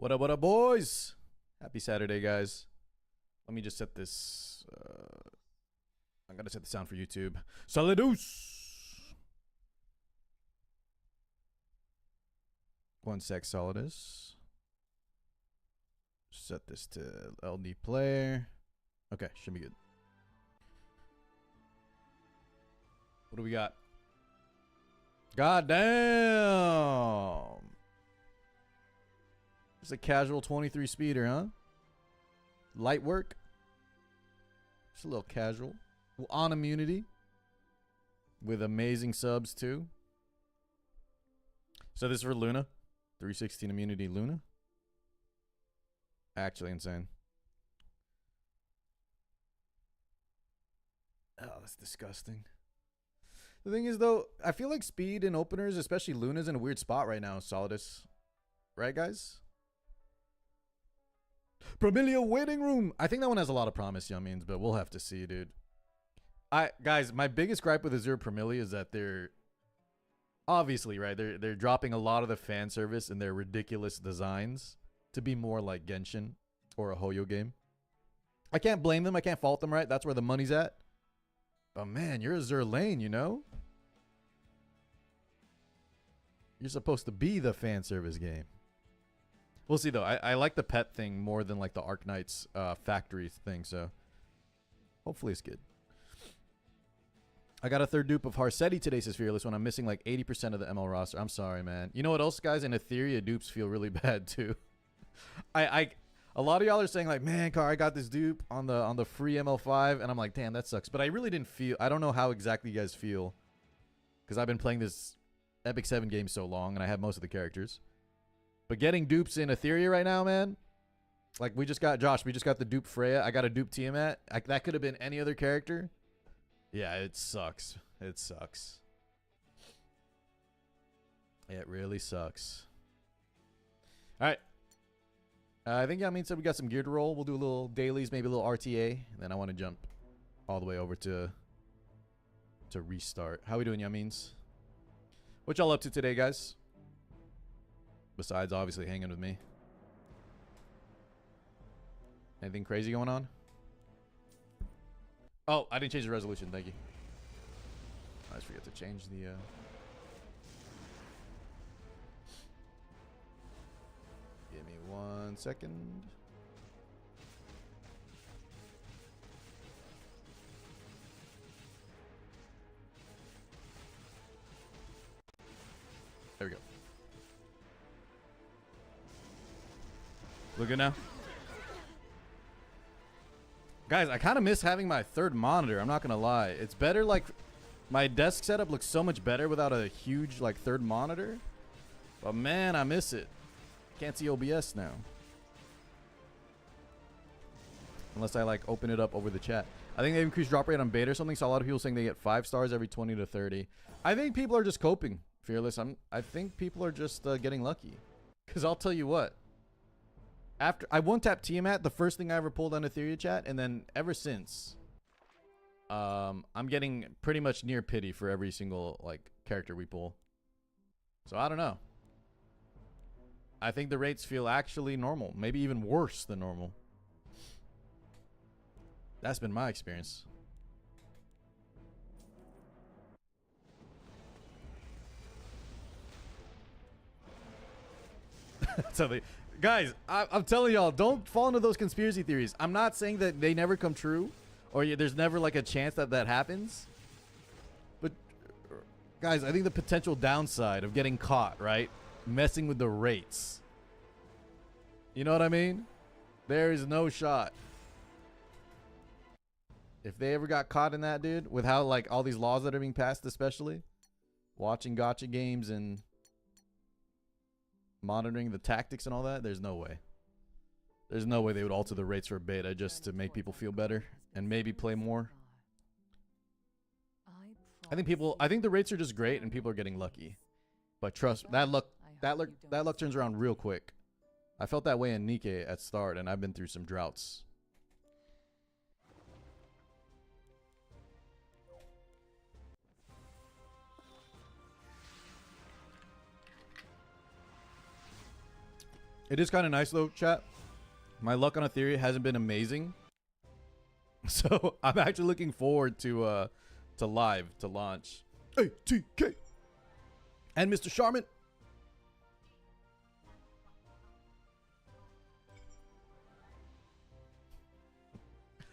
What up, boys? Happy Saturday, guys. Let me just set this. I'm going to set the sound for YouTube. Solidus! 1 sec, Solidus. Set this to LD player. Okay, should be good. What do we got? God damn! It's a casual 23 speeder, huh? Light work. Just a little casual. On immunity. With amazing subs, too. So this is for Luna. 316 immunity Luna. Actually insane. Oh, that's disgusting. The thing is, though, I feel like speed in openers, especially Luna's in a weird spot right now, Solidus. Right, guys? Promilia waiting room. I think that one has a lot of promise, Yummins, but we'll have to see, dude. Guys, my biggest gripe with Azure Promilia is that they're obviously, right, they're dropping a lot of the fan service in their ridiculous designs to be more like Genshin or a Hoyo game. I can't blame them. I can't fault them, right? That's where the money's at. But man, you're Azure Lane, you know? You're supposed to be the fan service game. We'll see, though. I like the pet thing more than like the Arknight's factory thing, so hopefully it's good. I got a third dupe of Harsetti today, says Fearless, when I'm missing like 80% of the ML roster. I'm sorry, man. You know what else, guys? In Etheria, dupes feel really bad, too. A lot of y'all are saying like, man, Car, I got this dupe on the free ML5, and I'm like, damn, that sucks. But I really didn't feel. I don't know how exactly you guys feel, because I've been playing this Epic 7 game so long, and I have most of the characters. But getting dupes in Etheria right now, man. Like we just got Josh. We just got the dupe Freya. I got a dupe Tiamat. That could have been any other character. Yeah, it sucks. It sucks. It really sucks. All right. I think Yamin said we got some gear to roll. We'll do a little dailies, maybe a little RTA, and then I want to jump all the way over to restart. How we doing, Yamins? What y'all up to today, guys? Besides, obviously, hanging with me. Anything crazy going on? Oh, I didn't change the resolution. Thank you. I just forget to change the... Give me 1 second. There we go. Look good now? Guys, I kind of miss having my third monitor. I'm not going to lie. It's better, like... My desk setup looks so much better without a huge, like, third monitor. But, man, I miss it. Can't see OBS now. Unless I, like, open it up over the chat. I think they increased drop rate on beta or something. Saw a lot of people saying they get 5 stars every 20 to 30. I think people are just coping, Fearless. I think people are just getting lucky. Because I'll tell you what. After I one-tapped Tiamat, the first thing I ever pulled on Etheria chat, and then ever since, I'm getting pretty much near pity for every single like character we pull. So I don't know. I think the rates feel actually normal, maybe even worse than normal. That's been my experience. So the guys, I'm telling y'all, don't fall into those conspiracy theories. I'm not saying that they never come true, or there's never like a chance that that happens. But guys, I think the potential downside of getting caught, right, messing with the rates. You know what I mean? There is no shot. If they ever got caught in that, dude, with how like all these laws that are being passed, especially watching gacha games and monitoring the tactics and all that, there's no way. There's no way they would alter the rates for beta just to make people feel better and maybe play more. I think the rates are just great and people are getting lucky. But trust, that luck turns around real quick. I felt that way in Nikkei at start, and I've been through some droughts. It is kind of nice though, chat. My luck on Etheria hasn't been amazing. So I'm actually looking forward to live, to launch. ATK. And Mr. Sharman.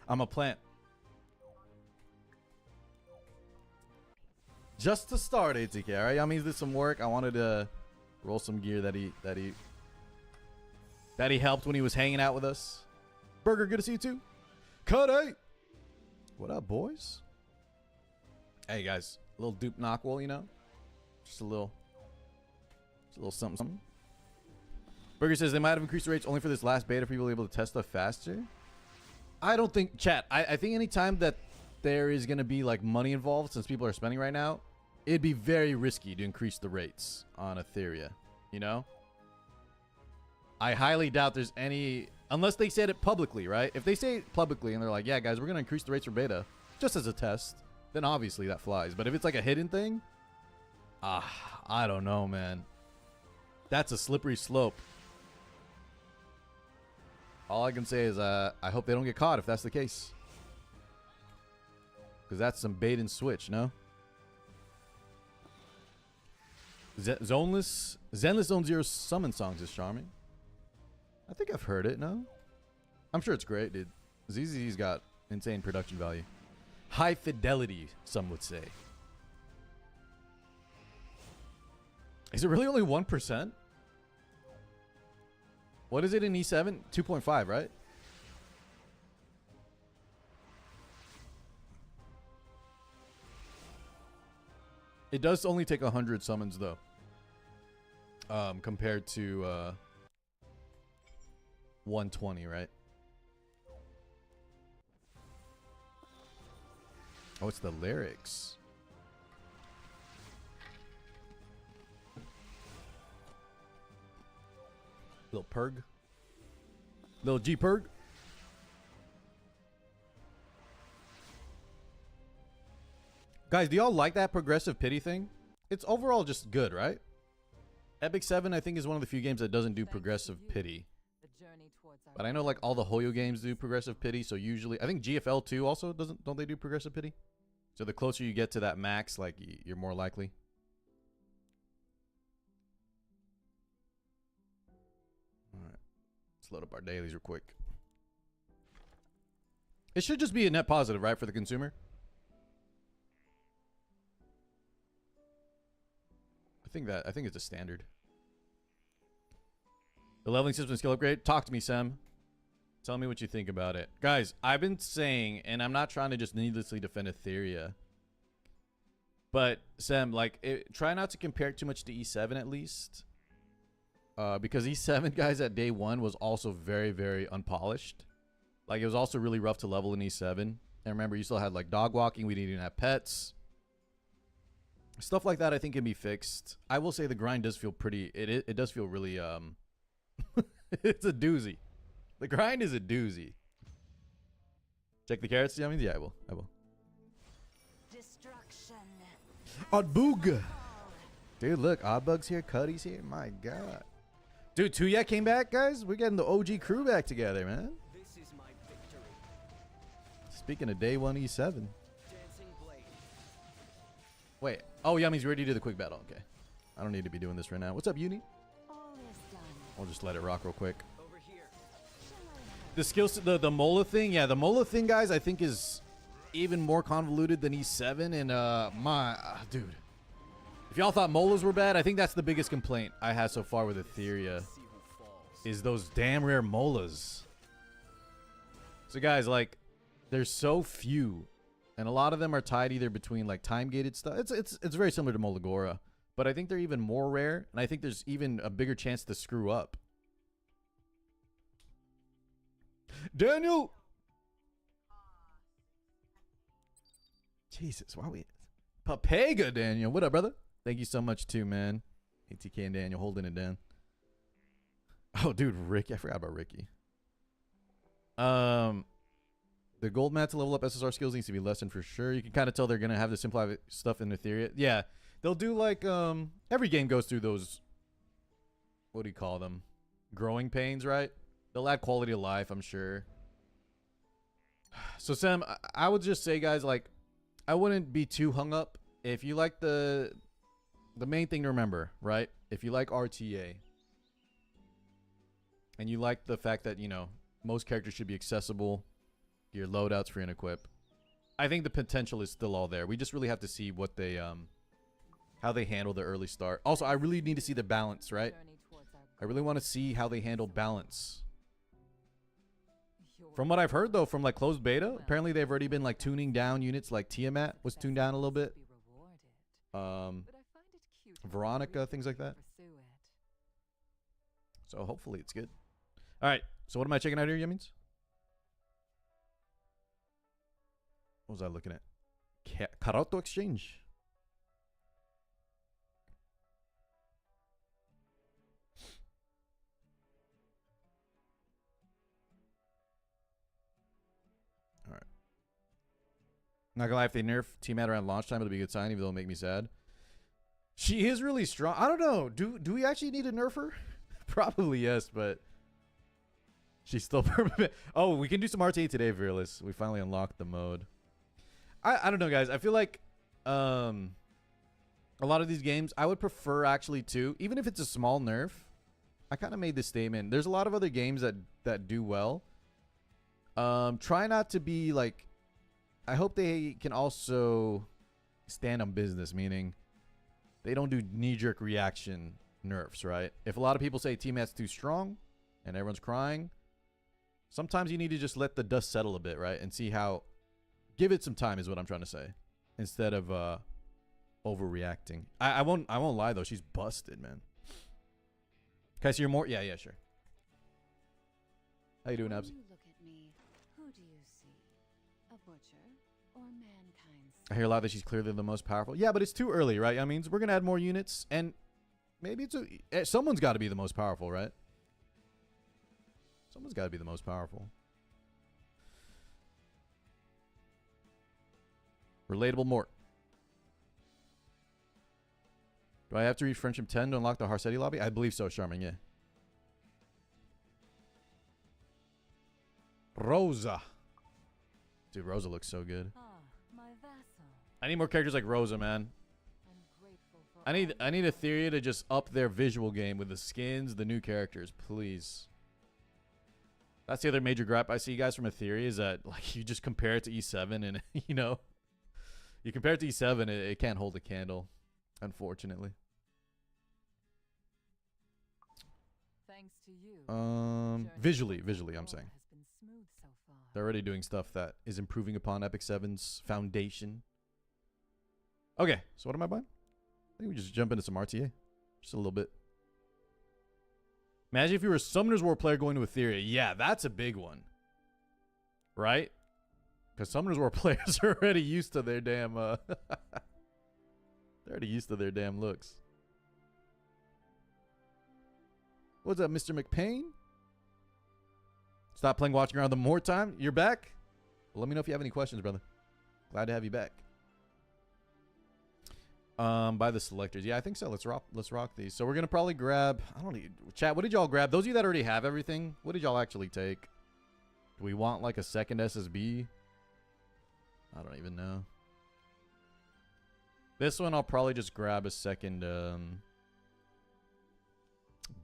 I'm a plant. Just to start ATK, alright? Y'all means did some work. I wanted to roll some gear that he helped when he was hanging out with us. Burger, good to see you too. Cut 8. What up, boys? Hey guys, a little dupe knockwool, you know? Just a little something, something. Burger says they might have increased the rates only for this last beta for people able to test stuff faster. I don't think, chat, I think anytime that there is going to be like money involved, since people are spending right now, it'd be very risky to increase the rates on Etheria, you know? I highly doubt there's any, unless they said it publicly, right? If they say it publicly and they're like, yeah, guys, we're going to increase the rates for beta just as a test, then obviously that flies. But if it's like a hidden thing, I don't know, man. That's a slippery slope. All I can say is I hope they don't get caught if that's the case. Because that's some bait and switch, no? Zenless Zone Zero summon songs is charming. I think I've heard it, no? I'm sure it's great, dude. ZZ's got insane production value. High fidelity, some would say. Is it really only 1%? What is it in E7? 2.5, right? It does only take 100 summons, though. Compared to 120, right? Oh, it's the lyrics. Little perg. Little G perg. Guys, do y'all like that progressive pity thing? It's overall just good, right? Epic 7, I think, is one of the few games that doesn't do progressive pity. But I know like all the Hoyo games do progressive pity, so usually I think GFL 2 also don't they do progressive pity? So the closer you get to that max, like you're more likely. Alright. Let's load up our dailies real quick. It should just be a net positive, right, for the consumer? I think it's a standard. The leveling system skill upgrade. Talk to me, Sam. Tell me what you think about it. Guys, I've been saying, and I'm not trying to just needlessly defend Etheria, but Sam, like, try not to compare it too much to E7 at least. Because E7, guys, at day one was also very, very unpolished. Like, it was also really rough to level in E7. And remember, you still had, like, dog walking. We didn't even have pets. Stuff like that, I think, can be fixed. I will say the grind does feel pretty... It does feel really... it's a doozy. The grind is a doozy. Check the carrots, Yummies? Yeah, I will. Destruction. Oddbug. Dude, look. Oddbug's here. Cuddy's here. My God. Dude, Tuya came back, guys. We're getting the OG crew back together, man. This is my victory. Speaking of day one E7. Wait. Oh, Yummy's ready to do the quick battle. Okay. I don't need to be doing this right now. What's up, Uni? I'll just let it rock real quick. The skills, the Mola thing. Yeah, the Mola thing, guys, I think is even more convoluted than E7. And, dude. If y'all thought Molas were bad, I think that's the biggest complaint I had so far with Etheria. Is those damn rare Molas. So, guys, like, there's so few. And a lot of them are tied either between like time-gated stuff. It's very similar to Molagora, but I think they're even more rare, and I think there's even a bigger chance to screw up. Daniel, Jesus, why we Papega Daniel? What up, brother? Thank you so much too, man. ATK and Daniel holding it down. Oh, dude, Ricky, I forgot about Ricky. The gold mat to level up SSR skills needs to be lessened for sure. You can kind of tell they're going to have to simplify stuff in Etheria. Yeah, they'll do like, every game goes through those, what do you call them? growing pains, right? They'll add quality of life, I'm sure. So Sam, I would just say, guys, like, I wouldn't be too hung up. If you like the main thing to remember, right? If you like RTA and you like the fact that, you know, most characters should be accessible, your loadouts free and equip, I think the potential is still all there. We just really have to see what they how they handle the early start. Also, I really need to see the balance, right? I really want to see how they handle balance. From what I've heard, though, from like closed beta, apparently they've already been like tuning down units. Like Tiamat was tuned down a little bit. Veronica, things like that. So hopefully it's good. All right. So what am I checking out here, Yemins? What was I looking at? Karoto Exchange. All right. Not gonna lie, if they nerf T-Mat around launch time, it'll be a good sign, even though it'll make me sad. She is really strong. I don't know. Do we actually need to nerf her? Probably yes, but she's still permanent. Oh, we can do some RTA today, Fearless. We finally unlocked the mode. I don't know, guys. I feel like a lot of these games, I would prefer actually to, even if it's a small nerf. I kind of made this statement. There's a lot of other games that do well. Try not to be like, I hope they can also stand on business, meaning they don't do knee-jerk reaction nerfs, right? If a lot of people say T-Mat's too strong and everyone's crying, sometimes you need to just let the dust settle a bit, right? And see how, give it some time is what I'm trying to say, instead of overreacting. I won't lie though, she's busted, man. Can I see your more? Yeah, sure. How you doing, Abs? I hear a lot that she's clearly the most powerful. Yeah, but it's too early, right? I mean, we're going to add more units, and maybe someone's got to be the most powerful, right? Someone's got to be the most powerful. Relatable Mort. Do I have to reach Friendship 10 to unlock the Harsetti lobby? I believe so, Charmin, yeah. Rosa. Dude, Rosa looks so good. I need more characters like Rosa, man. I need Etheria to just up their visual game with the skins, the new characters, please. That's the other major gripe I see, guys, from Etheria is that like you just compare it to E7 and you know, you compare it to E7, it can't hold a candle, unfortunately. Thanks to you. Visually, I'm saying. They're already doing stuff that is improving upon Epic 7's foundation. Okay, so what am I buying? I think we just jump into some RTA. Just a little bit. Imagine if you were a Summoner's War player going to Etheria. Yeah, that's a big one. Right? Because Summoner's War players are already used to their damn... they're already used to their damn looks. What's up, Mr. McPain? Stop playing Watching Around the more time. You're back? Well, let me know if you have any questions, brother. Glad to have you back. By the selectors. Yeah, I think so. Let's rock these. So we're gonna probably grab, I don't need chat, what did y'all grab? Those of you that already have everything, what did y'all actually take? Do we want like a second SSB? I don't even know. This one I'll probably just grab a second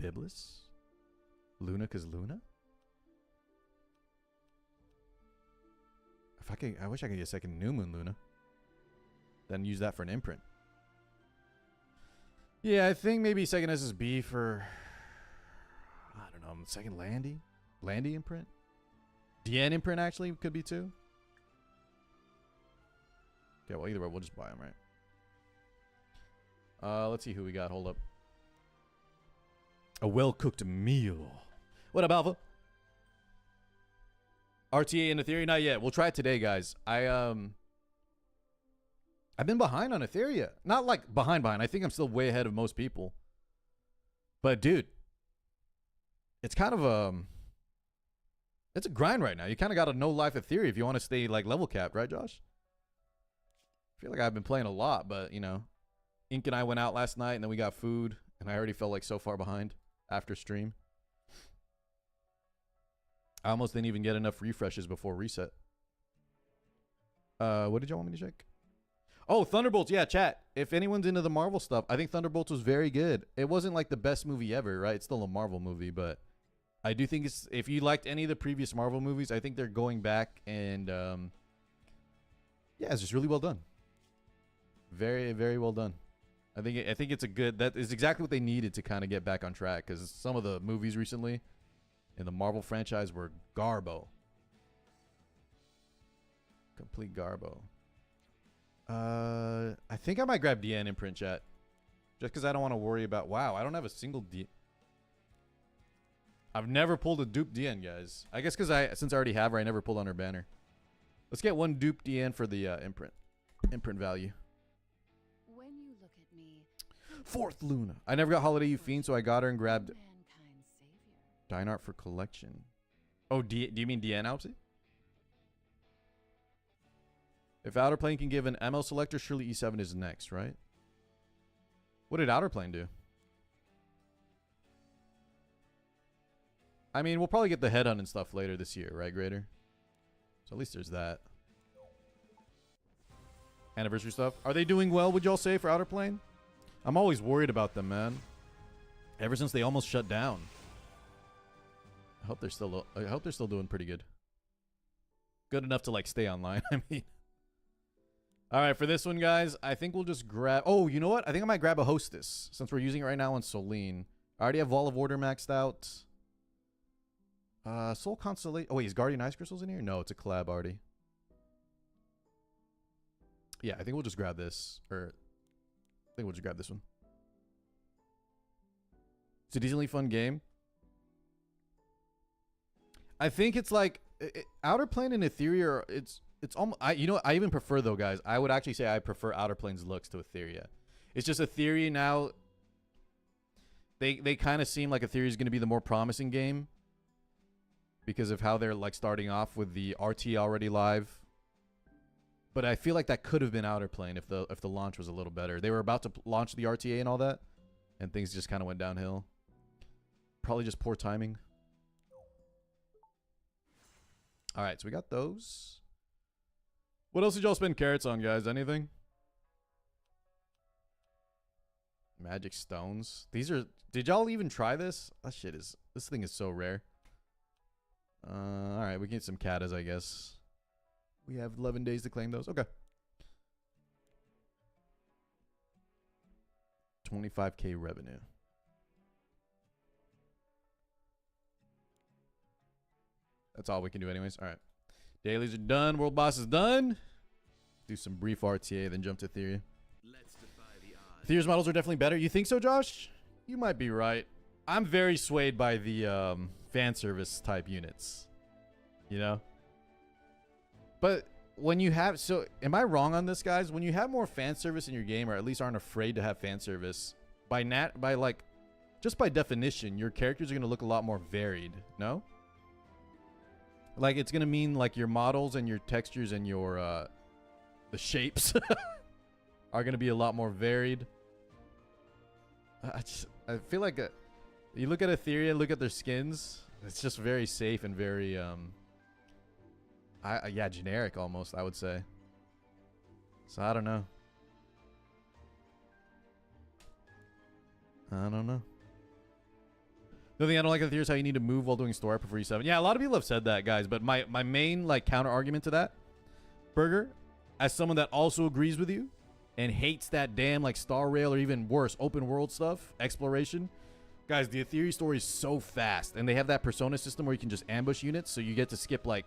Biblis. Luna, cause Luna? If I could, I wish I could get a second New Moon Luna. Then use that for an imprint. Yeah, I think maybe second SSB for, I don't know, second Landy? Landy imprint? DN imprint actually could be too. Okay, well either way, we'll just buy them, right? Let's see who we got. Hold up. A well-cooked meal. What up, Alpha? RTA in Etheria? Not yet. We'll try it today, guys. I've been behind on Etheria. Not like behind. I think I'm still way ahead of most people. But dude, it's kind of it's a grind right now. You kind of got to know life Etheria if you want to stay like level capped, right, Josh? I feel like I've been playing a lot, but you know, Ink and I went out last night and then we got food and I already felt like so far behind after stream. I almost didn't even get enough refreshes before reset. What did y'all want me to check? Oh, Thunderbolts. Yeah, chat. If anyone's into the Marvel stuff, I think Thunderbolts was very good. It wasn't like the best movie ever, right? It's still a Marvel movie, but I do think it's, if you liked any of the previous Marvel movies, I think they're going back and yeah, it's just really well done. Very, very well done. I think it's a good, that is exactly what they needed to kind of get back on track, because some of the movies recently in the Marvel franchise were garbo. Complete garbo. I think I might grab DN imprint, chat. Just because I don't want to worry about, wow, I don't have a single D. I've never pulled a dupe DN, guys. I guess because since I already have her, I never pulled on her banner. Let's get one dupe DN for the imprint value. When you look at me, Fourth Luna. I never got Holiday Fiend, so I got her and grabbed mankind's savior. Dynart for collection. Oh, do you mean DN Alpsy? If Outer Plane can give an ML selector, surely E7 is next, right? What did Outer Plane do? I mean, we'll probably get the headhunt and stuff later this year, right, Grader? So at least there's that. Anniversary stuff. Are they doing well, would y'all say, for Outer Plane? I'm always worried about them, man. Ever since they almost shut down. I hope they're still doing pretty good. Good enough to like stay online, I mean. All right, for this one, guys, I think we'll just grab... Oh, you know what? I think I might grab a Hostess, since we're using it right now on Solene. I already have Wall of Order maxed out. Soul Constellation... Oh, wait, is Guardian Ice Crystals in here? No, it's a collab already. Yeah, I think we'll just grab this. Or, I think we'll just grab this one. It's a decently fun game. I think it's like... Outer Plane and Etheria, it's almost, you know what, I even prefer, though, guys. I would actually say I prefer Outer Plane's looks to Etheria. It's just Etheria now, they kind of seem like Etheria is going to be the more promising game because of how they're like starting off with the RT already live. But I feel like that could have been Outer Plane if the launch was a little better. They were about to launch the RTA and all that, and things just kind of went downhill. Probably just poor timing. All right, so we got those. What else did y'all spend carrots on, guys? Anything? Magic stones. These are... Did y'all even try this? That shit is... This thing is so rare. Alright, we can get some katas, I guess. We have 11 days to claim those. Okay. 25k revenue. That's all we can do anyways. Alright. Dailies are done. World boss is done. Do some brief RTA, then jump to Etheria. Etheria's models are definitely better. You think so, Josh? You might be right. I'm very swayed by the fan service type units. You know? But when you have... So, am I wrong on this, guys? When you have more fan service in your game, or at least aren't afraid to have fan service, just by definition, your characters are going to look a lot more varied. No? Like, it's going to mean, like, your models and your textures and your, the shapes are going to be a lot more varied. I feel like you look at Etheria, look at their skins. It's just very safe and very, yeah, generic almost, I would say. So, I don't know. I don't know. The thing I don't like with Etheria is how you need to move while doing store. I prefer E7. Yeah, a lot of people have said that, guys. But my main like counter argument to that, Burger, as someone that also agrees with you and hates that damn like Star Rail or even worse, open world stuff, exploration. Guys, the Etheria story is so fast, and they have that persona system where you can just ambush units, so you get to skip like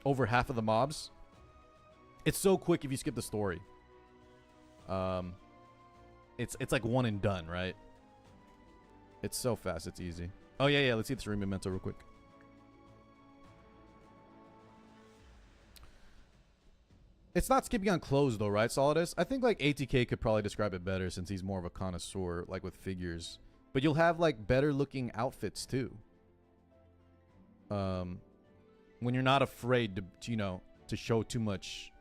over half of the mobs. It's so quick if you skip the story. It's like one and done, right? It's so fast, it's easy. Oh, yeah. Let's see this memento real quick. It's not skipping on clothes, though, right, Solidus? I think, like, ATK could probably describe it better since he's more of a connoisseur, like, with figures. But you'll have, like, better-looking outfits, too. When you're not afraid to, you know, to show too much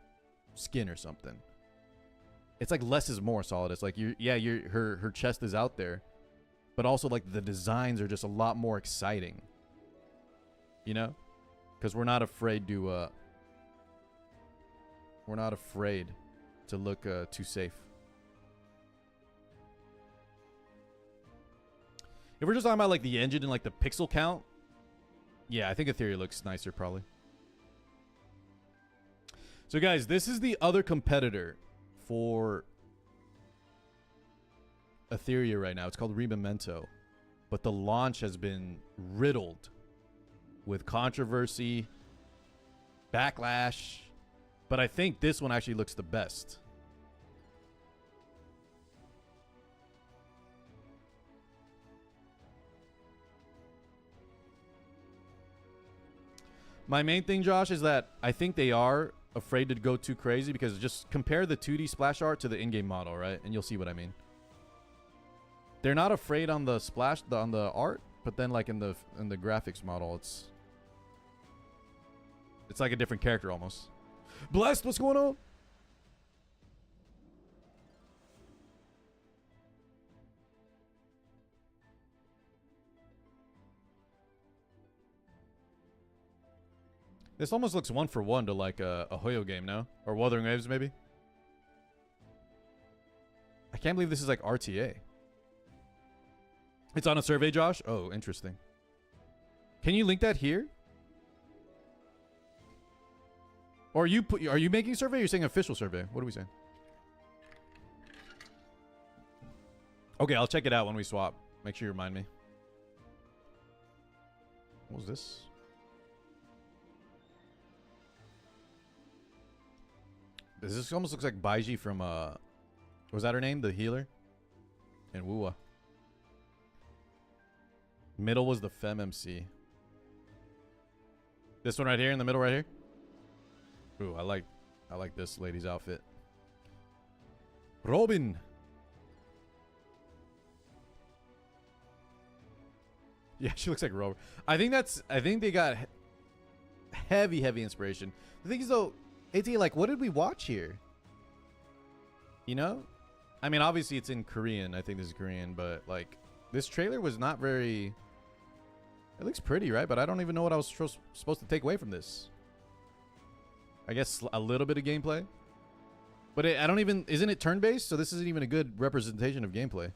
skin or something. It's like less is more, Solidus. Like, her chest is out there. But also, like, the designs are just a lot more exciting. You know? Because we're not afraid to look too safe. If we're just talking about like the engine and like the pixel count, yeah, I think Etheria looks nicer probably. So guys, this is the other competitor for Etheria right now. It's called Rememento. But the launch has been riddled with controversy, backlash. But I think this one actually looks the best. My main thing, Josh, is that I think they are afraid to go too crazy because just compare the 2D splash art to the in-game model, right? And you'll see what I mean. They're not afraid on the splash on the art, but then like in the graphics model, it's like a different character almost. Blessed, what's going on? This almost looks 1-for-1 to like a Hoyo game, no? Or Wuthering Waves, maybe? I can't believe this is like RTA. It's on a survey, Josh? Oh, interesting. Can you link that here? Or are you making a survey or are you saying official survey? What are we saying? Okay, I'll check it out when we swap. Make sure you remind me. What was this? This almost looks like Baiji from, was that her name? The healer? And Wuwa. Middle was the Fem MC. This one right here in the middle right here? Ooh, I like this lady's outfit. Robin. Yeah, she looks like Robin. I think they got heavy inspiration. The thing is though, AT, like, what did we watch here? You know? I mean, obviously it's in Korean. I think this is Korean, but like this trailer was not very... It looks pretty, right? But I don't even know what I was supposed to take away from this. I guess a little bit of gameplay. But I don't even... Isn't it turn-based? So this isn't even a good representation of gameplay.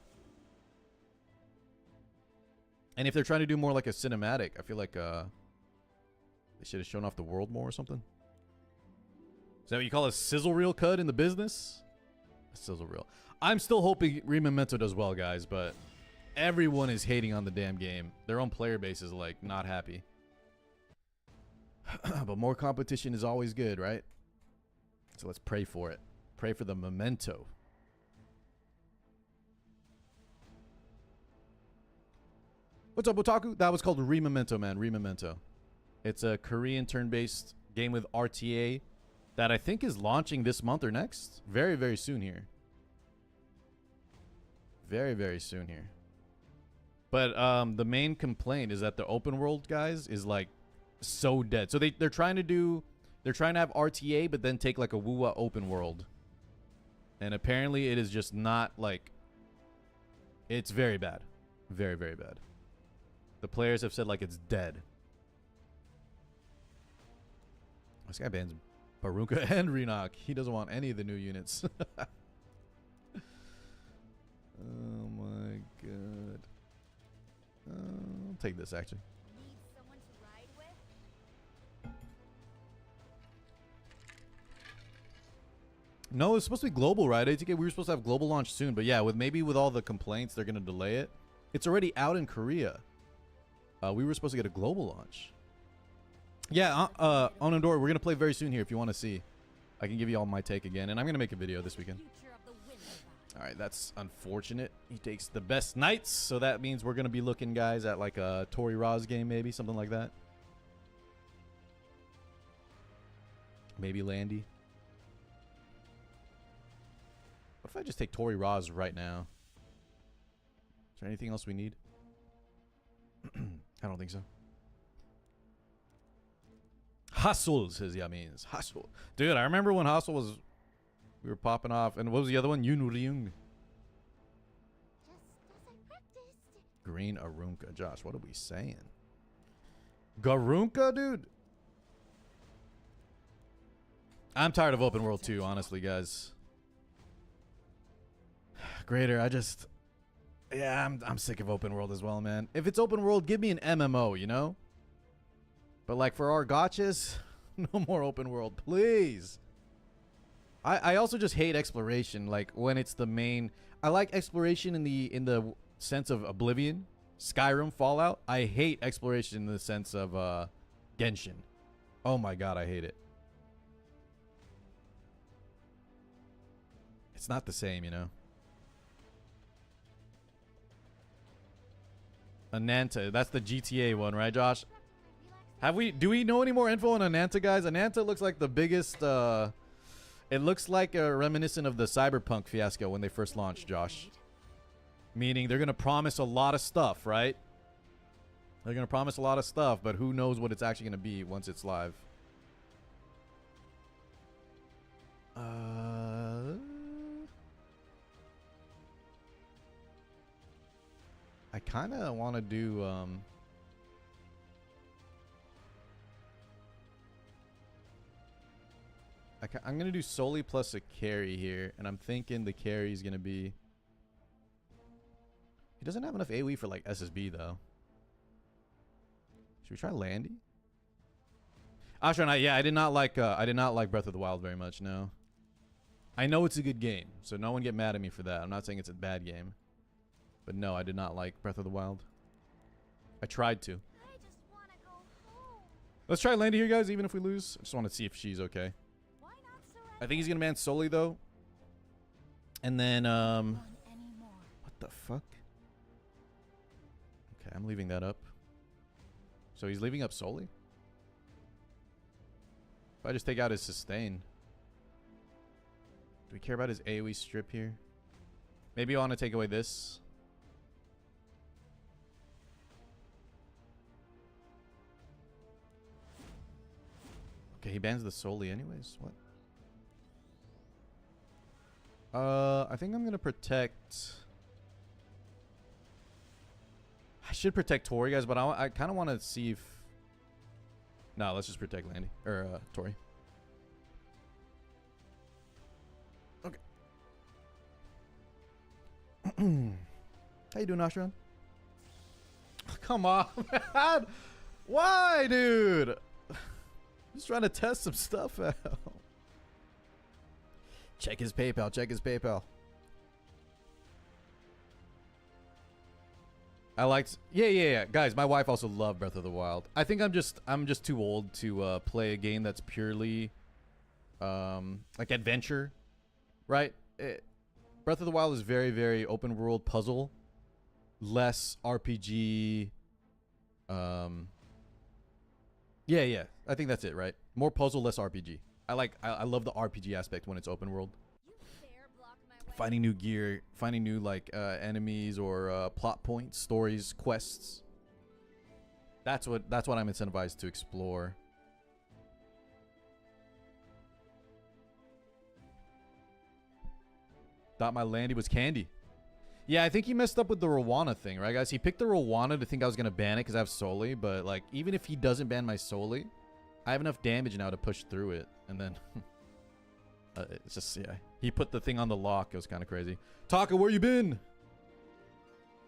And if they're trying to do more like a cinematic, I feel like they should have shown off the world more or something. Is that what you call a sizzle reel cut in the business? A sizzle reel. I'm still hoping Rememento does well, guys, but everyone is hating on the damn game. Their own player base is like not happy. But more competition is always good, right? So let's pray for it. Pray for the memento. What's up, Otaku? That was called Rememento, man. Rememento. It's a Korean turn-based game with RTA that I think is launching this month or next. Very, very soon here. Very, very soon here. But the main complaint is that the open world, guys, is like so dead. So they're trying to have RTA, but then take like a Wuwa open world. And apparently it is just not like... It's very bad. Very, very bad. The players have said like it's dead. This guy bans Baruka and Renok. He doesn't want any of the new units. Oh my god. I'll take this actually. Need someone to ride with? No, it's supposed to be global, right? ATK, we were supposed to have global launch soon, but yeah, with all the complaints, they're gonna delay it. It's already out in Korea. We were supposed to get a global launch. Yeah, Onandor, we're gonna play very soon here if you want to see. I can give you all my take again, and I'm gonna make a video this weekend. Alright, that's unfortunate. He takes the best knights, so that means we're gonna be looking, guys, at like a Tori Raz game, maybe, something like that. Maybe Landy. What if I just take Tori Raz right now? Is there anything else we need? I don't think so. Hustle, says Yamins. Hustle. Dude, I remember when Hustle was... We were popping off. And what was the other one? Yun Ryung. Green Arunka. Josh, what are we saying? Garunka, dude? I'm tired of open world too, honestly, guys. Greater, yeah, I'm sick of open world as well, man. If it's open world, give me an MMO, you know? But like for our gotchas, no more open world, please. I also just hate exploration, like when it's the main. I like exploration in the sense of Oblivion, Skyrim, Fallout. I hate exploration in the sense of Genshin. Oh my god, I hate it. It's not the same, you know. Ananta, that's the GTA one, right, Josh? Do we know any more info on Ananta, guys? Ananta looks like the biggest it looks like a reminiscent of the Cyberpunk fiasco when they first launched, Josh. Meaning they're going to promise a lot of stuff, right? They're going to promise a lot of stuff, but who knows what it's actually going to be once it's live. I kind of want to do I'm going to do solely plus a carry here, and I'm thinking the carry is going to be... He doesn't have enough AoE for, like, SSB, though. Should we try Landy? Ashran, yeah, I did not like Breath of the Wild very much, no. I know it's a good game, so no one get mad at me for that. I'm not saying it's a bad game. But no, I did not like Breath of the Wild. I tried to. I just want to go home. Let's try Landy here, guys, even if we lose. I just want to see if she's okay. Why not surrender? I think he's gonna ban Sully though. And then what the fuck? Okay, I'm leaving that up. So he's leaving up Sully? If I just take out his sustain. Do we care about his AoE strip here? Maybe I want to take away this. Okay, he bans the Sully anyways. What? I think I'm gonna protect. I should protect Tori, guys, but I kind of want to see if. No, let's just protect Landy or Tori. Okay. How you doing, Ashran? Come on, man. Why, dude? Just trying to test some stuff out. Check his PayPal. Check his PayPal. I liked. Yeah. Guys, my wife also loved Breath of the Wild. I think I'm just too old to play a game that's purely like adventure, right? Breath of the Wild is very, very open world puzzle, less RPG. Yeah. I think that's it, right? More puzzle, less RPG. I love the RPG aspect when it's open world. You dare block my way. Finding new gear, finding new like enemies or plot points, stories, quests. That's what I'm incentivized to explore. Thought my Landy was candy. Yeah, I think he messed up with the Rowana thing, right, guys? He picked the Rowana to think I was gonna ban it because I have Sully, but like even if he doesn't ban my Sully, I have enough damage now to push through it, and then it's just, yeah. He put the thing on the lock. It was kind of crazy. Taka, where you been?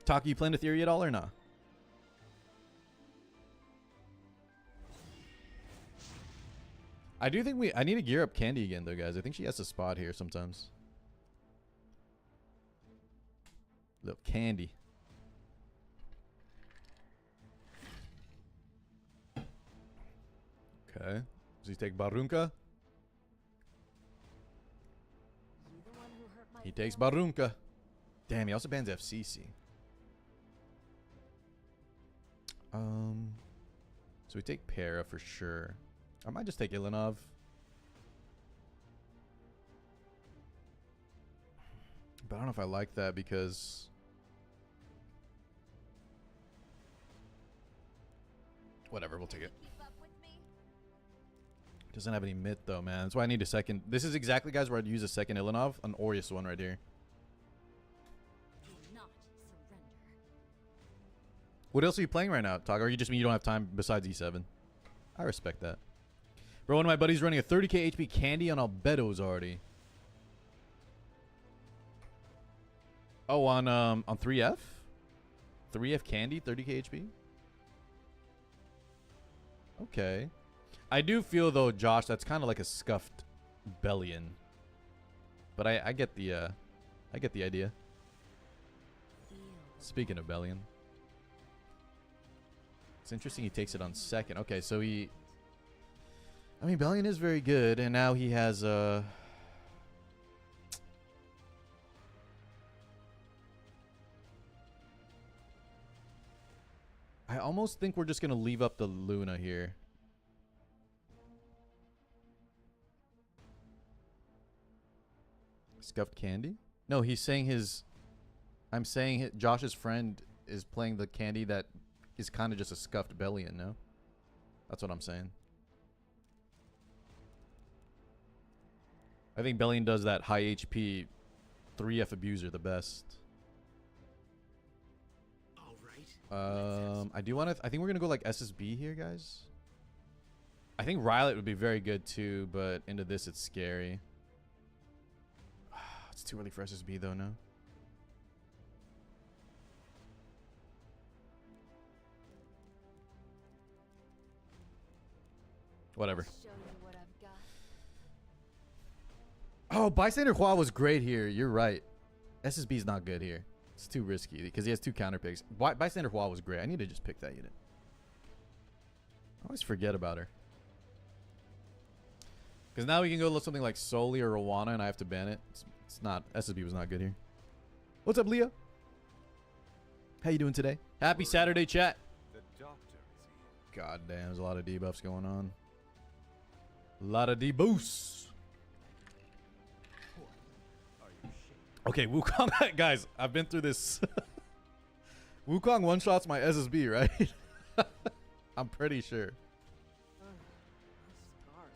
Taka, you playing Etheria at all or not? I do think I need to gear up Candy again, though, guys. I think she has a spot here sometimes. Little Candy. Okay. Does he take Barunka? You the one who hurt my He takes family? Barunka. Damn, he also bans FCC. So we take Para for sure. I might just take Ilanov. But I don't know if I like that because... Whatever, we'll take it. Keep up with me? Doesn't have any myth though, man. That's why I need a second. This is exactly, guys, where I'd use a second Ilanov. An Aureus one right here. Do not surrender. What else are you playing right now, Tog? Or you just mean you don't have time besides E7? I respect that. Bro, one of my buddies running a 30k HP candy on Albedo's already. Oh, on 3F? 3F candy, 30k HP? Okay. I do feel though, Josh, that's kind of like a scuffed Bellion. But I get the idea. Speaking of Bellion. It's interesting he takes it on second. Okay, so he... I mean, Bellion is very good, and now he has I almost think we're just going to leave up the Luna here. Scuffed candy? No, he's saying his... I'm saying Josh's friend is playing the candy that is kind of just a scuffed Bellion, no? That's what I'm saying. I think Bellion does that high HP 3F abuser the best. I do want to... I think we're going to go like SSB here, guys. I think Rylet would be very good too, but into this it's scary. It's too early for SSB though, no? Whatever. Oh, Bystander Hua was great here. You're right. SSB's not good here. It's too risky because he has 2 counter picks. Bystander Hua was great. I need to just pick that unit. I always forget about her. Because now we can go with something like Soli or Rwana and I have to ban it. It's not... SSB was not good here. What's up, Leah? How you doing today? Happy Saturday, chat. God damn, there's a lot of debuffs going on. A lot of debuffs. Okay, Wukong, guys, I've been through this. Wukong one-shots my SSB, right? I'm pretty sure.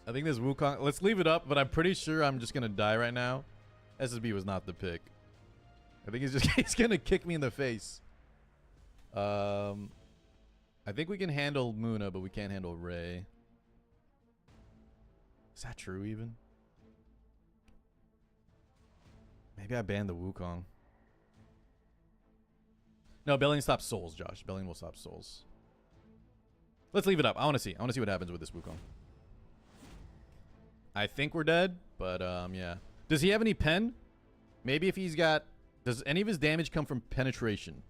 I think this Wukong... Let's leave it up, but I'm pretty sure I'm just going to die right now. SSB was not the pick. I think he's going to kick me in the face. I think we can handle Muna, but we can't handle Ray. Is that true even? Maybe I banned the Wukong. No, Bellion stops souls, Josh. Bellion will stop souls. Let's leave it up. I want to see. I want to see what happens with this Wukong. I think we're dead, but yeah. Does he have any pen? Maybe if he's got... Does any of his damage come from penetration?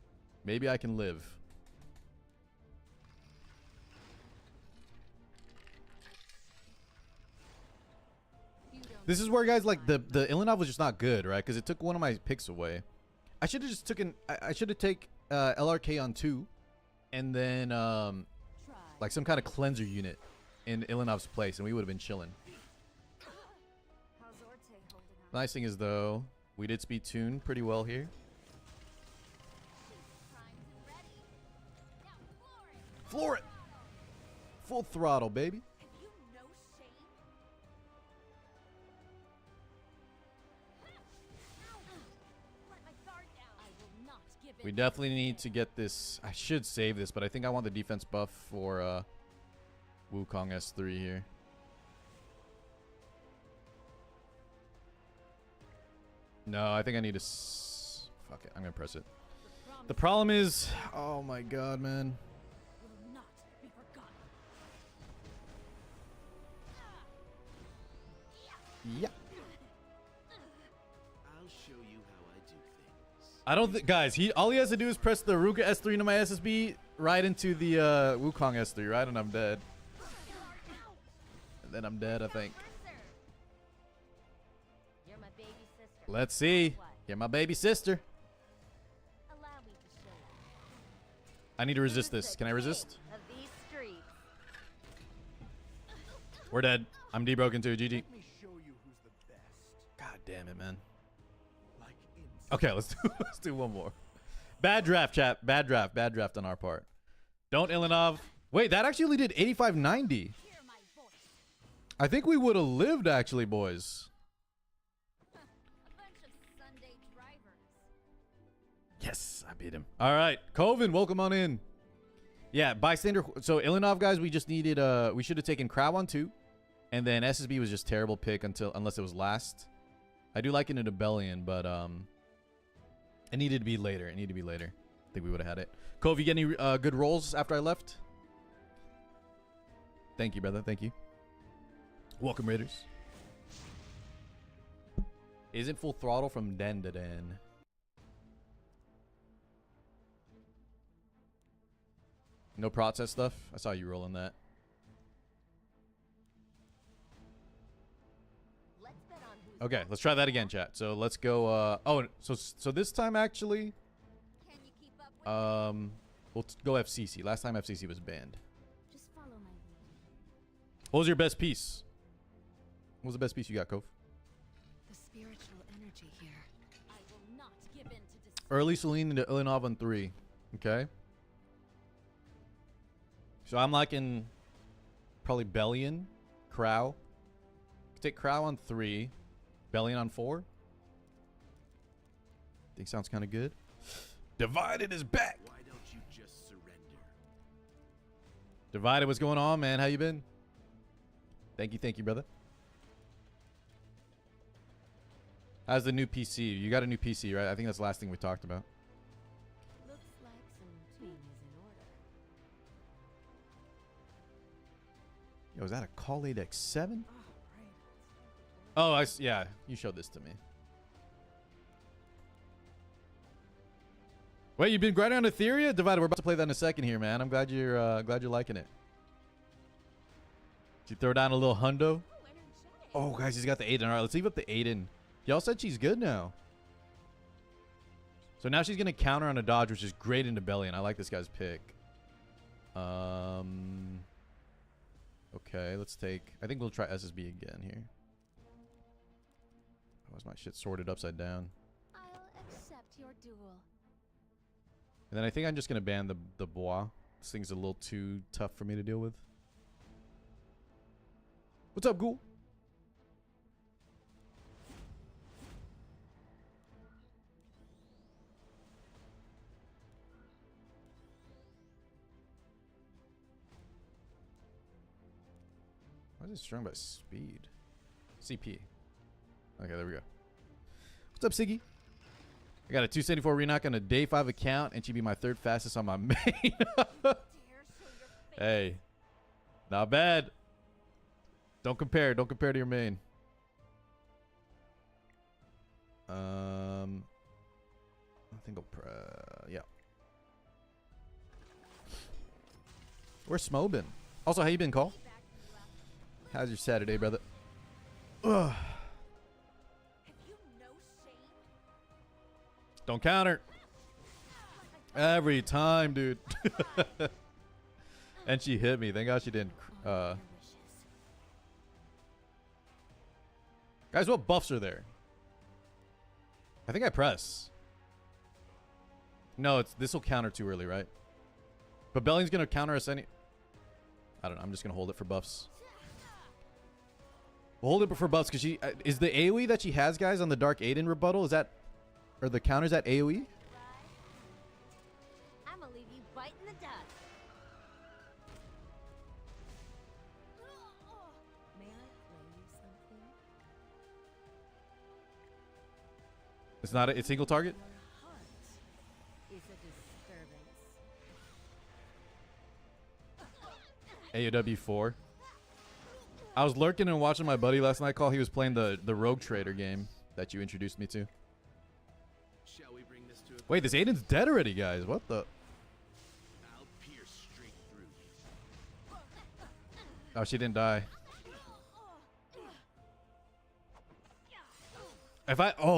Maybe I can live. This is where, guys, like, the Ilinov was just not good, right? Because it took one of my picks away. I should have just taken... I should have taken LRK on 2. And then, like, some kind of cleanser unit in Ilinov's place. And we would have been chilling. Nice thing is, though, we did speed tune pretty well here. Floor it! Full throttle, baby. We definitely need to get this. I should save this, but I think I want the defense buff for Wukong S3 here. No, I think I need to... Fuck it. I'm going to press it. The problem is... Oh my god, man. Yeah. I don't think, guys, all he has to do is press the Ruka S3 into my SSB right into the Wukong S3, right? And I'm dead. And then I'm dead, I think. Let's see. You're my baby sister. I need to resist this. Can I resist? We're dead. I'm debroken too. GG. God damn it, man. Okay, let's do one more. Bad draft, chat. Bad draft on our part. Don't Ilinov. Wait, that actually did 8590. I think we would have lived, actually, boys. Yes, I beat him. All right, Coven, welcome on in. Yeah, bystander. So Ilinov, guys, we just needed. We should have taken Crab on 2, And then SSB was just terrible pick unless it was last. I do like it in Rebellion, but it needed to be later. It needed to be later. I think we would have had it. Cove, you get any good rolls after I left? Thank you, brother. Thank you. Welcome, Raiders. Isn't full throttle from den to den. No process stuff? I saw you rolling that. Okay, let's try that again, chat. So let's go. So this time actually, Can you keep up with we'll go FCC. Last time FCC was banned. Just follow my lead. What was your best piece? What was the best piece you got, Cove? The spiritual energy here. I will not give in to despair. Early Celine into Ilinov on 3. Okay. So I'm liking probably Bellion, Crow. Take Crow on 3. Bellion on 4. Think sounds kind of good. Divided is back. Why don't you just surrender? Divided, what's going on, man? How you been? Thank you, brother. How's the new PC? You got a new PC, right? I think that's the last thing we talked about. Looks like some tuning is in order. Yo, is that a Call 8X7? Oh, right. Oh, yeah, you showed this to me. Wait, you've been grinding on Etheria? Divided, we're about to play that in a second here, man. I'm glad you're liking it. Did you throw down a little hundo? Oh, energetic. Oh, guys, he's got the Aiden. All right, let's leave up the Aiden. Y'all said she's good now. So now she's going to counter on a dodge, which is great into Bellion. I like this guy's pick. Okay, let's take... I think we'll try SSB again here. Why is my shit sorted upside down? I'll accept your duel. And then I think I'm just going to ban the Bois. This thing's a little too tough for me to deal with. What's up, Ghoul? Why is it strong by speed? CP. Okay, there we go. What's up, Siggy? I got a 274 Renock on a day 5 account, and she'd be my 3rd fastest on my main. Dare show your face. Hey, not bad. Don't compare. Don't compare to your main. I think I'll yeah. Where's Smo been? Also, how you been, Cole? How's your Saturday, brother? Ugh. Have you no shame? Don't counter. Every time, dude. And she hit me. Thank God she didn't. Your wishes. Guys, what buffs are there? I think I press. No, this will counter too early, right? But Belling's gonna counter us any. I don't know. I'm just gonna hold it for buffs. We'll hold it for buffs because she is the AOE that she has, guys, on the Dark Aiden rebuttal. Is that, or the counters at AOE? I'm gonna leave you biting the dust. May I play you something? It's not. It's single target. Your heart is a disturbance. AOW 4. I was lurking and watching my buddy last night. Call. He was playing the Rogue Trader game that you introduced me to. Shall we bring this to a Wait, this Aiden's dead already, guys. What the? I'll pierce straight through you. Oh, she didn't die.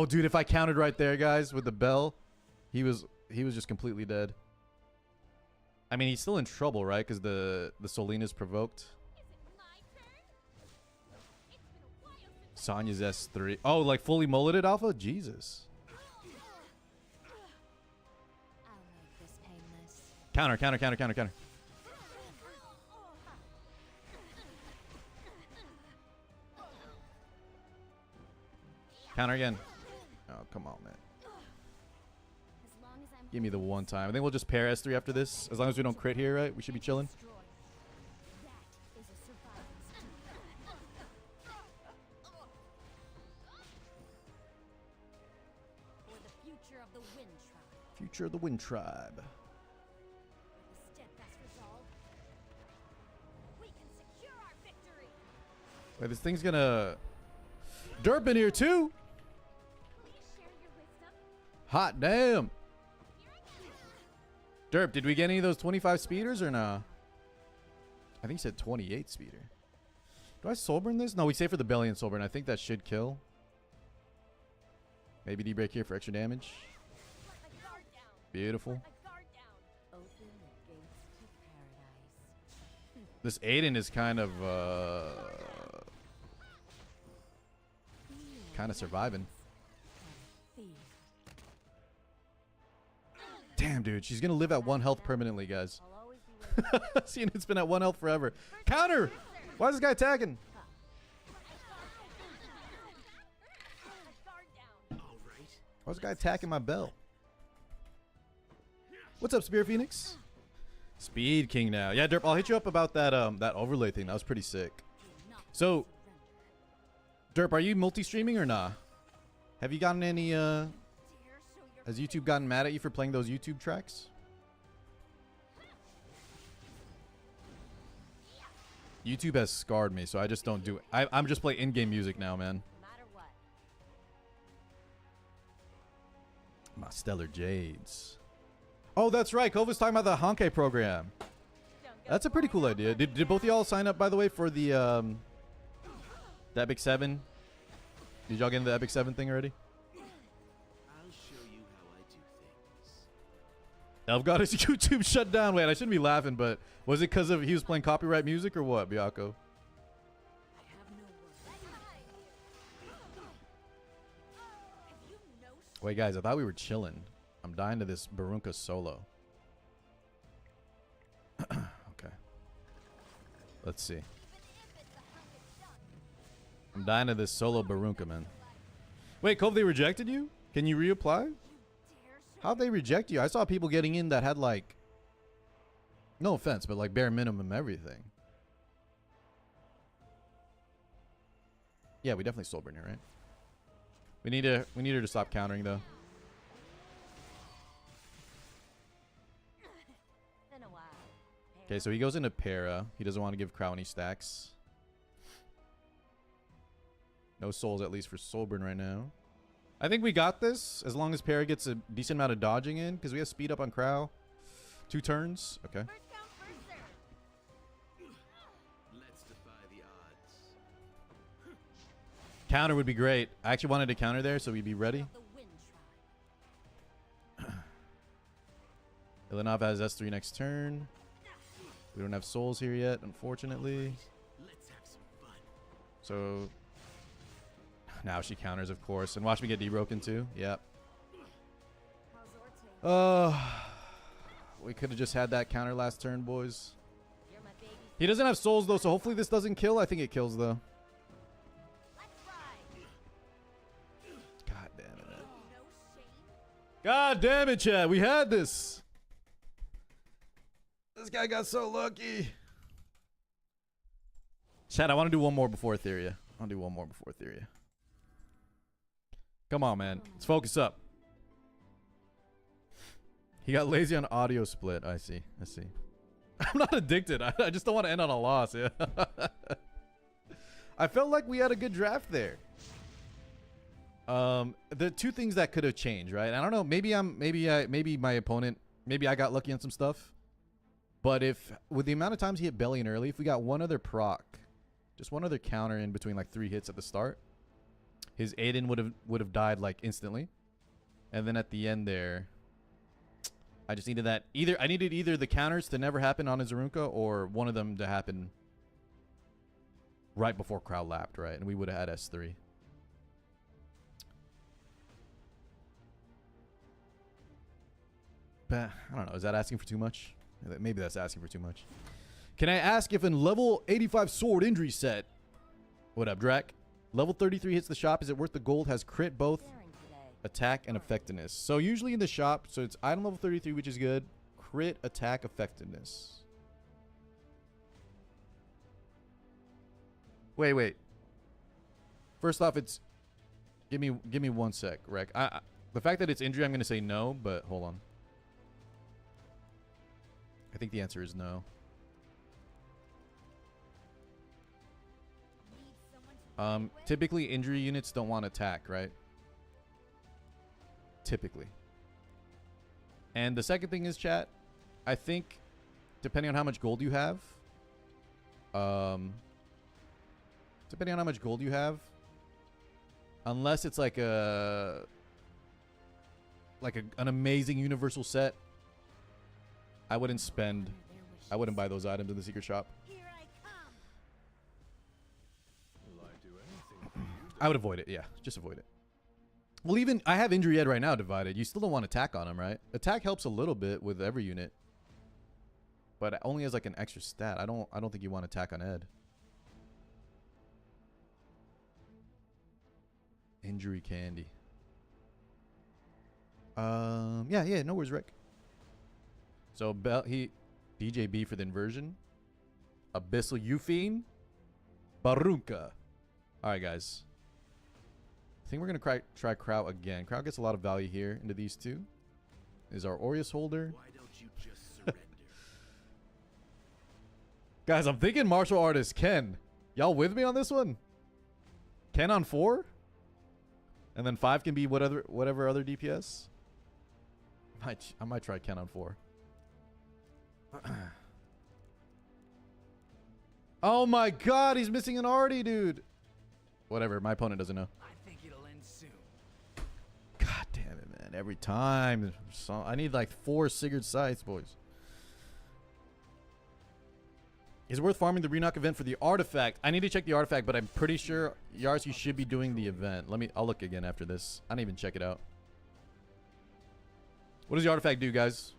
Dude, if I counted right there, guys, with the bell, he was just completely dead. I mean, he's still in trouble, right? Because the Solina's provoked. Is it my turn? It's been a while since Sonya's S3. Oh, like fully mulleted alpha? Jesus. I'll make this painless. Counter, counter, counter, counter, counter. Counter again. Oh, come on, man. As long as I'm Give me the one time. I think we'll just pair S3 after this. As long as we don't crit here, right? We should be chilling. destroyed. That is a survival skill. Wind Tribe. Future of the Wind Tribe. With a steadfast resolve, we can secure our victory. Wait, this thing's gonna derp in here too. Will you share your wisdom? Hot damn. Derp, did we get any of those 25 speeders or nah? I think he said 28 speeder. Do I soul burn this? No, we save for the belly and soul burn. I think that should kill. Maybe D-break here for extra damage. Let my guard down. Beautiful. Let my guard down. Open the gates to paradise. This Aiden is kind of surviving. Feast. Damn, dude, she's gonna live at 1 health permanently, guys. I'll always be waiting. Seeing it's been at 1 health forever. Counter! Why is this guy attacking? Let my guard down. All right. Why is this guy attacking my bell? What's up, Spear Phoenix? Speed King now. Yeah, Derp, I'll hit you up about that that overlay thing. That was pretty sick. Do not So, surrender. Derp, are you multi-streaming or nah? Have you gotten any Dare show your has YouTube gotten mad at you for playing those YouTube tracks? YouTube has scarred me, so I just don't do it. I'm just playing in-game music now, man. No matter what. My Stellar Jades. Oh, that's right. Kova's talking about the Honkai program. Don't go That's a pretty cool idea. Did both of y'all sign up, by the way, for the Epic 7? Did y'all get into the Epic 7 thing already? I'll show you how I do things. Elf got his YouTube shut down. Wait, I shouldn't be laughing, but was it because of he was playing copyright music or what, Biako? I have no words. If you know Wait, guys, I thought we were chilling. I'm dying to this Barunka solo. Okay. Let's see. I'm dying to this solo Barunka, man. Wait, Cove, they rejected you? Can you reapply? dare show How'd they reject you? I saw people getting in that had like, no offense, but like bare minimum everything. Yeah, we definitely soul burn here, right? We need her to stop countering though. Been a while. Okay, so he goes into para. He doesn't want to give Crow any stacks. No souls, at least for Soulburn right now. I think we got this, as long as para gets a decent amount of dodging in, because we have speed up on Crow. 2 turns. Okay. first come, first serve. Let's defy the odds. Counter would be great. I actually wanted to counter there, so we'd be ready. The Wind Tribe. Ilinov has S3 next turn. We don't have souls here yet, unfortunately. Let's have some fun. So now she counters, of course. And watch me get debroken too. Yep. How's Orte? We could have just had that counter last turn, boys. You're my baby. He doesn't have souls, though, so hopefully this doesn't kill. I think it kills, though. Let's ride. God damn it, man. No shame. God damn it, Chad. We had this. This guy got so lucky. Chad, I want to do one more before Etheria. I'll do one more before Etheria. Come on, man. Let's focus up. He got lazy on audio split. I see. I see. I'm not addicted. I just don't want to end on a loss. Yeah. I felt like we had a good draft there. The two things that could have changed, right? I don't know. Maybe my opponent, maybe I got lucky on some stuff. But if with the amount of times he hit belly and early, if we got one other proc, just one other counter in between like 3 hits at the start, his Aiden would have died like instantly. And then at the end there, I just needed that I needed either the counters to never happen on his Arunka or one of them to happen right before crowd lapped, right? And we would have had S3. But I don't know. Is that asking for too much? Maybe that's asking for too much. Can I ask if in level 85 sword injury set, what up, Drac? Level 33 hits the shop. Is it worth the gold? Has crit both Daring today. attack and effectiveness. So usually in the shop, so it's item level 33, which is good. Crit, attack, effectiveness. Wait. First off, it's give me 1 sec, Rec. The fact that it's injury, I'm going to say no, but hold on. I think the answer is no. Need someone to fight with? Typically, injury units don't want to attack, right? Typically. And the second thing is, chat, I think, depending on how much gold you have, unless it's like an amazing universal set, I wouldn't spend, I wouldn't buy those items in the secret shop. Here I come. Will I do anything for you? I would avoid it, yeah, just avoid it. Well, even I have injury ed right now divided. You still don't want attack on him, right? Attack helps a little bit with every unit, but only as like an extra stat. I don't think you want attack on ed. Injury candy. Yeah, no worries, Rick. So DJB for the inversion. Abyssal Euphine. Barunka. Alright, guys. I think we're gonna try Kraut again. Kraut gets a lot of value here into these two. Is our Aureus holder. Why don't you just surrender? Guys, I'm thinking martial artist Ken. Y'all with me on this one? Ken on 4? And then 5 can be whatever other DPS? I might try Ken on 4. Oh my god, he's missing an arty, dude. Whatever, my opponent doesn't know. I think it'll end soon. God damn it, man. Every time. I need like 4 Sigurd Scythes, boys. Is it worth farming the Renock event for the artifact? I need to check the artifact, but I'm pretty sure Yars, you should be doing the event. I'll look again after this. I didn't even check it out. What does the artifact do, guys?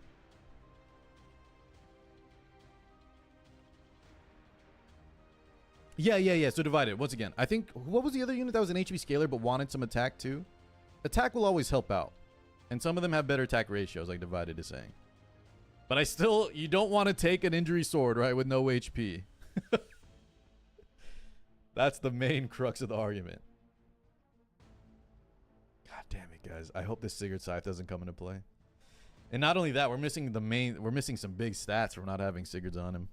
Yeah. So divided. Once again, I think, what was the other unit that was an HP scaler but wanted some attack too? Attack will always help out. And some of them have better attack ratios, like divided is saying. But you don't want to take an injury sword, right, with no HP. That's the main crux of the argument. God damn it, guys. I hope this Sigurd Scythe doesn't come into play. And not only that, we're missing some big stats from not having Sigurds on him.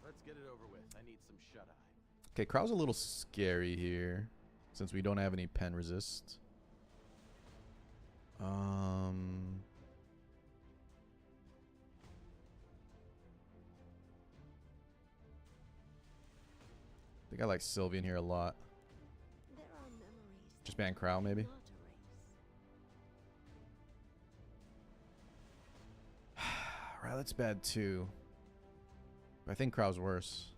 Let's get it over with. I need some shut-eye. Okay, Krau's a little scary here, since we don't have any pen resist. I think I like Sylvian here a lot. There are memories Just ban Krau, maybe? not erase. Right, that's bad too. But I think Krau's worse.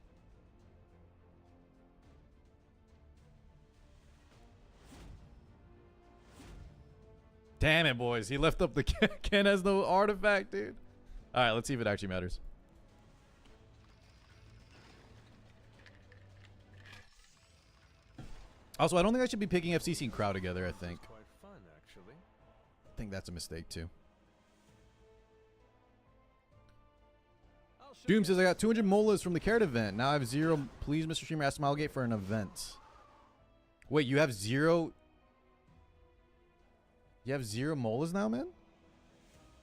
Damn it, boys. He left up the Ken has no artifact, dude. Alright, let's see if it actually matters. Also, I don't think I should be picking FCC and Krau together, I think. Quite fun, actually. I think that's a mistake too. I'll show Doom you says I got 200 molas from the carrot event. Now I have 0. Please, Mr. Streamer, ask Smilegate for an event. Wait, you have 0? You have 0 molas now, man?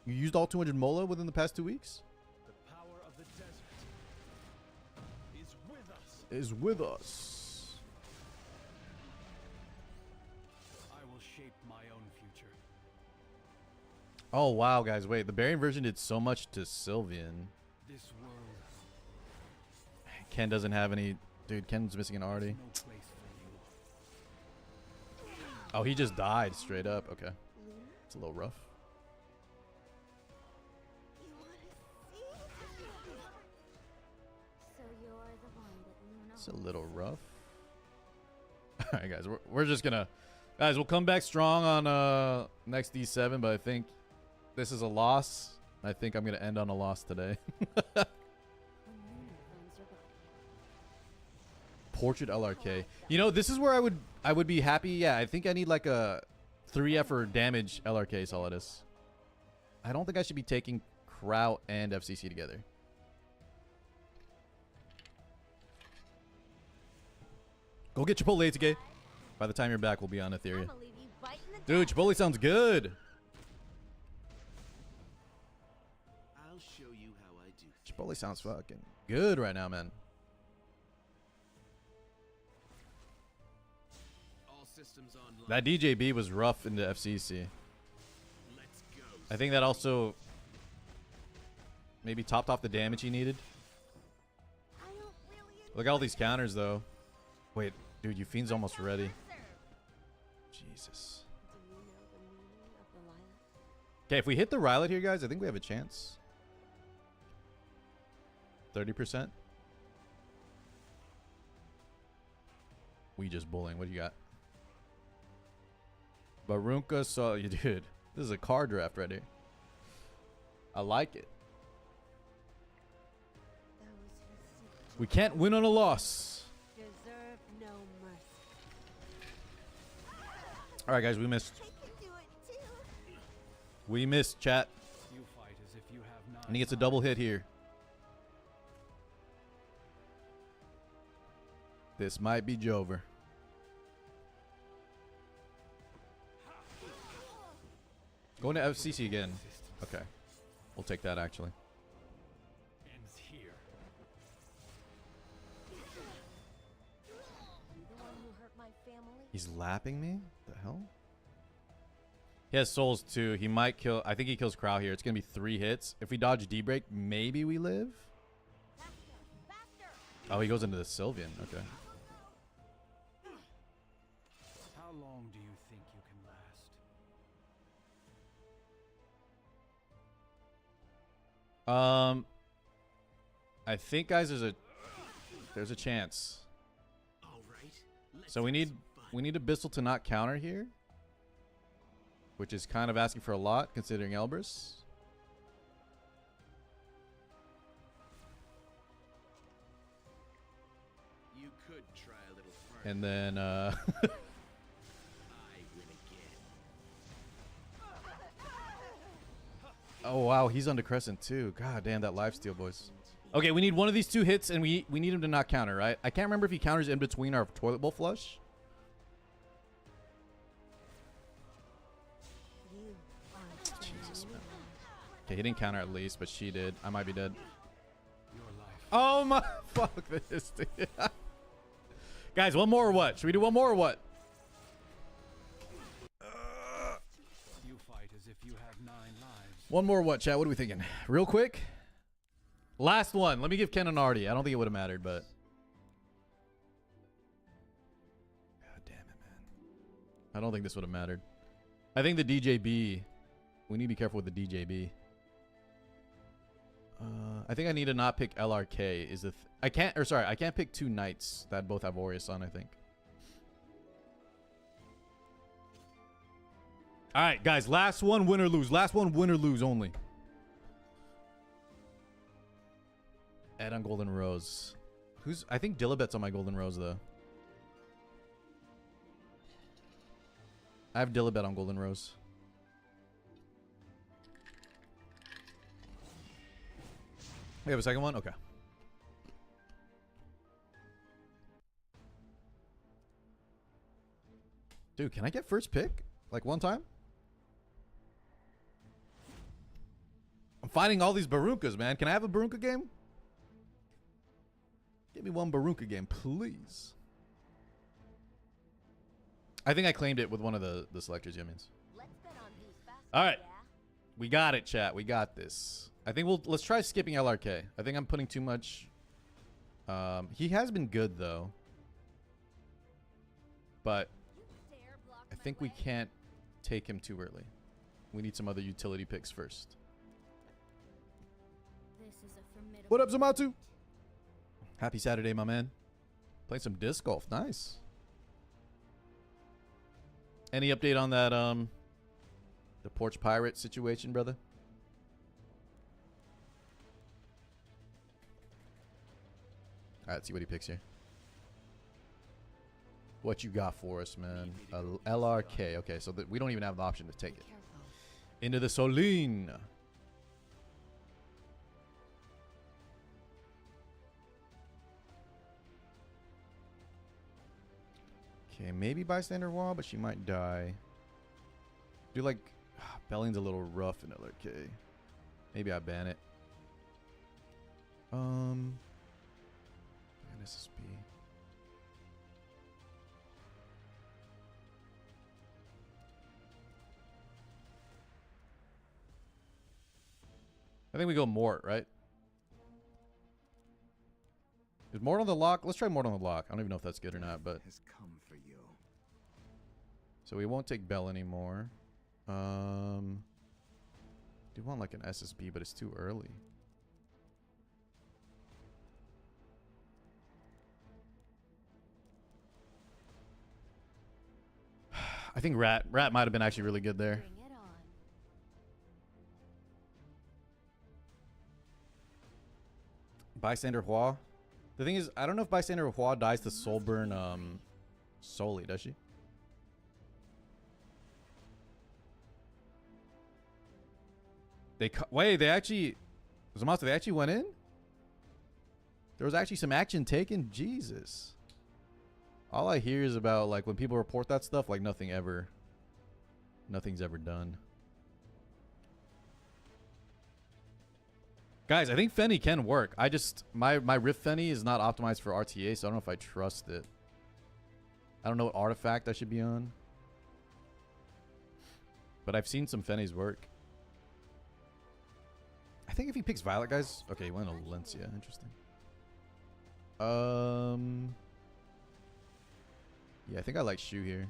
You used all 200 mola within the past 2 weeks? the power of the desert is with us. Is with us. I will shape my own future. Oh, wow, guys. Wait, the Barian version did so much to Sylvian. This world Ken doesn't have any... Dude, Ken's missing an arty. has no place for you. Oh, he just died straight up. Okay. It's a little rough. You want to see? So you're the one that Luna It's a little rough. Alright, guys. We're just gonna... Guys, we'll come back strong on next D7, but I think this is a loss. I think I'm gonna end on a loss today. Portrait LRK. You know, this is where I would be happy. Yeah, I think I need like a 3F or damage LRK Solidus. I don't think I should be taking Kraut and FCC together. Go get Chipotle, okay? By the time you're back, we'll be on Etheria. I'ma leave you biting the Dude, Chipotle sounds good. I'll show you how I do things. Chipotle sounds fucking good right now, man. All systems online. That DJB was rough in the FCC. Let's go. I think that also maybe topped off the damage he needed. I don't really Look at all these counters, though. Wait, dude, Euphem's almost ready. Jesus. Do you know the meaning of the lilac? Okay, if we hit the Rylet here, guys, I think we have a chance. 30%. We just bullying. What do you got? Barunka saw you, dude. This is a card draft right here. I like it. Those who seek We can't win on a loss. deserve no mercy. All right, guys, we missed. I can do it too. We missed, chat. You fight as if you have none. And he gets a double hit here. This might be Jover. Going to FCC again. Okay. We'll take that, actually. Ends here. You the one who hurt my family? He's lapping me? The hell? He has souls, too. He might kill... I think he kills Crow here. It's going to be 3 hits. If we dodge D-break, maybe we live? Faster, faster. Oh, he goes into the Sylvian. Okay. How long do you think you can last? I think, guys, there's a chance. All right. Let's So we have need some fun. a Bissell to not counter here, which is kind of asking for a lot considering Elbrus. You could try a little further. And then I win again. oh wow, he's under Crescent too. God damn, that lifesteal, boys. Okay, we need one of these 2 hits, and we need him to not counter, right? I can't remember if he counters in between our toilet bowl flush. You are Jesus, man. Okay, he didn't counter at least, but she did. I might be dead. Your life. Oh my, fuck this, dude. Guys, one more or what? Should we do one more or what? You fight as if you have 9 lives. One more or what, chat? What are we thinking? Real quick. Last one. Let me give Ken an Artie. I don't think it would have mattered, but... God damn it, man. I don't think this would have mattered. I think the DJB... We need to be careful with the DJB. I think I need to not pick LRK. Is the I can't pick 2 knights that both have Aureus on, I think. All right, guys. Last one, win or lose. Last one, win or lose only. Ed on Golden Rose. I think Dillabet's on my Golden Rose, though. I have Dillabet on Golden Rose. We have a second one? Okay. Dude, can I get first pick? Like one time? I'm finding all these Barunkas, man. Can I have a Barunka game? Give me one Barunka game, please. I think I claimed it with one of the selectors, Yummies. Let's bet on who's faster. All right. Yeah? We got it, chat. We got this. I think let's try skipping LRK. I think I'm putting too much. He has been good, though. But You dare block I my think we way? can't take him too early. We need some other utility picks first. This is a formidable. What up, Zamatu? Happy Saturday, my man. Playing some disc golf. Nice. Any update on that, the Porch Pirate situation, brother? All right, let's see what he picks here. What you got for us, man? LRK. Okay, so we don't even have the option to take it. Careful. Into the Soline. Okay, maybe bystander wall, but she might die. Do like Belling's a little rough in LRK. Maybe I ban it. And SSB. I think we go Mort, right? Is Mort on the lock? Let's try Mort on the lock. I don't even know if that's good or not, but has come for you. so we won't take Bell anymore. Do want like an SSB, but it's too early. I think Rat might have been actually really good there. Bring it on. Bystander Hua. The thing is, I don't know if Bystander Hua dies to Soulburn solely, does she? Wait, they actually Zamasu, they actually went in? There was actually some action taken? Jesus. All I hear is about like when people report that stuff, like nothing's ever done. Guys, I think Fenny can work. I just my Rift Fenny is not optimized for RTA, so I don't know if I trust it. I don't know what artifact I should be on. But I've seen some Fennies work. I think if he picks Violet, guys. Okay, he went to Valencia. Interesting. Yeah, I think I like Shu here.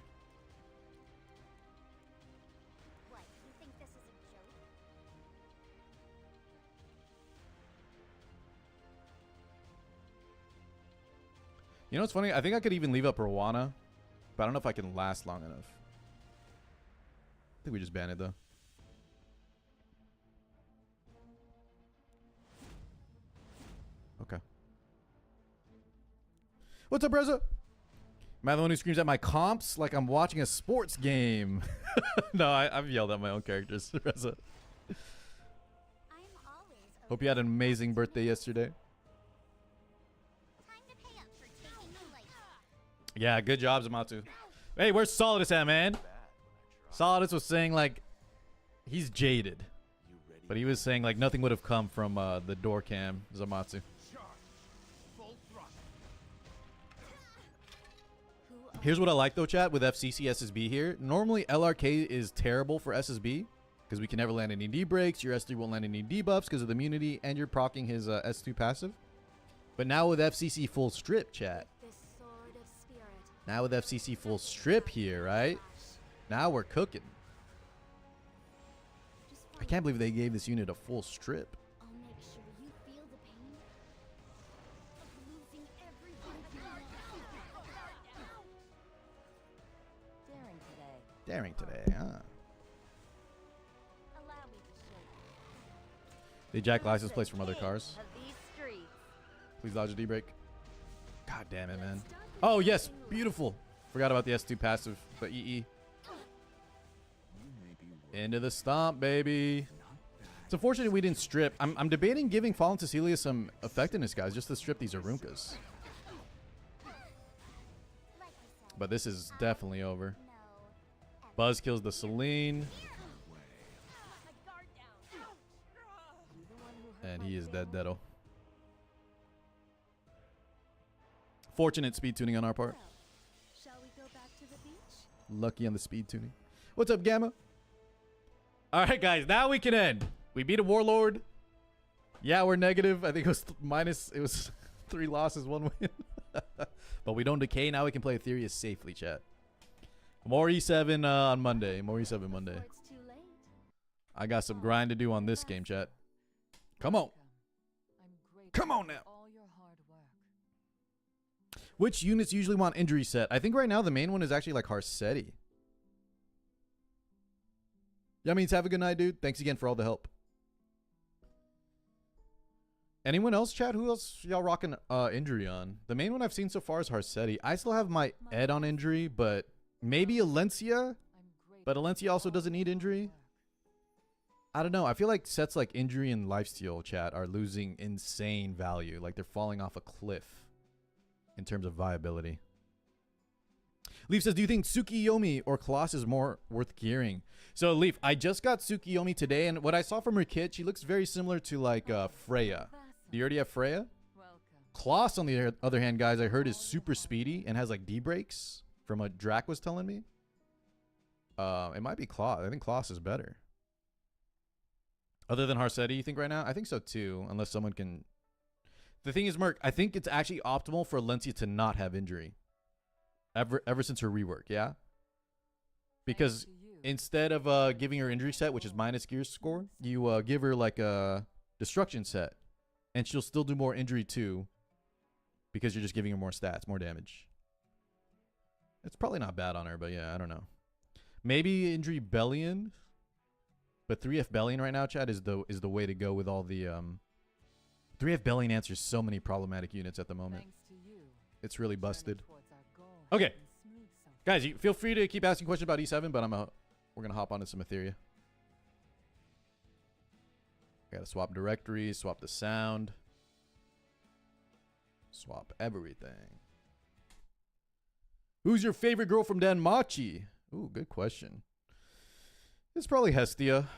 What, you think this is a joke? You know what's funny? I think I could even leave up Rowana, but I don't know if I can last long enough. I think we just ban it though. Okay. What's up, Reza? Am I the one who screams at my comps like I'm watching a sports game? No, I've yelled at my own characters, Reza. I'm always Hope you had an amazing birthday yesterday. time to pay up for taking the light. Yeah, good job, Zamatu. Hey, where's Solidus at, man? Solidus was saying, like, he's jaded. You ready? But he was saying, like, nothing would have come from the door cam, Zamatsu. Here's what I like, though, chat, with FCC SSB here. Normally, LRK is terrible for SSB because we can never land any D breaks. Your S3 won't land any debuffs because of the immunity, and you're proccing his S2 passive. But now with FCC full strip, chat. This sword of spirit. Now with FCC full strip here, right? Now we're cooking. Just I can't believe they gave this unit a full strip. I'll make sure you feel the pain of losing everything. Daring today. Daring today, huh? Allow me to show you. They jack license plates from other cars. Of these streets. Please dodge a D-break. God damn it, man. Oh, yes. Beautiful. Forgot about the S2 passive, the EE. You may be worth Into the stomp, baby. not bad. It's unfortunate we didn't strip. I'm debating giving Fallen Cecilia some effectiveness, guys, just to strip these Arunkas. Like I said, But this is definitely over. no. Buzz kills the Celine, My guard down. You the one who hurt and my he is dead, family. deado. Fortunate speed tuning on our part. Well, shall we go back to the beach? Lucky on the speed tuning. What's up, Gamma? All right, guys. Now we can end. We beat a Warlord. Yeah, we're negative. I think it was minus. It was 3 losses, 1 win. But we don't decay. Now we can play Etheria safely, chat. More E7 on Monday. More E7 Monday. Before it's too late. I got some grind to do on this game, chat. Come on. Come on now. All your hard work. Which units usually want injury set? I think right now the main one is actually like Harsetti. Yeah, means have a good night, dude. Thanks again for all the help. Anyone else, chat? Who else y'all rocking injury on? The main one I've seen so far is Harsetti. I still have my Ed on injury, but maybe Alencia. But Alencia also doesn't need injury. I don't know. I feel like sets like injury and lifesteal, chat, are losing insane value. Like they're falling off a cliff in terms of viability. Leaf says, do you think Tsukiyomi or Colossus is more worth gearing? So, Leaf, I just got Tsukiyomi today, and what I saw from her kit, she looks very similar to, like, Freya. Do you already have Freya? Kloss, on the other hand, guys, I heard is super speedy and has, like, D-brakes from what Drac was telling me. It might be Kloss. I think Kloss is better. Other than Harsetti, you think right now? I think so, too, unless someone can... The thing is, Merc, I think it's actually optimal for Alencia to not have injury. Ever since her rework, yeah? Because instead of giving her injury set, which is minus gear score, you give her like a destruction set. And she'll still do more injury too. Because you're just giving her more stats, more damage. It's probably not bad on her, but yeah, I don't know. Maybe injury Bellion. But 3F Bellion right now, Chad, is the way to go with all the 3F Bellion answers so many problematic units at the moment. It's really busted. Okay, guys, you feel free to keep asking questions about E7, but we're gonna hop onto some Etheria. Gotta swap directories, swap the sound, swap everything. Who's your favorite girl from Danmachi? Ooh, good question. It's probably Hestia.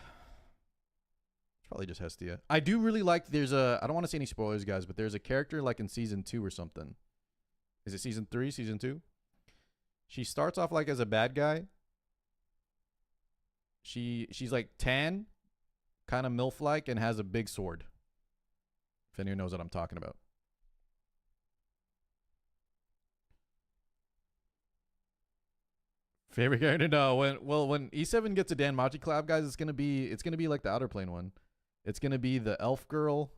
It's probably just Hestia. I do really like. I don't want to say any spoilers, guys, but there's a character like in season 2 or something. Is it season 3? Season 2? She starts off like as a bad guy. She's like tan, kind of MILF-like, and has a big sword. If anyone knows what I'm talking about. Favorite character? No. When E7 gets a Danmachi collab, guys, it's gonna be like the Outer Plane one. It's gonna be the elf girl.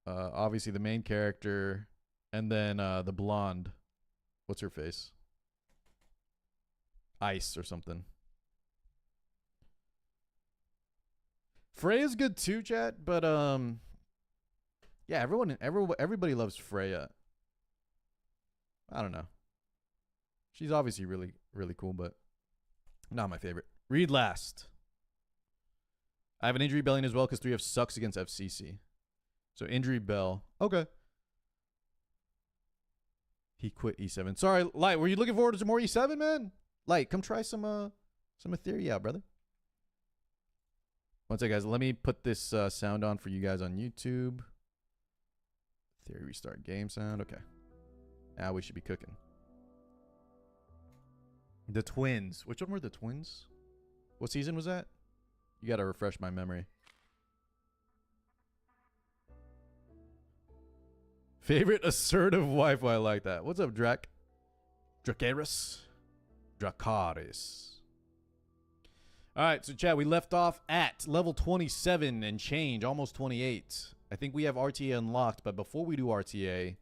Obviously the main character, and then the blonde. What's her face? Ice or something. Freya's good too, chat, but yeah, everybody loves Freya. I don't know. She's obviously really, really cool, but not my favorite. Read last. I have an injury Bellion as well because 3F sucks against FCC. So injury Bell. Okay. He quit E7. Sorry, Light. Were you looking forward to some more E7, man? Light, come try some Etheria out, brother. One second, guys. Let me put this sound on for you guys on YouTube. Etheria restart game sound. Okay. Now we should be cooking. The twins. Which one were the twins? What season was that? You gotta refresh my memory. Favorite assertive wife? I like that. What's up, Drac? Dracaris? Dracaris. Alright, so chat, we left off at level 27 and change, almost 28. I think we have RTA unlocked, but before we do RTA,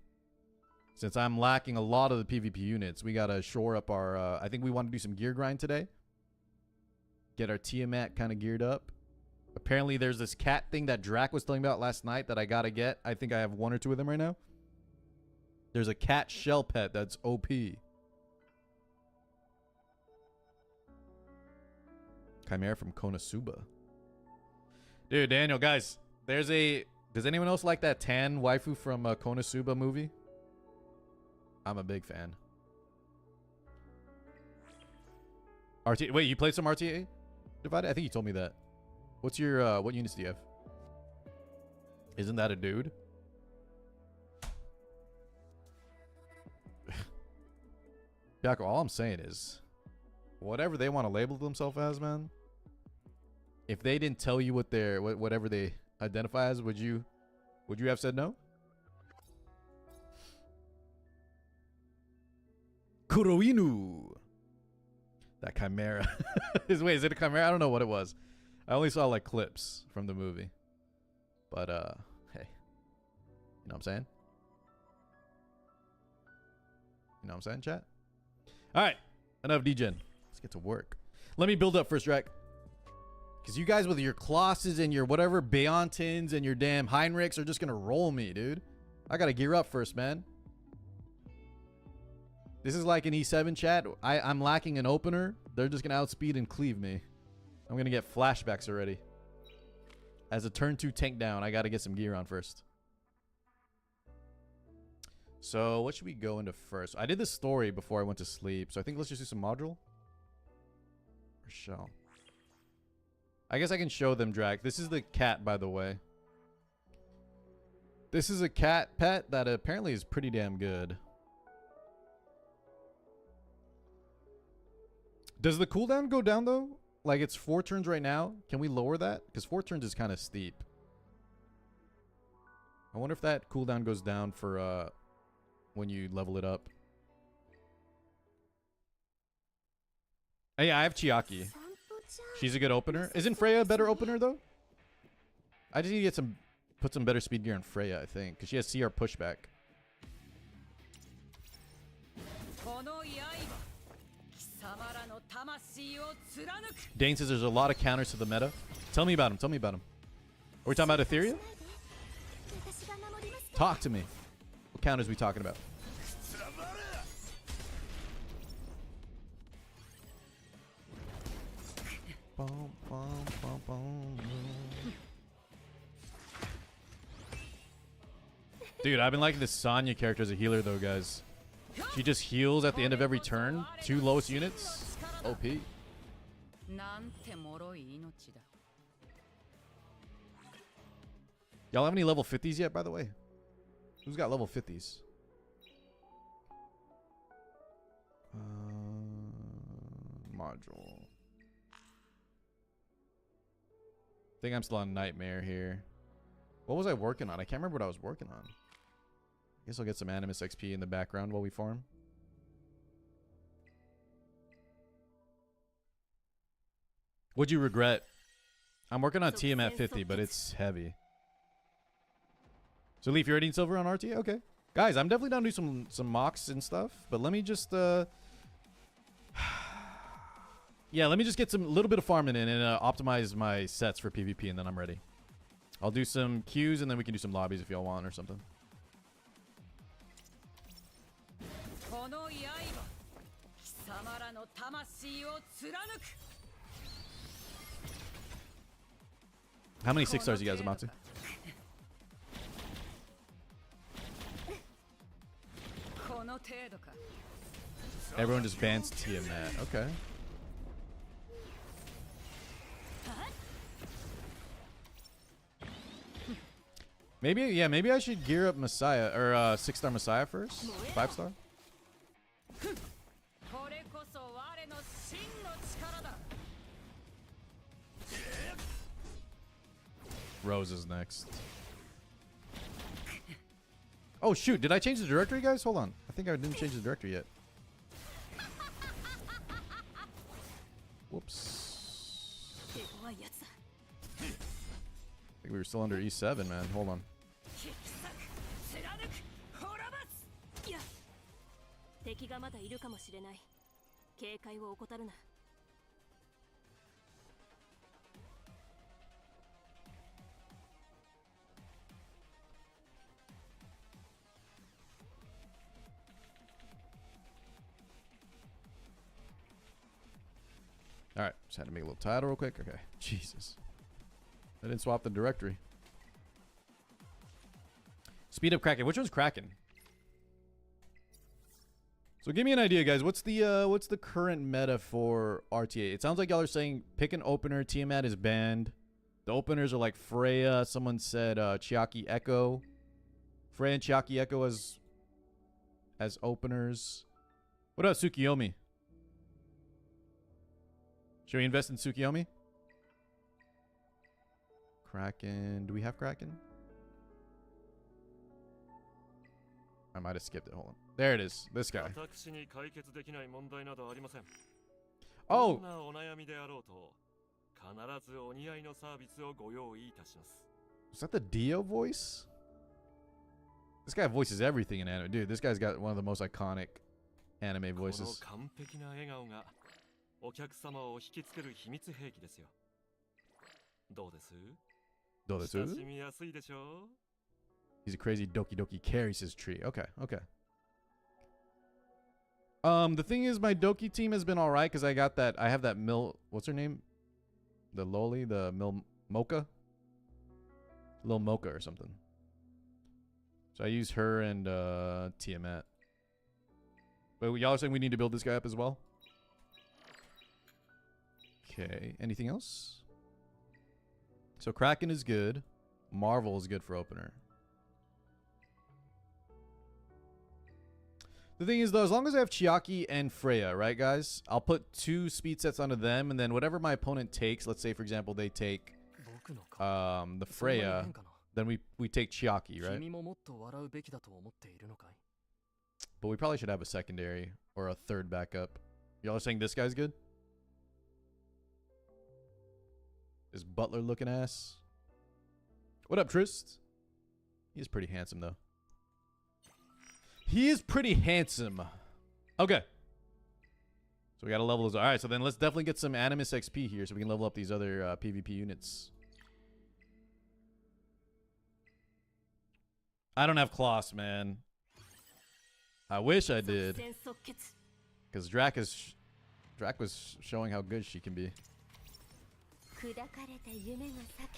since I'm lacking a lot of the PvP units, we gotta shore up our, I think we want to do some gear grind today. Get our Tiamat kind of geared up. Apparently there's this cat thing that Drac was telling me about last night that I gotta get. I think I have 1 or 2 of them right now. There's a cat shell pet that's OP. Chimera from Konosuba. Dude, Daniel, guys, does anyone else like that tan waifu from Konosuba movie? I'm a big fan. RTA. Wait, you played some RTA Divided? I think you told me that. What's your what units do you have? Isn't that a dude? Biako, all I'm saying is, whatever they want to label themselves as, man. If they didn't tell you what their whatever they identify as, would you have said no? Kuroinu. That chimera. Wait, is it a chimera? I don't know what it was. I only saw like clips from the movie. But hey. You know what I'm saying? You know what I'm saying, chat? Alright. Enough degen. Let's get to work. Let me build up first, Drac. Because you guys with your Klosses and your whatever Beontins and your damn Heinrichs are just going to roll me, dude. I got to gear up first, man. This is like an E7 chat. I'm lacking an opener. They're just going to outspeed and cleave me. I'm going to get flashbacks already. As a turn 2 tank down, I got to get some gear on first. So what should we go into first? I did the story before I went to sleep, so I think let's just do some module. Or shell. I guess I can show them Drac. This is the cat, by the way. This is a cat pet that apparently is pretty damn good. Does the cooldown go down though? Like it's 4 turns right now. Can we lower that? Because 4 turns is kind of steep. I wonder if that cooldown goes down for when you level it up. Hey, I have Chiaki. She's a good opener. Isn't Freya a better opener though? I just need to get put some better speed gear on Freya, I think, because she has CR pushback. Dane says there's a lot of counters to the meta. Tell me about him. Tell me about him. Are we talking about Etheria? Talk to me. What counters are we talking about? Boom, boom, boom, boom. Dude, I've been liking this Sonya character as a healer though, guys. She just heals at the end of every turn. 2 lowest units. OP. Y'all have any level 50s yet, by the way? Who's got level 50s? Module. I think I'm still on Nightmare here. What was I working on? I can't remember what I was working on. I guess I'll get some Animus XP in the background while we farm. What'd you regret? I'm working on TM at 50, but it's heavy. So Leaf, you're 18 silver on RT? Okay. Guys, I'm definitely down to do some mocks and stuff, but let me just yeah, let me just get some little bit of farming in and optimize my sets for PvP, and then I'm ready. I'll do some queues, and then we can do some lobbies if y'all want or something. How many 6 stars you guys about to? Everyone just bans Tiamat. Okay. Maybe, yeah, maybe I should gear up Messiah, or 6-star Messiah first? 5-star? Rose is next. Oh shoot, did I change the directory, guys? Hold on. I think I didn't change the directory yet. Whoops. I think we were still under E7, man. Hold on. Alright, just had to make a little title real quick. Okay. Jesus. I didn't swap the directory. Speed up Kraken. Which one's Kraken? So give me an idea, guys. What's the current meta for RTA? It sounds like y'all are saying pick an opener. Tiamat is banned. The openers are like Freya. Someone said Chiaki Echo. Freya and Chiaki Echo as openers. What about Tsukiyomi? Should we invest in Tsukiyomi? Kraken. Do we have Kraken? I might have skipped it. Hold on. There it is. This guy. Oh! Is that the Dio voice? This guy voices everything in anime. Dude, this guy's got one of the most iconic anime voices. He's a crazy Doki Doki carries his tree. Okay, okay. The thing is, my Doki team has been alright because I got that. I have that what's her name? The Loli, the Mocha? Lil Mocha or something. So I use her and Tiamat. But y'all are saying we need to build this guy up as well? Okay. Anything else? So Kraken is good. Marvel is good for opener. The thing is, though, as long as I have Chiaki and Freya, right, guys? I'll put 2 speed sets onto them, and then whatever my opponent takes, let's say, for example, they take the Freya, then we take Chiaki, right? But we probably should have a secondary or a third backup. Y'all are saying this guy's good? This Butler looking ass. What up, Trist? He's pretty handsome, though. He is pretty handsome. Okay. So we got to level those. All right, so then let's definitely get some Animus XP here so we can level up these other PvP units. I don't have Kloss, man. I wish I did. Because Drac was showing how good she can be.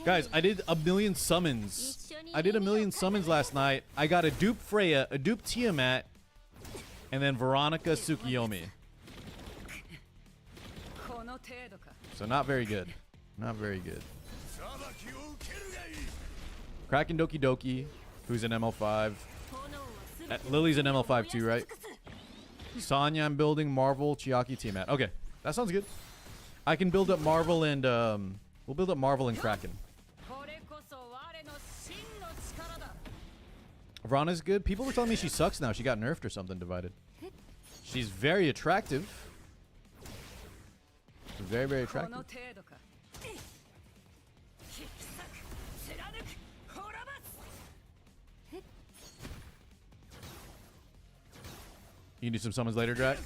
Guys, I did 1,000,000 summons. I did 1,000,000 summons last night. I got a dupe Freya, a dupe Tiamat, and then Veronica Tsukiyomi. So not very good. Not very good. Kraken Doki Doki, who's an ML5. Lily's an ML5 too, right? Sonya I'm building, Marvel, Chiaki, Tiamat. Okay, that sounds good. I can build up Marvel and we'll build up Marvel and Kraken. Vrana's good. People were telling me she sucks now. She got nerfed or something, Divided. She's very attractive. Very, very attractive. You need some summons later, Drac?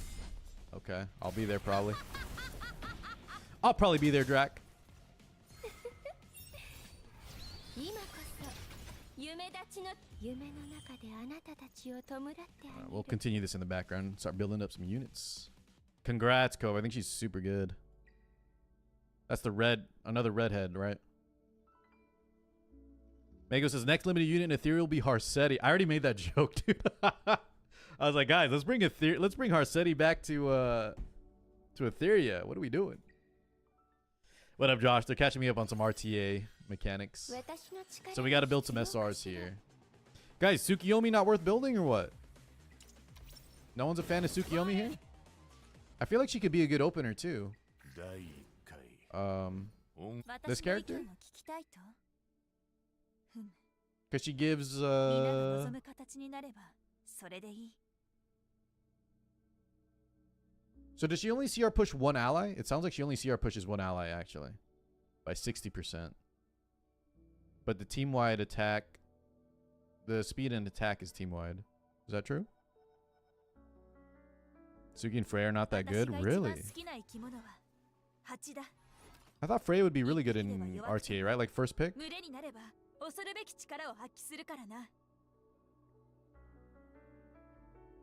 Okay, I'll be there probably. I'll probably be there, Drac. We'll continue this in the background. Start building up some units. Congrats, Cove. I think she's super good. That's the red, another redhead, right? Mago says next limited unit in Etheria will be Harsetti. I already made that joke, dude. I was like, guys, let's bring Harsetti back to Etheria. What are we doing? What up, Josh? They're catching me up on some RTA mechanics. So we got to build some SRs here. Guys, Tsukiyomi not worth building or what? No one's a fan of Tsukiyomi here? I feel like she could be a good opener too. This character? Because she gives, So does she only CR push one ally? It sounds like she only CR pushes one ally, actually. By 60%. But the team-wide attack... The speed and attack is team-wide. Is that true? Suki and Freya are not that good? Really? I thought Freya would be really good in RTA, right? Like first pick?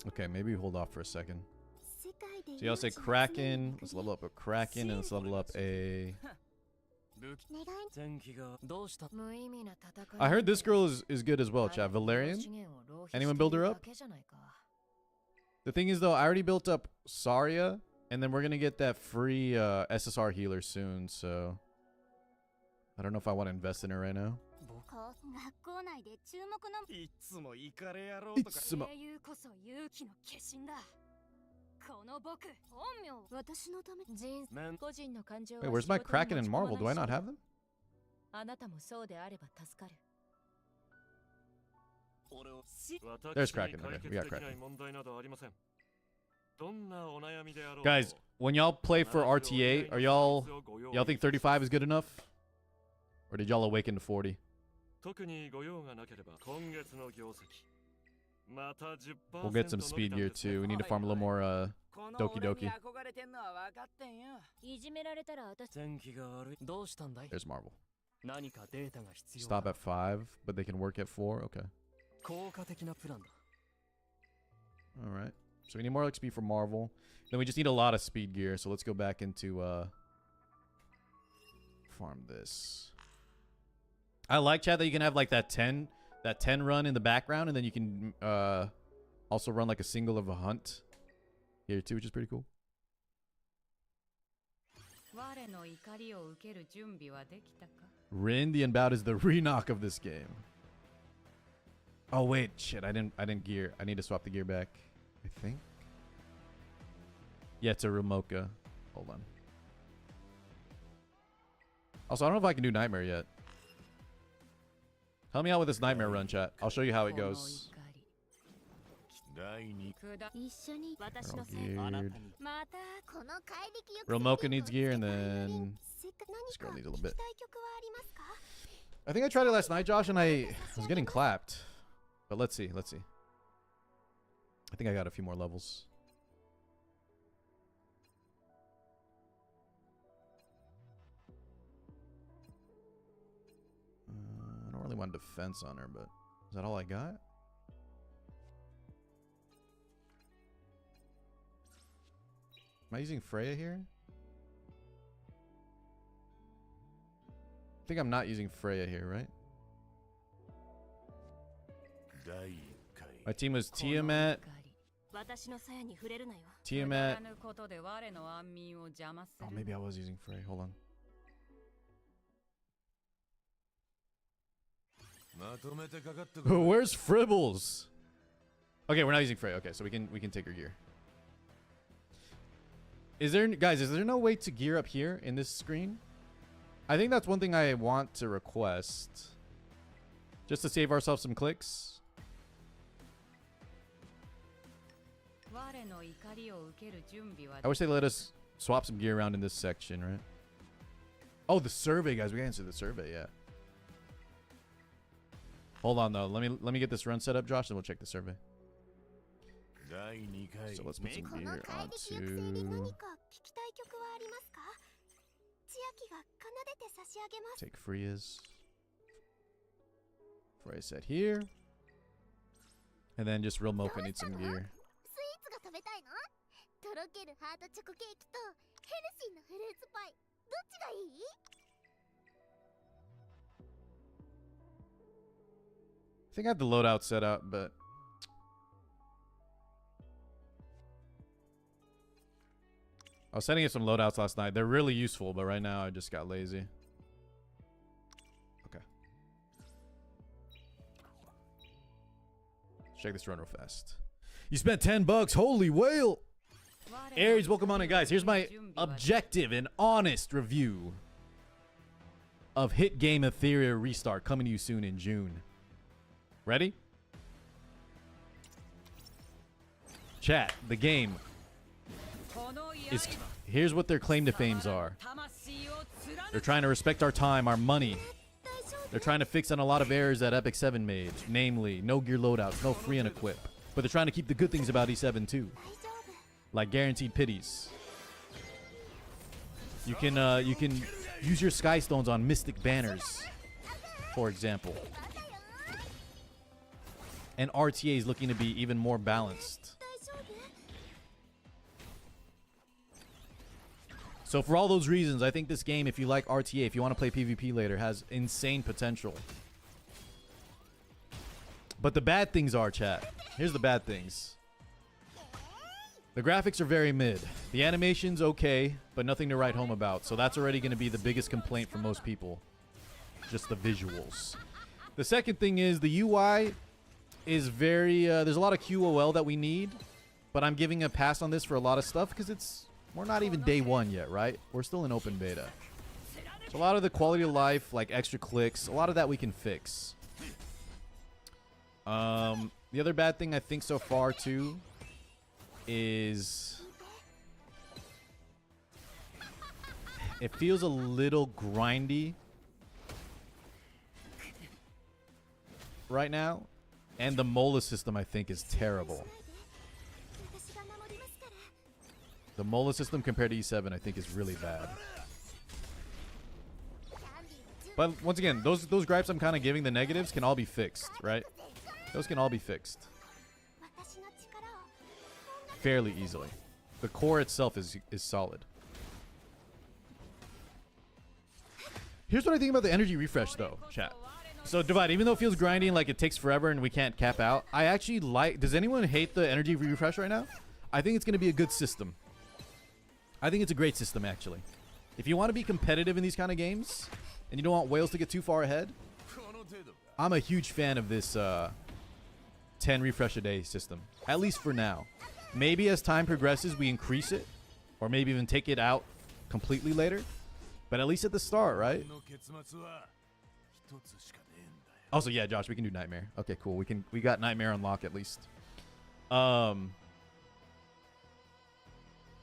Okay, maybe hold off for a second. So y'all say Kraken. Let's level up a Kraken and let's level up a... I heard this girl is good as well, chat. Valerian? Anyone build her up? The thing is, though, I already built up Saria, and then we're going to get that free SSR healer soon, so... I don't know if I want to invest in her right now. Wait, where's my Kraken and Marvel? Do I not have them? There's Kraken. Okay, we got Kraken. Guys, when y'all play for RTA, are y'all think 35 is good enough? Or did y'all awaken to 40? We'll get some speed gear too. We need to farm a little more Doki Doki. There's Marvel. Stop at 5, but they can work at 4. Okay. Alright. So we need more XP for Marvel. Then we just need a lot of speed gear. So let's go back into farm this. I like, chat, that you can have like that 10 that 10 run in the background, and then you can also run like a single of a hunt here too, which is pretty cool. 我の怒りを受ける準備はできたか Rin the Unbowed is the re-knock of this game. Oh wait, shit, I didn't gear. I need to swap the gear back, I think. Yeah, it's a Remoka. Hold on. Also, I don't know if I can do Nightmare yet. Help me out with this Nightmare run, chat. I'll show you how it この goes. 怒り第二下一緒に They're 私 all のせい geared. またこの怪力よ Real Mocha needs gear, and then せっかく this 何 girl か needs 聞 a little き bit. たい曲はありますか I think I tried it last night, Josh, and I was getting clapped. But let's see, let's see. I think I got a few more levels. I don't really want defense on her, but is that all I got? Am I using Freya here? I think I'm not using Freya here, right? 第一回 My team was この怒 Tiamat, り私の鞘に触れるなよ くだ Tiamat. らぬことで我の安眠を邪魔す Oh, る maybe I was using Frey. Hold on. まとめてかかってこい Where's Fribbles? Okay, we're not using Frey. Okay, so we can take her gear. Is there, guys, is there no way to gear up here in this screen? I think that's one thing I want to request. Just to save ourselves some clicks. 我の怒りを受ける準備は I wish they let us swap some gear around in this section, right? Oh, the survey, guys. We can answer the survey, yeah. Hold on, though. Let me get this run set up, Josh, and we'll check the survey. 第二回 So let's put some この gear 怪力抑制で何 onto... か聞きたい曲はありますか千秋が奏でて差し上げます Take Freya's. Freya set here. And then just real Mocha needs some gear. スイーツが食べたいのとろけるハートチョコケーキとヘルシーなフルーツパイどっちがいい I think I have the loadout set up, but... I was setting up some loadouts last night. They're really useful, but right now I just got lazy. Okay. Check this run real fast. You spent $10. Holy whale! Aries, welcome on in, guys. Here's my objective and honest review of Hit Game Etheria Restart coming to you soon in June. Ready? Chat, the game is... Here's what their claim to fames are. They're trying to respect our time, our money. They're trying to fix on a lot of errors that Epic 7 made. Namely, no gear loadouts, no free and equip. But they're trying to keep the good things about E7 too. Like guaranteed pities. You can use your Sky Stones on Mystic Banners, for example. And RTA is looking to be even more balanced. So for all those reasons, I think this game, if you like RTA, if you want to play PvP later, has insane potential. But the bad things are, chat. Here's the bad things. The graphics are very mid. The animation's okay, but nothing to write home about. So that's already going to be the biggest complaint for most people. Just the visuals. The second thing is the UI is very... there's a lot of QOL that we need, but I'm giving a pass on this for a lot of stuff because it's... We're not even day one yet, right? We're still in open beta. So a lot of the quality of life, like extra clicks, a lot of that we can fix. The other bad thing I think so far too is it feels a little grindy right now, and the MOLA system I think is terrible. The MOLA system compared to E7 I think is really bad. But once again, those gripes I'm kind of giving, the negatives, can all be fixed, right? Those can all be fixed fairly easily. The core itself is solid. Here's what I think about the energy refresh though, chat. So Divide, even though it feels grindy, like it takes forever and we can't cap out, I actually like. Does anyone hate the energy refresh right now? I think it's going to be a good system. I think it's a great system, actually. If you want to be competitive in these kind of games and you don't want whales to get too far ahead, I'm a huge fan of this 10 refresh a day system, at least for now. Maybe as time progresses, we increase it, or maybe even take it out completely later. But at least at the start, right? Also, yeah, Josh, we can do Nightmare. Okay, cool. We got Nightmare on lock at least. Right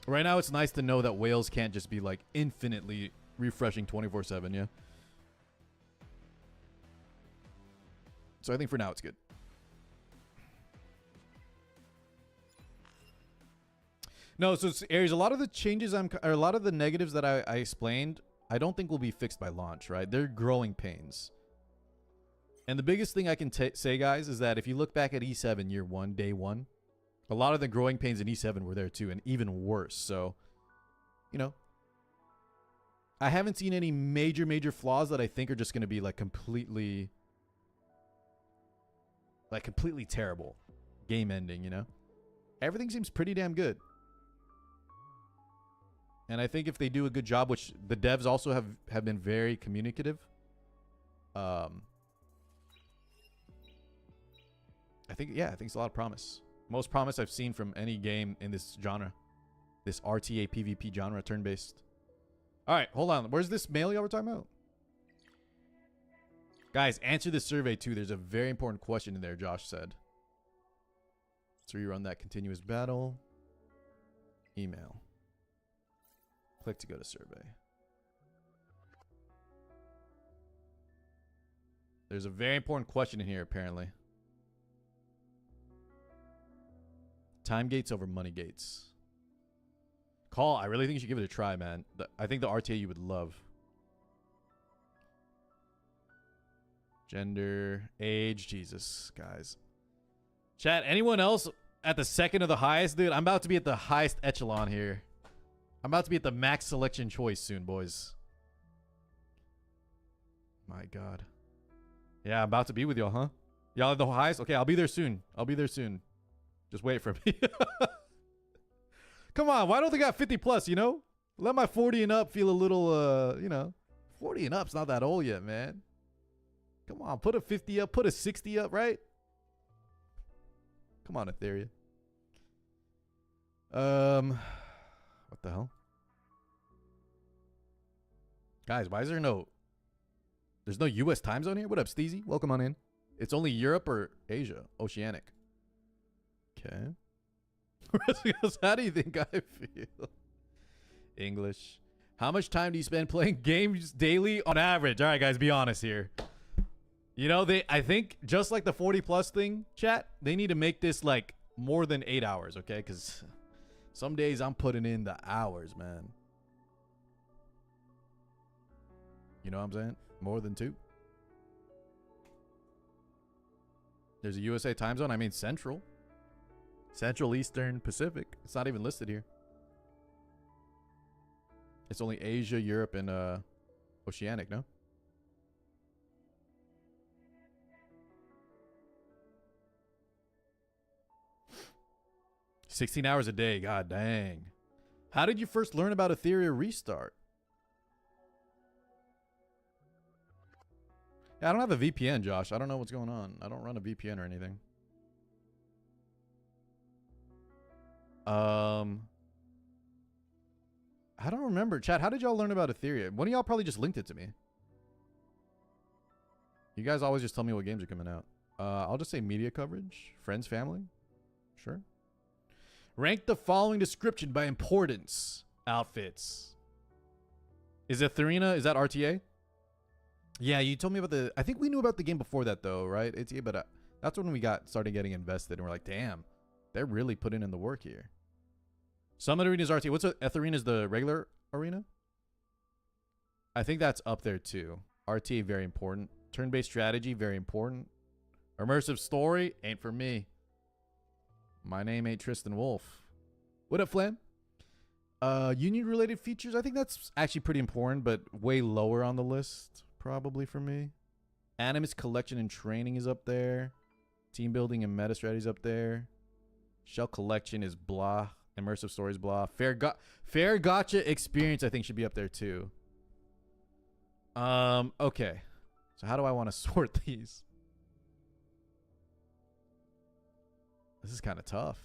now, it's nice to know that whales can't just be like infinitely refreshing 24/7. Yeah. So I think for now it's good. No, so Aries, a lot of the changes or a lot of the negatives that I explained, I don't think will be fixed by launch, right? They're growing pains. And the biggest thing I can say, guys, is that if you look back at E7 year one, day one, a lot of the growing pains in E7 were there too, and even worse. So, you know, I haven't seen any major flaws that I think are just going to be like completely terrible, game ending, you know? Everything seems pretty damn good. And I think if they do a good job, which the devs also have been very communicative, I think it's a lot of promise. Most promise I've seen from any game in this genre. This RTA PvP genre, turn-based. Alright, hold on. Where's this mail y'all were talking about? Guys, answer this survey too. There's a very important question in there, Josh said. So you run that continuous battle. Email. Click to go to survey. There's a very important question in here, apparently. Time gates over money gates. Call, I really think you should give it a try, man. I think the RTA you would love. Gender, age, Jesus, guys. Chat, anyone else at the second or the highest? Dude, I'm about to be at the highest echelon here. I'm about to be at the max selection choice soon, boys. My God. Yeah, I'm about to be with y'all, huh? Y'all at the highest? Okay, I'll be there soon. Just wait for me. Come on, why don't they got 50 plus, you know? Let my 40 and up feel a little, you know. 40 and up's not that old yet, man. Come on, put a 50 up, put a 60 up, right? Come on, Etheria. What the hell? Guys, why is there there's no US time zone here? What up, Steezy? Welcome on in. It's only Europe or Asia, Oceanic. Okay. How do you think I feel? English. How much time do you spend playing games daily on average? All right, guys, be honest here. You know, I think just like the 40 plus thing, chat, they need to make this like more than 8 hours, okay? Because some days I'm putting in the hours, man. You know what I'm saying? More than 2. There's a USA time zone. I mean, Central. Central, Eastern, Pacific. It's not even listed here. It's only Asia, Europe, and Oceanic, no? $16 hours a day. God dang. How did you first learn about Etheria Restart? Yeah, I don't have a VPN, Josh. I don't know what's going on. I don't run a VPN or anything. I don't remember. Chat, how did y'all learn about Etheria? One of y'all probably just linked it to me. You guys always just tell me what games are coming out. I'll just say media coverage. Friends, family. Sure. Rank the following description by importance. Outfits. Is Etheria, is that RTA? Yeah, you told me about I think we knew about the game before that though, right? It's but that's when we started getting invested and we're like, damn, they're really putting in the work here. Summit Arena is RTA. What's Etheria is the regular arena? I think that's up there too. RTA, very important. Turn-based strategy, very important. Immersive story, ain't for me. My name ain't Tristan Wolf. What up, Flam? Union-related features, I think that's actually pretty important, but way lower on the list, probably for me. Animus collection and training is up there. Team building and meta strategy is up there. Shell collection is blah. Immersive stories blah. Fair gotcha experience I think should be up there too. Okay. So how do I want to sort these? This is kind of tough.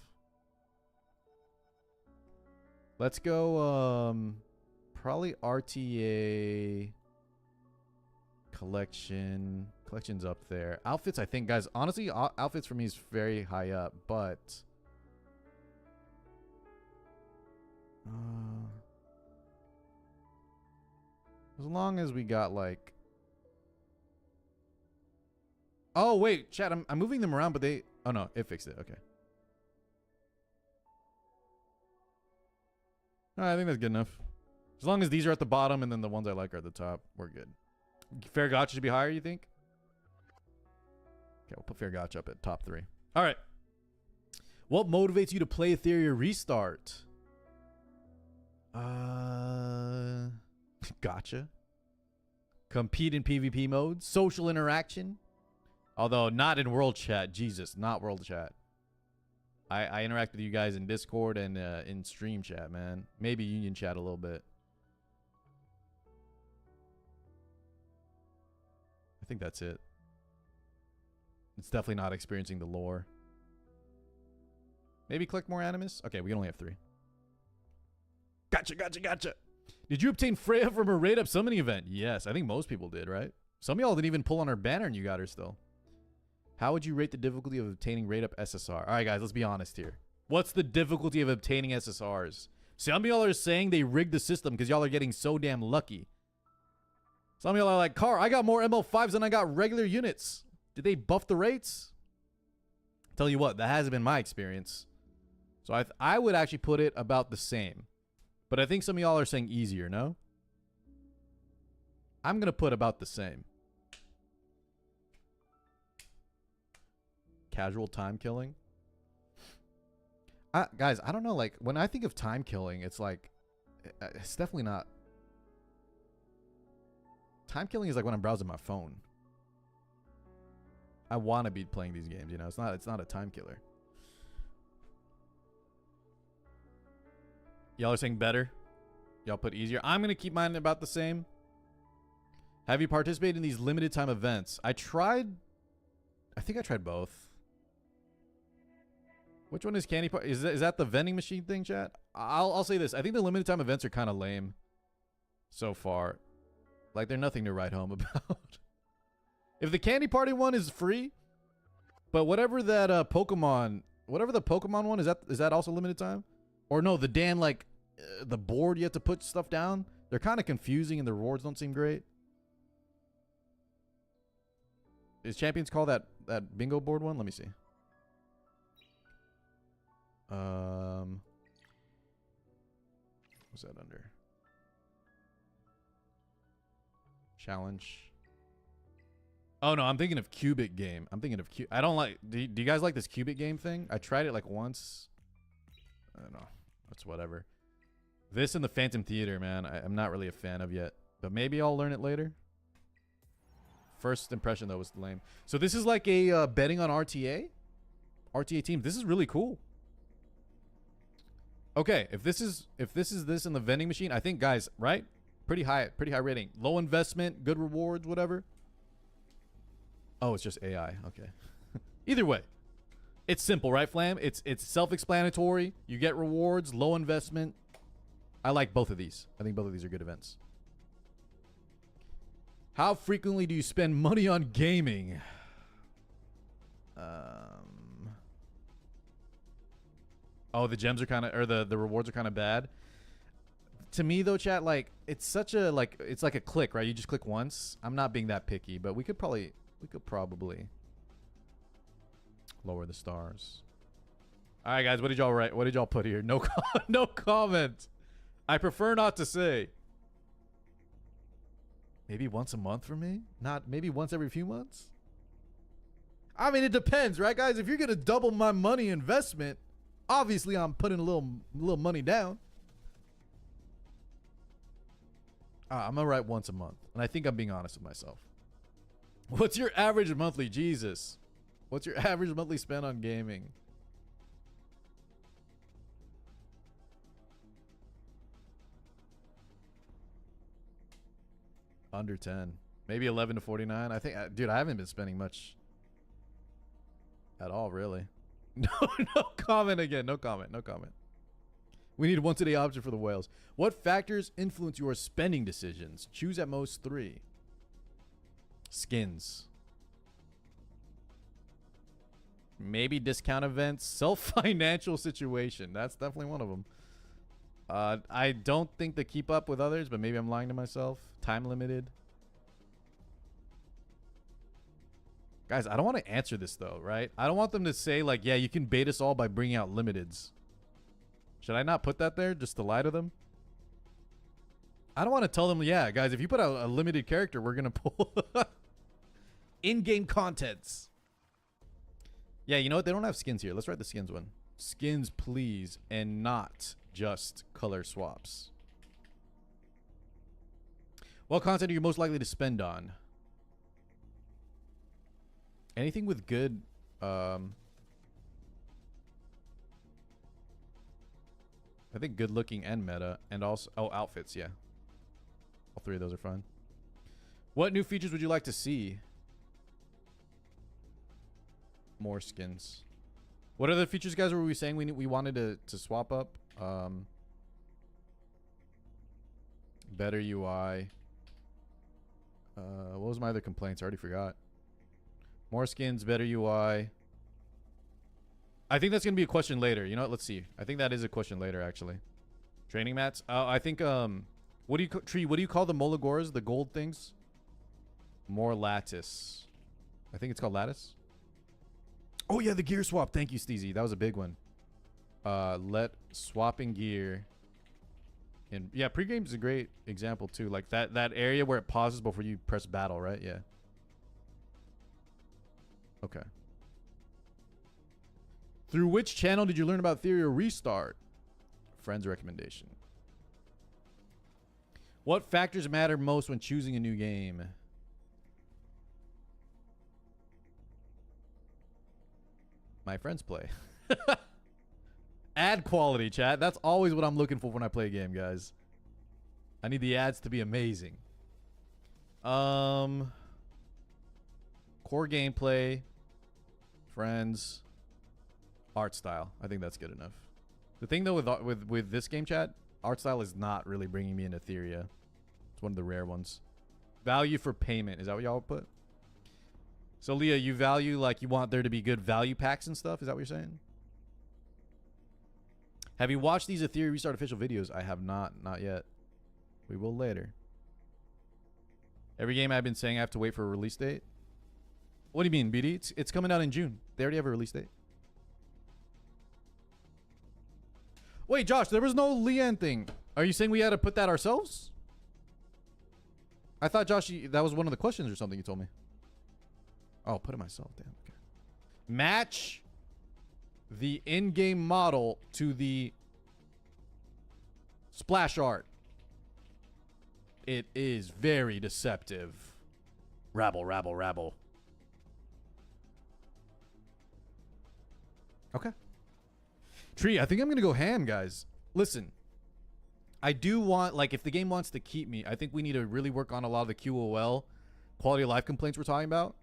Let's go probably RTA collection. Collection's up there. Outfits, I think, guys, honestly, outfits for me is very high up, but as long as we got like, oh wait, chat, I'm moving them around, but they, oh no, it fixed it. Okay. All right, I think that's good enough. As long as these are at the bottom and then the ones I like are at the top, we're good. Fair gotcha should be higher, you think? Okay, we'll put Fair gotcha up at top 3. All right. What motivates you to play Etheria Restart? Gotcha. Compete in PvP mode. Social interaction. Although not in world chat. Jesus, not world chat. I interact with you guys in Discord and in stream chat, man. Maybe union chat a little bit. I think that's it. It's definitely not experiencing the lore. Maybe click more Animus? Okay, we can only have 3. Gotcha. Did you obtain Freya from a raid up summoning event? Yes, I think most people did, right? Some of y'all didn't even pull on her banner and you got her still. How would you rate the difficulty of obtaining raid up SSR? All right, guys, let's be honest here. What's the difficulty of obtaining SSRs? Some of y'all are saying they rigged the system because y'all are getting so damn lucky. Some of y'all are like, Car, I got more ML5s than I got regular units. Did they buff the rates? Tell you what, that hasn't been my experience. So I would actually put it about the same. But I think some of y'all are saying easier, no? I'm going to put about the same. Casual time killing. Guys, I don't know. Like, when I think of time killing, it's like, it's definitely not. Time killing is like when I'm browsing my phone. I want to be playing these games, you know. It's not a time killer. Y'all are saying better. Y'all put easier. I'm going to keep mine about the same. Have you participated in these limited time events? I think I tried both. Which one is candy? Is that the vending machine thing, chat? I'll say this. I think the limited time events are kind of lame so far. Like, they're nothing to write home about. If the candy party one is free, but whatever that whatever the Pokemon one is that also limited time? Or no, the Dan, like the board you have to put stuff down. They're kind of confusing and the rewards don't seem great. Is Champions call that bingo board one? Let me see. What's that under? Challenge. Oh no, I'm thinking of Cubic game. I'm thinking of I don't like. Do you guys like this Cubic game thing? I tried it like once. I don't know. That's whatever. This and the Phantom Theater, man, I'm not really a fan of yet. But maybe I'll learn it later. First impression though was lame. So this is like a betting on RTA teams. This is really cool. Okay, if this is this in the vending machine, I think, guys, right? Pretty high rating. Low investment, good rewards, whatever. Oh, it's just AI. Okay. Either way, it's simple, right, Flam? It's self-explanatory. You get rewards, low investment. I like both of these. I think both of these are good events. How frequently do you spend money on gaming? Oh, the gems are kind of, or the rewards are kind of bad. To me though, chat, like, it's such a, like, it's like a click, right? You just click once. I'm not being that picky, but we could probably lower the stars. All right, guys, what did y'all write? What did y'all put here? No, no comment. I prefer not to say. Maybe once a month for me? Not maybe once every few months? I mean, it depends, right, guys? If you're going to double my money investment, obviously I'm putting a little money down. I'm going to write once a month. And I think I'm being honest with myself. What's your average monthly? Jesus. What's your average monthly spend on gaming? Under 10. Maybe 11 to 49. I think, dude, I haven't been spending much at all, really. No, no comment again. No comment. No comment. We need a once a day option for the whales. What factors influence your spending decisions? Choose at most 3. Skins. Maybe discount events. Self-financial situation. That's definitely one of them. I don't think to keep up with others, but maybe I'm lying to myself. Time limited. Guys, I don't want to answer this though, right? I don't want them to say like, yeah, you can bait us all by bringing out limiteds. Should I not put that there just to lie to them? I don't want to tell them, yeah, guys, if you put out a limited character, we're going to pull in-game contents. Yeah, you know what? They don't have skins here. Let's write the skins one. Skins, please, and not just color swaps. What content are you most likely to spend on? Anything with good, I think good looking and meta, and also, oh, outfits, yeah. All 3 of those are fun. What new features would you like to see? More skins. What other features, guys, were we saying we wanted to swap up? Better UI. What was my other complaints? I already forgot. More skins, better UI. I think that's going to be a question later. You know what? Let's see. I think that is a question later, actually. Training mats. I think, what do you call the Molagoras? The gold things? More lattice. I think it's called lattice. Oh, yeah, the gear swap. Thank you, Steezy. That was a big one. Let swapping gear. And yeah, pregame is a great example, too. Like that area where it pauses before you press battle, right? Yeah. Okay. Through which channel did you learn about Etheria Restart? Friend's recommendation. What factors matter most when choosing a new game? My friends play. Ad quality, chat. That's always what I'm looking for when I play a game, guys. I need the ads to be amazing. Core gameplay, friends, art style. I think that's good enough. The thing though with this game, chat, art style is not really bringing me into Etheria. It's one of the rare ones. Value for payment. Is that what y'all put? So Leah, you value, like, you want there to be good value packs and stuff? Is that what you're saying? Have you watched these Etheria Restart official videos? I have not. Not yet. We will later. Every game I've been saying I have to wait for a release date. What do you mean, BD? It's coming out in June. They already have a release date. Wait, Josh, there was no Leanne thing. Are you saying we had to put that ourselves? I thought, Josh, that was one of the questions or something you told me. Oh, put it myself. Damn. Okay. Match the in-game model to the splash art. It is very deceptive. Rabble, rabble, rabble. Okay. Tree, I think I'm going to go ham, guys. Listen. I do want, like, if the game wants to keep me, I think we need to really work on a lot of the QOL, quality of life complaints we're talking about.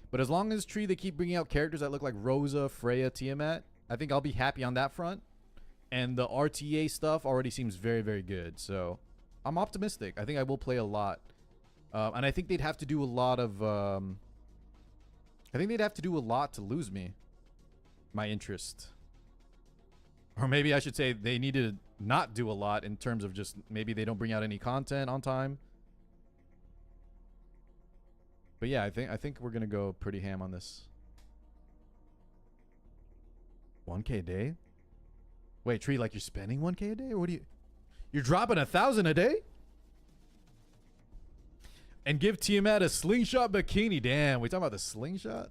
But as long as Tree, they keep bringing out characters that look like Rosa, Freya, Tiamat, I think I'll be happy on that front. And the RTA stuff already seems very, very good. So I'm optimistic. I think I will play a lot. And I think they'd have to do a lot of... I think they'd have to do a lot to lose me. My interest. Or maybe I should say they need to not do a lot in terms of just maybe they don't bring out any content on time. But yeah, I think we're gonna go pretty ham on this. 1K a day? Wait, Tree, like you're spending 1K a day? Or what do you... You're dropping 1,000 a day? And give Tiamat a slingshot bikini. Damn, we talking about the slingshot?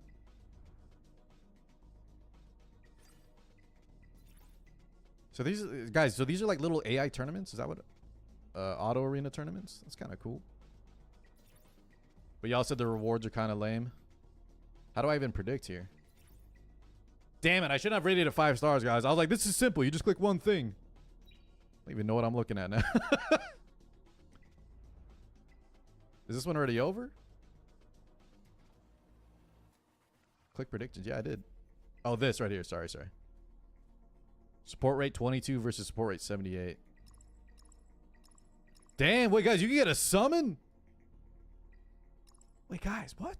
So these guys, so these are like little AI tournaments? Is that what auto arena tournaments? That's kind of cool. But y'all said the rewards are kind of lame. How do I even predict here? Damn it, I shouldn't have rated it 5 stars, guys. I was like, this is simple. You just click one thing. I don't even know what I'm looking at now. Is this one already over? Click predictions. Yeah, I did. Oh, this right here. Sorry. Support rate 22 versus support rate 78. Damn, wait, guys, you can get a summon? Wait, guys, what?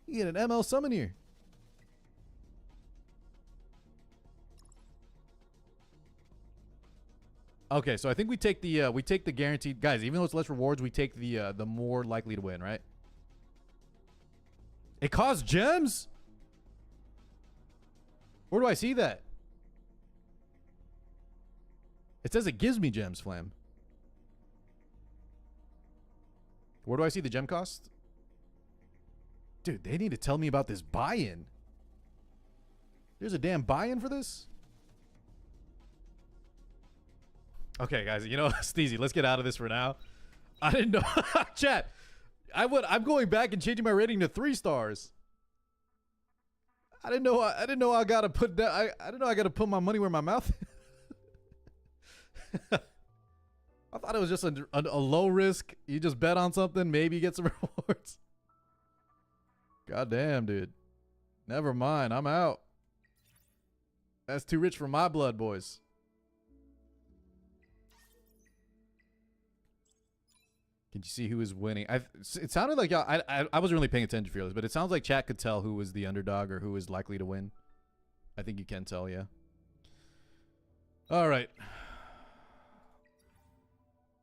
You get an ML summon here. Okay, so I think we take the guaranteed, guys. Even though it's less rewards, we take the more likely to win, right? It costs gems. Where do I see that? It says it gives me gems, Flam. Where do I see the gem cost? Dude, they need to tell me about this buy-in. There's a damn buy-in for this? Okay, guys, you know, Steezy, let's get out of this for now. I didn't know. Chat, I'm going back and changing my rating to 3 stars. I didn't know I gotta put that. I didn't know I gotta put my money where my mouth is. I thought it was just a low risk. You just bet on something, maybe you get some rewards. God damn, dude. Never mind, I'm out. That's too rich for my blood, boys. Can you see who is winning? It sounded like y'all. I wasn't really paying attention, Fearless, but it sounds like chat could tell who was the underdog or who was likely to win. I think you can tell, yeah. All right.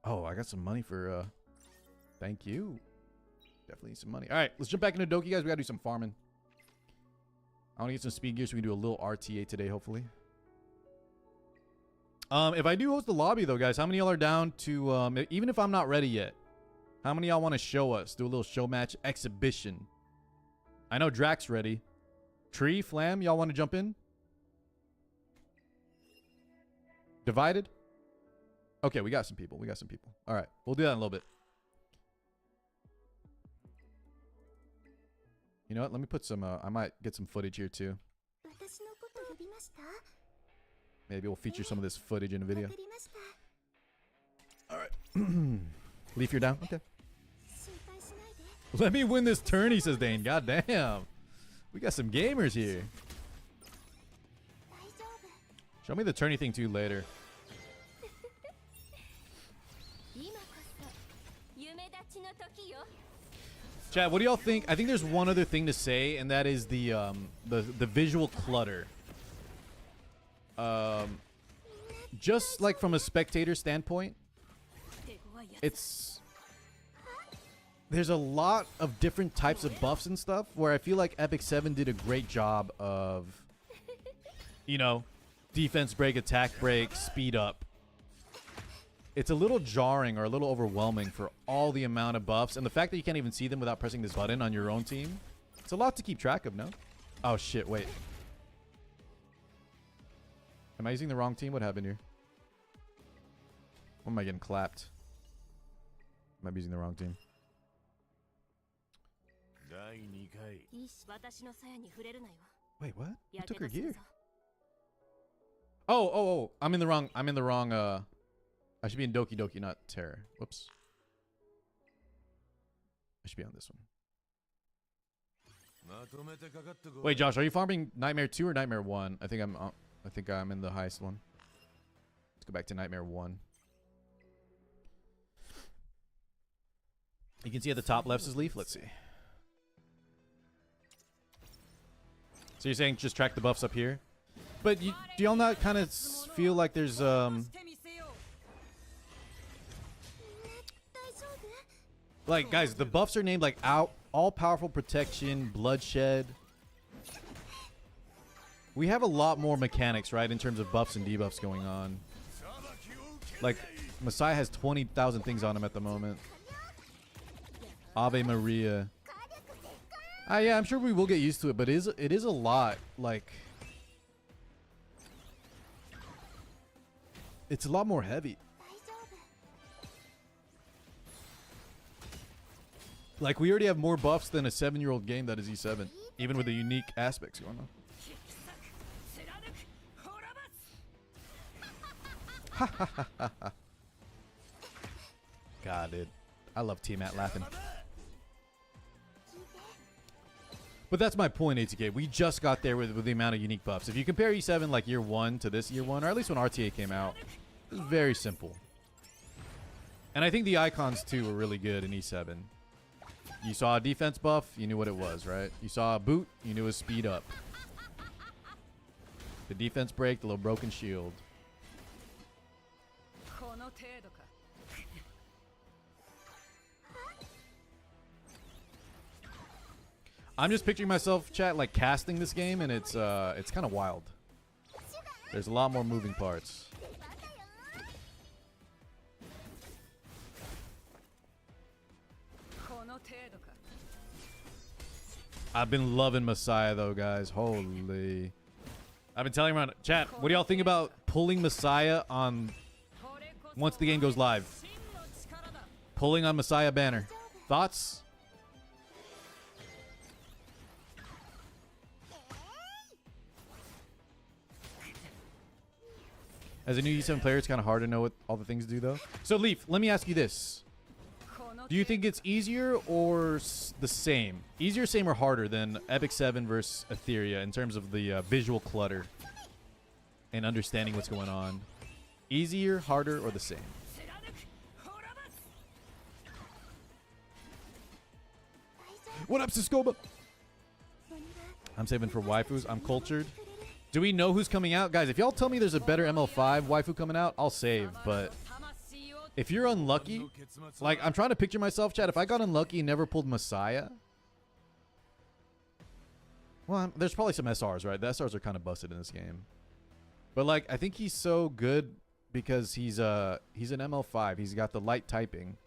Oh, I got some money for. Thank you. Definitely need some money. All right, let's jump back into Doki, guys. We gotta do some farming. I want to get some speed gear so we can do a little RTA today, hopefully. If I do host the lobby, though, guys, how many of y'all are down to, even if I'm not ready yet, how many of y'all want to show us? Do a little show match exhibition. I know Drax ready. Tree, Flam, y'all want to jump in? Divided? Okay, we got some people. All right, we'll do that in a little bit. You know what? Let me put some, I might get some footage here, too. Maybe we'll feature some of this footage in a video. All right. Leaf, you're down? Okay. Let me win this tourney, says Dane. God damn. We got some gamers here. Show me the tourney thing, too, later. Chat, what do y'all think? I think there's one other thing to say, and that is the visual clutter. Just like from a spectator standpoint, there's a lot of different types of buffs and stuff where I feel like Epic 7 did a great job of, you know, defense break, attack break, speed up. It's a little jarring or a little overwhelming for all the amount of buffs, and the fact that you can't even see them without pressing this button on your own team. It's a lot to keep track of, no? Oh shit, wait. Am I using the wrong team? What happened here? When am I getting clapped? Am I using the wrong team? Wait, what? Who took her gear? Oh, I'm in the wrong, I should be in Doki Doki, not Terror. Whoops. I should be on this one. Wait, Josh, are you farming Nightmare 2 or Nightmare 1? I think I'm in the highest one. Let's go back to Nightmare 1. You can see at the top left is Leaf. Let's see. So you're saying just track the buffs up here? But do y'all not kind of feel like there's like, guys, the buffs are named like all powerful protection, bloodshed. We have a lot more mechanics, right, in terms of buffs and debuffs going on. Like, Messiah has 20,000 things on him at the moment. Ave Maria. Yeah, I'm sure we will get used to it, but it is a lot. Like, it's a lot more heavy. Like, we already have more buffs than a 7-year-old game that is E7, even with the unique aspects going on. God, dude. I love T-Mat laughing. But that's my point, ATK. We just got there with the amount of unique buffs. If you compare E7 like year 1 to this year 1, or at least when RTA came out, it was very simple. And I think the icons, too, were really good in E7. You saw a defense buff, you knew what it was, right? You saw a boot, you knew it was speed up. The defense break, the little broken shield. I'm just picturing myself, chat, like casting this game, and it's kind of wild. There's a lot more moving parts. I've been loving Messiah though, guys. Holy. I've been telling around chat, what do y'all think about pulling Messiah on once the game goes live? Pulling on Messiah banner. Thoughts? As a new E7 player, it's kind of hard to know what all the things do, though. So, Leaf, let me ask you this. Do you think it's easier or the same? Easier, same, or harder than Epic 7 versus Etheria in terms of the visual clutter and understanding what's going on? Easier, harder, or the same? What up, Siskoba? I'm saving for waifus. I'm cultured. Do we know who's coming out? Guys, if y'all tell me there's a better ML5 waifu coming out, I'll save. But if you're unlucky, like, I'm trying to picture myself, chat. If I got unlucky and never pulled Messiah, well, there's probably some SRs, right? The SRs are kind of busted in this game. But, like, I think he's so good because he's an ML5. He's got the light typing.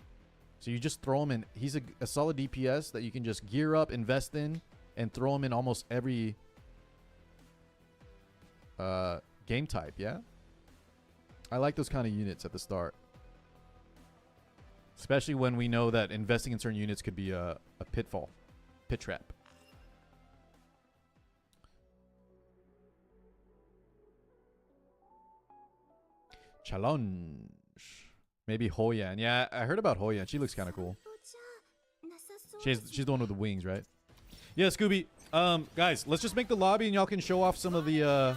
So you just throw him in. He's a solid DPS that you can just gear up, invest in, and throw him in almost every game type, yeah? I like those kind of units at the start. Especially when we know that investing in certain units could be a pitfall. Pit trap. Challenge. Maybe Hoyan. Yeah, I heard about Hoyan. She looks kind of cool. She's the one with the wings, right? Yeah, Scooby. Guys, let's just make the lobby and y'all can show off some of the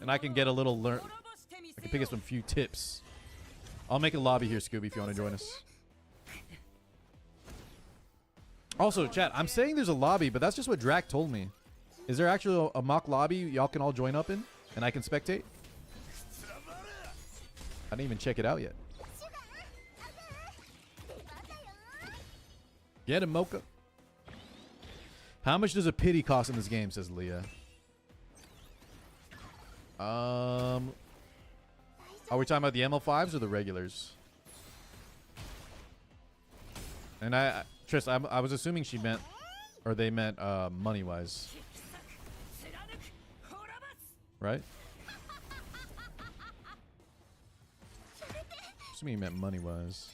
and I can get a little I can pick up some few tips. I'll make a lobby here, Scooby, if you want to join us. Also, chat, I'm saying there's a lobby, but that's just what Drac told me. Is there actually a mock lobby y'all can all join up in and I can spectate? I didn't even check it out yet. Get him, Mocha. How much does a pity cost in this game, says Leah. Are we talking about the ML5s or the regulars? And Triss, I was assuming she meant, or they meant money-wise. Right? Assuming you meant money-wise.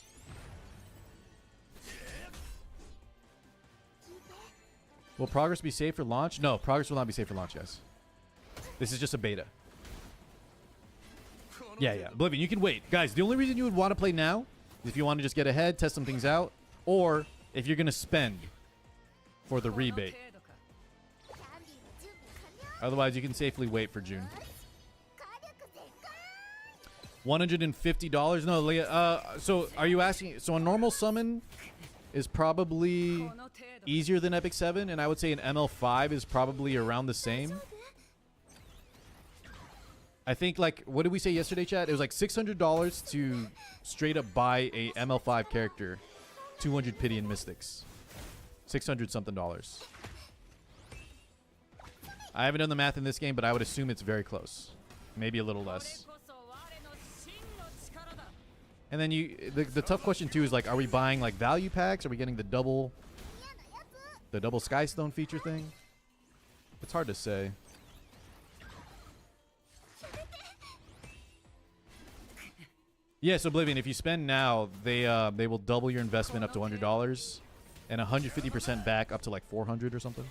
Will progress be safe for launch? No, progress will not be safe for launch, guys. This is just a beta. Yeah. Oblivion, you can wait. Guys, the only reason you would want to play now is if you want to just get ahead, test some things out, or if you're going to spend for the rebate. Otherwise, you can safely wait for June. $150? No, Leah. So are you asking? So a normal summon is probably easier than Epic 7, and I would say an ML5 is probably around the same. I think, like, what did we say yesterday, chat? It was like $600 to straight up buy a ML5 character. 200 pity and mystics. 600 something dollars. I haven't done the math in this game, but I would assume it's very close. Maybe a little less. And then the tough question too is, like, are we buying like value packs? Are we getting the double Skystone feature thing? It's hard to say. Yes, Oblivion, if you spend now, they will double your investment up to $100. and 150% back up to like 400 or something.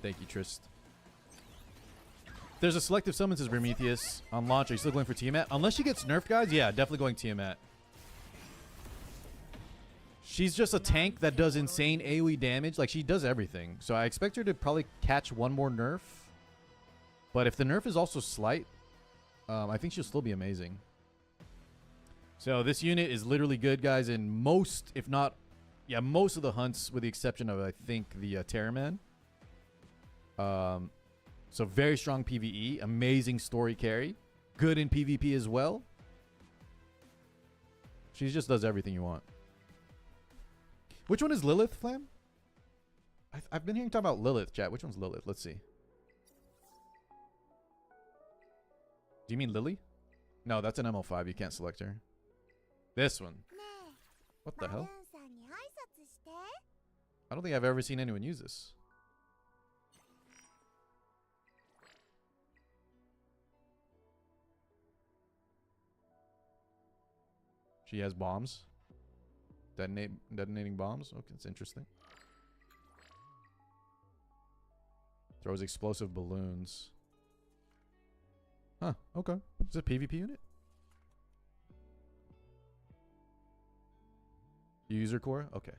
Thank you, Trist. There's a selective summon, says Prometheus. On launch, are you still going for Tiamat? Unless she gets nerfed, guys, yeah, definitely going Tiamat. She's just a tank that does insane AoE damage. Like, she does everything. So I expect her to probably catch one more nerf. But if the nerf is also slight, I think she'll still be amazing. So this unit is literally good, guys, in most, if not, yeah, most of the hunts, with the exception of, I think, the Terraman. So very strong PvE, amazing story carry, good in PvP as well. She just does everything you want. Which one is Lilith, Flam? I've been hearing talk about Lilith, chat. Which one's Lilith? Let's see. Do you mean Lily? No, that's an ML5. You can't select her. This one. What the hell? I don't think I've ever seen anyone use this. She has bombs. Detonating bombs. Okay, it's interesting. Throws explosive balloons. Huh, okay. Is it a PvP unit? User core? Okay.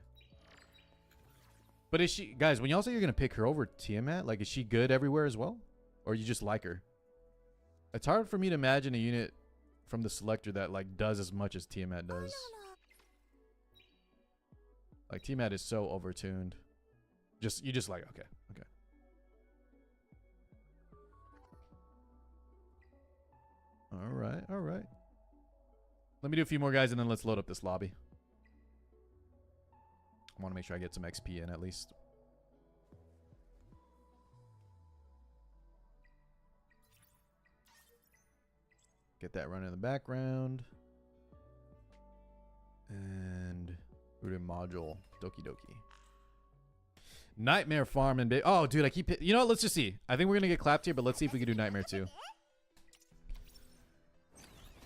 But is she... Guys, when y'all say you're going to pick her over Tiamat, like, is she good everywhere as well? Or you just like her? It's hard for me to imagine a unit from the selector that, like, does as much as Tiamat does. Like, Tiamat is so overtuned. You just like, okay. Alright. Let me do a few more, guys, and then let's load up this lobby. I want to make sure I get some XP in at least. Get that running in the background. And root module. Doki Doki. Nightmare farm and oh, dude, I keep... You know what? Let's just see. I think we're going to get clapped here, but let's see if we can do Nightmare 2.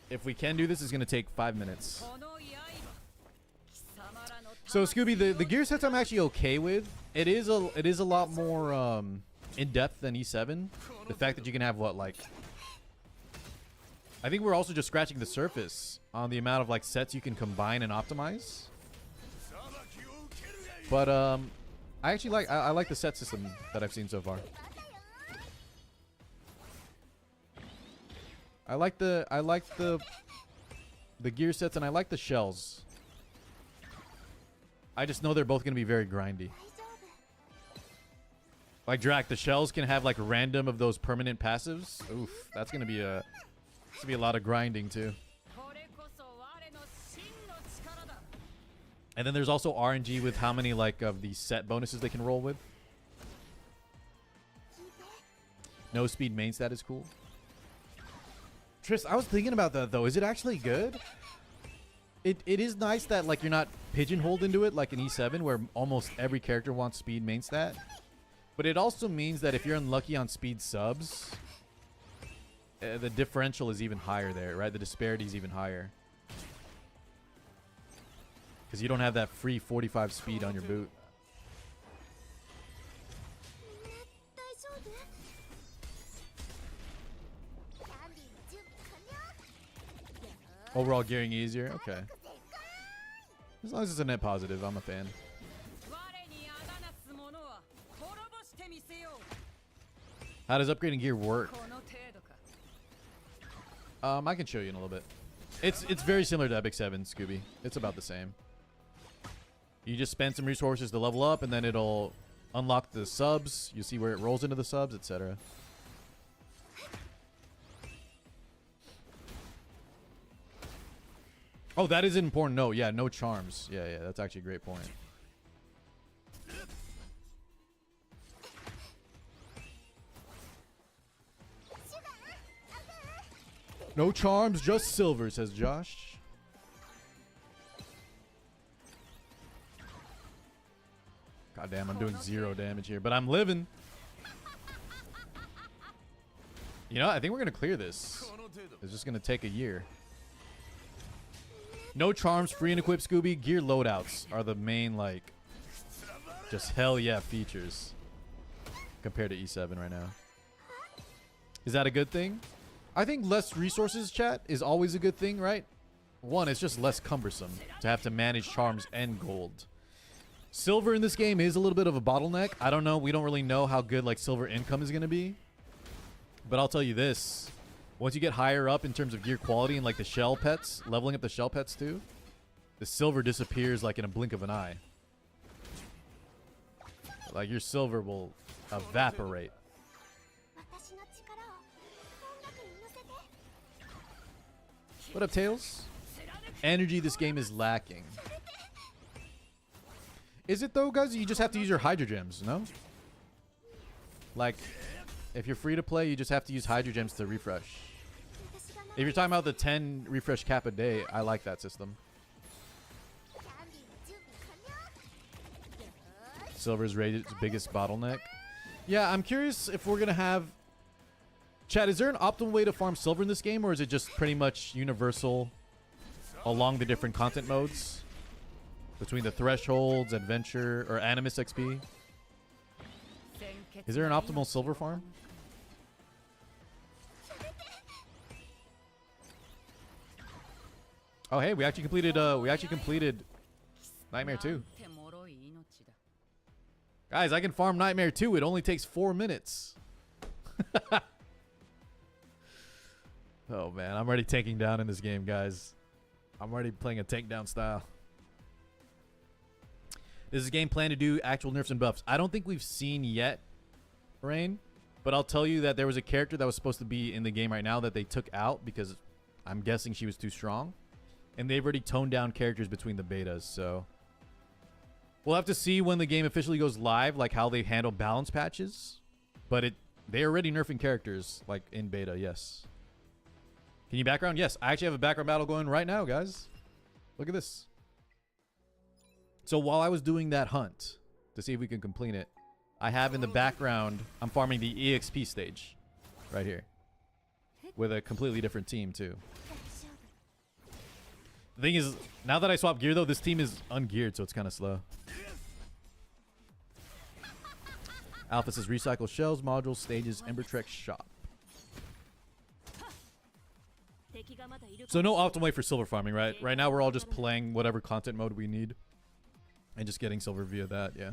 If we can do this, it's going to take 5 minutes. So, Scooby, the gear sets I'm actually okay with. It is a lot more in-depth than E7. The fact that you can have, what, like... I think we're also just scratching the surface on the amount of, like, sets you can combine and optimize. But, I actually like... I like the set system that I've seen so far. I like the gear sets, and I like the shells. I just know they're both going to be very grindy. Like Drac, the shells can have like random of those permanent passives. Oof, that's going to be a lot of grinding too. And then there's also RNG with how many like of the set bonuses they can roll with. No speed main stat is cool. Trist, I was thinking about that though. Is it actually good? It is nice that like you're not pigeonholed into it like in E7 where almost every character wants speed main stat. But it also means that if you're unlucky on speed subs, the differential is even higher there, right? The disparity is even higher. Because you don't have that free 45 speed on your boot. Overall gearing easier? Okay. As long as it's a net positive, I'm a fan. How does upgrading gear work? I can show you in a little bit. It's very similar to Epic 7, Scooby. It's about the same. You just spend some resources to level up, and then it'll unlock the subs. You see where it rolls into the subs, etc. Oh, that is an important note. Yeah, no charms. Yeah, that's actually a great point. No charms, just silver, says Josh. God damn, I'm doing 0 damage here, but I'm living. You know, I think we're going to clear this. It's just gonna take a year. No charms, free and equip Scooby. Gear loadouts are the main, like, just hell yeah features compared to E7 right now. Is that a good thing? I think less resources, chat, is always a good thing, right? One, it's just less cumbersome to have to manage charms and gold. Silver in this game is a little bit of a bottleneck. I don't know. We don't really know how good, like, silver income is going to be. But I'll tell you this. Once you get higher up in terms of gear quality and, like, the shell pets, leveling up the shell pets too, the silver disappears, like, in a blink of an eye. Like, your silver will evaporate. 私の力を音楽に乗せて What up, Tails? Energy this game is lacking. Is it though, guys? You just have to use your Hydro Gems, no? Like, if you're free to play, you just have to use Hydro Gems to refresh. If you're talking about the 10 refresh cap a day, I like that system. キャンディーの準備完了 Silver's rated biggest bottleneck. Yeah, I'm curious if we're gonna have. Chad, is there an optimal way to farm silver in this game, or is it just pretty much universal along the different content modes? Between the thresholds, adventure, or animus XP? Is there an optimal silver farm? Oh, hey, we actually completed Nightmare 2. Guys, I can farm Nightmare 2. It only takes 4 minutes. Oh, man. I'm already taking down in this game, guys. I'm already playing a takedown style. Does this game plan to do actual nerfs and buffs? I don't think we've seen yet, Rain. But I'll tell you that there was a character that was supposed to be in the game right now that they took out because I'm guessing she was too strong. And they've already toned down characters between the betas, so we'll have to see when the game officially goes live, like how they handle balance patches. But they're already nerfing characters, like in beta, yes. Can you background? Yes, I actually have a background battle going right now, guys. Look at this. So while I was doing that hunt to see if we can complete it, I have in the background, I'm farming the EXP stage right here with a completely different team too. The thing is, now that I swap gear though, this team is ungeared, so it's kind of slow. Alpha says recycle shells, modules, stages, Embertrek shop. So no optimal way for silver farming, right? Right now we're all just playing whatever content mode we need. And just getting silver via that, yeah.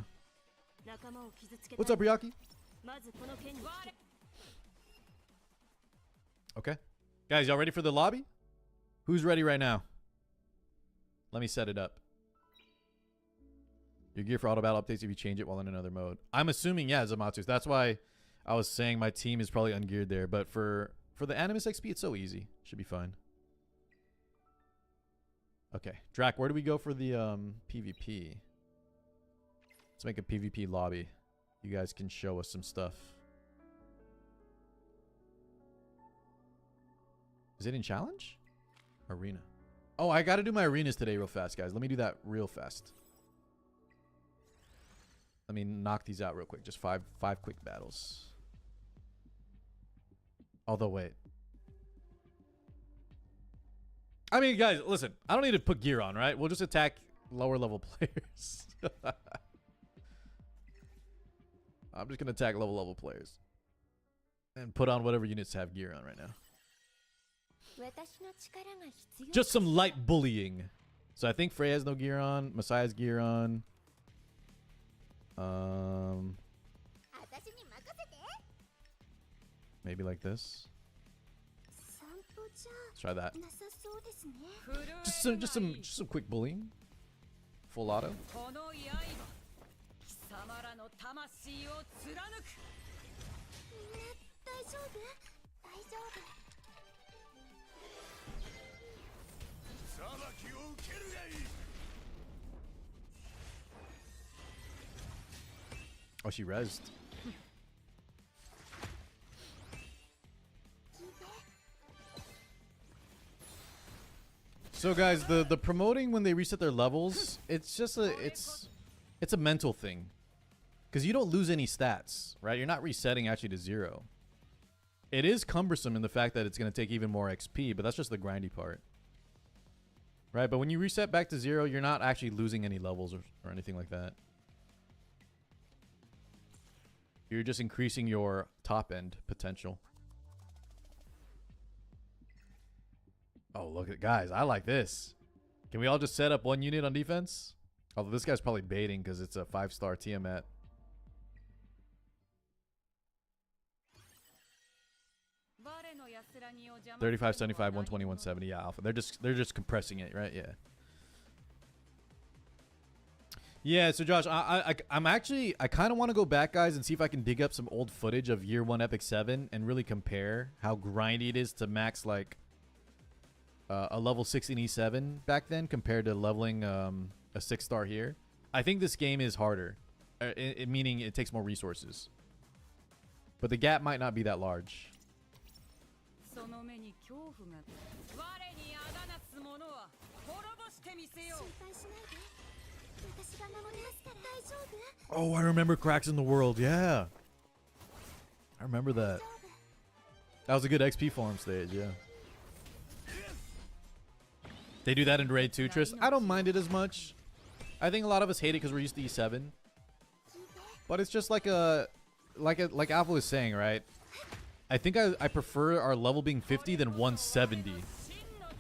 What's up, Ryaki? Okay. Guys, y'all ready for the lobby? Who's ready right now? Let me set it up. Your gear for auto battle updates if you change it while in another mode. I'm assuming, yeah, Zamatsu. That's why I was saying my team is probably ungeared there. But for the Animus XP, it's so easy. Should be fine. Okay. Drac, where do we go for the PvP? Let's make a PvP lobby. You guys can show us some stuff. Is it in challenge? Arena. Oh, I got to do my arenas today real fast, guys. Let me do that real fast. Let me knock these out real quick. Just five quick battles. Although, wait. I mean, guys, listen. I don't need to put gear on, right? We'll just attack lower level players. I'm just going to attack lower level players. And put on whatever units have gear on right now. Just some light bullying. So I think Frey has no gear on. Messiah's gear on. Maybe like this. Let's try that. Just some quick bullying. Full auto. Oh, she rezzed. So guys, the promoting when they reset their levels, it's just it's a mental thing. Because you don't lose any stats, right? You're not resetting actually to 0. It is cumbersome in the fact that it's going to take even more XP, but that's just the grindy part. Right? But when you reset back to 0, you're not actually losing any levels or anything like that. You're just increasing your top end potential. Oh, look at guys. I like this. Can we all just set up one unit on defense? Although this guy's probably baiting because it's a 5-star Tiamat. $35, $75, $120, $170. Yeah, alpha. They're just compressing it, right? Yeah. Yeah. So Josh, I'm actually I kind of want to go back, guys, and see if I can dig up some old footage of Year 1 Epic 7 and really compare how grindy it is to max like a level 16 E7 back then compared to leveling a 6-star here. I think this game is harder, meaning it takes more resources. But the gap might not be that large. Oh, I remember Cracks in the World. Yeah. I remember that. That was a good XP farm stage, yeah. They do that in Raid 2, Tris. I don't mind it as much. I think a lot of us hate it because we're used to E7. But it's just like Alpha was saying, right? I think I prefer our level being 50 than 170.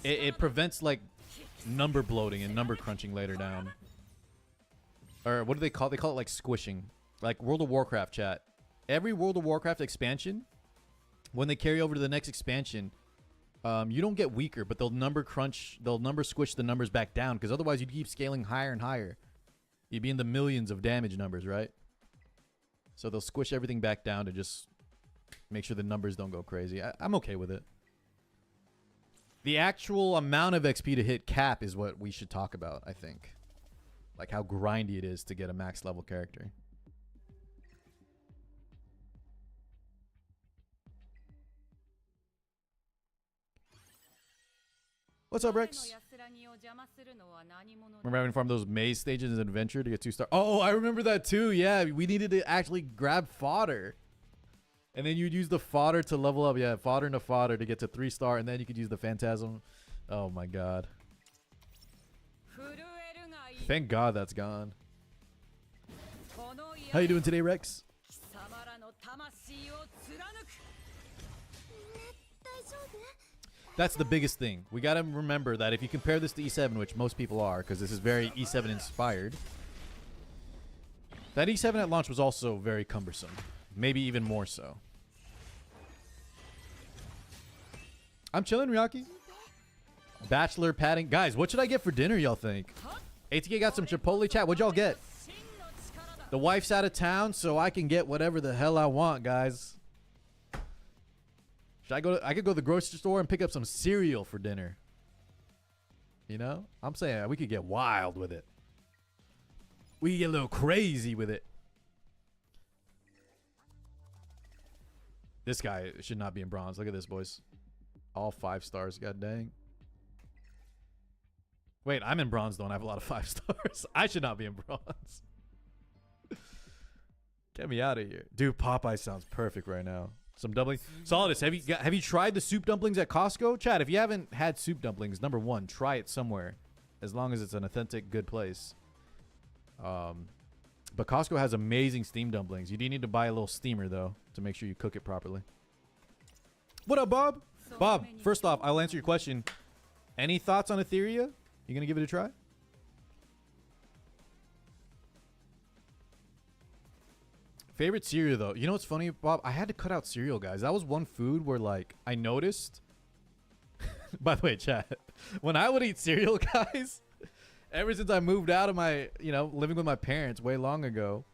It prevents like number bloating and number crunching later down. Or what do they call it? They call it like squishing. Like World of Warcraft, chat. Every World of Warcraft expansion, when they carry over to the next expansion, you don't get weaker, but they'll number squish the numbers back down, because otherwise you'd keep scaling higher and higher. You'd be in the millions of damage numbers, right? So they'll squish everything back down to just make sure the numbers don't go crazy. I'm okay with it. The actual amount of XP to hit cap is what we should talk about, I think. Like how grindy it is to get a max level character. What's up, Rex? Remember having to farm those maze stages in Adventure to get 2-star? Oh, I remember that too. Yeah, we needed to actually grab fodder. And then you'd use the fodder to level up. Yeah, fodder into fodder to get to 3-star. And then you could use the Phantasm. Oh my god. Thank god that's gone. How you doing today, Rex? That's the biggest thing. We got to remember that if you compare this to E7, which most people are, because this is very E7 inspired, that E7 at launch was also very cumbersome. Maybe even more so. I'm chilling, Ryaki. Bachelor padding. Guys, what should I get for dinner, y'all think? ATK got some Chipotle, chat. What'd y'all get? The wife's out of town, so I can get whatever the hell I want, guys. Should I go? I could go to the grocery store and pick up some cereal for dinner. You know? I'm saying we could get wild with it. We could get a little crazy with it. This guy should not be in bronze. Look at this, boys. All 5 stars. God dang. Wait, I'm in bronze, though, and I have a lot of 5 stars. I should not be in bronze. Get me out of here. Dude, Popeye sounds perfect right now. Some dumplings. Solidus, have you tried the soup dumplings at Costco? Chad, if you haven't had soup dumplings, number 1, try it somewhere. As long as it's an authentic, good place. But Costco has amazing steam dumplings. You do need to buy a little steamer, though, to make sure you cook it properly. What up, Bob? Bob, first off, I'll answer your question. Any thoughts on Etheria? You gonna give it a try? Favorite cereal, though. You know what's funny, Bob? I had to cut out cereal, guys. That was one food where, like, I noticed. By the way, chat. When I would eat cereal, guys, ever since I moved out of my, living with my parents way long ago,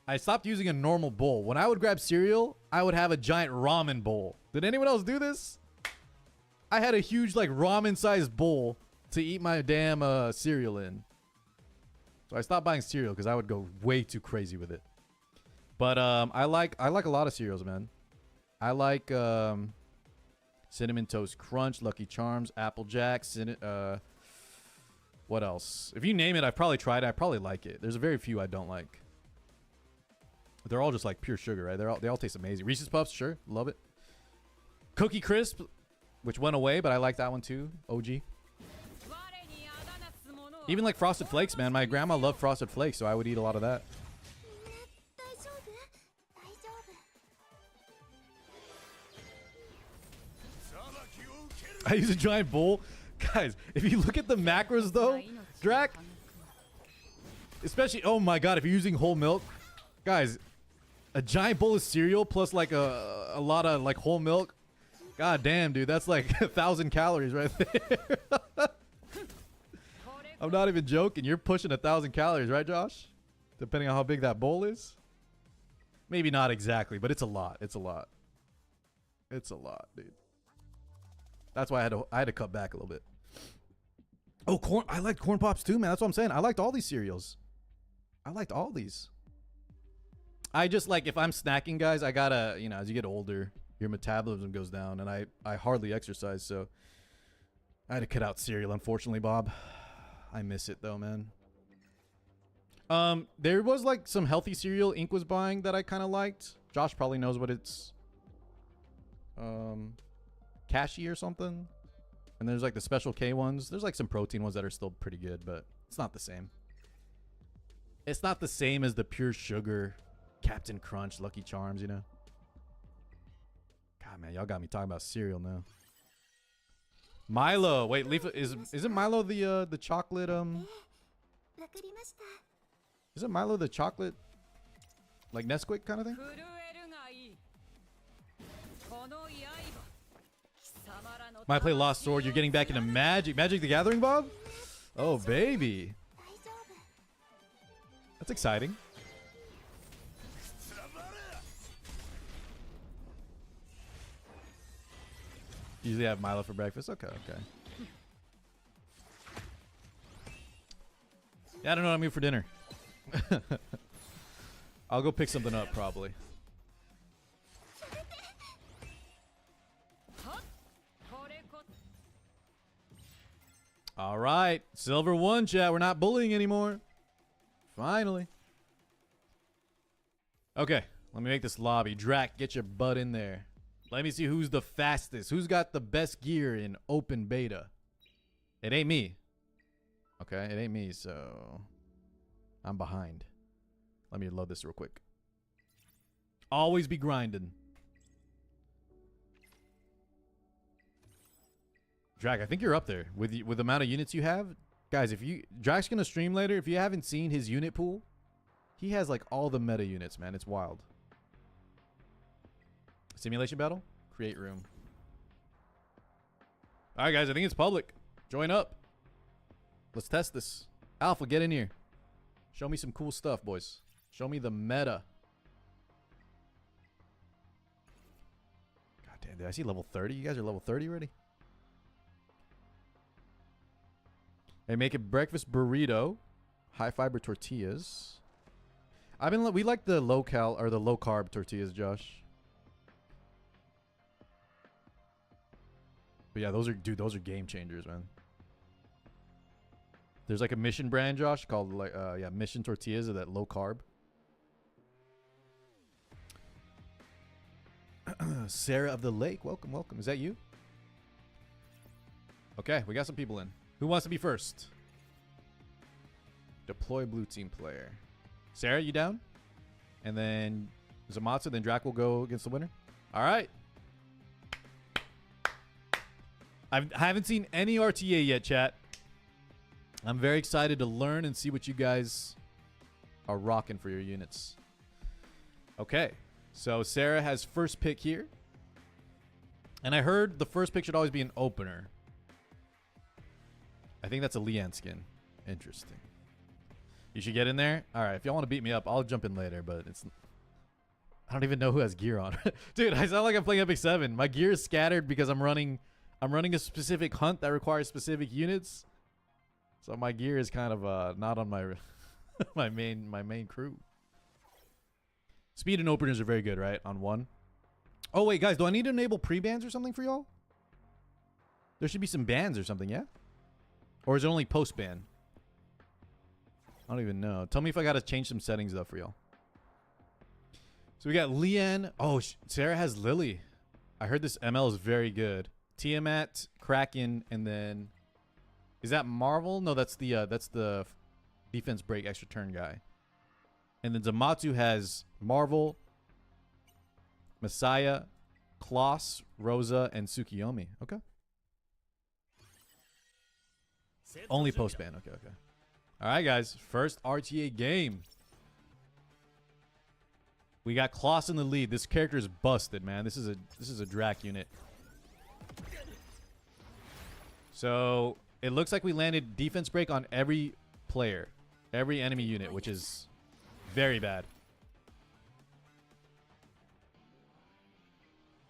I stopped using a normal bowl. When I would grab cereal, I would have a giant ramen bowl. Did anyone else do this? I had a huge, like, ramen-sized bowl to eat my damn cereal in. So I stopped buying cereal because I would go way too crazy with it. But I like a lot of cereals, man. I like Cinnamon Toast Crunch, Lucky Charms, Apple Jack, what else? If you name it, I've probably tried it. I probably like it. There's a very few I don't like. They're all just like pure sugar, right? They all taste amazing. Reese's Puffs, sure, love it. Cookie Crisp, which went away, but I like that one too. OG. Even like Frosted Flakes, man. My grandma loved Frosted Flakes, so I would eat a lot of that. 大丈夫大丈夫 I use a giant bowl. Guys, if you look at the macros though, Drac, especially, oh my god, if you're using whole milk, guys, a giant bowl of cereal plus like a lot of like whole milk. God damn, dude, that's like 1,000 calories right there. I'm not even joking. You're pushing 1,000 calories, right, Josh? Depending on how big that bowl is. Maybe not exactly, but it's a lot. It's a lot. It's a lot, dude. That's why I had to cut back a little bit. Oh, corn! I liked corn pops too, man. That's what I'm saying. I liked all these cereals. I liked all these. I just like if I'm snacking, guys. I gotta, you know, as you get older, your metabolism goes down, and I hardly exercise, so I had to cut out cereal. Unfortunately, Bob. I miss it though, man. There was like some healthy cereal Ink was buying that I kind of liked. Josh probably knows what it's. Cashy or something. And there's like the Special K ones. There's like some protein ones that are still pretty good, but it's not the same. It's not the same as the pure sugar Captain Crunch, Lucky Charms, you know? God, man, y'all got me talking about cereal now. Milo. Wait, isn't Milo the chocolate わかりました Isn't Milo the chocolate like Nesquik kind of thing? Might play Lost Sword. You're getting back into Magic. Magic the Gathering, Bob? Oh, baby. 大丈夫 That's exciting. Usually have Milo for breakfast. Okay, okay. Yeah, I don't know what I'm eating for dinner. I'll go pick something up probably. All right, Silver 1, chat. We're not bullying anymore. Finally. Okay, let me make this lobby. Drac, get your butt in there. Let me see who's the fastest. Who's got the best gear in open beta? It ain't me. Okay, it ain't me, so I'm behind. Let me load this real quick. Always be grinding. Drag, I think you're up there with the amount of units you have. Guys, if you Drag's gonna stream later. If you haven't seen his unit pool, he has like all the meta units, man. It's wild. Simulation battle? Create room. Alright guys, I think it's public. Join up. Let's test this. Alpha, get in here. Show me some cool stuff, boys. Show me the meta. God damn, did I see level 30? You guys are level 30 already? Hey, make a breakfast burrito. High fiber tortillas. We like the low cal or the low carb tortillas, Josh. But yeah, those are game changers, man. There's like a Mission brand, Josh, called like Mission tortillas are that low carb. Sarah of the Lake, welcome, welcome. Is that you? Okay, we got some people in. Who wants to be first? Deploy blue team player. Sarah, you down? And then Zamatsu, then Drac will go against the winner. All right. I haven't seen any RTA yet, chat. I'm very excited to learn and see what you guys are rocking for your units. Okay. So Sarah has first pick here. And I heard the first pick should always be an opener. I think that's a Leanne skin. Interesting. You should get in there. All right. If y'all want to beat me up, I'll jump in later, but it's... I don't even know who has gear on. Dude, I sound like I'm playing Epic 7. My gear is scattered because I'm running a specific hunt that requires specific units. So my gear is kind of not on my my main crew. Speed and openers are very good, right? On one. Oh wait, guys, do I need to enable pre-bans or something for y'all? There should be some bans or something, yeah? Or is it only post-ban? I don't even know. Tell me if I got to change some settings though for y'all. So we got Leanne. Oh, Sarah has Lily. I heard this ML is very good. Tiamat, Kraken, and then is that Marvel? No, that's the defense break extra turn guy. And then Zamatsu has Marvel, Messiah, Kloss, Rosa, and Tsukiyomi. Okay. Only post ban. Okay, okay. All right, guys. First RTA game. We got Kloss in the lead. This character is busted, man. This is a Drac unit. So it looks like we landed defense break on every player, every enemy unit, which is very bad.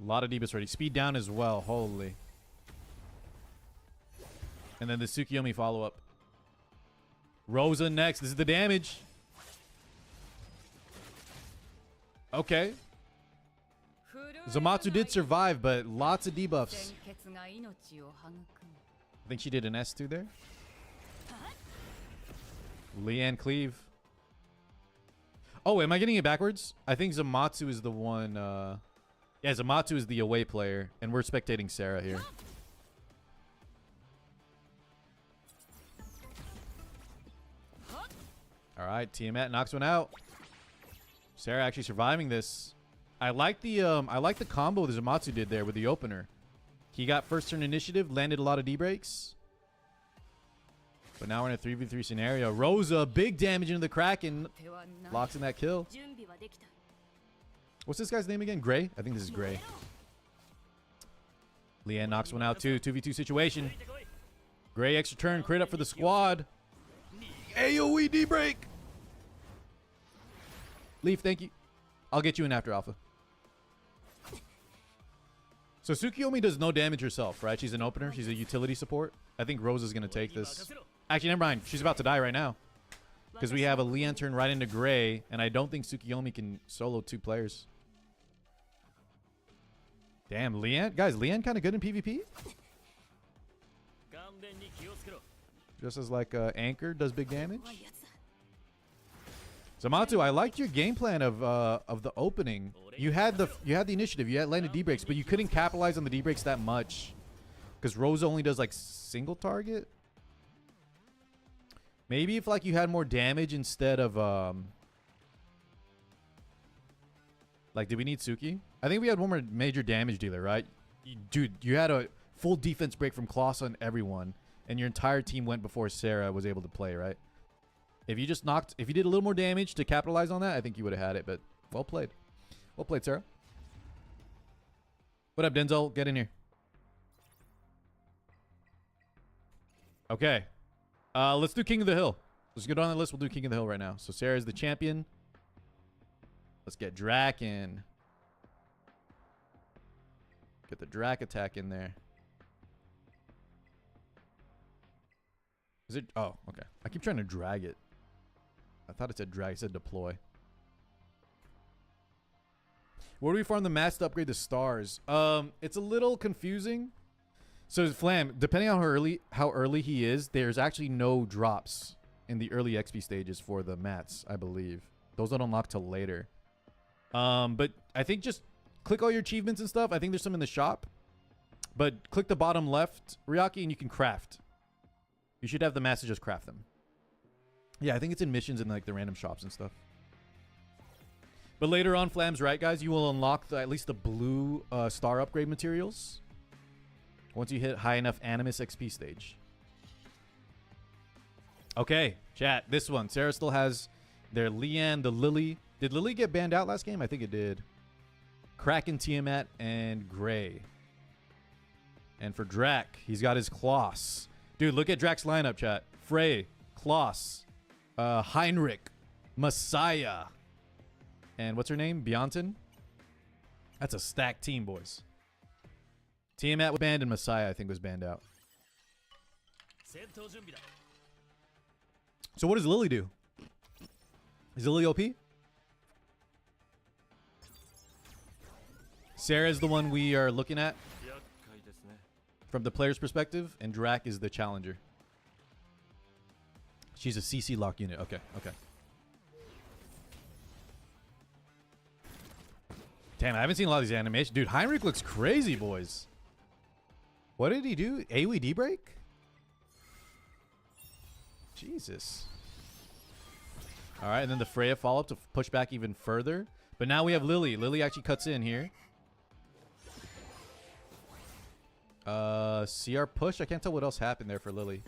A lot of Debus ready. Speed down as well. Holy. And then the Tsukiyomi follow-up. Rosa next. This is the damage. Okay. Zamatsu did survive, but lots of debuffs. I think she did an S2 there. Leanne cleave. Oh, am I getting it backwards? I think Zamatsu is the one. Yeah, Zamatsu is the away player, and we're spectating Sarah here. All right, Tiamat knocks one out. Sarah actually surviving this. I like the combo that Zamatsu did there with the opener. He got first turn initiative, landed a lot of D breaks. But now we're in a 3v3 scenario. Rosa, big damage into the Kraken, locks in that kill. What's this guy's name again? Gray? I think this is Gray. Leanne knocks one out too. 2v2 situation. Gray extra turn, crit up for the squad. AoE D break. Leaf, thank you. I'll get you in after alpha. So Tsukiyomi does no damage herself, right? She's an opener. She's a utility support. I think Rose is going to take this. Actually, never mind. She's about to die right now. Because we have a Leanne turn right into Gray, and I don't think Tsukiyomi can solo 2 players. Damn, Leanne. Guys, Leanne kind of good in PvP? Just as like Anchor does big damage. Zamatsu, I liked your game plan of the opening. You had the initiative. You had landed D breaks, but you couldn't capitalize on the D breaks that much because Rose only does like single target. Maybe if like you had more damage instead of like, did we need Suki? I think we had one more major damage dealer, right? Dude, you had a full defense break from Kloss on everyone, and your entire team went before Sarah was able to play, right? If you just if you did a little more damage to capitalize on that, I think you would have had it, but well played. Well played, Sarah. What up, Denzel? Get in here. Okay. Let's do King of the Hill. Let's go down the list. We'll do King of the Hill right now. So Sarah's the champion. Let's get Drac in. Get the Drac attack in there. Is it? Oh, okay. I keep trying to drag it. I thought it said drag. It said deploy. Where do we farm the mats to upgrade the stars? It's a little confusing. So Flam, depending on how early he is, there's actually no drops in the early XP stages for the mats, I believe. Those don't unlock till later. But I think just click all your achievements and stuff. I think there's some in the shop. But click the bottom left, Ryaki, and you can craft. You should have the mats to just craft them. Yeah, I think it's in missions and like the random shops and stuff. But later on, Flam's right, guys. You will unlock at least the blue star upgrade materials once you hit high enough Animus XP stage. Okay, chat. This one. Sarah still has their Leanne, the Lily. Did Lily get banned out last game? I think it did. Kraken, Tiamat, and Gray. And for Drac, he's got his Kloss. Dude, look at Drac's lineup, chat. Frey, Kloss, Heinrich, Messiah, and what's her name? Beyonton? That's a stacked team, boys. Tiamat was banned and Messiah, I think, was banned out. So what does Lily do? Is Lily OP? Sarah's the one we are looking at from the player's perspective, and Drac is the challenger. She's a CC lock unit. Okay, okay. Damn, I haven't seen a lot of these animations. Dude, Heinrich looks crazy, boys. What did he do? AOE break? Jesus. All right, and then the Freya follow-up to push back even further. But now we have Lily. Lily actually cuts in here. CR push? I can't tell what else happened there for Lily.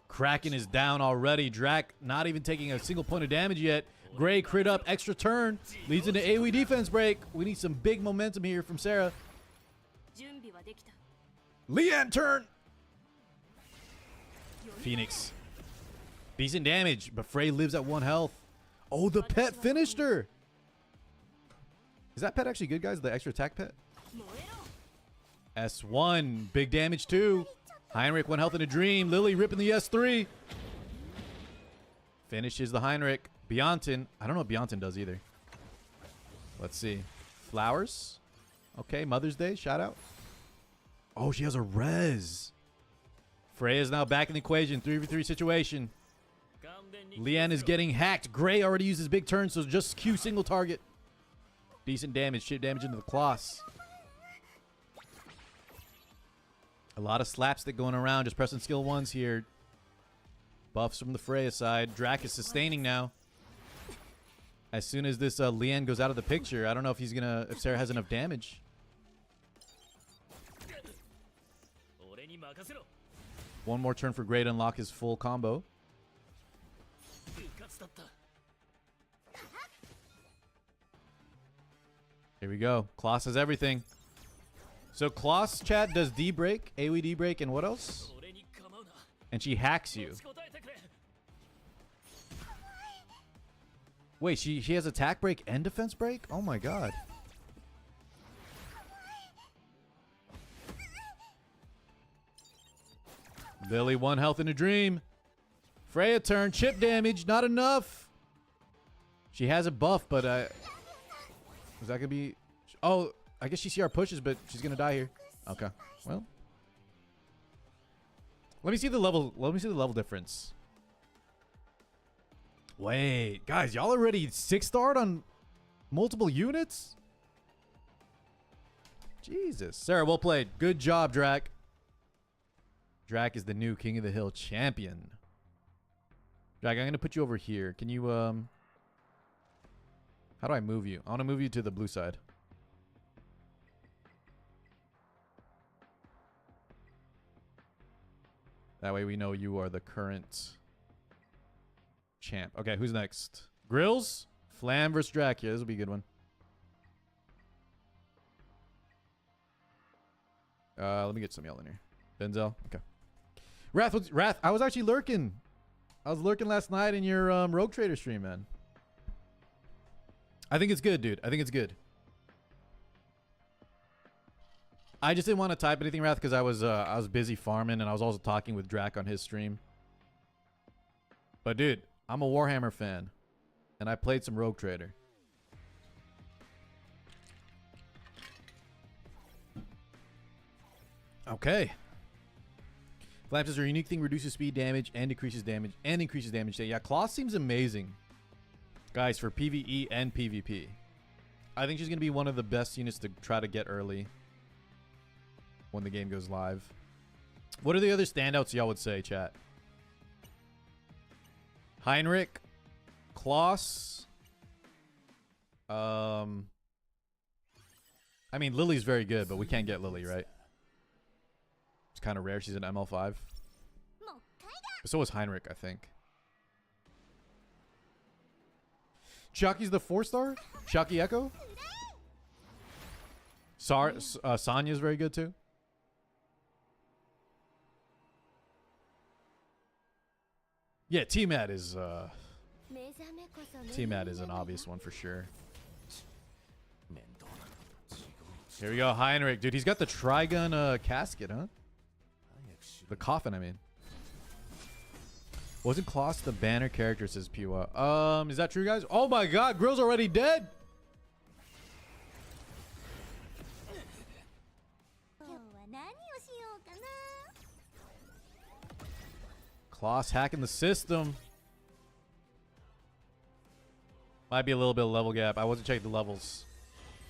Kraken is down already. Drac not even taking a single point of damage yet. Gray crit up, extra turn. Leads into AoE defense break. We need some big momentum here from Sarah. Leanne turn. Phoenix. Decent damage, but Frey lives at 1 health. Oh, the pet finished her. Is that pet actually good, guys? The extra attack pet? S1. Big damage too. Heinrich 1 health in a dream. Lily ripping the S3. Finishes the Heinrich. Beyonton. I don't know what Beyonton does either. Let's see. Flowers. Okay, Mother's Day. Shout out. Oh, she has a res. Freya's now back in the equation. 3v3 situation. Leanne is getting hacked. Gray already uses big turn, so just Q single target. Decent damage. Chip damage into the Kloss. A lot of slapstick going around. Just pressing skill 1s here. Buffs from the Freya side. Drac is sustaining now. As soon as this Leanne goes out of the picture, I don't know if if Sarah has enough damage. One more turn for Gray to unlock his full combo. Here we go. Kloss has everything. So Kloss, chat, does D-break, AoE D-break, and what else? And she hacks you. Wait, she has attack break and defense break? Oh my god. Lily 1 health in a dream. Freya turn, chip damage, not enough. She has a buff, but is that gonna be? Oh, I guess she CR pushes, but she's gonna die here. Okay, well, let me see the level. Let me see the level difference. Wait, guys, y'all already 6-starred on multiple units? Jesus, Sarah, well played. Good job, Drac. Drac is the new King of the Hill champion. Drac, I'm gonna put you over here. Can you how do I move you? I want to move you to the blue side. That way we know you are the current champ. Okay, who's next? Grills? Flam versus Drac. Yeah, this will be a good one. Let me get some yell in here. Denzel. Okay. Wrath. I was actually lurking. I was lurking last night in your Rogue Trader stream, man. I think it's good, dude. I think it's good. I just didn't want to type anything, Wrath, because I was busy farming and I was also talking with Drac on his stream. But dude, I'm a Warhammer fan, and I played some Rogue Trader. Okay. Flaps is a unique thing, reduces speed damage and decreases damage and increases damage. Yeah, Kloss seems amazing, guys, for PvE and PvP. I think she's gonna be one of the best units to try to get early when the game goes live. What are the other standouts y'all would say, chat? Heinrich, Kloss. I mean, Lily's very good, but we can't get Lily, right? It's kind of rare. She's an ML5. But so is Heinrich, I think. Chucky's the 4-star? Chucky Echo? Sonya's very good too. Yeah, T-Mat is an obvious one for sure. Here we go, Heinrich. Dude, he's got the Trigun casket, huh? The coffin, I mean. Wasn't Kloss the banner character, says Piwa. Is that true, guys? Oh my god, Grill's already dead! Kloss hacking the system. Might be a little bit of level gap. I wasn't checking the levels.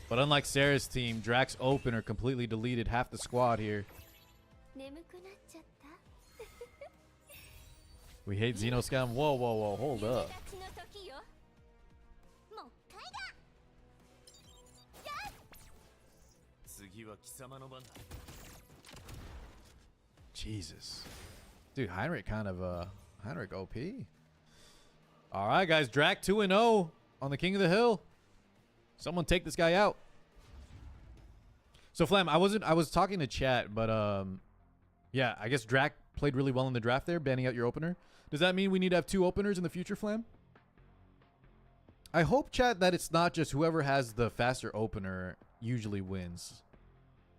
But unlike Sarah's team, Drax opener completely deleted half the squad here. 眠くなっちゃった We hate Xenoscam. Whoa, whoa, whoa. Hold up. 立ちの時よもう一回だ次は貴様の番だ。 Jesus. Dude, Heinrich kind of, Heinrich OP. All right, guys. Drac 2-0 on the King of the Hill. Someone take this guy out. So, Flam, I was talking to chat, but, yeah, I guess Drac played really well in the draft there, banning out your opener. Does that mean we need to have 2 openers in the future, Flam? I hope, chat, that it's not just whoever has the faster opener usually wins.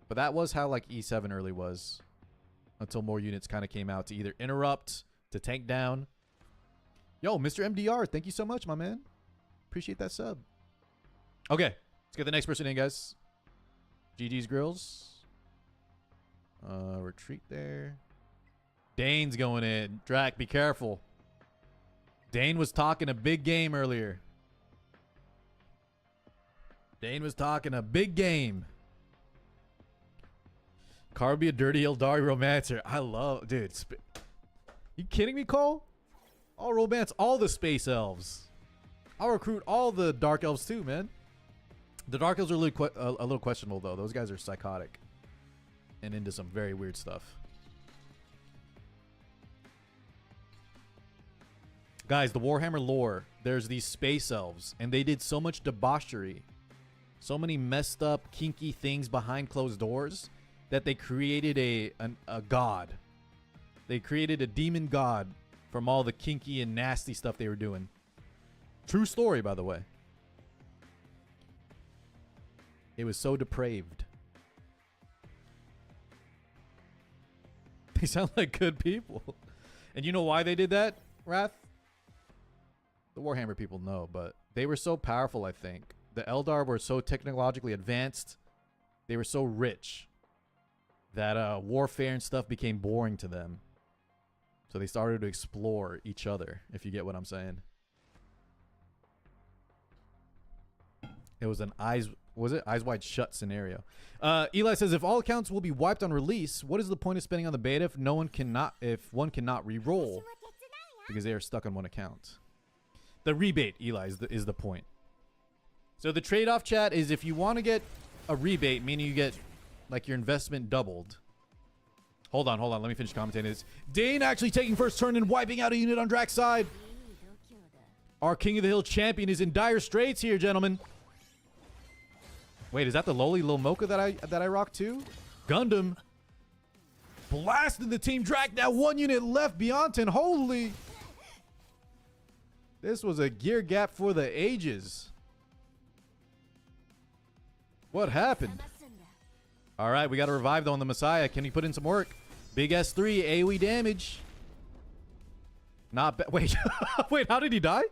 But that was how, like, E7 early was. Until more units kind of came out to either interrupt, to tank down. Yo, Mr. MDR, thank you so much, my man. Appreciate that sub. Okay, let's get the next person in, guys. GG's Grills. Retreat there. Dane's going in. Drac, be careful. Dane was talking a big game earlier. Dane was talking a big game. Car would be a dirty Eldari romancer. I love, dude. You kidding me, Cole? I'll romance all the space elves. I'll recruit all the dark elves too, man. The dark elves are a little questionable though. Those guys are psychotic and into some very weird stuff. Guys, the Warhammer lore, there's these space elves, and they did so much debauchery, so many messed up, kinky things behind closed doors, that they created a god. They created a demon god from all the kinky and nasty stuff they were doing. True story, by the way. It was so depraved. They sound like good people. And you know why they did that, Wrath? The Warhammer people know, but they were so powerful, I think. The Eldar were so technologically advanced. They were so rich that warfare and stuff became boring to them. So they started to explore each other, if you get what I'm saying. It was an eyes wide shut scenario. Eli says, if all accounts will be wiped on release, what is the point of spending on the beta if one cannot re-roll because they are stuck on one account? The rebate, Eli, is the point. So the trade-off, chat, is if you want to get a rebate, meaning you get like your investment doubled. Hold on. Let me finish commentating this. Dane actually taking first turn and wiping out a unit on Drax's side. Our King of the Hill champion is in dire straits here, gentlemen. Wait, is that the lowly Lil Mocha that I rock too? Gundam. Blasted the team Drac. Now 1 unit left. Beyonton. Holy. This was a gear gap for the ages. What happened? All right, we got to revive though on the Messiah. Can he put in some work? Big S3 AoE damage. Not bad. Wait, wait. How did he die?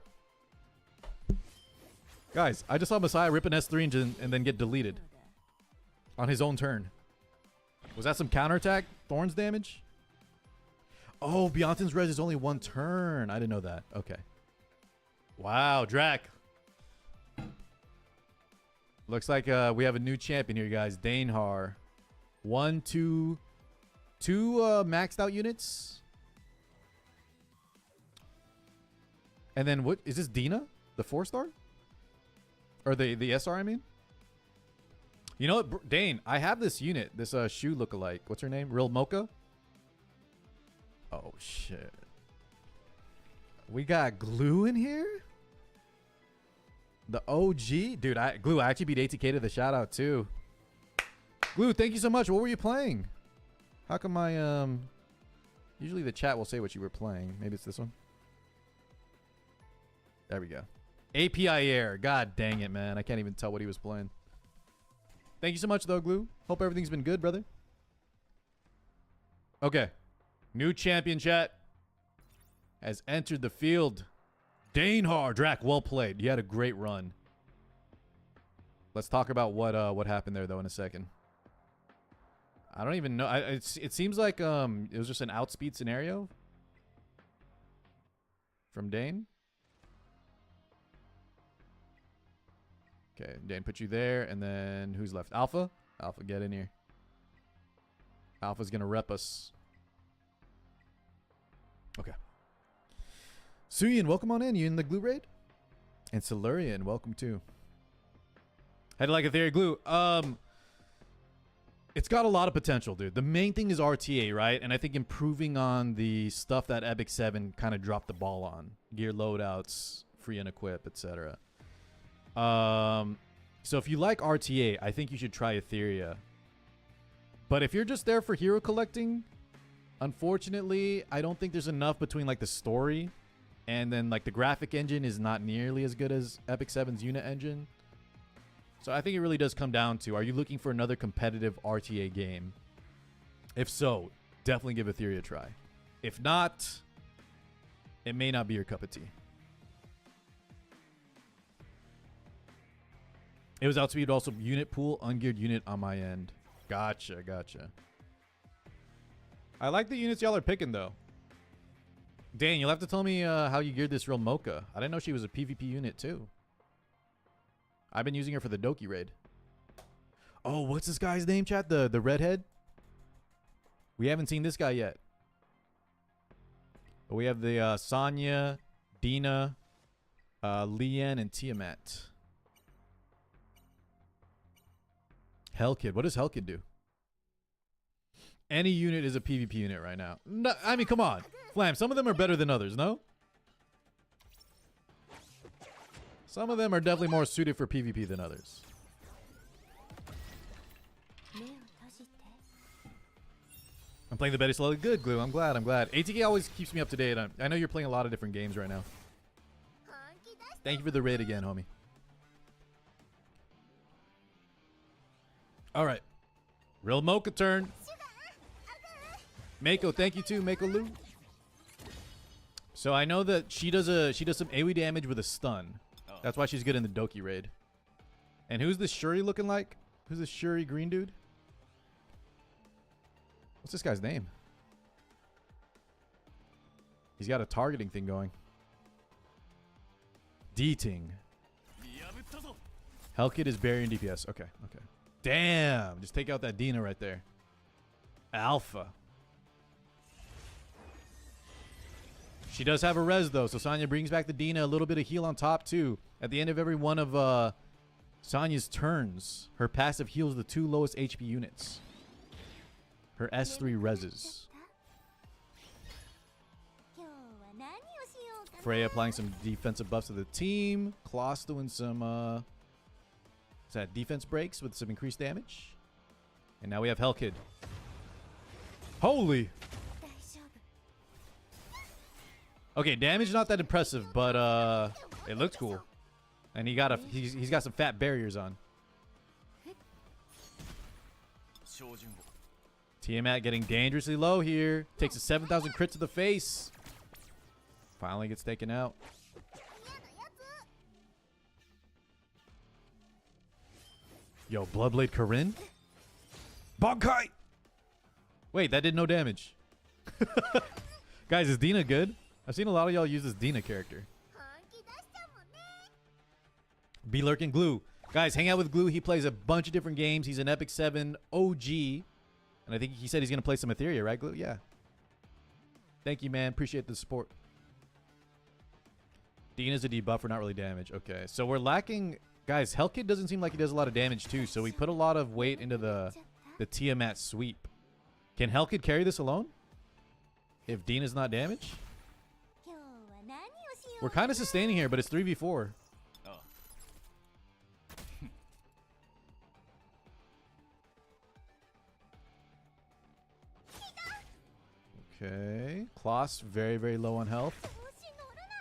Guys, I just saw Messiah rip an S3 and then get deleted on his own turn. Was that some counterattack? Thorns damage? Oh, Beyonton's res is only 1 turn. I didn't know that. Okay. Wow, Drac. Looks like we have a new champion here, guys. Danehar. 1, 2 maxed out units. And then what? Is this Dina? The 4-star? Or the SR, I mean? You know what, Dane? I have this unit. This shoe lookalike. What's her name? Real Mocha? Oh, shit. We got Glue in here? The OG? Dude, Glue, I actually beat ATK to the shout out too. Glue, thank you so much. What were you playing? How come I, usually the chat will say what you were playing. Maybe it's this one. There we go. API Air. God dang it, man. I can't even tell what he was playing. Thank you so much, though, Glue. Hope everything's been good, brother. Okay. New champion, chat, has entered the field. Danehar. Drac, well played. You had a great run. Let's talk about what happened there, though, in a second. I don't even know. It seems like it was just an outspeed scenario from Dane. Okay, Dan, put you there, and then who's left? Alpha? Alpha, get in here. Alpha's gonna rep us. Okay. Suyin, welcome on in. You in the glue raid? And Silurian, welcome too. How do you like Etheria glue? It's got a lot of potential, dude. The main thing is RTA, right? And I think improving on the stuff that Epic 7 kind of dropped the ball on. Gear loadouts, free and equip, etc. So if you like RTA, I think you should try Etheria. But if you're just there for hero collecting, unfortunately, I don't think there's enough between like the story and then like the graphic engine is not nearly as good as Epic 7's unit engine. So I think it really does come down to, are you looking for another competitive RTA game? If so, definitely give Etheria a try. If not, it may not be your cup of tea. It was outspeed also unit pool, ungeared unit on my end. Gotcha, gotcha. I like the units y'all are picking though. Dan, you'll have to tell me how you geared this real Mocha. I didn't know she was a PvP unit too. I've been using her for the Doki raid. Oh, what's this guy's name, chat? The redhead? We haven't seen this guy yet. But we have the Sonya, Dina, Lian, and Tiamat. Hellkid. What does Hellkid do? Any unit is a PvP unit right now. No, I mean, come on. Flam, some of them are better than others, no? Some of them are definitely more suited for PvP than others. I'm playing the beta slowly. Good, Glue. I'm glad. I'm glad. ATK always keeps me up to date. I know you're playing a lot of different games right now. Thank you for the raid again, homie. All right. Real Mocha turn. Mako, thank you too, Mako Lou. So I know that she does some AoE damage with a stun. That's why she's good in the Doki raid. And who's this Shuri looking like? Who's this Shuri green dude? What's this guy's name? He's got a targeting thing going. D-Ting. Hellkid is burying DPS. Okay, okay. Damn. Just take out that Dina right there. Alpha. She does have a res though, so Sonya brings back the Dina, a little bit of heal on top too. At the end of every one of Sonya's turns, her passive heals the 2 lowest HP units. Her S3 reses. Freya applying some defensive buffs to the team. Kloss doing some is that defense breaks with some increased damage. And now we have Hellkid. Holy! Okay, damage not that impressive, but it looks cool. And he's got some fat barriers on. Tiamat getting dangerously low here. Takes a 7,000 crit to the face. Finally gets taken out. Yo, Bloodblade Corinne? Bonkai! Wait, that did no damage. Guys, is Dina good? I've seen a lot of y'all use this Dina character. Be lurking Glue. Guys, hang out with Glue. He plays a bunch of different games. He's an Epic 7 OG. And I think he said he's going to play some Etheria, right, Glue? Yeah. Thank you, man. Appreciate the support. Dina's a debuffer, not really damage. Okay, so we're lacking... Guys, Hellkid doesn't seem like he does a lot of damage, too. So we put a lot of weight into the Tiamat sweep. Can Hellkid carry this alone? If Dina's not damaged? We're kind of sustaining here, but it's 3v4. Okay. Kloss, very, very low on health.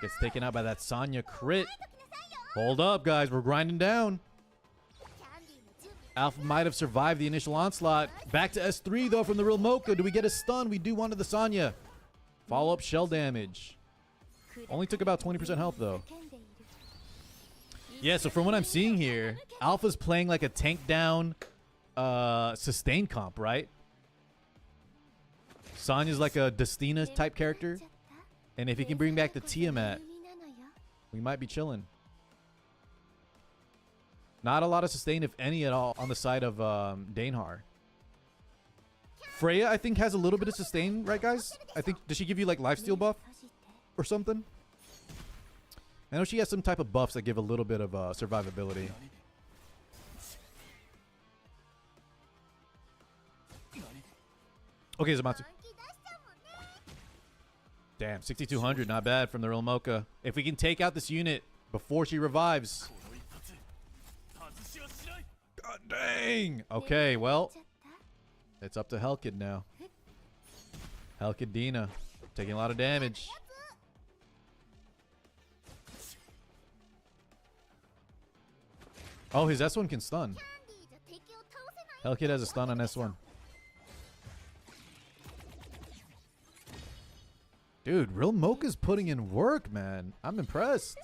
Gets taken out by that Sonya crit. Hold up, guys. We're grinding down. Alpha might have survived the initial onslaught. Back to S3, though, from the real Mocha. Do we get a stun? We do onto the Sonya. Follow-up shell damage. Only took about 20% health, though. Yeah, so from what I'm seeing here, Alpha's playing like a tank down sustain comp, right? Sonya's like a Destina type character. And if he can bring back the Tiamat, we might be chilling. Not a lot of sustain, if any at all, on the side of Dainhar. Freya, I think, has a little bit of sustain, right, guys? I think, does she give you, like, lifesteal buff or something? I know she has some type of buffs that give a little bit of survivability. Okay, Zamatsu. Damn, 6,200, not bad from the real Mocha. If we can take out this unit before she revives. God dang. Okay, well, it's up to Helkid now. Helkidina taking a lot of damage. Oh, his S1 can stun. Helkid has a stun on S1. Dude, real Mocha's putting in work, man. I'm impressed.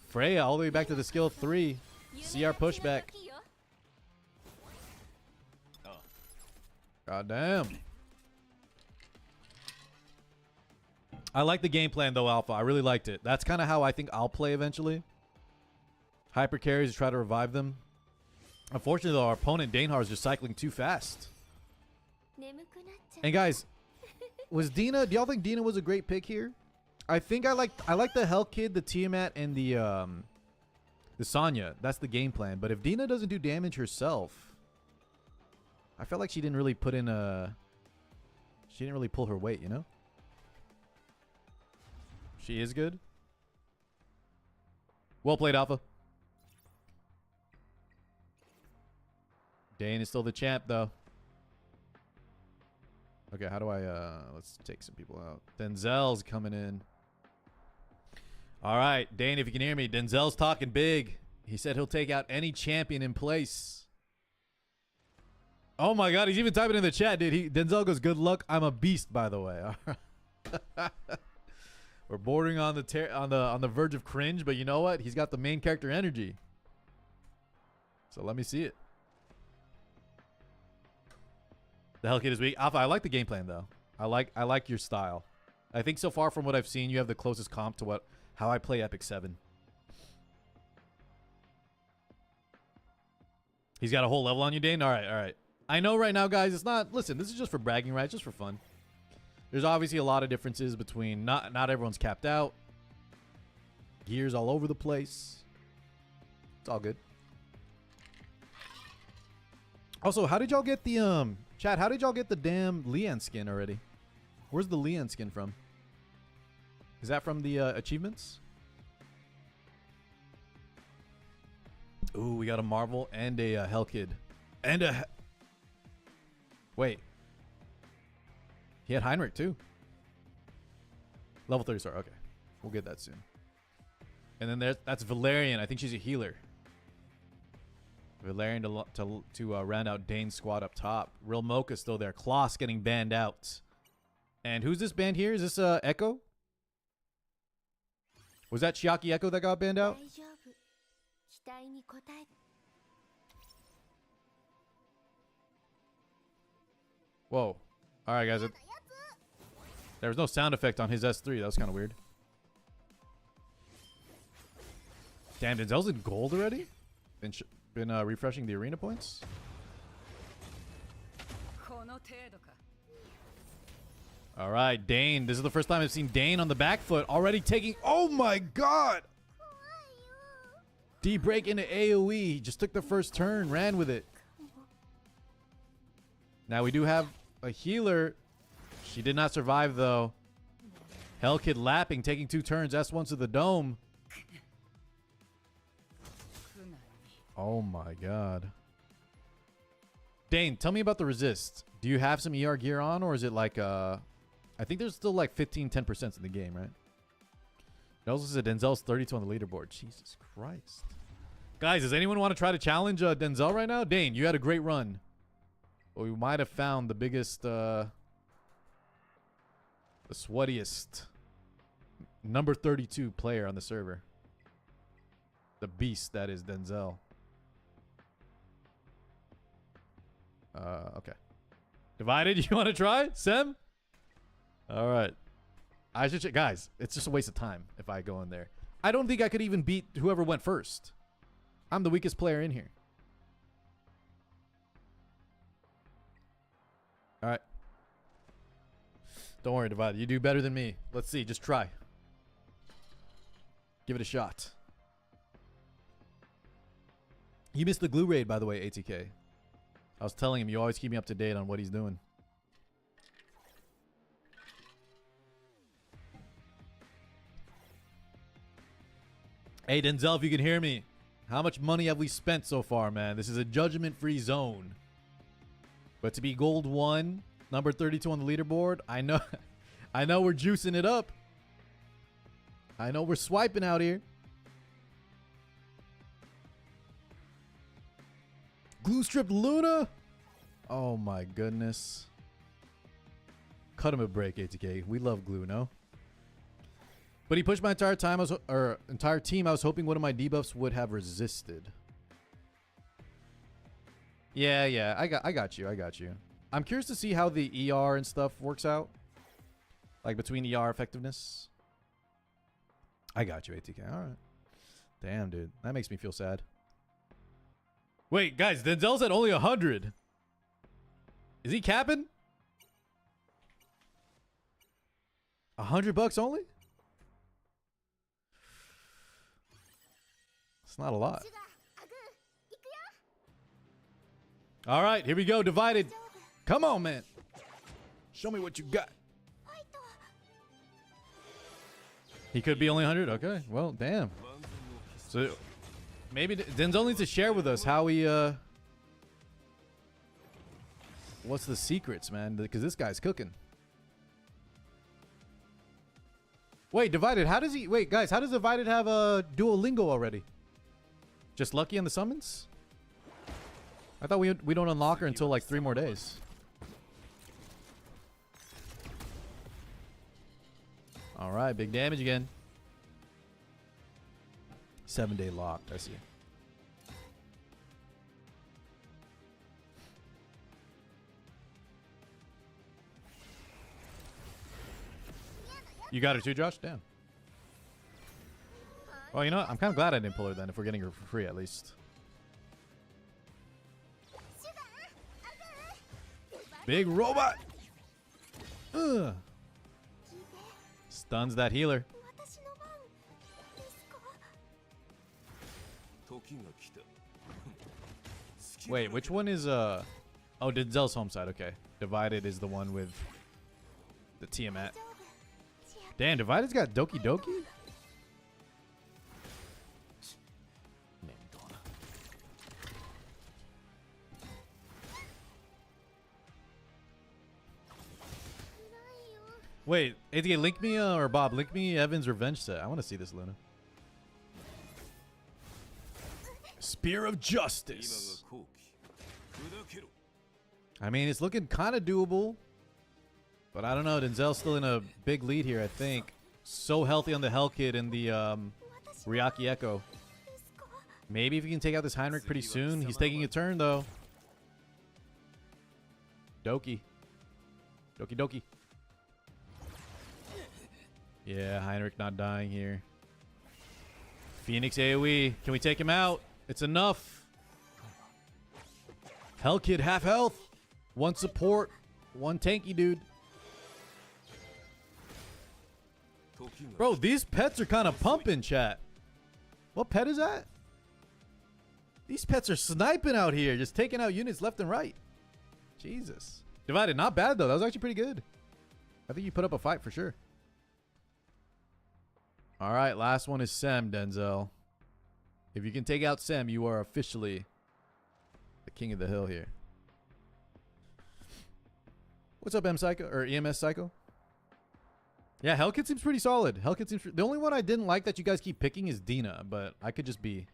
Freya all the way back to the skill 3. CR pushback. God damn. I like the game plan, though, Alpha. I really liked it. That's kind of how I think I'll play eventually. Hyper carries to try to revive them. Unfortunately, though, our opponent, Dainhar, is just cycling too fast. And guys, was Dina? Do y'all think Dina was a great pick here? I think I like the Helkid, the Tiamat, and the Sonya. That's the game plan. But if Dina doesn't do damage herself, I felt like she didn't really put in a. She didn't really pull her weight, you know. She is good. Well played, Alpha. Dane is still the champ, though. Okay, how do I, let's take some people out. Denzel's coming in. All right, Dane, if you can hear me, Denzel's talking big. He said he'll take out any champion in place. Oh my God, he's even typing in the chat, dude. Denzel goes, good luck. I'm a beast, by the way. All right. We're bordering on the verge of cringe, but you know what? He's got the main character energy. So let me see it. The Hellkid is weak. Alpha, I like the game plan though. I like your style. I think so far from what I've seen, you have the closest comp to how I play Epic 7. He's got a whole level on you, Dane? All right, all right. I know right now, guys, it's not... Listen, this is just for bragging rights, just for fun. There's obviously a lot of differences between... Not everyone's capped out. Gears all over the place. It's all good. Also, how did y'all get the... Chat, how did y'all get the damn Leanne skin already? Where's the Leanne skin from? Is that from the achievements? Ooh, we got a Marvel and a Hellkid. And a... Wait. He had Heinrich too. Level 30 star. Okay. We'll get that soon. And then that's Valerian. I think she's a healer. Valerian to round out Dane's squad up top. Real Mocha still there. Kloss getting banned out. And who's this banned here? Is this Echo? Was that Chiaki Echo that got banned out? Whoa. Alright, guys. There was no sound effect on his S3. That was kind of weird. Damn, Denzel's in gold already? Been refreshing the arena points. All right, Dane. This is the first time I've seen Dane on the back foot already taking... Oh my God! D-break into AoE. He just took the first turn, ran with it. Now we do have a healer. She did not survive, though. Hellkid lapping, taking 2 turns. S1 to the dome. Oh my God. Dane, tell me about the resist. Do you have some ER gear on, or is it like I think there's still like 15-10% in the game, right? It also says Denzel's 32 on the leaderboard. Jesus Christ. Guys, does anyone want to try to challenge Denzel right now? Dane, you had a great run. But we might have found the biggest, the sweatiest number 32 player on the server. The beast that is Denzel. Okay. Divided, you want to try? Sem? All right. I should check. Guys, it's just a waste of time if I go in there. I don't think I could even beat whoever went first. I'm the weakest player in here. All right. Don't worry, Divide. You do better than me. Let's see. Just try. Give it a shot. You missed the glue raid, by the way, ATK. I was telling him you always keep me up to date on what he's doing. Hey, Denzel, if you can hear me, how much money have we spent so far, man? This is a judgment-free zone. But to be gold 1, number 32 on the leaderboard, I know I know we're juicing it up. I know we're swiping out here. Glue stripped Luna? Oh my goodness. Cut him a break, ATK. We love glue, no? But he pushed my entire time, entire team. I was hoping one of my debuffs would have resisted. Yeah, I got you. I'm curious to see how the ER and stuff works out. Like between ER effectiveness. I got you, ATK. All right. Damn, dude. That makes me feel sad. Wait, guys, Denzel's at only 100. Is he capping? $100 only? It's not a lot. All right, here we go. Divided. Come on, man. Show me what you got. He could be only 100. Okay. Well, damn. So maybe Denzel needs to share with us how he what's the secrets, man? Because this guy's cooking. Wait, Divided. How does he? Wait, guys. How does Divided have a Duolingo already? Just lucky on the summons? I thought we don't unlock her until like 3 more days. All right, big damage again. 7-day locked. I see. You got her too, Josh? Damn. Well, you know what? I'm kind of glad I didn't pull her then, if we're getting her for free at least. Big robot! Ugh. Stuns that healer. Wait, which one is oh, Denzel's home side, okay. Divided is the one with the Tiamat. Damn, Divided's got Doki Doki? Wait, ATK, link me, or Bob, link me Evan's revenge set. I want to see this, Luna. Spear of Justice. I mean, it's looking kind of doable. But I don't know. Denzel's still in a big lead here, I think. So healthy on the Hell Kid and the Ryaki Echo. Maybe if he can take out this Heinrich pretty soon. He's taking a turn, though. Doki. Doki Doki. Yeah, Heinrich not dying here. Phoenix AoE. Can we take him out? It's enough. Hell Kid, half health. 1 support. 1 tanky dude. Bro, these pets are kind of pumping, chat. What pet is that? These pets are sniping out here. Just taking out units left and right. Jesus. Divided, not bad, though. That was actually pretty good. I think you put up a fight for sure. All right, last one is Sem, Denzel. If you can take out Sem, you are officially the king of the hill here. What's up, M Psycho or EMS Psycho? Yeah, Hellkit seems pretty solid. Hellkit seems the only one I didn't like that you guys keep picking is Dina, but I could just be.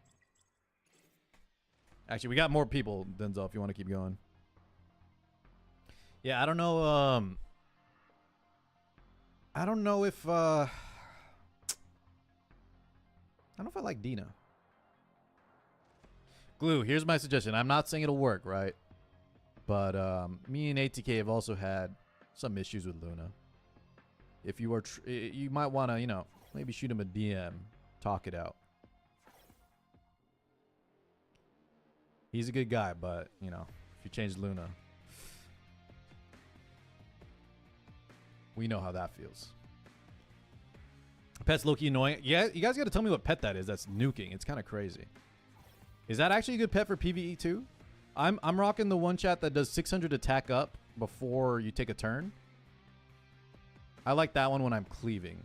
Actually, we got more people, Denzel, if you want to keep going. Yeah, I don't know. I don't know if I don't know if I like Dina. Glue, here's my suggestion. I'm not saying it'll work, right? But me and ATK have also had some issues with Luna. If you are, you might want to, you know, maybe shoot him a DM, talk it out. He's a good guy, but, you know, if you change Luna, we know how that feels. Pet's low-key annoying. Yeah, you guys got to tell me what pet that is. That's nuking. It's kind of crazy. Is that actually a good pet for PvE too? I'm rocking the one chat that does 600 attack up before you take a turn. I like that one when I'm cleaving.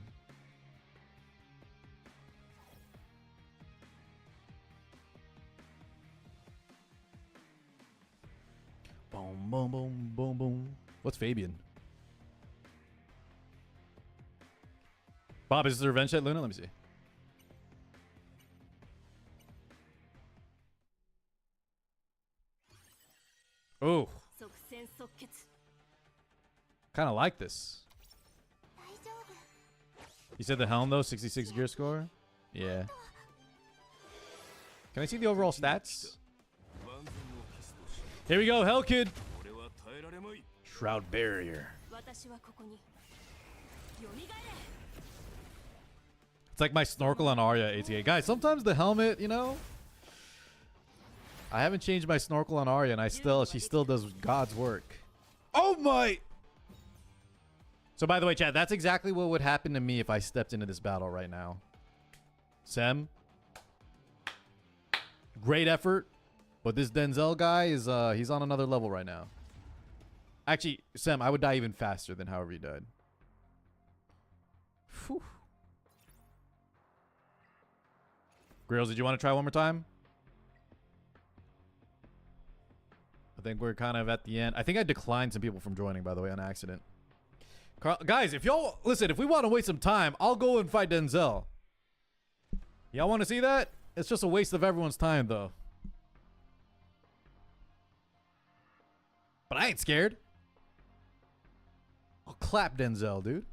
Boom, boom, boom, boom, boom. What's Fabian? Bob, is this a revenge at Luna? Let me see. Oh. Kind of like this. You said the helm, though? 66 gear score? Yeah. Can I see the overall stats? Here we go, Hell Kid. Shroud Barrier. It's like my snorkel on Arya ATA. Guys, sometimes the helmet, you know, I haven't changed my snorkel on Arya, and she still does God's work. Oh my! So by the way, chat, that's exactly what would happen to me if I stepped into this battle right now. Sem, great effort, but this Denzel guy is he's on another level right now. Actually, Sem, I would die even faster than however you died. Whew. Grills, did you want to try one more time? I think we're kind of at the end. I think I declined some people from joining, by the way, on accident. Guys, if y'all... Listen, if we want to waste some time, I'll go and fight Denzel. Y'all want to see that? It's just a waste of everyone's time, though. But I ain't scared. I'll clap Denzel, dude.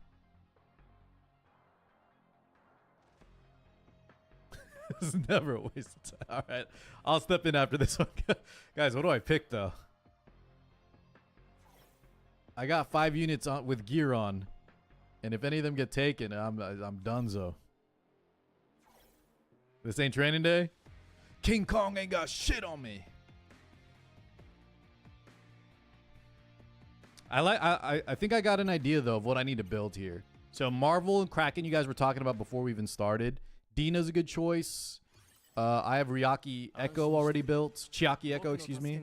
This is never a waste of time. All right. I'll step in after this one. Guys, what do I pick, though? I got 5 units on with gear on. And if any of them get taken, I'm donezo. This ain't training day? King Kong ain't got shit on me. I think I got an idea, though, of what I need to build here. So Marvel and Kraken you guys were talking about before we even started. Dina's a good choice. I have Ryaki Echo already built. Chiaki Echo, excuse me.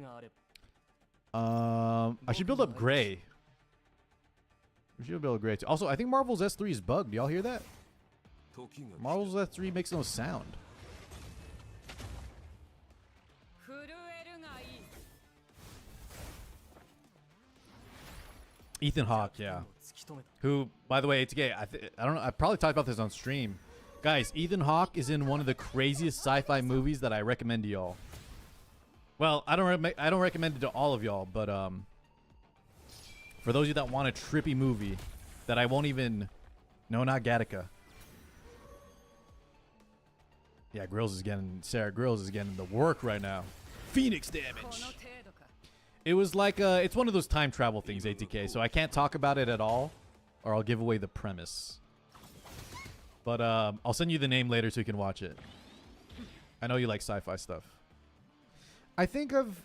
I should build up Gray. We should build Gray too. Also, I think Marvel's S3 is bugged. Do y'all hear that? Marvel's S3 makes no sound. Ethan Hawke, yeah. Who, by the way, ATK, I don't know. I probably talked about this on stream. Guys, Ethan Hawke is in one of the craziest sci-fi movies that I recommend to y'all. Well, I don't recommend it to all of y'all, but for those of you that want a trippy movie that I won't even... No, not Gattaca. Yeah, Sarah Grills is getting the work right now. Phoenix damage. It was like, it's one of those time travel things, ATK, so I can't talk about it at all, or I'll give away the premise. But I'll send you the name later so you can watch it. I know you like sci-fi stuff. I think I've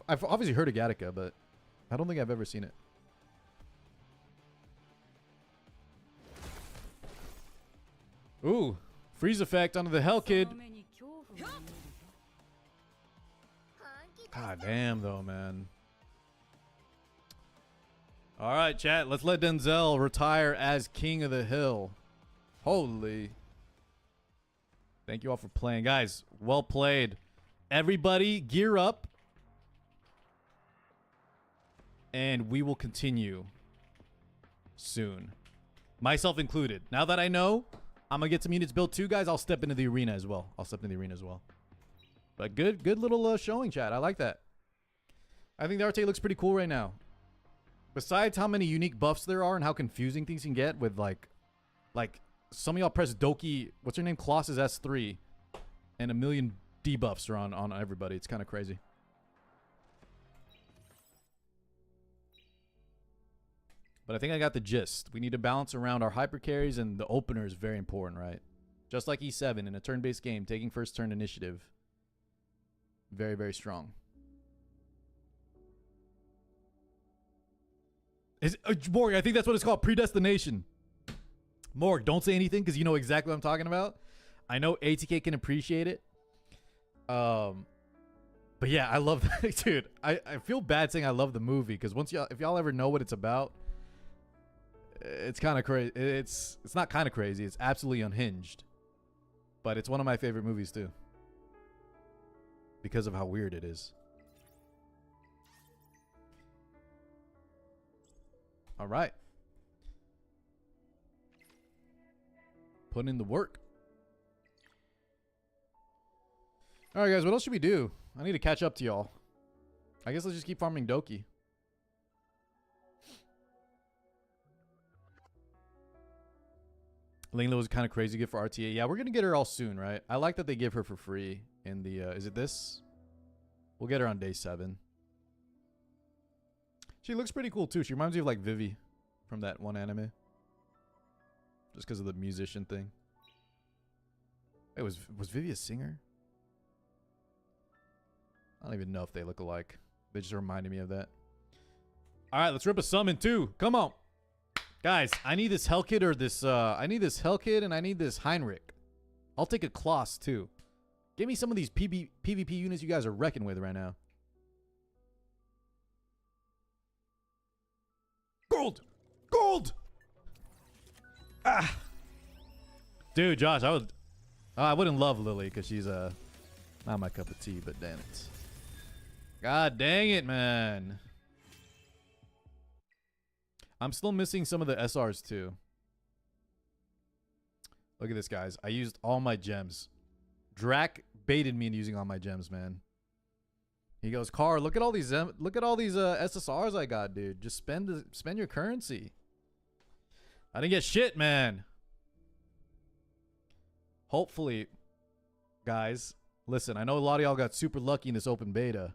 obviously heard of Gattaca, but I don't think I've ever seen it. Ooh, freeze effect onto the Hell Kid. God damn, though, man. All right, chat. Let's let Denzel retire as King of the Hill. Holy. Thank you all for playing. Guys, well played. Everybody, gear up. And we will continue soon. Myself included. Now that I know I'm going to get some units built too, guys, I'll step into the arena as well. But good little showing, chat. I like that. I think the Arte looks pretty cool right now. Besides how many unique buffs there are and how confusing things can get with like some of y'all press Doki, what's her name? Colossus S3, and a million debuffs are on everybody. It's kind of crazy. But I think I got the gist. We need to balance around our hyper carries, and the opener is very important, right? Just like E7 in a turn-based game, taking first turn initiative. Very, very strong. Morg, I think that's what it's called. Predestination. Morg, don't say anything because you know exactly what I'm talking about. I know ATK can appreciate it. But yeah, I love that. Dude, I feel bad saying I love the movie because if y'all ever know what it's about, it's kind of crazy. It's not kind of crazy. It's absolutely unhinged. But it's one of my favorite movies too. Because of how weird it is. All right. Put in the work. All right, guys. What else should we do? I need to catch up to y'all. I guess let's just keep farming Doki. Lingla was kind of crazy good for RTA. Yeah, we're going to get her all soon, right? I like that they give her for free in the... is it this? We'll get her on day 7. She looks pretty cool, too. She reminds me of, like, Vivi from that one anime. Just because of the musician thing. Hey, was Vivi a singer? I don't even know if they look alike. They just reminded me of that. All right, let's rip a summon, too. Come on. Guys, I need this Hell Kid or this, I need this Hell Kid and I need this Heinrich. I'll take a Kloss, too. Give me some of these PvP units you guys are wrecking with right now. Gold! Gold! Ah! Dude, Josh, I wouldn't love Lily because she's, not my cup of tea, but damn it. God dang it, man. I'm still missing some of the SRs too. Look at this, guys. I used all my gems. Drac baited me into using all my gems, man. He goes, Car, look at all these SSRs I got, dude. Just spend your currency. I didn't get shit, man. Hopefully, guys, listen, I know a lot of y'all got super lucky in this open beta.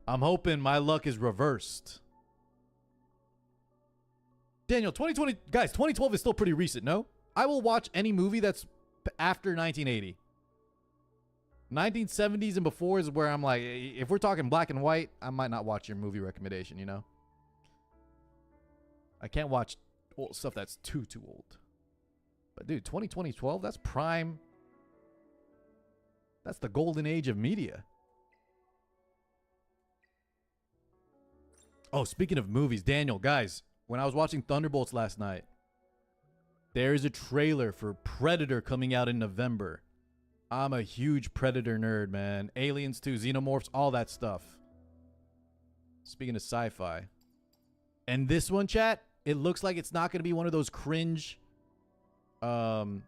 I'm hoping my luck is reversed. Daniel, 2020, guys, 2012 is still pretty recent, no? I will watch any movie that's after 1980. 1970s and before is where I'm like, if we're talking black and white, I might not watch your movie recommendation, you know? I can't watch old stuff that's too old. But dude, 2012, that's prime. That's the golden age of media. Oh, speaking of movies, Daniel, guys, when I was watching Thunderbolts last night, there is a trailer for Predator coming out in November. I'm a huge Predator nerd, man. Aliens 2, Xenomorphs, all that stuff. Speaking of sci-fi. And this one, chat, it looks like it's not going to be one of those cringe, like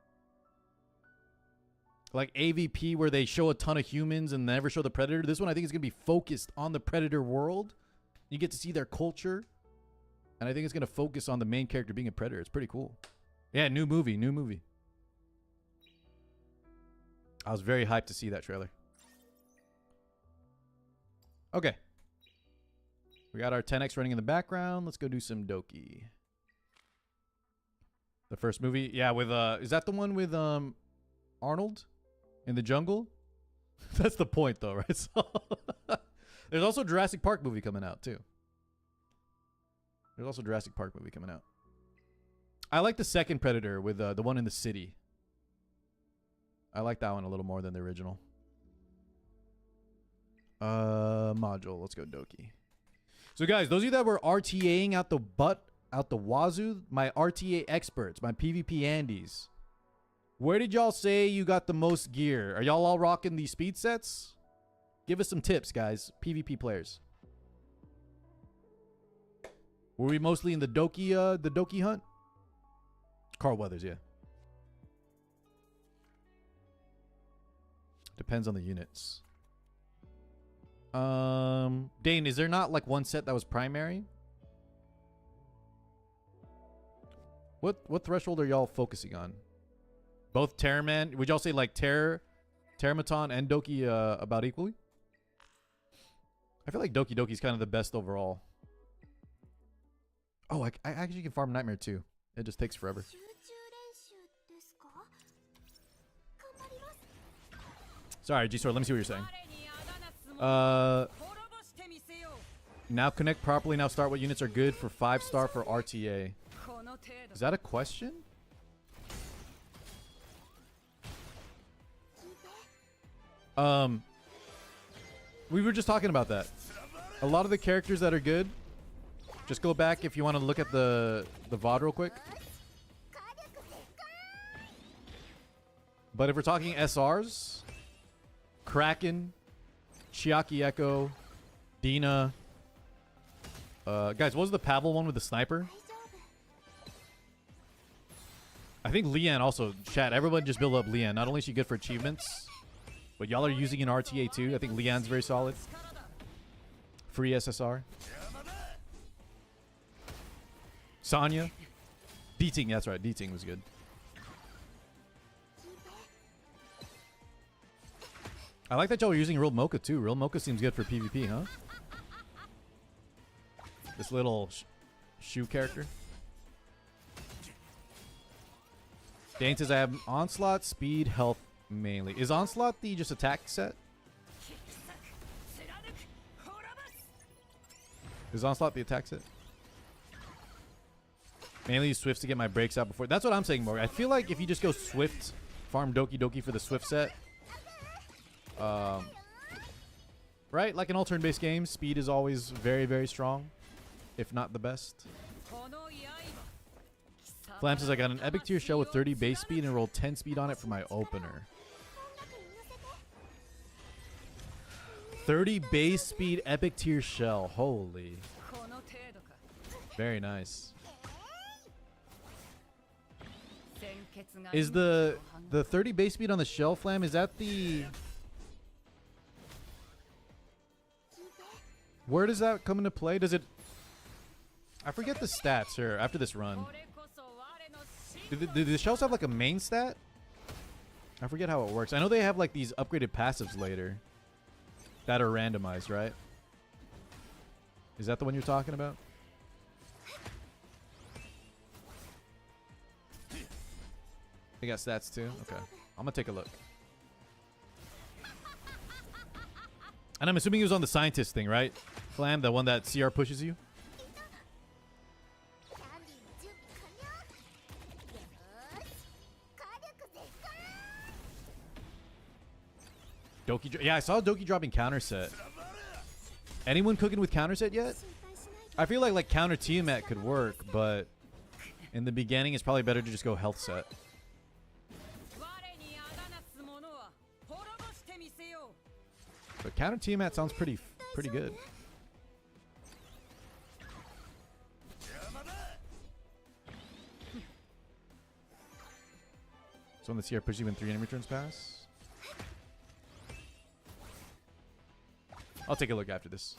AVP where they show a ton of humans and never show the Predator. This one I think is going to be focused on the Predator world. You get to see their culture. And I think it's going to focus on the main character being a predator. It's pretty cool. Yeah, new movie. I was very hyped to see that trailer. Okay. We got our 10x running in the background. Let's go do some Doki. The first movie. Yeah, with, is that the one with, Arnold in the jungle? That's the point, though, right? So there's also a Jurassic Park movie coming out, too. There's also a Jurassic Park movie coming out. I like the second Predator with the one in the city. I like that one a little more than the original. Module. Let's go Doki. So guys, those of you that were RTAing out the wazoo, my RTA experts, my PvP Andes. Where did y'all say you got the most gear? Are y'all all rocking these speed sets? Give us some tips, guys. PvP players. Were we mostly in the Doki hunt? Carl Weathers, yeah. Depends on the units. Dane, is there not like one set that was primary? What threshold are y'all focusing on? Both Terraman? Would y'all say like Terramaton and Doki about equally? I feel like Doki Doki's kind of the best overall. Oh, I actually can farm Nightmare too. It just takes forever. Sorry, G-Sword, let me see what you're saying. Now connect properly. Now start what units are good for 5-star for RTA. Is that a question? We were just talking about that. A lot of the characters that are good, just go back if you want to look at the VOD real quick. But if we're talking SRs, Kraken, Chiaki Echo, Dina. Guys, what was the Pavel one with the sniper? I think Leanne also. Chat, everyone just build up Leanne. Not only is she good for achievements, but y'all are using an RTA too. I think Leanne's very solid. Free SSR. Sonya. D-Ting, that's right. D-Ting was good. I like that y'all are using Real Mocha too. Real Mocha seems good for PvP, huh? This little shoe character. Dane says I have Onslaught, Speed, Health mainly. Is Onslaught the just attack set? Is Onslaught the attack set? Mainly use Swifts to get my breaks out before. That's what I'm saying, Morgan. I feel like if you just go Swift, farm Doki Doki for the Swift set. Right? Like in all turn-based games, speed is always very, very strong. If not the best. Flam says I got an epic tier shell with 30 base speed and rolled 10 speed on it for my opener. 30 base speed epic tier shell. Holy. Very nice. Is the 30 base speed on the shell, Flam, is that the... Where does that come into play? Does it... I forget the stats here after this run. Do the shells have like a main stat? I forget how it works. I know they have like these upgraded passives later that are randomized, right? Is that the one you're talking about? They got stats too? Okay. I'm gonna take a look. And I'm assuming he was on the scientist thing, right? Flam, the one that CR pushes you? Doki, yeah, I saw Doki dropping counter set. Anyone cooking with counter set yet? I feel like counter Tiamat could work, but in the beginning, it's probably better to just go health set. But counter Tiamat sounds pretty good. So when the CR pushes you in 3 enemy turns pass. I'll take a look after this.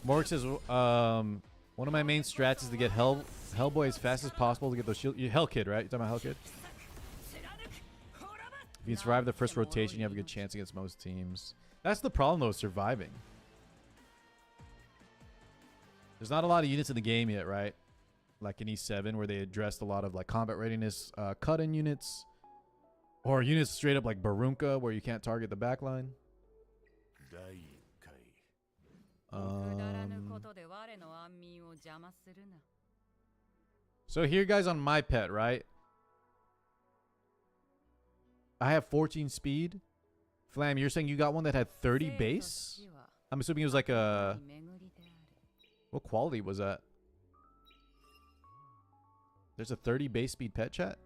Morg says, one of my main strats is to get Hellboy as fast as possible to get those shield. Hell Kid, right? You're talking about Hell Kid? If you survive the first rotation, you have a good chance against most teams. That's the problem, though, surviving. There's not a lot of units in the game yet, right? Like in E7, where they addressed a lot of like combat readiness, cut-in units. Or units straight up like Barunka, where you can't target the backline. So here, guys, on my pet, right? I have 14 speed. Flam, you're saying you got one that had 30 base? I'm assuming it was like a... What quality was that? There's a 30 base speed pet, chat?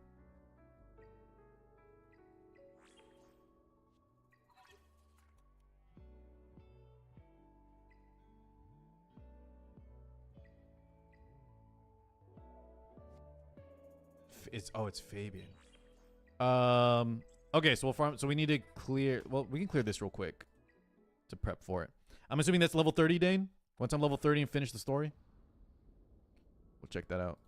It's Fabian. Okay, so we'll farm. So we need to clear. Well, we can clear this real quick to prep for it. I'm assuming that's level 30, Dane. Once I'm level 30 and finish the story, we'll check that out.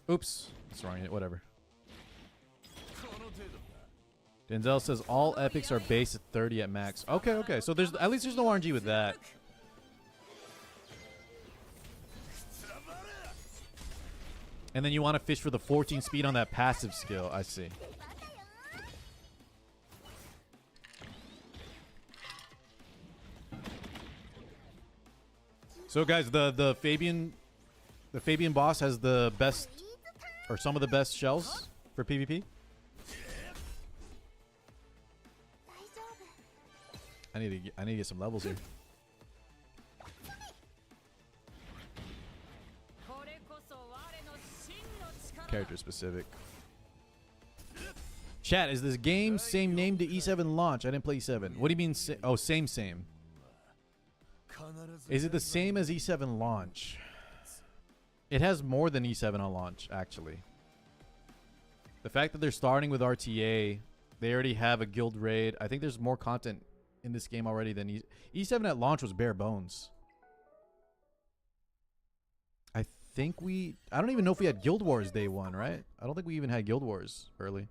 Oops, that's wrong. Whatever. Denzel says all epics are based at 30 at max. Okay, okay. So at least there's no RNG with that. And then you want to fish for the 14 speed on that passive skill. I see. So guys, the Fabian boss has the best, or some of the best shells for PvP. I need to get some levels here. Character specific. Chat, is this game same name to E7 launch? I didn't play E7. What do you mean? Oh, same. Is it the same as E7 launch? It has more than E7 on launch, actually. The fact that they're starting with RTA, they already have a guild raid. I think there's more content in this game already than E7 at launch was bare bones. I don't even know if we had Guild Wars day one, right? I don't think we even had Guild Wars early.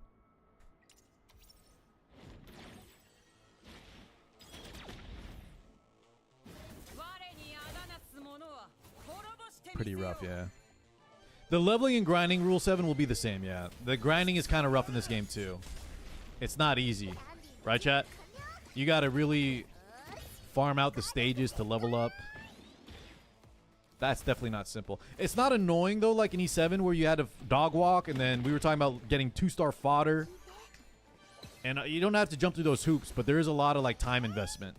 Pretty rough, yeah. The leveling and grinding rule 7 will be the same, yeah. The grinding is kind of rough in this game too. It's not easy. Right, chat? You got to really farm out the stages to level up. That's definitely not simple. It's not annoying, though, like in E7 where you had to dog walk, and then we were talking about getting 2-star fodder. And you don't have to jump through those hoops, but there is a lot of like time investment.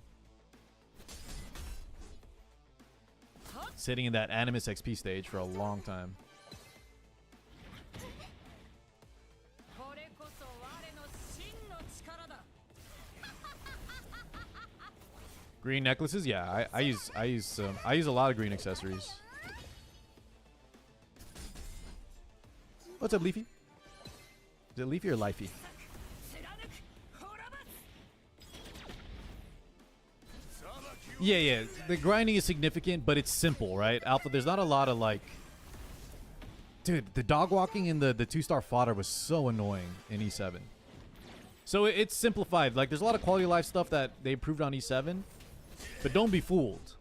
Sitting in that Animus XP stage for a long time. Green necklaces, yeah. I use a lot of green accessories. What's up, Leafy? Is it Leafy or Lifey? Yeah. The grinding is significant, but it's simple, right? Alpha, there's not a lot of like... Dude, the dog walking in the 2-star fodder was so annoying in E7. So it's simplified. Like, there's a lot of quality of life stuff that they improved on E7. But don't be fooled.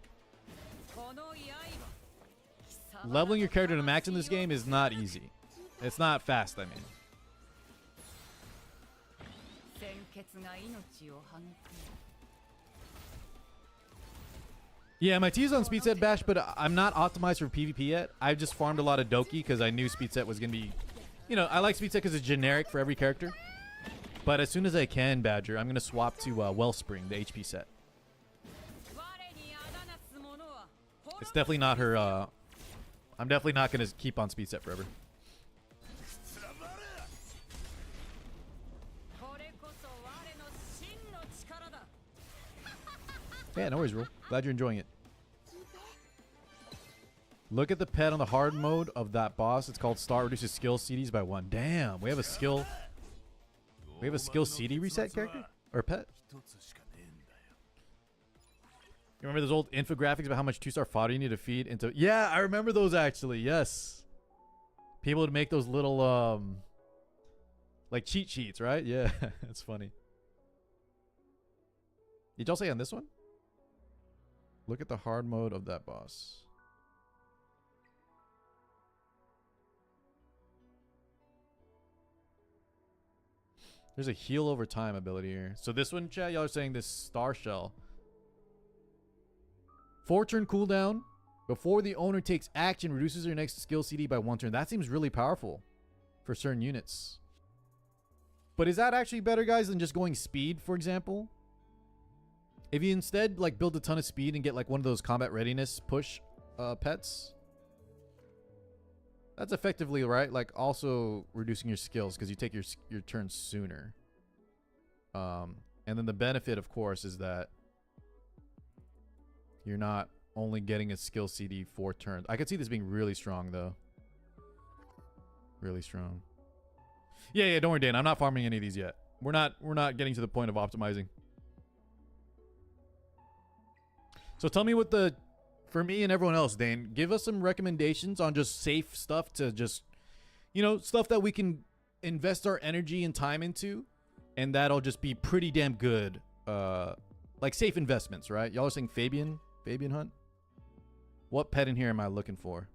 Leveling your character to max in this game is not easy. It's not fast, I mean. Yeah, my T is on speed set bash, but I'm not optimized for PvP yet. I've just farmed a lot of Doki because I knew speed set was going to be... You know, I like speed set because it's generic for every character. But as soon as I can, Badger, I'm going to swap to Wellspring, the HP set. It's definitely not her, I'm definitely not going to keep on speed set forever. Yeah, no worries, Rule. Glad you're enjoying it. Look at the pet on the hard mode of that boss. It's called Start Reduces Skill CDs by 1. Damn, we have a skill... We have a skill CD reset character? Or pet? You remember those old infographics about how much 2-star fodder you need to feed into... Yeah, I remember those actually. Yes. People would make those little, like cheat sheets, right? Yeah, that's funny. Did y'all say on this one? Look at the hard mode of that boss. There's a heal over time ability here. So this one, chat, y'all are saying this star shell. 4-turn cooldown. Before the owner takes action, reduces their next skill CD by 1 turn. That seems really powerful for certain units. But is that actually better, guys, than just going speed, for example? If you instead like build a ton of speed and get like one of those combat readiness push pets, that's effectively, right, like also reducing your skills because you take your turn sooner. And then the benefit, of course, is that you're not only getting a skill CD 4 turns. I could see this being really strong, though. Really strong. Yeah, don't worry, Dan. I'm not farming any of these yet. We're not getting to the point of optimizing. So tell me what for me and everyone else, Dane, give us some recommendations on just safe stuff to just, you know, stuff that we can invest our energy and time into, and that'll just be pretty damn good. Like safe investments, right? Y'all are saying Fabian Hunt? What pet in here am I looking for?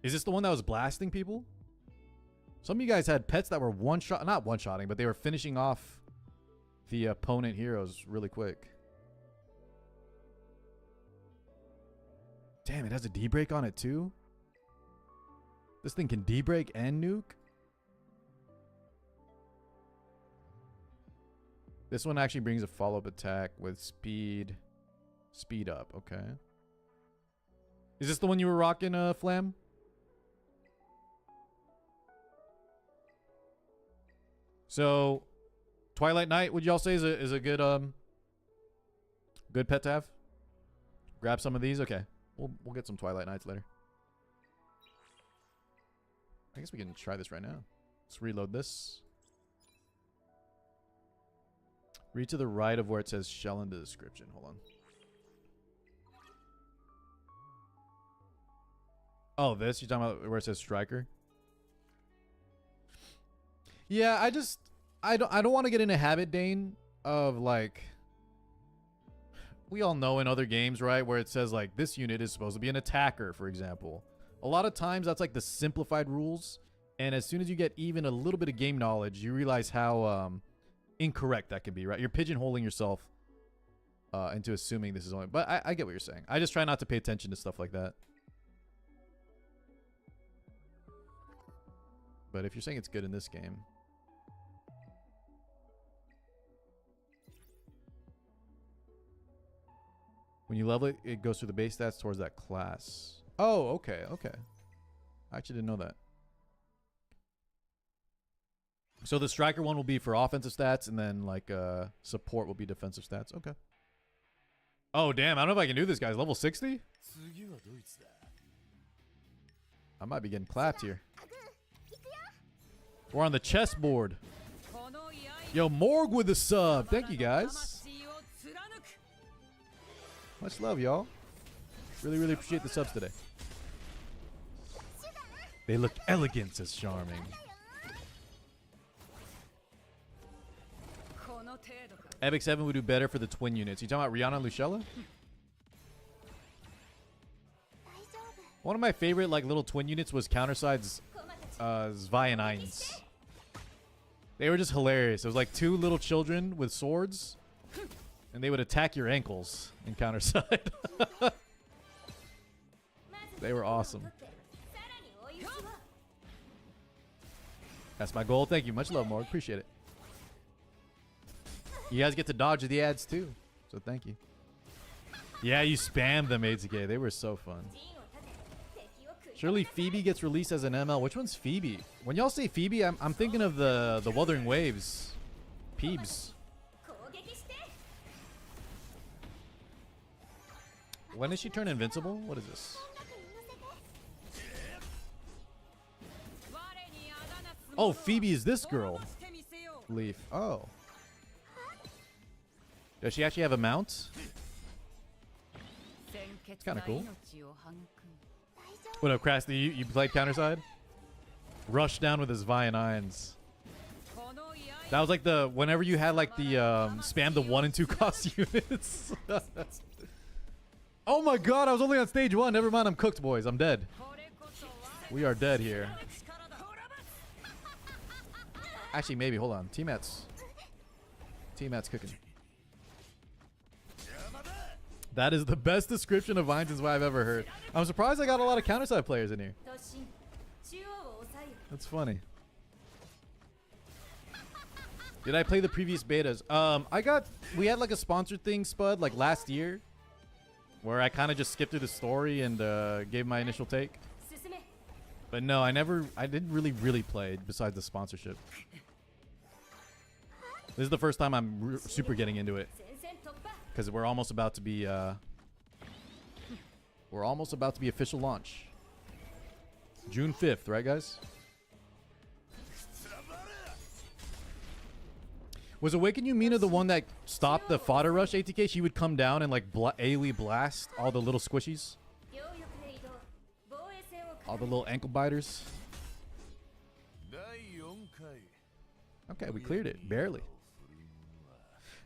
Is this the one that was blasting people? Some of you guys had pets that were not one-shotting, but they were finishing off the opponent heroes really quick. Damn, it has a D-break on it too? This thing can D-break and nuke? This one actually brings a follow-up attack with speed up, okay. Is this the one you were rocking, Flam? So, Twilight Knight, would y'all say is a good good pet to have? Grab some of these, okay. We'll get some Twilight Knights later. I guess we can try this right now. Let's reload this. Read to the right of where it says shell in the description. Hold on. Oh, this? You're talking about where it says striker? Yeah, I don't want to get in a habit, Dane, of like, we all know in other games, right, where it says like this unit is supposed to be an attacker, for example. A lot of times that's like the simplified rules, and as soon as you get even a little bit of game knowledge, you realize how incorrect that can be, right? You're pigeonholing yourself into assuming this is only, but I get what you're saying. I just try not to pay attention to stuff like that. But if you're saying it's good in this game. When you level it, it goes through the base stats towards that class. Oh, okay, okay. I actually didn't know that. So the striker one will be for offensive stats, and then like support will be defensive stats. Okay. Oh, damn. I don't know if I can do this, guys. Level 60? I might be getting clapped here. We're on the chessboard. Yo, Morg with the sub. Thank you, guys. Much love, y'all. Really, really appreciate the subs today. They look elegant, says Charming. Epic 7 would do better for the twin units. You talking about Rihanna and Lucella? One of my favorite like little twin units was Counterside's Zvianines. They were just hilarious. It was like two little children with swords, and they would attack your ankles in Counterside. They were awesome. That's my goal. Thank you. Much love, Morg. Appreciate it. You guys get to dodge the ads too, so thank you. Yeah, you spammed them, ATK. They were so fun. Surely Phoebe gets released as an ML. Which one's Phoebe? When y'all say Phoebe, I'm thinking of the Wuthering Waves. Peebs. When does she turn invincible? What is this? Oh, Phoebe is this girl. Leaf. Oh. Does she actually have a mount? It's kind of cool. What up, Krasty? You played Counterside? Rush down with his Vianines. That was like the whenever you had like the spam the 1 and 2 cost units. Oh my god, I was only on stage 1. Never mind, I'm cooked, boys. I'm dead. We are dead here. Actually, maybe. Hold on. T-Mat's cooking. That is the best description of Vines I've ever heard. I'm surprised I got a lot of Counterside players in here. That's funny. Did I play the previous betas? We had like a sponsored thing, Spud, like last year, where I kind of just skipped through the story and gave my initial take. But no, I didn't really play besides the sponsorship. This is the first time I'm super getting into it. Because we're almost about to be official launch. June 5th, right guys? Was Awaken Yumina the one that stopped the fodder rush, ATK? She would come down and like AoE blast all the little squishies. All the little ankle biters. Okay, we cleared it. Barely.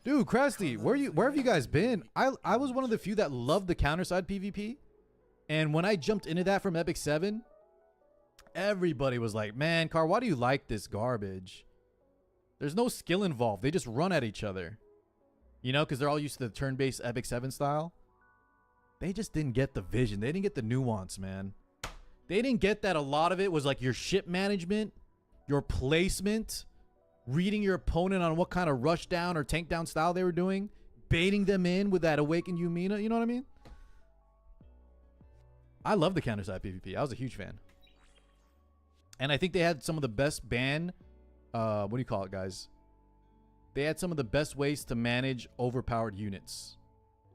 Dude, Krusty, where have you guys been? I was one of the few that loved the Counterside PvP. And when I jumped into that from Epic 7, Everybody was like, man, Car, why do you like this garbage? There's no skill involved. They just run at each other. You know, because they're all used to the turn-based Epic 7 style. They just didn't get the vision. They didn't get the nuance, man. They didn't get that a lot of it was like your ship management, your placement, reading your opponent on what kind of rush down or tank down style they were doing, baiting them in with that Awakened Yumina. You know what I mean? I love the counter-side PvP. I was a huge fan. And I think they had some of the best ban... what do you call it, guys? They had some of the best ways to manage overpowered units.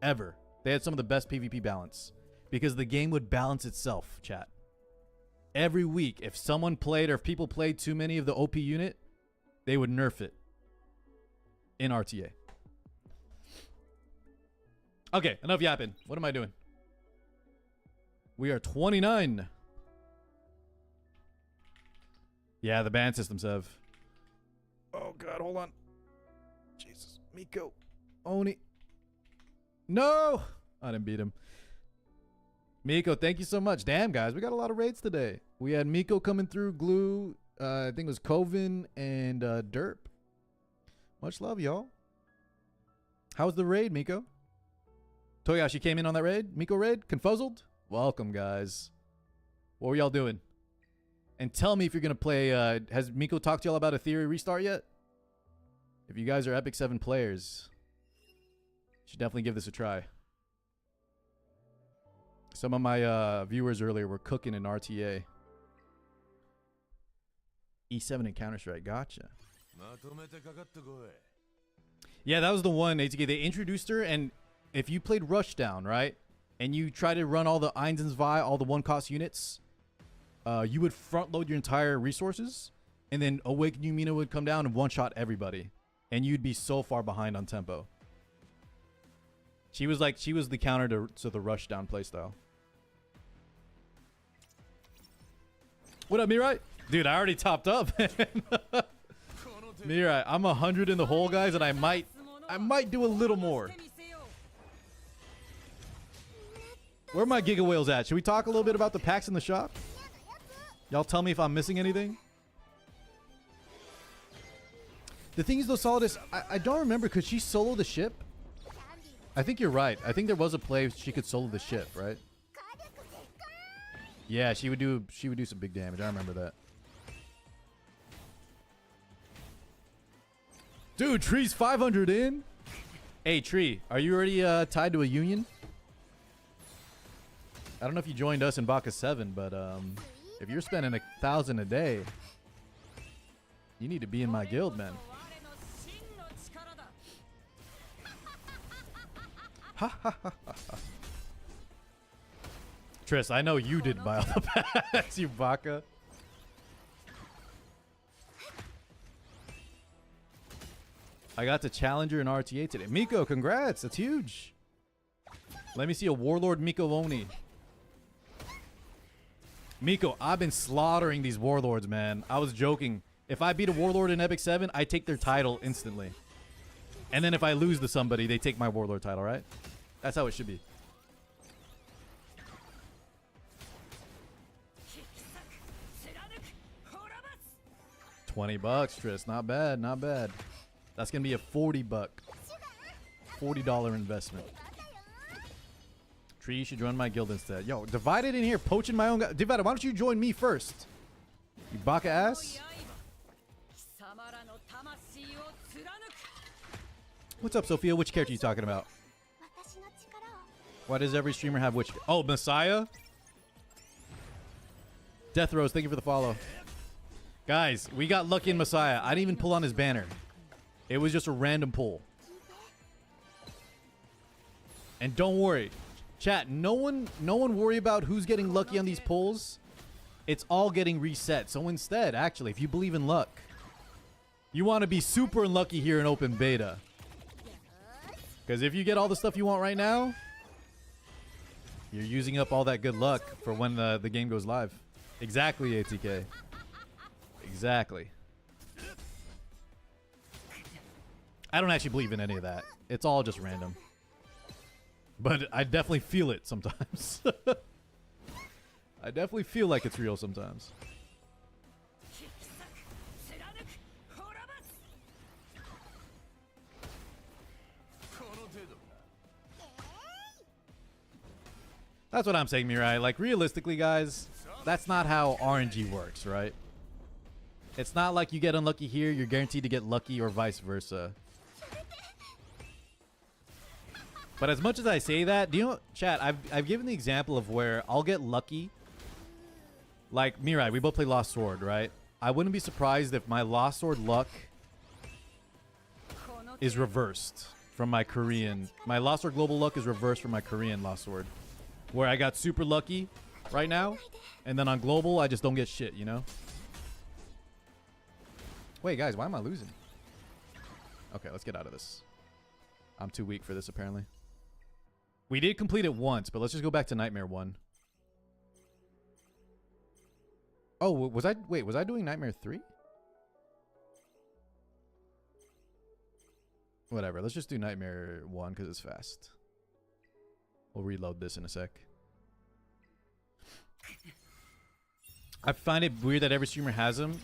Ever. They had some of the best PvP balance. Because the game would balance itself, chat. Every week, if someone played or if people played too many of the OP unit, they would nerf it. In RTA. Okay, enough yapping. What am I doing? We are 29. Yeah, the ban systems have. Oh, God, hold on. Jesus. Miko. Oni. No! I didn't beat him. Miko, thank you so much. Damn, guys, we got a lot of raids today. We had Miko coming through, Glue, I think it was Coven, and Derp. Much love, y'all. How was the raid, Miko? Toyashi came in on that raid? Miko raid? Confuzzled? Welcome, guys. What were y'all doing? And tell me if you're going to play... has Miko talked to y'all about Etheria restart yet? If you guys are Epic 7 players, you should definitely give this a try. Some of my viewers earlier were cooking in RTA. E7 and Counter-Strike. Gotcha. Yeah, that was the one, ATK. They introduced her, and if you played Rushdown, right? And you try to run all the Einsatzwei, all the one-cost units... you would front load your entire resources, and then Awakened Yumina would come down and one-shot everybody. And you'd be so far behind on tempo. She was the counter to the Rushdown playstyle. What up, Mirai? Dude, I already topped up. Mirai, I'm 100 in the hole, guys, and I might do a little more. Where are my Giga Whales at? Should we talk a little bit about the packs in the shop? Y'all tell me if I'm missing anything. The thing is, though, Solidus, I don't remember. Could she solo the ship? I think you're right. I think there was a play she could solo the ship, right? Yeah, she would do some big damage. I remember that. Dude, Tree's 500 in. Hey, Tree, are you already tied to a union? I don't know if you joined us in Baka 7, but if you're spending 1,000 a day, you need to be in my guild, man. Ha ha ha ha. Triss, I know you didn't buy all the packs, you Baka. I got the Challenger in RTA today. Miko, congrats. That's huge. Let me see a Warlord Miko Oni. Miko, I've been slaughtering these Warlords, man. I was joking. If I beat a Warlord in Epic 7, I take their title instantly. And then if I lose to somebody, they take my Warlord title, right? That's how it should be. $20, Triss. Not bad, not bad. That's going to be a $40 investment. Tree, you should join my guild instead. Yo, Divided in here, poaching my own guy. Divided, why don't you join me first? You Baka ass. What's up, Sophia? Which character are you talking about? Why does every streamer have which? Oh, Messiah? Death Rose, thank you for the follow. Guys, we got lucky in Messiah. I didn't even pull on his banner. It was just a random pull. And don't worry. Chat, no one worry about who's getting lucky on these pulls. It's all getting reset. So instead, actually, if you believe in luck, you want to be super unlucky here in open beta. Because if you get all the stuff you want right now, you're using up all that good luck for when the game goes live. Exactly, ATK. Exactly. I don't actually believe in any of that. It's all just random. But I definitely feel it sometimes. I definitely feel like it's real sometimes. That's what I'm saying, Mirai. Like, realistically, guys, that's not how RNG works, right? It's not like you get unlucky here, you're guaranteed to get lucky, or vice versa. But as much as I say that, do you know, chat, I've given the example of where I'll get lucky. Like, Mirai, we both play Lost Sword, right? I wouldn't be surprised if my Lost Sword luck is reversed from my Korean. My Lost Sword global luck is reversed from my Korean Lost Sword. Where I got super lucky right now, and then on global, I just don't get shit, you know? Wait, guys, why am I losing? Okay, let's get out of this. I'm too weak for this, apparently. We did complete it once, but let's just go back to Nightmare 1. Oh, was I... Wait, was I doing Nightmare 3? Whatever, let's just do Nightmare 1 because it's fast. We'll reload this in a sec. I find it weird that every streamer has them.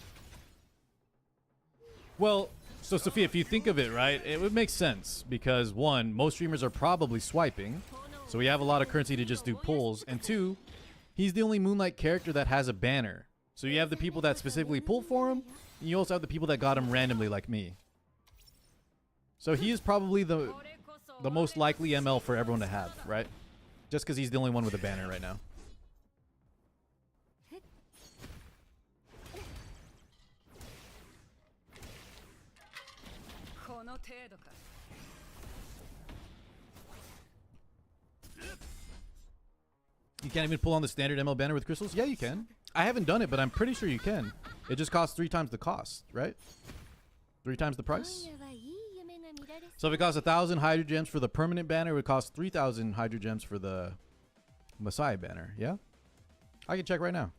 Well, so Sophia, if you think of it, right, it would make sense. Because, one, most streamers are probably swiping. So we have a lot of currency to just do pulls. And two, he's the only Moonlight character that has a banner. So you have the people that specifically pull for him. And you also have the people that got him randomly like me. So he is probably the most likely ML for everyone to have, right? Just because he's the only one with a banner right now. You can't even pull on the standard ML banner with crystals? Yeah, you can. I haven't done it, but I'm pretty sure you can. It just costs 3 times the cost, right? 3 times the price? So if it costs 1,000 Hydro Gems for the permanent banner, it would cost 3,000 Hydro Gems for the Messiah banner. Yeah? I can check right now.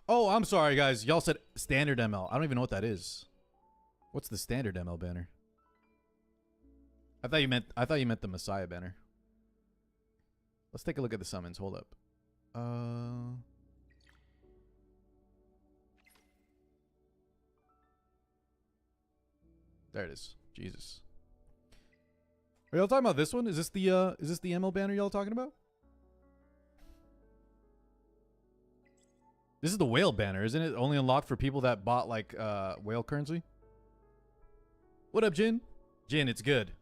Oh, I'm sorry, guys. Y'all said standard ML. I don't even know what that is. What's the standard ML banner? I thought you meant the Messiah banner. Let's take a look at the summons. Hold up. There it is. Jesus. Are y'all talking about this one? Is this the ML banner y'all talking about? This is the whale banner, isn't it? Only unlocked for people that bought like whale currency. What up, Jin? Jin, it's good.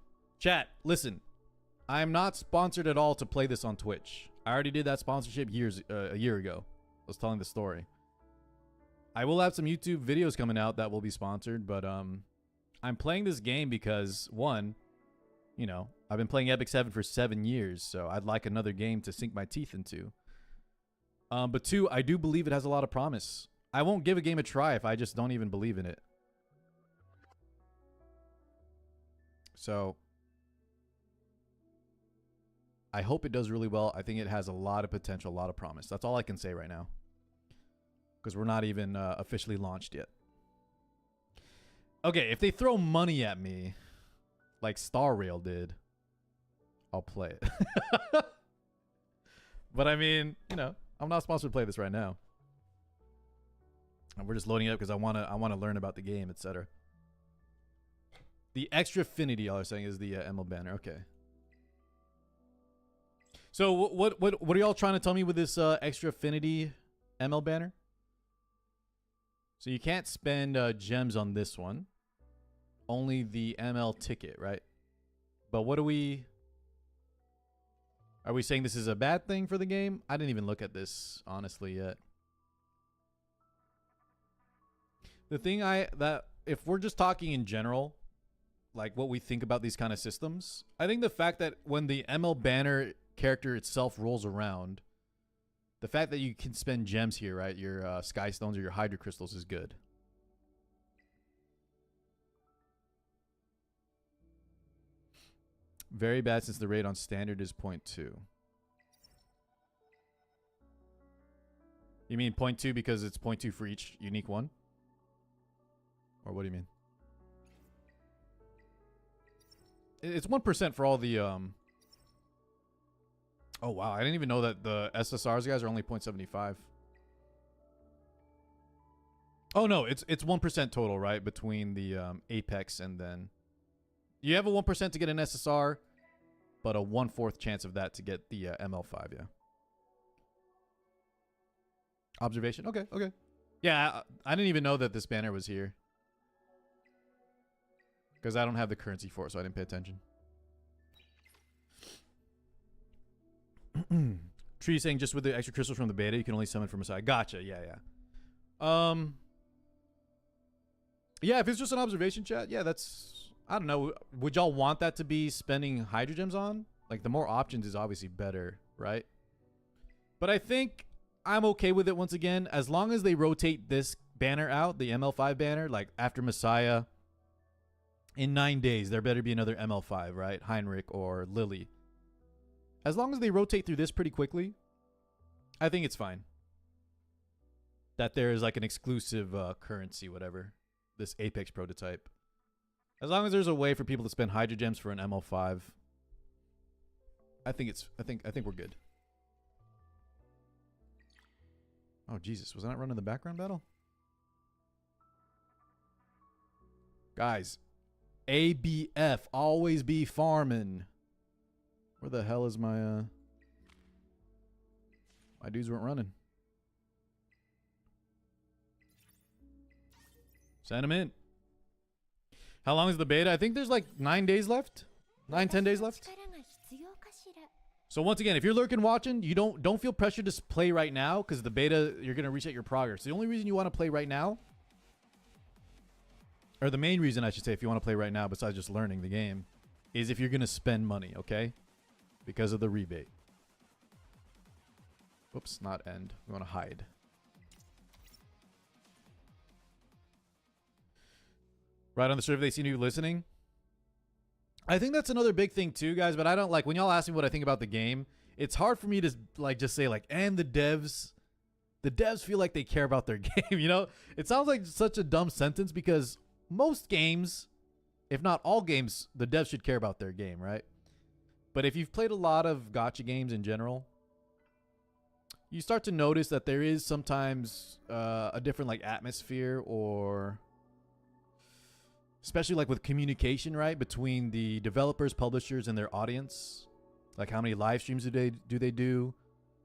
Chat, listen. I'm not sponsored at all to play this on Twitch. I already did that sponsorship a year ago. I was telling the story. I will have some YouTube videos coming out that will be sponsored, but I'm playing this game because, one, you know, I've been playing Epic 7 for 7 years, so I'd like another game to sink my teeth into. But two, I do believe it has a lot of promise. I won't give a game a try if I just don't even believe in it. So I hope it does really well. I think it has a lot of potential, a lot of promise. That's all I can say right now. Because we're not even officially launched yet. Okay, if they throw money at me, like Star Rail did, I'll play it. But I mean, you know, I'm not sponsored to play this right now. And we're just loading it up because I wanna learn about the game, etc. The extra affinity, y'all are saying, is the ML banner. Okay. So what are y'all trying to tell me with this extra affinity ML banner? So you can't spend gems on this one. Only the ML ticket, right? But what are we saying this is a bad thing for the game? I didn't even look at this honestly yet. The thing that if we're just talking in general, like what we think about these kind of systems, I think the fact that when the ML banner character itself rolls around, the fact that you can spend gems here, right? Your sky stones or your hydro crystals is good. Very bad since the rate on standard is 0.2. You mean 0.2 because it's 0.2 for each unique one? Or what do you mean? It's 1% for all the Oh wow, I didn't even know that the SSRs guys are only 0.75. Oh no, it's 1% total, right? Between the Apex and then you have a 1% to get an SSR. but a 1/4 chance of that to get the ML5. Yeah. Observation. Okay. Okay. Yeah, I didn't even know that this banner was here because I don't have the currency for it, so I didn't pay attention. Tree saying just with the extra crystals from the beta, you can only summon from a side. Gotcha. Yeah, yeah. Yeah, if it's just an observation chat, yeah, that's, I don't know. Would y'all want that to be spending hydrogems on? Like, the more options is obviously better, right? But I think I'm okay with it once again, as long as they rotate this banner out, the ML5 banner, like after Messiah, in 9 days, there better be another ML5, right? Heinrich or Lily. As long as they rotate through this pretty quickly, I think it's fine. That there is like an exclusive currency, whatever. This Apex prototype. As long as there's a way for people to spend hydrogems for an ML5, I think we're good. Oh Jesus, was I not running the background battle? Guys, ABF, always be farming. Where the hell is my my dudes weren't running. Send them in. How long is the beta? I think there's like 9 days left. 9-10 days left. So once again, if you're lurking watching, you don't feel pressured to play right now because the beta, you're going to reset your progress. The only reason you want to play right now, or the main reason I should say if you want to play right now besides just learning the game, is if you're going to spend money, okay? Because of the rebate. Whoops, not end. We want to hide. Right on the server, they seem to be listening. I think that's another big thing too, guys. But I don't like when y'all ask me what I think about the game. It's hard for me to like just say like, and the devs feel like they care about their game. You know, it sounds like such a dumb sentence because most games, if not all games, the devs should care about their game, right? But if you've played a lot of gacha games in general, you start to notice that there is sometimes a different like atmosphere, or especially like with communication, right, between the developers, publishers, and their audience. Like how many live streams do they do?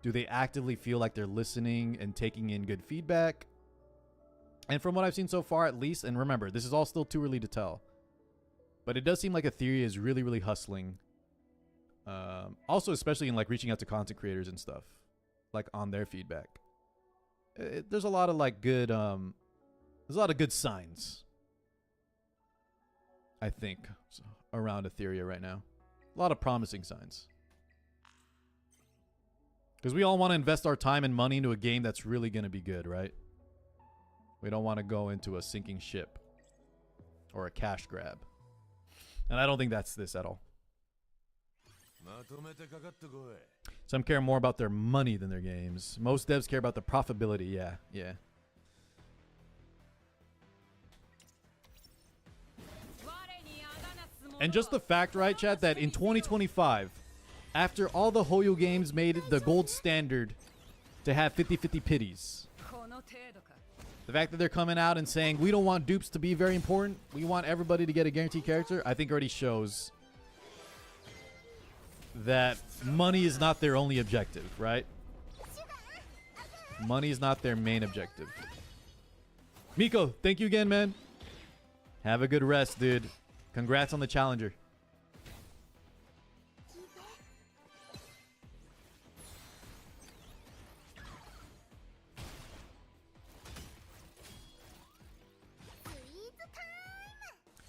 Do they actively feel like they're listening and taking in good feedback? And from what I've seen so far, at least, and remember, this is all still too early to tell, but it does seem like Etheria is really, really hustling. Also, especially in like reaching out to content creators and stuff, like on their feedback. There's a lot of like good, there's a lot of good signs, I think, around Etheria right now. A lot of promising signs. Because we all want to invest our time and money into a game that's really going to be good, right? We don't want to go into a sinking ship or a cash grab. And I don't think that's this at all. Some care more about their money than their games. Most devs care about the profitability. Yeah, yeah. And just the fact, right, chat, that in 2025, after all the Hoyo games made the gold standard to have 50-50 pities, the fact that they're coming out and saying, we don't want dupes to be very important, we want everybody to get a guaranteed character, I think already shows that money is not their only objective, right? Money is not their main objective. Miko, thank you again, man. Have a good rest, dude. Congrats on the challenger.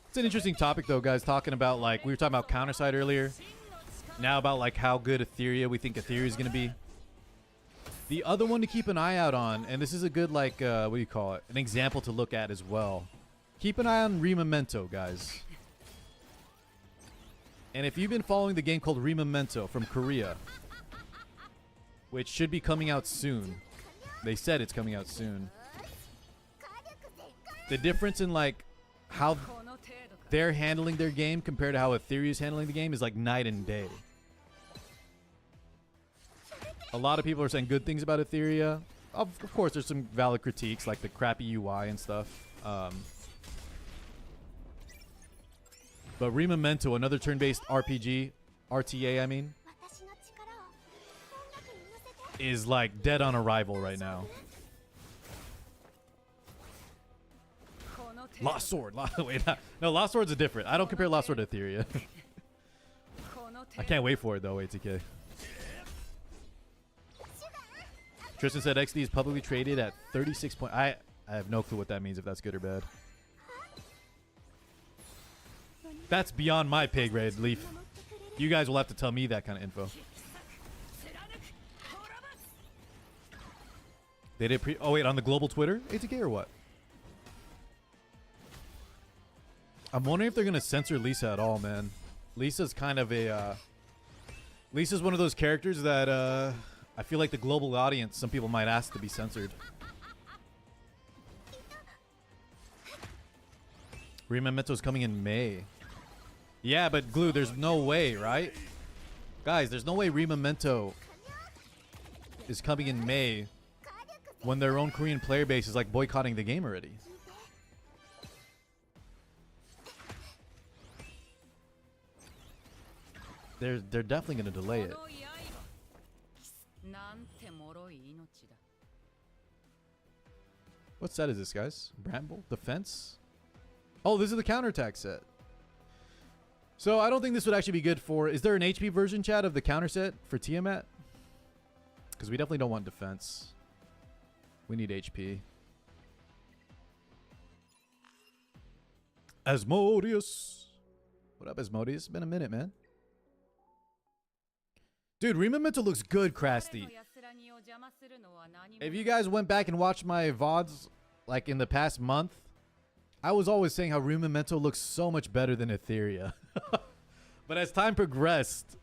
It's an interesting topic, though, guys. Talking about, like, we were talking about Counterside earlier. Now about, like, how good Etheria, we think Etheria is going to be. The other one to keep an eye out on, and this is a good, like, what do you call it? An example to look at as well. Keep an eye on Rememento, guys. And if you've been following the game called Rememento from Korea, which should be coming out soon. They said it's coming out soon. The difference in, like, how they're handling their game compared to how Etheria is handling the game is like night and day. A lot of people are saying good things about Etheria. Of course, there's some valid critiques, like the crappy UI and stuff. But Rememento, another turn-based RPG, RTA, I mean, 私の力を音楽に乗せて is like dead on arrival right now. この程度 Lost Sword. Wait, no, Lost Sword's a different. I don't compare Lost Sword to Etheria. この程 I 度 can't wait for it though, ATK. Tristan said XD is publicly traded at 36 point. I have no clue what that means, if that's good or bad. That's beyond my pay grade, Leaf. You guys will have to tell me that kind of info. 貫く滅ぼす They did oh wait, on the global Twitter, ATK or what? I'm wondering if they're gonna censor Lisa at all, man. Lisa's kind of a Lisa's one of those characters that I feel like the global audience, some people might ask to be censored. Rememento's coming in May. Yeah, but Glue, there's no way, right? Guys, there's no way Rememento is coming in May when their own Korean player base is like boycotting the game already. They're definitely gonna delay it. この刃なんて脆い命だ What set is this, guys? Bramble? Defense? Oh, this is the counterattack set. So I don't think this would actually be good for... Is there an HP version, chat, of the counter set for Tiamat? Because we definitely don't want defense. We need HP. Asmodeus. What up, Asmodeus? It's been a minute, man. Dude, Rememento looks good, 彼 Krusty. の安らぎを邪魔するのは何も If you guys went back and watched my VODs, like in the past month, I was always saying how Rememento looks so much better than Etheria. But as time progressed,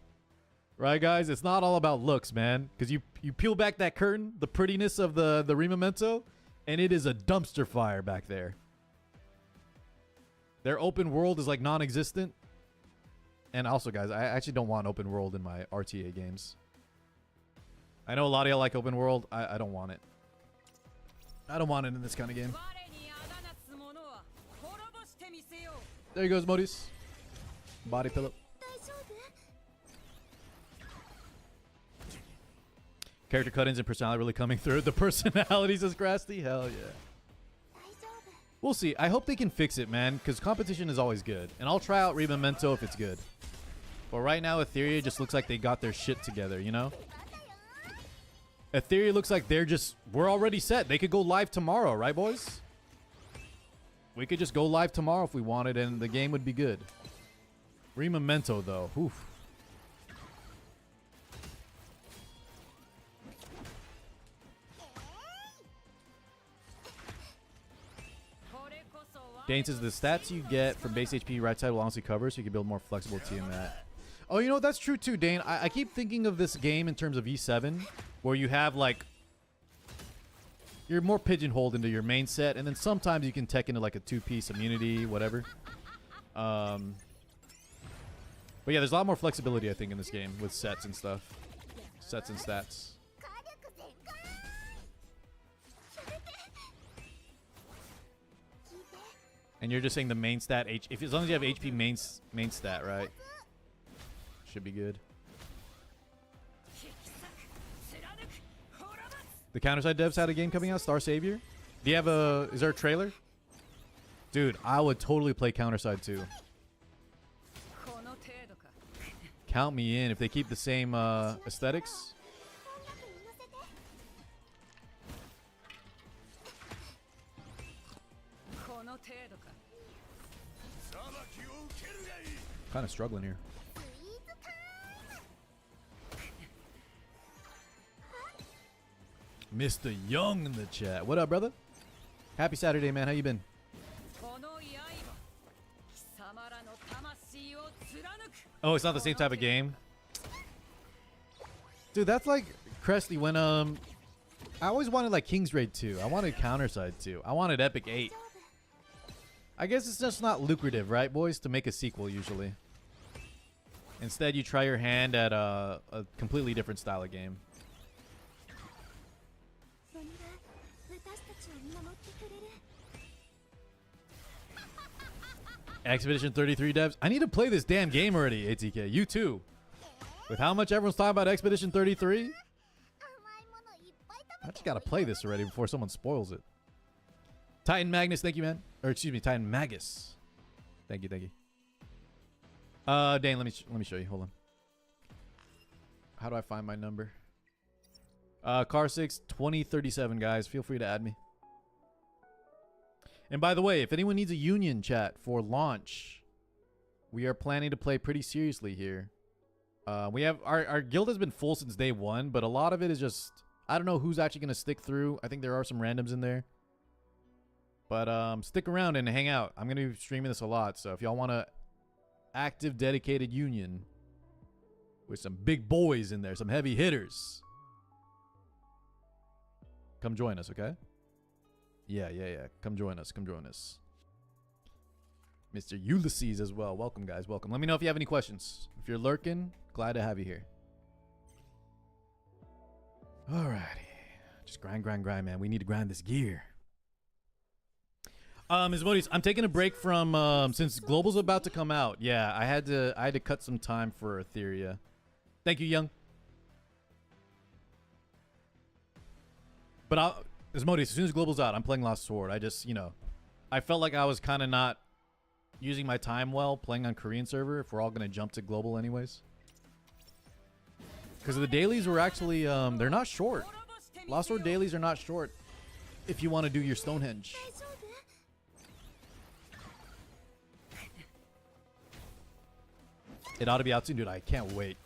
right, guys, it's not all about looks, man. Because you peel back that curtain, the prettiness of the Rememento, and it is a dumpster fire back there. Their open world is like non-existent. And also, guys, I actually don't want open world in my RTA games. I know a lot of y'all like open world. I don't want it. I don't want it in this kind of game. 我にあだなつ者は滅ぼしてみせよう There he goes, Modis. Body pillow. 大丈夫 Character cut-ins and personality really coming through. The personalities is Grasty? Hell yeah. 大丈夫 We'll see. I hope they can fix it, man, because competition is always good. And I'll try out Rememento if it's good. But right now, Etheria just looks like they got their shit together, you know? Etheria looks like we're already set. They could go live tomorrow, right, boys? We could just go live tomorrow if we wanted, and the game would be good. Rememento, though. Oof. Dane says the stats you get from base HP right side will honestly cover, so you can build more flexible TMAT. Oh, you know, that's true too, Dane. I keep thinking of this game in terms of E7, where you have like... You're more pigeonholed into your main set, and then sometimes you can tech into like a two-piece immunity, whatever. But yeah, there's a lot more flexibility, I think, in this game with sets and stuff. Sets and stats. 火力全開聞いて And you're just saying the main stat, as long as you have HP main stat, right? Should be good. 引き裂く貫く滅ぼす The Counterside devs had a game coming out, Star Savior. Do you have is there a trailer? Dude, I would totally play Counterside too. この程度か Count me in if they keep the same aesthetics. 音楽に乗せて この程度か 裁きを受けるがいい Kind of struggling here. スイーツタイム Mr. Young in the chat. What up, brother? Happy Saturday, man. How you been? この刃貴様らの魂を貫く Oh, it's not the same type of game. Dude, that's like Cresty when I always wanted like King's Raid 2. I wanted Counterside 2. I wanted Epic 8. I guess it's just not lucrative, right, boys, to make a sequel usually. Instead, you try your hand at a completely different style of game. それが私たちを見守ってくれる Expedition 33 devs. I need to play this damn game already, ATK. You too. With how much everyone's talking about Expedition 33, 甘いものいっぱい I 食べ just て gotta play this already before someone spoils it. Titan Magnus, thank you, man. Or excuse me, Titan Magus. Thank you, thank you. Dane, let me show you. Hold on. How do I find my number? Car6 2037, guys. Feel free to add me. And by the way, if anyone needs a union chat for launch, we are planning to play pretty seriously here. We have our guild has been full since day one, but a lot of it is just I don't know who's actually gonna stick through. I think there are some randoms in there. But stick around and hang out. I'm gonna be streaming this a lot, so if y'all want a active, dedicated union with some big boys in there, some heavy hitters, come join us, okay? Yeah. Come join us. Mr. Ulysses as well. Welcome, guys. Welcome. Let me know if you have any questions. If you're lurking, glad to have you here. Alrighty. Just grind, man. We need to grind this gear. Ms. Modis, I'm taking a break from since Global's about to come out. Yeah, I had to cut some time for Etheria. Thank you, Young. But Ms. Modis, as soon as Global's out, I'm playing Lost Sword. I just, I felt like I was kind of not using my time well playing on Korean server if we're all going to jump to Global anyways. Because the dailies were actually, they're not short. Lost Sword dailies are not short if you want to do your Stonehenge. It ought to be out soon, dude. I can't wait.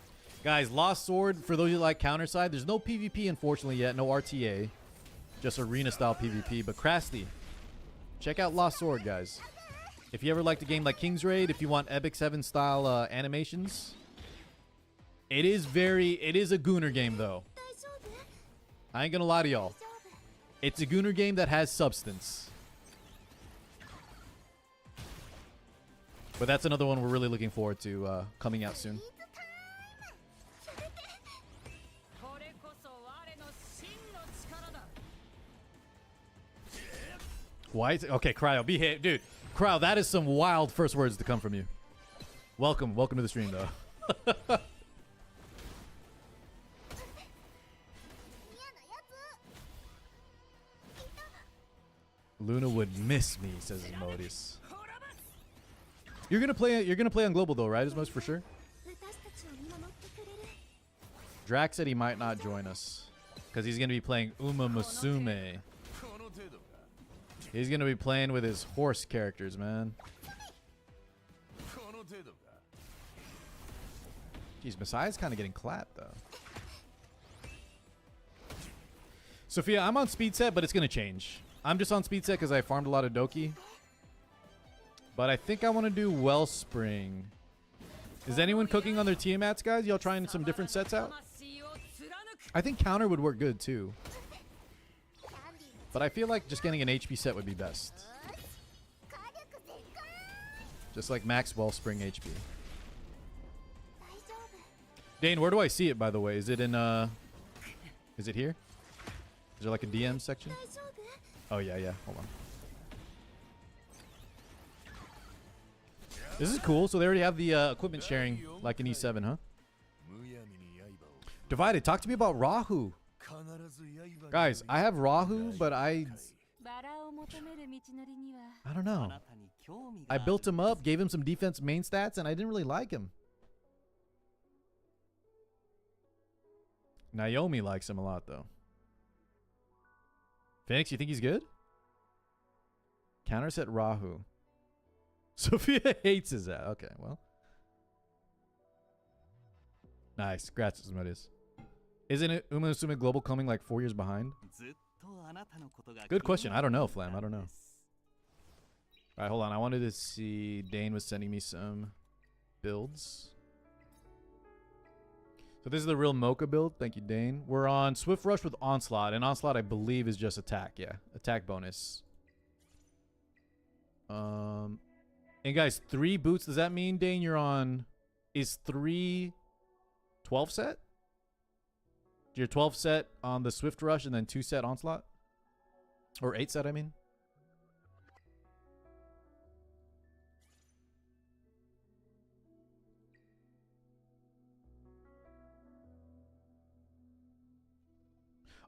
Guys, Lost Sword, for those who like Counterside, there's no PvP, unfortunately, yet. No RTA. Just arena-style PvP. But Krasty, check out Lost Sword, guys. If you ever liked a game like King's Raid, if you want Epic 7-style animations, it is a Gooner game, though. I ain't gonna lie to y'all. It's a Gooner game that has substance. But that's another one we're really looking forward to coming out soon. Why? Okay, Cryo, behave. Dude, Cryo, that is some wild first words to come from you. Welcome to the stream, though. Luna would miss me, says Modis. You're gonna play on Global though, right? As most for sure. Drax said he might not join us because he's gonna be playing Uma Musume. He's gonna be playing with his horse characters, man. Jeez, Messiah's kind of getting clapped though. Sophia, I'm on speed set, but it's gonna change. I'm just on speed set because I farmed a lot of Doki. But I think I want to do Wellspring. Is anyone cooking on their Tiamats, guys? Y'all trying some different sets out? I think counter would work good too. But I feel like just getting an HP set would be best. Just like max Wellspring HP. Dane, where do I see it, by the way? Is it in, is it here? Is there like a DM section? Oh, yeah. Hold on. This is cool. So they already have the equipment sharing like in E7, huh? Divided, talk to me about Rahu. Guys, I have Rahu, but I don't know. I built him up, gave him some defense main stats, and I didn't really like him. Naomi likes him a lot, though. Phoenix, you think he's good? Counter set Rahu. Sophia hates his ass. Okay, well. Nice. Congrats, Asmodeus. Isn't it Umusume Global coming like 4 years behind? Good question. I don't know, Flam. I don't know. All right, hold on. I wanted to see. Dane was sending me some builds. So this is the real Mocha build. Thank you, Dane. We're on Swift Rush with Onslaught. And Onslaught, I believe, is just attack. Yeah, attack bonus. And guys, 3 boots. Does that mean, Dane, you're on... Is 3 12 set? You're 12 set on the Swift Rush and then 2 set Onslaught? Or 8 set, I mean.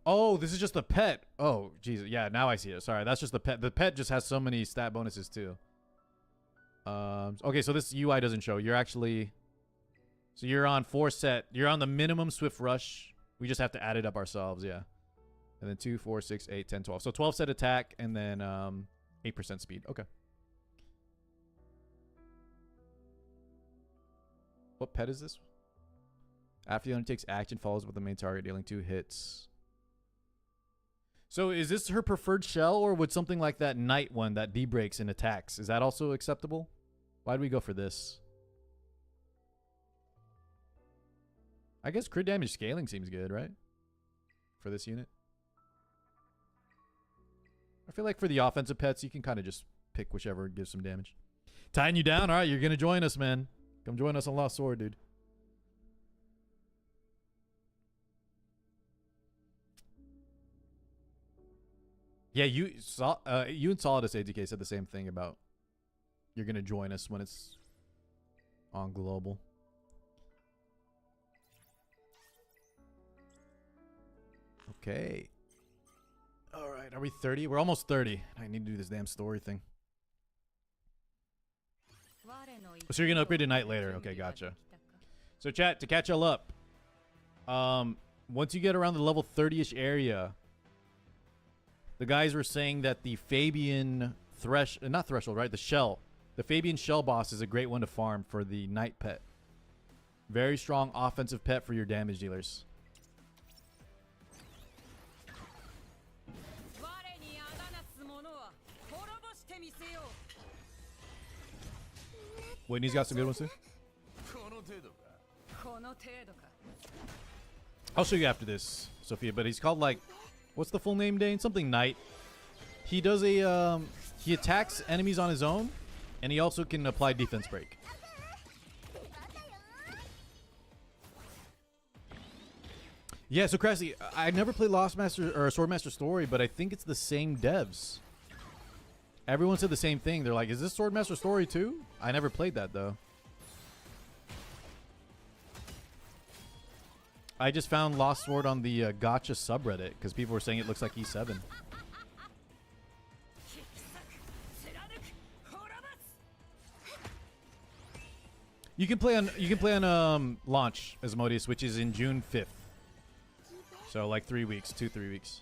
Oh, this is just the pet. Oh, Jesus. Yeah, now I see it. Sorry, that's just the pet. The pet just has so many stat bonuses too. Okay, so this UI doesn't show. You're actually... So you're on 4 set. You're on the minimum Swift Rush. We just have to add it up ourselves, yeah. And then 2, 4, 6, 8, 10, 12. So 12 set attack and then 8% speed. Okay. What pet is this? After the owner takes action, follows with the main target, dealing 2 hits. So is this her preferred shell, or would something like that knight one that D-breaks and attacks, is that also acceptable? Why'd we go for this? I guess crit damage scaling seems good, right? For this unit. I feel like for the offensive pets, you can kind of just pick whichever gives some damage. Tying you down. All right, you're going to join us, man. Come join us on Lost Sword, dude. Yeah, you and Solidus ATK said the same thing about you're going to join us when it's on global. Okay. All right, are we 30? We're almost 30. I need to do this damn story thing. So you're going to upgrade to Knight later. Okay, gotcha. So chat, to catch y'all up, once you get around the level 30-ish area, the guys were saying that the Fabian not threshold, right? The shell. The Fabian shell boss is a great one to farm for the Knight pet. Very strong offensive pet for your damage dealers. Whitney's got some good ones too. I'll show you after this, Sophia, but he's called like, what's the full name, Dane? Something Knight. He does a, he attacks enemies on his own, and he also can apply defense break. Yeah, so Cressy, I never played Lost Master or Swordmaster Story, but I think it's the same devs. Everyone said the same thing. They're like, is this Swordmaster Story too? I never played that though. I just found Lost Sword on the Gotcha subreddit because people were saying it looks like E7. You can play on launch, Asmodeus, which is in June 5th. So like 3 weeks, 2-3 weeks.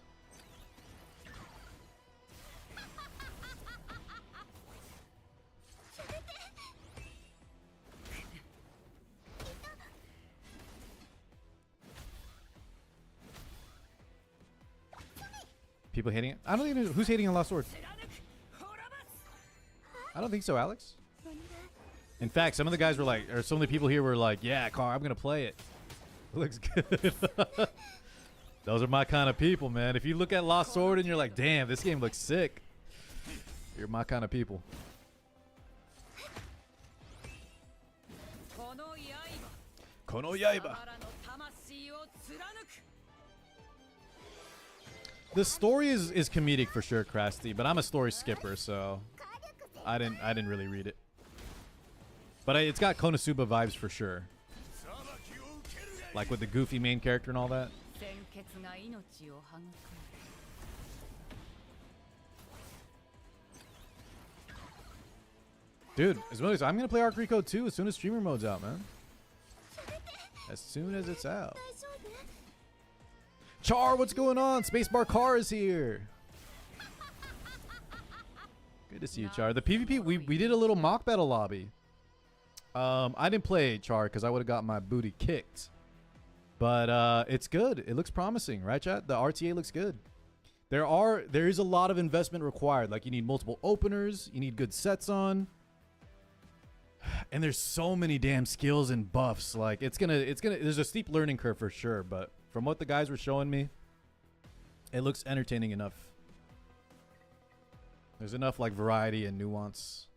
People hating it? I don't even know who's hating on Lost Sword. I don't think so, Alex. In fact, some of the guys were like, or some of the people here were like, yeah, Car, I'm gonna play it. It looks good. Those are my kind of people, man. If you look at Lost Sword and you're like, damn, this game looks sick, you're my kind of people. Kono Yaiba. The story is comedic for sure, Krusty, but I'm a story skipper, so I didn't really read it. But it's got Konosuba vibes for sure. Like with the goofy main character and all that. Dude, as well as I'm gonna play Arc Recode 2 as soon as streamer mode's out, man. As soon as it's out. Char, what's going on? Spacebar Car is here. Good to see you, Char. The PvP, we did a little mock battle lobby. I didn't play Char because I would have got my booty kicked. But it's good. It looks promising, right, chat? The RTA looks good. There is a lot of investment required. Like you need multiple openers, you need good sets on. And there's so many damn skills and buffs. Like there's a steep learning curve for sure, but from what the guys were showing me, it looks entertaining enough. There's enough like variety and nuance.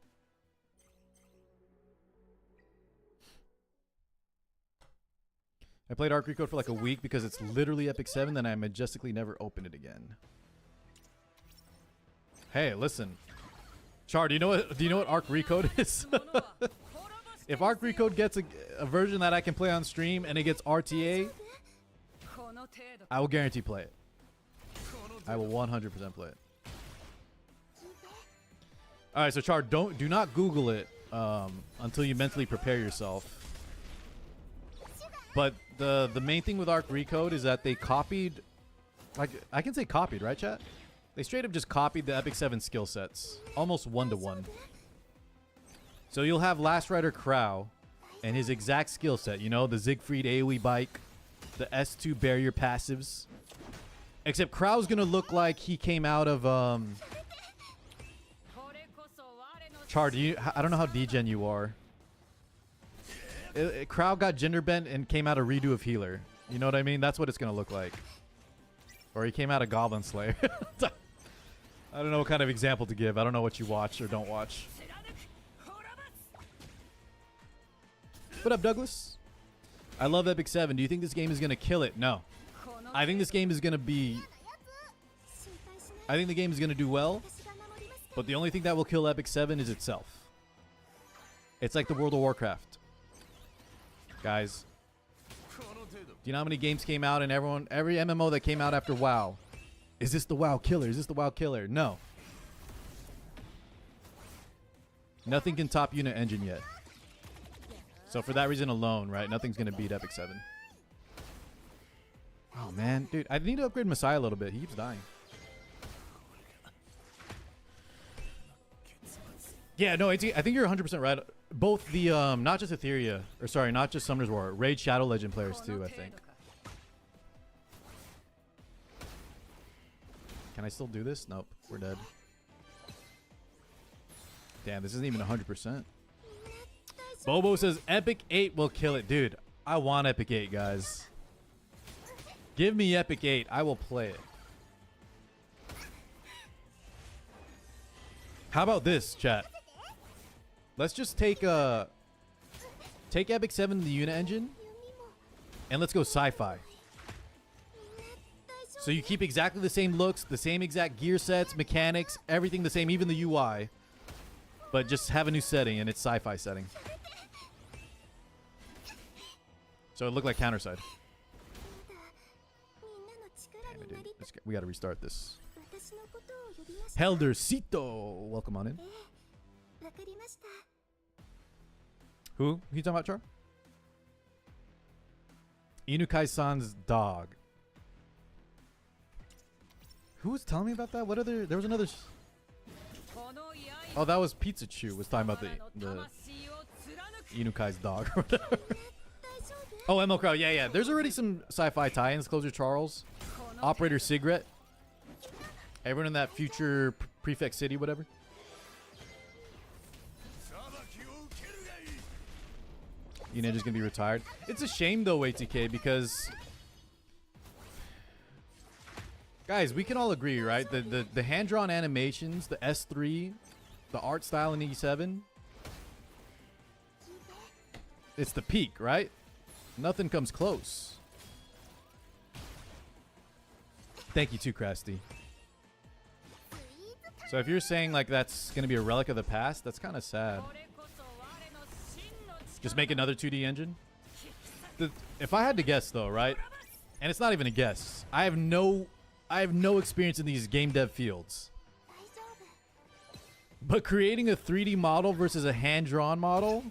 I played Arc Recode for like a week because it's literally Epic 7, then I majestically never opened it again. Hey, listen. Char, do you know what Arc Recode is? If Arc Recode gets a version that I can play on stream and it gets RTA, I will guarantee play it. I will 100% play it. All right, so Char, do not Google it until you mentally prepare yourself. But the main thing with Arc Recode is that they copied, like I can say copied, right, chat? They straight up just copied the Epic 7 skill sets, almost 1-to-1. So you'll have Last Rider Crow and his exact skill set. You know, the Siegfried AoE bike, the S2 barrier passives. Except Crow's gonna look like he came out of Char, I don't know how degen you are. Crow got gender bent and came out of Redo of Healer. You know what I mean? That's what it's gonna look like. Or he came out of Goblin Slayer. I don't know what kind of example to give. I don't know what you watch or don't watch. What up, Douglas? I love Epic 7. Do you think this game is gonna kill it? No. I think this game is gonna be... I think the game is gonna do well. But the only thing that will kill Epic 7 is itself. It's like the World of Warcraft. Guys. Do you know how many games came out and every MMO that came out after WoW? Is this the WoW killer? Is this the WoW killer? No. Nothing can top Unit Engine yet. So for that reason alone, right, nothing's going to beat Epic 7. Oh, man. Dude, I need to upgrade Messiah a little bit. He keeps dying. Yeah, no, I think you're 100% right. Both the, not just Etheria, or sorry, not just Summoner's War, Raid Shadow Legend players too, I think. Can I still do this? Nope, we're dead. Damn, this isn't even 100%. Bobo says Epic 8 will kill it. Dude, I want Epic 8, guys. Give me Epic 8. I will play it. How about this, chat? Let's just take Epic 7 the unit engine and let's go sci-fi. So you keep exactly the same looks, the same exact gear sets, mechanics, everything the same, even the UI. But just have a new setting and it's sci-fi setting. So it looked like Counterside. Damn it, dude. We gotta restart this. Heldercito, welcome on in. Who you talking about, Char? Inukai-san's dog. Who was telling me about that? What other? There was another. Oh, that was Pizza Chew was talking about the Inukai's dog. Oh, ML Crow. Yeah, yeah. There's already some sci-fi tie-ins. Closer Charles, Operator Sigret. Everyone in that future prefect city, whatever. Ninja's gonna be retired. It's a shame though, ATK, because guys, we can all agree, right? The hand-drawn animations, the S3, the art style in E7, it's the peak, right? Nothing comes close. Thank you too, Krusty. So if you're saying like that's gonna be a relic of the past, that's kind of sad. Just make another 2D engine. If I had to guess though, right? And it's not even a guess. I have no experience in these game dev fields. But creating a 3D model versus a hand-drawn model,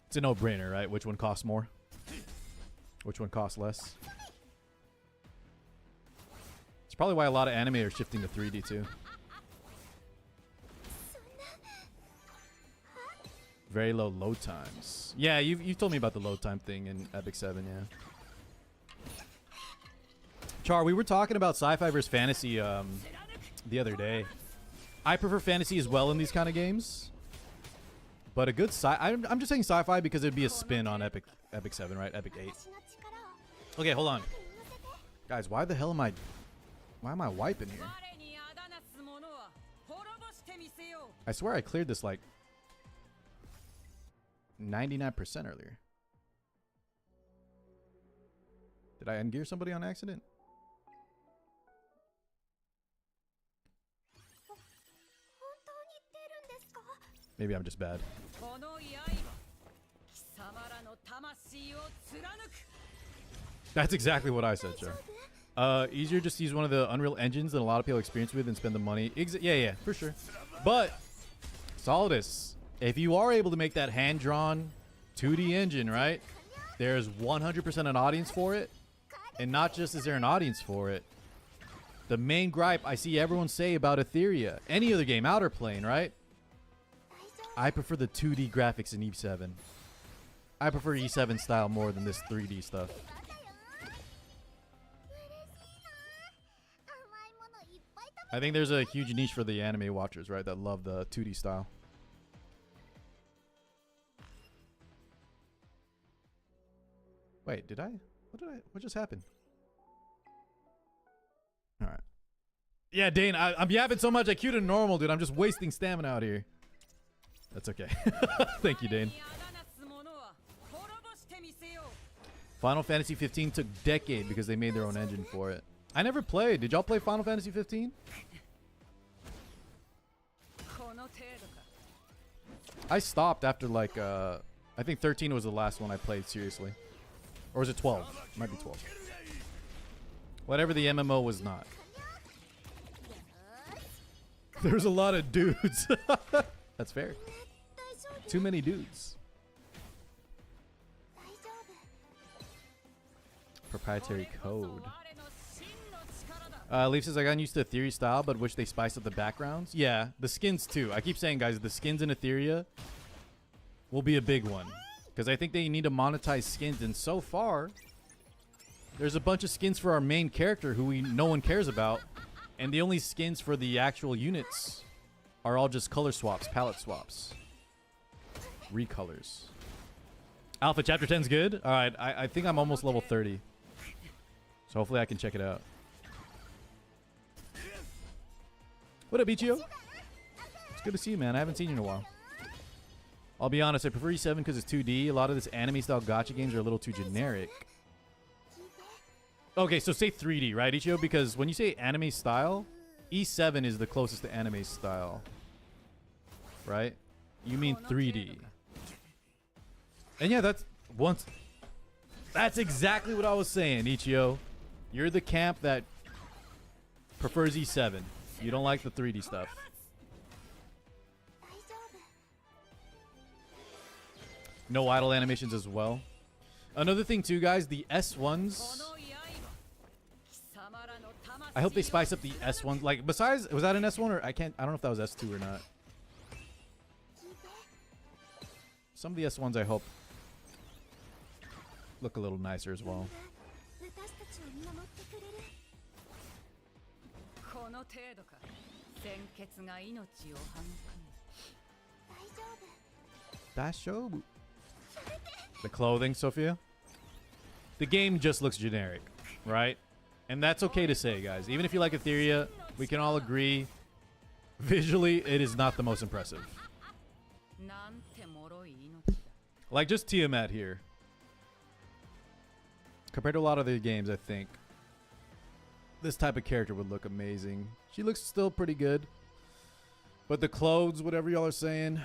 it's a no-brainer, right? Which one costs more? Which one costs less? It's probably why a lot of anime are shifting to 3D too. Very low load times. Yeah, you've told me about the load time thing in Epic 7, yeah. Char, we were talking about sci-fi versus fantasy the other day. I prefer fantasy as well in these kind of games. But a good I'm just saying sci-fi because it'd be a spin on Epic 7, right? Epic 8. Okay, hold on. Guys, why the hell am I wiping here? I swear I cleared this like 99% earlier. Did I ungear somebody on accident? Maybe I'm just bad. That's exactly what I said, sure. Easier just to use one of the Unreal engines that a lot of people experience with and spend the money. Yeah, for sure. But, Solidus, if you are able to make that hand-drawn 2D engine, right? There's 100% an audience for it. And not just is there an audience for it. The main gripe I see everyone say about Etheria, any other game, Outer Plane, right? I prefer the 2D graphics in E7. I prefer E7 style more than this 3D stuff. I think there's a huge niche for the anime watchers, right, that love the 2D style. Wait, what just happened? All right. Yeah, Dane, I'm yapping so much I queued in normal, dude. I'm just wasting stamina out here. That's okay. Thank you, Dane. Final Fantasy 15 took decade because they made their own engine for it. I never played. Did y'all play Final Fantasy 15? I stopped after like I think 13 was the last one I played seriously. Or was it 12? It might be 12. Whatever the MMO was not. There's a lot of dudes. That's fair. Too many dudes. Proprietary code. Leaf says, I got used to Etheria style, but wish they spiced up the backgrounds. Yeah, the skins too. I keep saying, guys, the skins in Etheria will be a big one. Because I think they need to monetize skins. And so far, there's a bunch of skins for our main character who no one cares about. And the only skins for the actual units are all just color swaps, palette swaps. Recolors. Alpha Chapter 10's good? Alright, I think I'm almost level 30. So hopefully I can check it out. What up, Ichio? It's good to see you, man. I haven't seen you in a while. I'll be honest, I prefer E7 because it's 2D. A lot of this anime-style gacha games are a little too generic. Okay, so say 3D, right, Ichio? Because when you say anime style, E7 is the closest to anime style. Right? You mean 3D. And yeah, that's exactly what I was saying, Ichio. You're the camp that prefers E7. You don't like the 3D stuff. No idle animations as well. Another thing too, guys, the S1s. I hope they spice up the S1s. Like, besides, was that an S1 or I don't know if that was S2 or not. Some of the S1s I hope look a little nicer as well. The clothing, Sophia? The game just looks generic, right? And that's okay to say, guys. Even if you like Etheria, we can all agree, visually, it is not the most impressive. Like, just Tiamat here. Compared to a lot of the games, I think this type of character would look amazing. She looks still pretty good. But the clothes, whatever y'all are saying,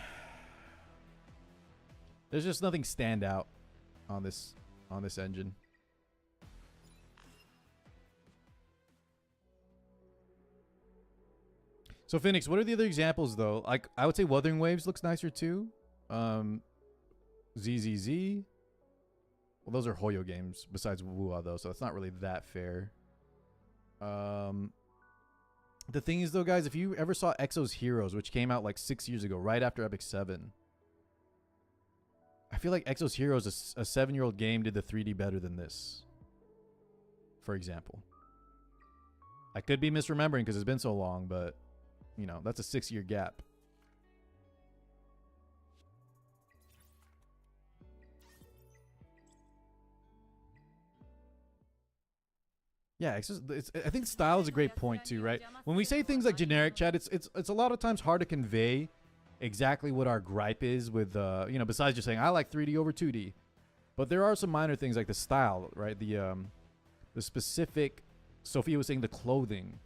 there's just nothing stand out on this engine. So Phoenix, what are the other examples though? Like I would say Wuthering Waves looks nicer too. ZZZ. Well, those are Hoyo games besides Wuwa though, so it's not really that fair. The thing is though, guys, if you ever saw Exo's Heroes, which came out like 6 years ago, right after Epic 7, I feel like Exo's Heroes, a 7-year-old game, did the 3D better than this. For example. I could be misremembering because it's been so long, but, you know, that's a 6-year gap. Yeah, I think style is a great point too, right? When we say things like generic, Chad, it's a lot of times hard to convey exactly what our gripe is with, you know, besides just saying I like 3D over 2D. But there are some minor things like the style, right? The specific. Sophia was saying the clothing.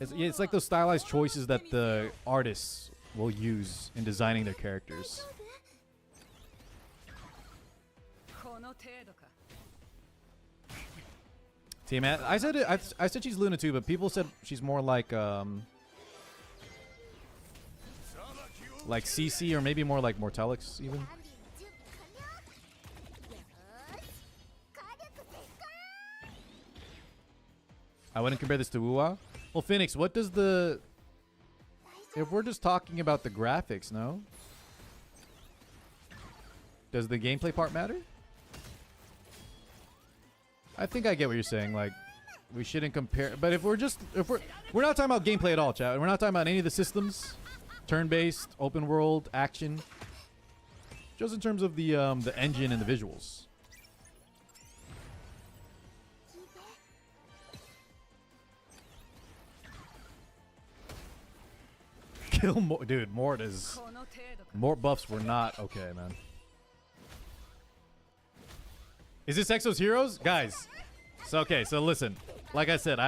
It's like those stylized choices that the artists will use in designing their characters. 程度か。 T-Man, I said it. I said she's Luna too, but people said she's more like CC or maybe more like Mortellix even. ダンディの準備完了。よーし、火力全開。 I wouldn't compare this to Wuwa. Well, Phoenix, what does the... If we're just talking about the graphics, no? Does the gameplay part matter? I think I get what you're saying. Like, we shouldn't compare. But if we're not talking about gameplay at all, chat. We're not talking about any of the systems, turn-based, open world, action. Just in terms of the engine and the visuals. Kill more, dude. Mort is この程度か。 Mort buffs were not okay, man. Is this Exo's Heroes? Guys, so okay, so listen. Like I said,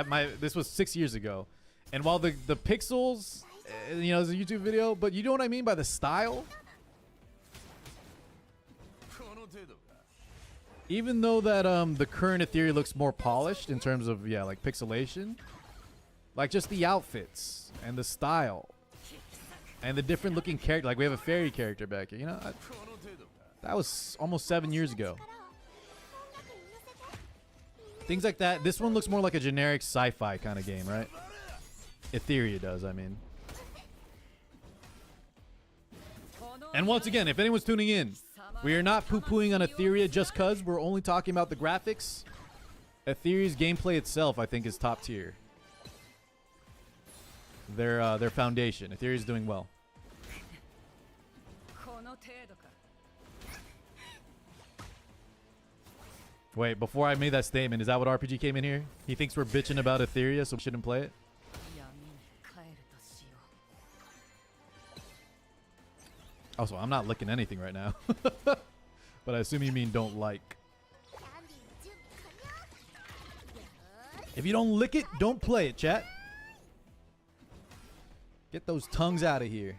this was 6 years ago. And while the pixels, you know, it's a YouTube video, but you know what I mean by the style? Even though that the current Etheria looks more polished in terms of, yeah, like pixelation, like just the outfits and the style and the different looking character, like we have a fairy character back here, you know, that was almost 7 years ago. Things like that. This one looks more like a generic sci-fi kind of game, right? Etheria does, I mean. And once again, if anyone's tuning in, we are not poo-pooing on Etheria just cause. We're only talking about the graphics. Etheria's gameplay itself, I think, is top tier. Their foundation. Etheria's doing well. この程度か。 Wait, before I made that statement, is that what RPG came in here? He thinks we're bitching about Etheria, so we shouldn't play it? 闇に帰るとしよう。 Also, I'm not licking anything right now. But I assume you mean don't like. ダンディの準備完了。よーし、 If you don't lick it, don't play it, chat. Get those tongues out of here.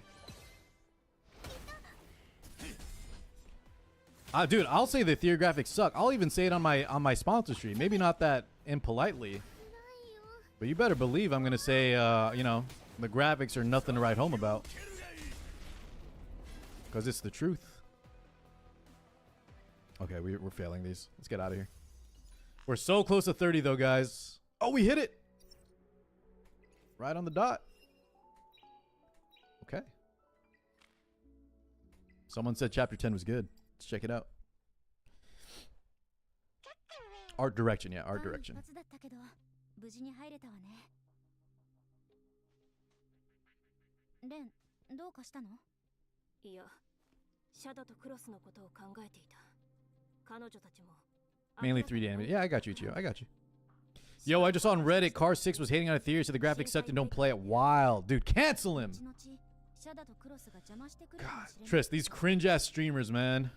Dude, I'll say the Etheria graphics suck. I'll even say it on my sponsor stream. Maybe not that impolitely, but you better believe I'm gonna say, you know, the graphics are nothing to write home about, because it's the truth. Okay, we're failing these. Let's get out of here. We're so close to 30 though, guys. Oh, we hit it right on the dot. Okay. Someone said chapter 10 was good. Let's check it out. Art direction, yeah, art direction. 一発だったけど、無事に入れたわね。レン、どうかしたの？いや、シャドとクロスのことを考えていた。彼女たちも。 Mainly 3D animated. Yeah, I got you, Chio. I got you. Yo, I just saw on Reddit, Car 6 was hating on Etheria, so the graphics sucked and don't play it. Wild. Dude, cancel him. God, Triss, these cringe-ass streamers, man.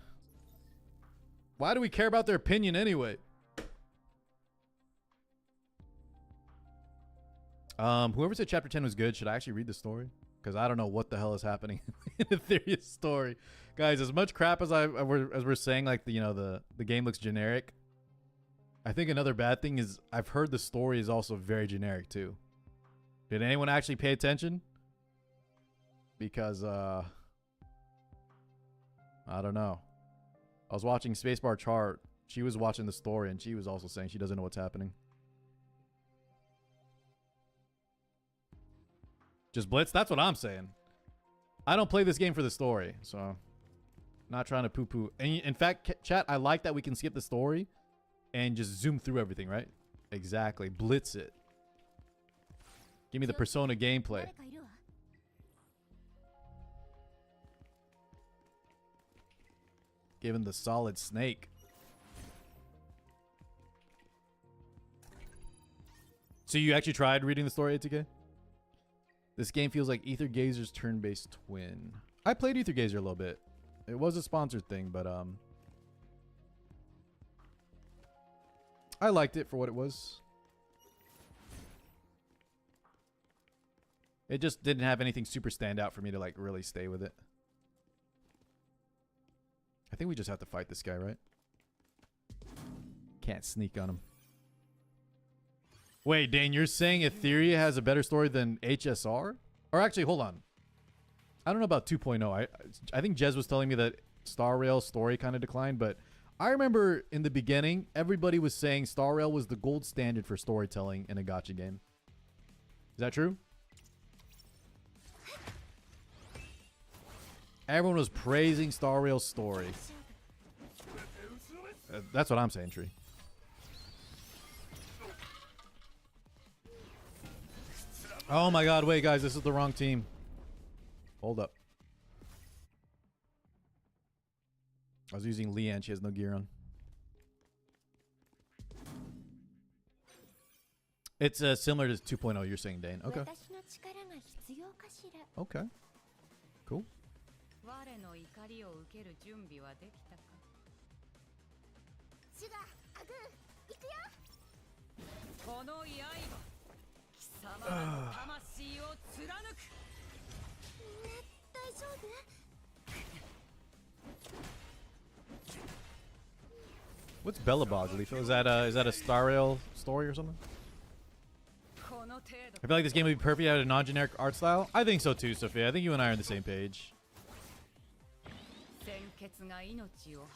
Why do we care about their opinion anyway? Whoever said chapter 10 was good, should I actually read the story? Because I don't know what the hell is happening in Etheria's story. Guys, as much crap as we're saying, like, the game looks generic, I think another bad thing is I've heard the story is also very generic too. Did anyone actually pay attention? Because I don't know. I was watching Spacebar Chart. She was watching the story and she was also saying she doesn't know what's happening. Just Blitz? That's what I'm saying. I don't play this game for the story, so not trying to poo-poo. And in fact, chat, I like that we can skip the story and just zoom through everything, right? Exactly. Blitz it. Give me the Persona gameplay. Give him the solid snake. So you actually tried reading the story, ATK? This game feels like Ether Gazer's turn-based twin. I played Ether Gazer a little bit. It was a sponsored thing, but I liked it for what it was. It just didn't have anything super stand out for me to like really stay with it. I think we just have to fight this guy, right? Can't sneak on him. Wait, Dane, you're saying Etheria has a better story than HSR? Or actually, hold on. I don't know about 2.0. I think Jez was telling me that Star Rail's story kind of declined, but I remember in the beginning, everybody was saying Star Rail was the gold standard for storytelling in a gacha game. Is that true? Everyone was praising Star Rail's story. That's what I'm saying, Tree. Oh my god, wait guys, this is the wrong team. Hold up. I was using Leanne, she has no gear on. It's similar to 2.0, you're saying, Dane. Okay. Okay. Cool. 我の怒りを受ける準備はできたか。シュガー、アグー、行くよ。この刃、貴様らの魂を貫く。みんな大丈夫？What's Bellabog, Leafo? Is that a Star Rail story or something? I feel like this game would be perfect at a non-generic art style. I think so too, Sophia. I think you and I are on the same page.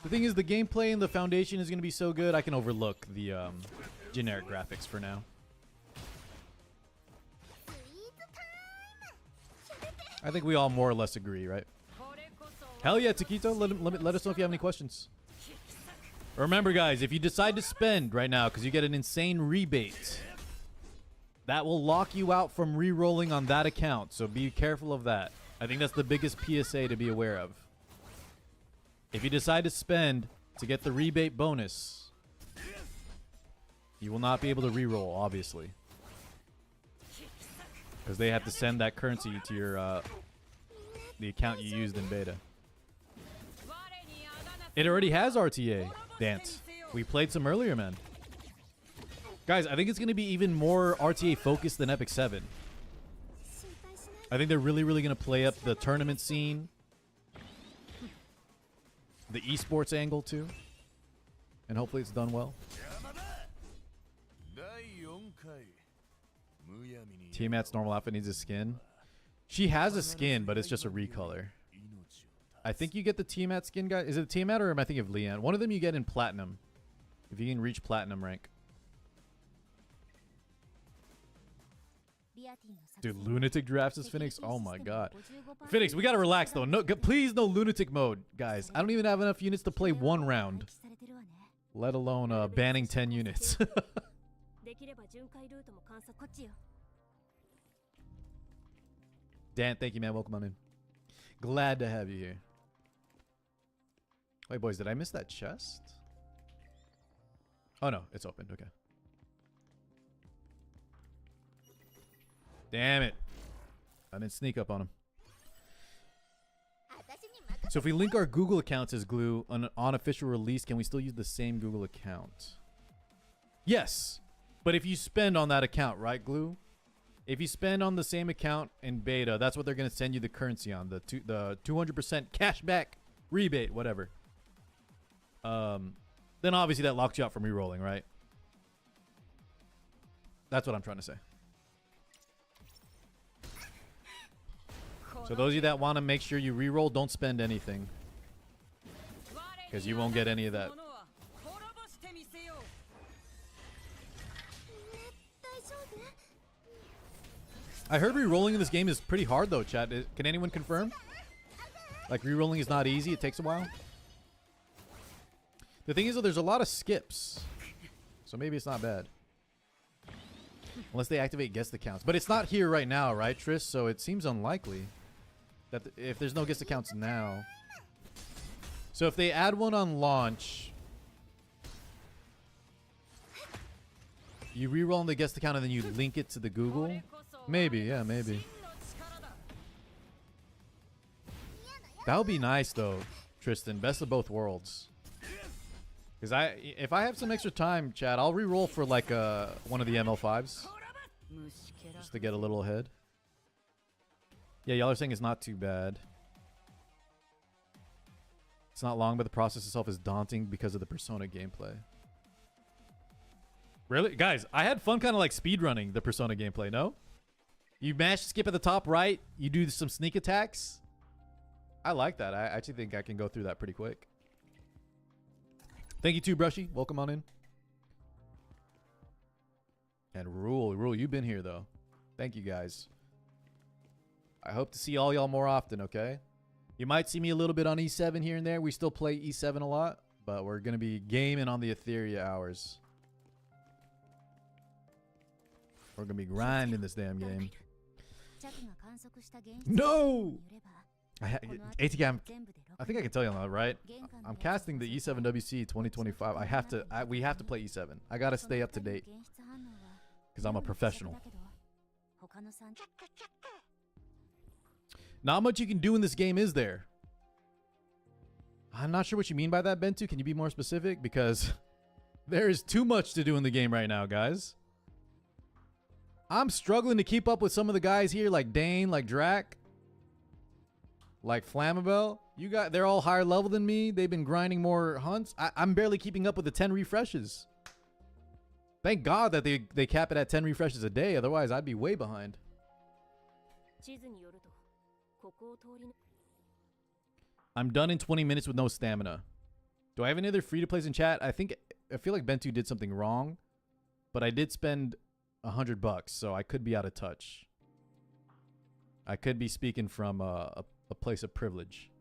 The thing is, the gameplay and the foundation is going to be so good, I can overlook the generic graphics for now. I think we all more or less agree, right? Hell yeah, Taquito. Let us know if you have any questions. Remember, guys, if you decide to spend right now because you get an insane rebate, that will lock you out from re-rolling on that account. So be careful of that. I think that's the biggest PSA to be aware of. If you decide to spend to get the rebate bonus, you will not be able to re-roll, obviously. Because they have to send that currency to your the account you used in beta. It already has RTA dance. We played some earlier, man. Guys, I think it's going to be even more RTA focused than Epic 7. I think they're really, really going to play up the tournament scene. The esports angle, too. And hopefully it's done well. Tiamat's normal outfit needs a skin. She has a skin, but it's just a recolor. I think you get the Tiamat skin, guy. Is it Tiamat or am I thinking of Leanne? One of them you get in Platinum. If you can reach Platinum rank. Dude, Lunatic drafts as Phoenix? Oh my god. Phoenix, we gotta relax though. No, please no Lunatic mode. Guys, I don't even have enough units to play one round. Let alone banning 10 units. Dan, thank you, man. Welcome on in. Glad to have you here. Wait, boys, did I miss that chest? Oh, no. It's opened. Okay. Damn it. I didn't sneak up on him. So if we link our Google accounts as Glue on an unofficial release, can we still use the same Google account? Yes. But if you spend on that account, right, Glue? If you spend on the same account in beta, that's what they're going to send you the currency on. The 200% cashback rebate, whatever. Then obviously that locks you out from rerolling, right? That's what I'm trying to say. So those of you that want to make sure you reroll, don't spend anything. Because you won't get any of that. I heard rerolling in this game is pretty hard though, chat. Can anyone confirm? Like rerolling is not easy, it takes a while. The thing is though, there's a lot of skips. So maybe it's not bad. Unless they activate guest accounts. But it's not here right now, right, Triss? So it seems unlikely that if there's no guest accounts now. So if they add one on launch, you reroll on the guest account and then you link it to the Google. Maybe, yeah, maybe. That would be nice though, Tristan. Best of both worlds. Because if I have some extra time, chat, I'll re-roll for like one of the ML5s. Just to get a little ahead. Yeah, y'all are saying it's not too bad. It's not long, but the process itself is daunting because of the Persona gameplay. Really? Guys, I had fun kind of like speedrunning the Persona gameplay, no? You mash skip at the top right, you do some sneak attacks. I like that. I actually think I can go through that pretty quick. Thank you too, Brushy. Welcome on in. And Rule, you've been here though. Thank you guys. I hope to see all y'all more often, okay? You might see me a little bit on E7 here and there. We still play E7 a lot, but we're going to be gaming on the Etheria hours. We're going to be grinding this damn game. No! ATK, I think I can tell you on that, right? I'm casting the E7 WC 2025. We have to play E7. I got to stay up to date because I'm a professional. Not much you can do in this game, is there? I'm not sure what you mean by that, Bentu. Can you be more specific? Because there is too much to do in the game right now, guys. I'm struggling to keep up with some of the guys here, like Dane, like Drac, like Flammabelle. They're all higher level than me. They've been grinding more hunts. I'm barely keeping up with the 10 refreshes. Thank God that they cap it at 10 refreshes a day. Otherwise, I'd be way behind. I'm done in 20 minutes with no stamina. Do I have any other free-to-plays in chat? I feel like Bentu did something wrong, but I did spend $100, so I could be out of touch. I could be speaking from a place of privilege.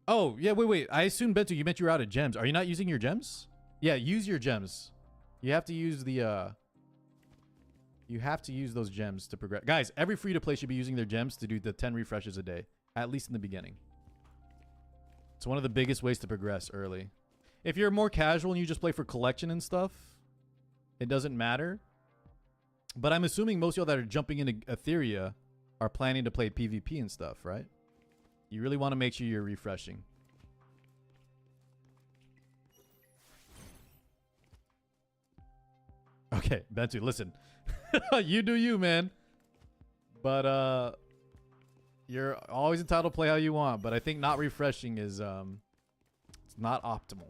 Oh, yeah, wait. I assume, Bentu, you meant you were out of gems. Are you not using your gems? Yeah, use your gems. You have to use the... You have to use those gems to progress. Guys, every free-to-play should be using their gems to do the 10 refreshes a day. At least in the beginning. It's one of the biggest ways to progress early. If you're more casual and you just play for collection and stuff, it doesn't matter. But I'm assuming most of y'all that are jumping into Etheria are planning to play PvP and stuff, right? You really want to make sure you're refreshing. Okay, Bentu, listen. You do you, man. But you're always entitled to play how you want. But I think not refreshing is it's not optimal.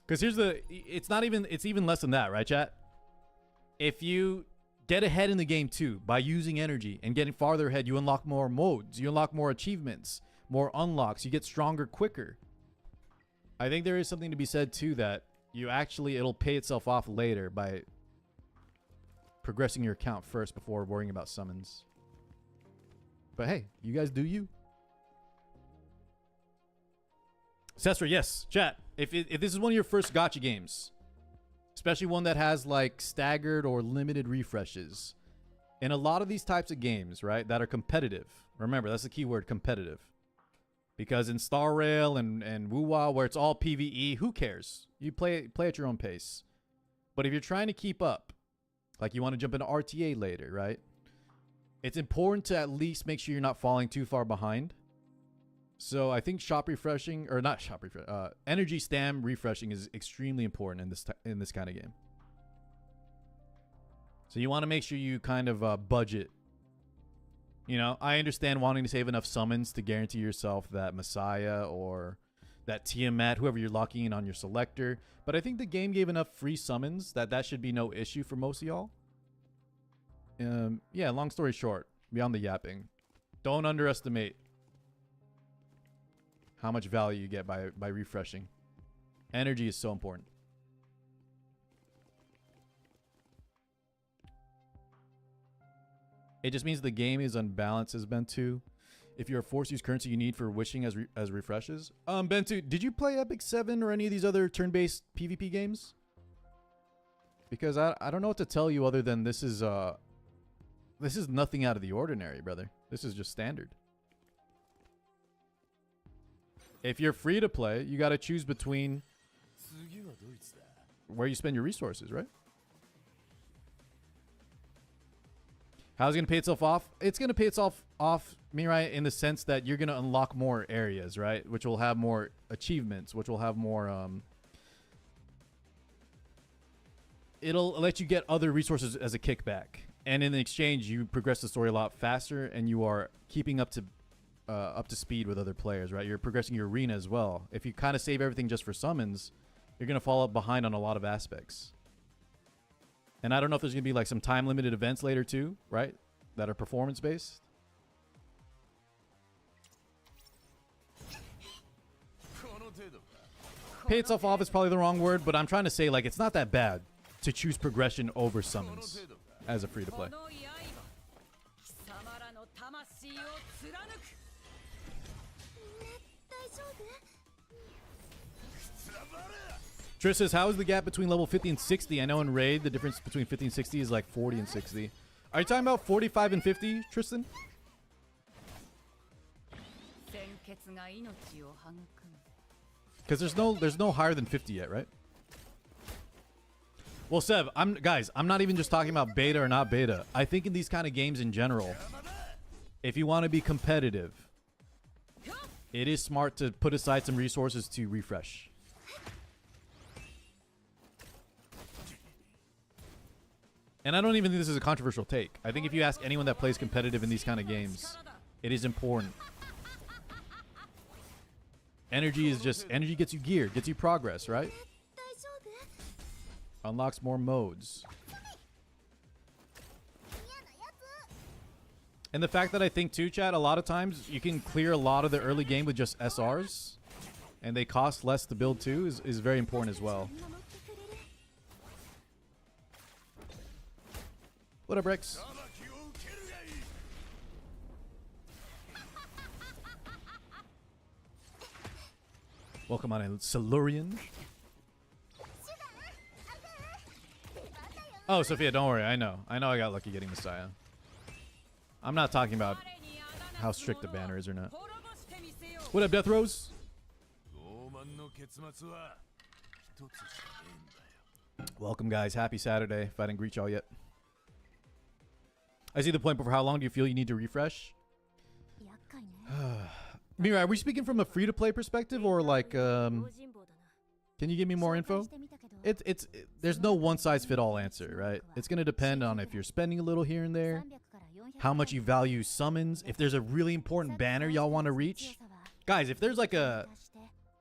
Because here's it's even less than that, right, chat? If you get ahead in the game too by using energy and getting farther ahead, you unlock more modes, you unlock more achievements, more unlocks, you get stronger quicker. I think there is something to be said too that it'll pay itself off later by progressing your account first before worrying about summons. But hey, you guys do you. Sestra, yes, chat. If this is one of your first gacha games, especially one that has like staggered or limited refreshes, in a lot of these types of games, right, that are competitive, remember, that's the key word, competitive. Because in Star Rail and Wuwa, where it's all PvE, who cares? You play at your own pace. But if you're trying to keep up, like you want to jump into RTA later, right? It's important to at least make sure you're not falling too far behind. So I think energy stam refreshing is extremely important in this kind of game. So you want to make sure you kind of budget. You know, I understand wanting to save enough summons to guarantee yourself that Messiah or that Tiamat, whoever you're locking in on your selector. But I think the game gave enough free summons that should be no issue for most of y'all. Yeah, long story short, beyond the yapping, don't underestimate how much value you get by refreshing. Energy is so important. It just means the game is unbalanced, as Bentu. If you're forced to use currency you need for wishing as refreshes. Bentu, did you play Epic 7 or any of these other turn-based PvP games? Because I don't know what to tell you other than this is nothing out of the ordinary, brother. This is just standard. If you're free to play, you got to choose between where you spend your resources, right? How's it going to pay itself off? It's going to pay itself off, Mirai, in the sense that you're going to unlock more areas, right? Which will have more achievements, which will have more... it'll let you get other resources as a kickback. And in exchange, you progress the story a lot faster, and you are keeping up to up to speed with other players, right? You're progressing your arena as well. If you kind of save everything just for summons, you're going to fall up behind on a lot of aspects. And I don't know if there's going to be like some time limited events later too, right? That are performance based. Pay itself off is probably the wrong word, but I'm trying to say like it's not that bad to choose progression over summons as a free to play. この刃貴様らの魂を貫く 大丈夫？ Trish says, how is the gap between level 50 and 60? I know in Raid, the difference between 50 and 60 is like 40 and 60. Are you talking about 45 and 50, Tristan? 鮮血が命を育む Because there's no higher than 50 yet, right? Well, Sev, guys, I'm not even just talking about beta or not beta. I think in these kind of games in general, if you want to be competitive, it is smart to put aside some resources to refresh. And I don't even think this is a controversial take. I think if you ask anyone that plays competitive in these kind of games, it is important. Energy gets you gear, gets you progress, right? 大丈夫？ Unlocks more modes. 嫌なやつ？ And the fact that I think too, chat, a lot of times you can clear a lot of the early game with just SRs. And they cost less to build too is very important as well. 守ってくれる？ What up, Rex? Welcome on in Silurian. Oh, Sophia, don't worry. I know I got lucky getting Messiah. I'm not talking about how strict the banner is or not. What up, Death Rose? Welcome, guys. Happy Saturday. If I didn't greet y'all yet. I see the point, but for how long do you feel you need to refresh? 厄介ね。 Mira, are we speaking from a free-to-play perspective or like, can you give me more info? 紹介してみたけど、 There's no one-size-fit-all answer, right? It's going to depend on if you're spending a little here and there, 300から400 how much you value summons, if there's a really important banner y'all want to reach. Guys, if there's like a,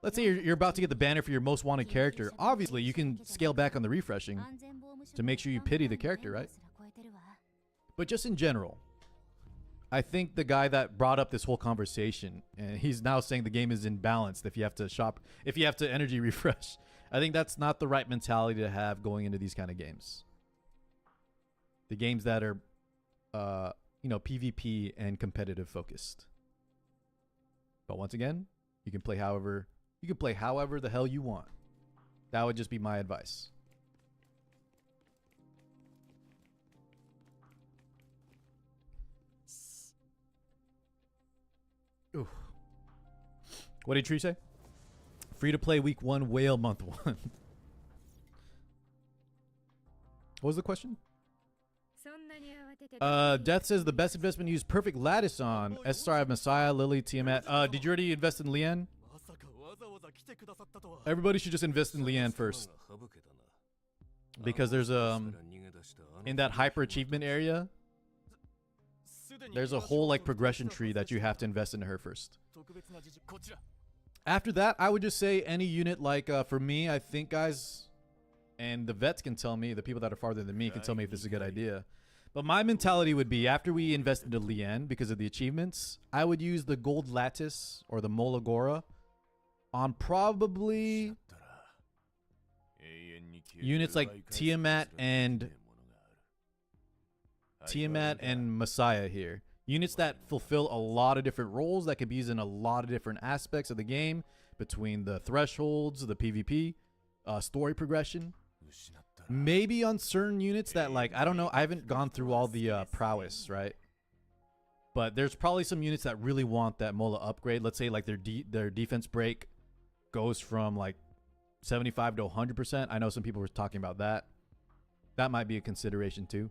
let's say you're about to get the banner for your most wanted character, obviously you can scale back on the refreshing to make sure you pity the character, right? But just in general, I think the guy that brought up this whole conversation, and he's now saying the game is imbalanced if you have to energy refresh. I think that's not the right mentality to have going into these kind of games. The games that are, PvP and competitive focused. But once again, you can play however the hell you want. That would just be my advice. Ooh. What did Tree say? Free to play week 1, whale month 1. What was the question? Death says the best investment use perfect lattice on. SSR Messiah, Lily, Tiamat. Did you already invest in Lian? Everybody should just invest in Lian first. Because there's in that hyper achievement area, there's a whole like progression tree that you have to invest into her first. After that, I would just say any unit like for me, I think guys, and the vets can tell me, the people that are farther than me can tell me if this is a good idea. But my mentality would be after we invest into Lian because of the achievements, I would use the gold lattice or the Molagora on probably units like Tiamat and Messiah here. Units that fulfill a lot of different roles that could be used in a lot of different aspects of the game, between the thresholds, the PvP, story progression. Maybe on certain units that like, I don't know, I haven't gone through all the prowess, right? But there's probably some units that really want that Mola upgrade. Let's say like their defense break goes from like 75 to 100%. I know some people were talking about that. That might be a consideration too.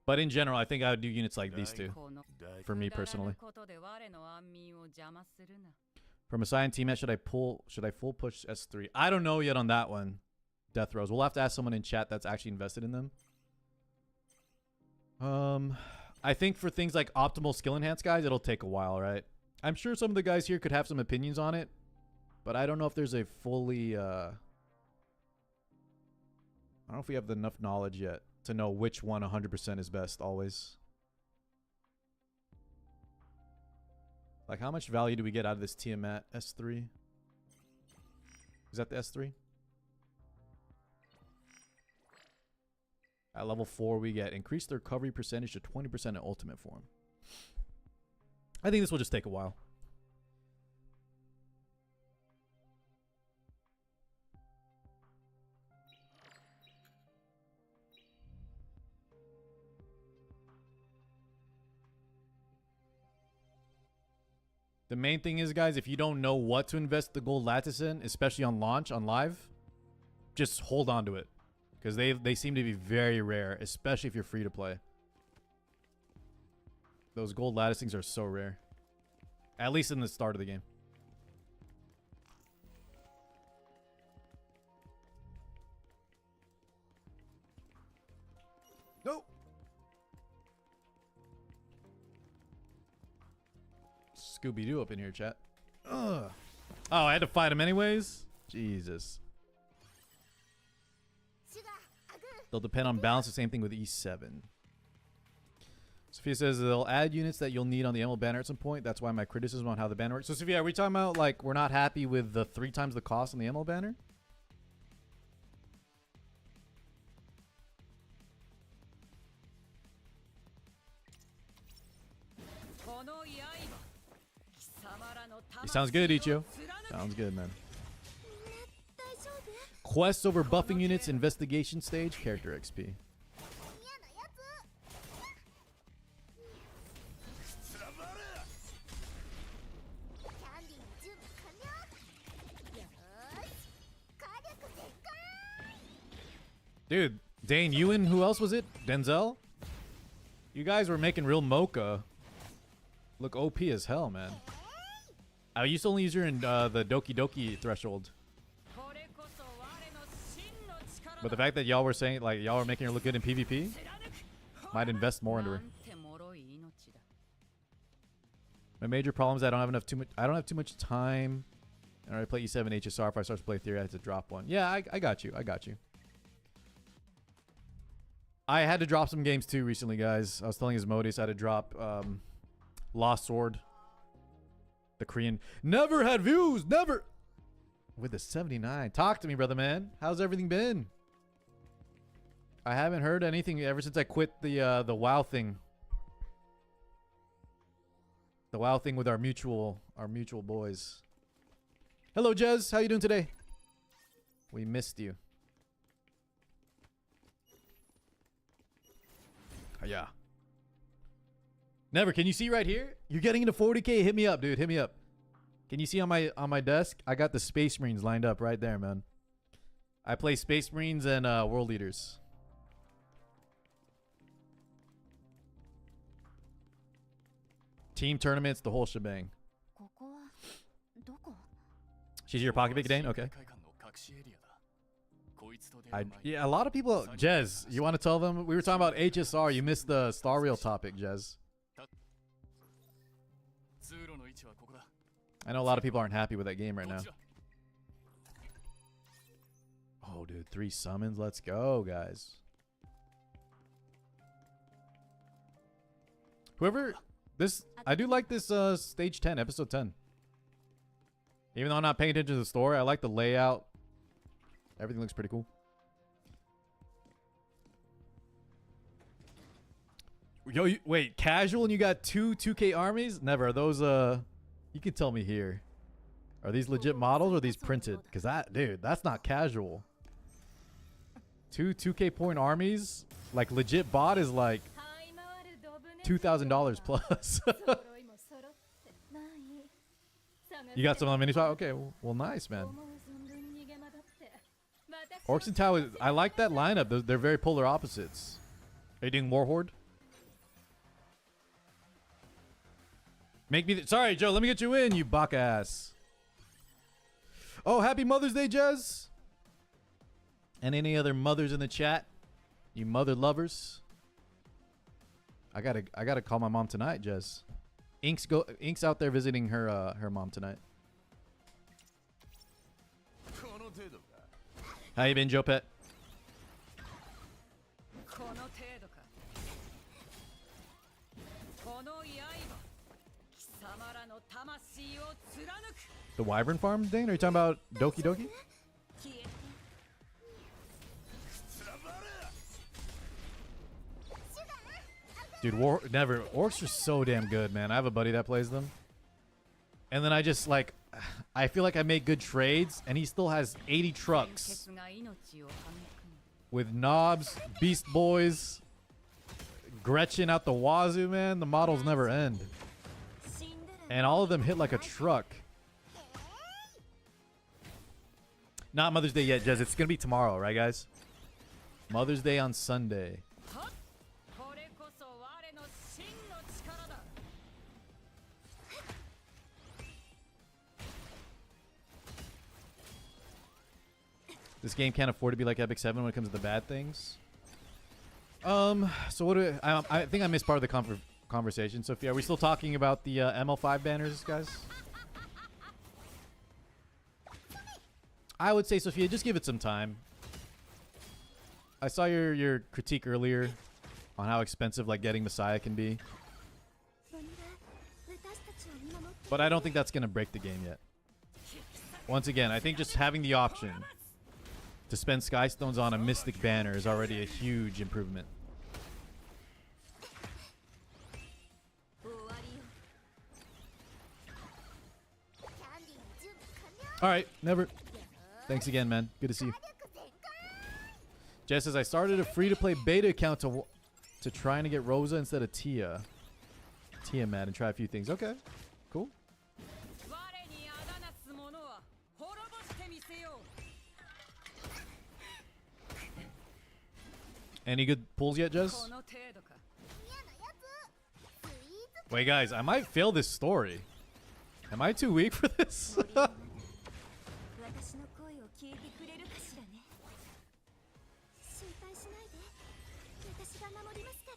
But in general, I think I would do units like these two. For me personally. For Messiah and Teamet, should I full push S3? I don't know yet on that one. Death Rose. We'll have to ask someone in chat that's actually invested in them. I think for things like optimal skill enhanced guys, it'll take a while, right? I'm sure some of the guys here could have some opinions on it, but I don't know if there's a fully I don't know if we have enough knowledge yet to know which one 100% is best always. Like, how much value do we get out of this Tiamat S3? Is that the S3? At level 4, we get increased the recovery percentage to 20% in ultimate form. I think this will just take a while. The main thing is, guys, if you don't know what to invest the gold lattice in, especially on launch, on live, just hold on to it. Because they seem to be very rare, especially if you're free to play. Those gold lattice things are so rare. At least in the start of the game. No. Scooby-Doo up in here, chat. Ugh. Oh, I had to fight him anyways? Jesus. They'll depend on balance. The same thing with E7. Sophia says they'll add units that you'll need on the Emerald Banner at some point. That's why my criticism on how the banner works. So, Sophia, are we talking about, like, we're not happy with the 3 times the cost on the Emerald Banner? It sounds good, Ichio. Sounds good, man. Quests over buffing units, investigation stage, character XP. Dude, Dane Ewan, who else was it? Denzel? You guys were making real mocha look OP as hell, man. I used to only use her in the Doki Doki threshold. But the fact that y'all were saying, like, y'all were making her look good in PvP, might invest more into her. My major problem is I don't have too much time. And I play E7 HSR. If I start to play Etheria, I have to drop one. Yeah, I got you. I got you. I had to drop some games too recently, guys. I was telling Asmodeus I had to drop Lost Sword. The Korean. Never had views. Never. With the 79. Talk to me, brother, man. How's everything been? I haven't heard anything ever since I quit the WoW thing. The WoW thing with our mutual boys. Hello, Jez. How you doing today? We missed you. Yeah. Never. Can you see right here? You're getting into 40K. Hit me up, dude. Hit me up. Can you see on my desk? I got the Space Marines lined up right there, man. I play Space Marines and World Leaders. Team tournaments, the whole shebang. She's your pocket pick, Dane? Okay. Yeah, a lot of people. Jez, you want to tell them? We were talking about HSR. You missed the Star Rail topic, Jez. I know a lot of people aren't happy with that game right now. Oh, dude, 3 summons. Let's go, guys. Whoever... I do like this stage 10, episode 10. Even though I'm not paying attention to the story, I like the layout. Everything looks pretty cool. Yo, wait, casual and you got 2K armies? Never. Are those, you can tell me here. Are these legit models or are these printed? Because dude, that's not casual. 2K point armies? Like, legit bot is like $2,000 plus. You got some on the mini swap? Okay, well, nice, man. Orcs and Tau, I like that lineup. They're very polar opposites. Are you doing War Horde? Make me... Sorry, Joe. Let me get you in, you buck ass. Oh, happy Mother's Day, Jez. And any other mothers in the chat? You mother lovers? I gotta call my mom tonight, Jez. Ink's out there visiting her her mom tonight. How you been, Joe Pet? この程度かこの刃貴様らの魂を貫く The Wyvern Farm, Dane? Are you talking about Doki Doki? 消えて Dude, never. Orcs are so damn good, man. I have a buddy that plays them. And then I just, like, I feel like I make good trades, and he still has 80 trucks 血が命を育む with knobs, beast boys, Gretchen out the wazoo, man. The models never end. 死んだら And all of them hit like a truck. Not Mother's Day yet, Jez. It's going to be tomorrow, right, guys? Mother's Day on Sunday. これこそ我の真の力だ This game can't afford to be like Epic 7 when it comes to the bad things. So what do I think I missed part of the conversation. Sophia, are we still talking about the ML5 banners, guys? I would say, Sophia, just give it some time. I saw your critique earlier on how expensive like getting Messiah can be. そんな私たちを見守って But I don't think that's going to break the game yet. Once again, I think just having the option to spend Skystones on a Mystic banner is already a huge improvement. 終わりよ キャンディーの準備完了 Alright, never. Thanks again, man. Good to see you. 火力全開 Jess says, I started a free-to-play beta account to trying to get Rosa instead of Tia. Tia, man, and try a few things. Okay, cool. 我にあだなす者は滅ぼしてみせよう Any good pulls yet, こ Jess? の程度か 嫌なやつスイーツ Wait, guys, I might fail this story. Am I too weak for this? 私の声を聞いてくれるかしらね心配しないで私が守りますから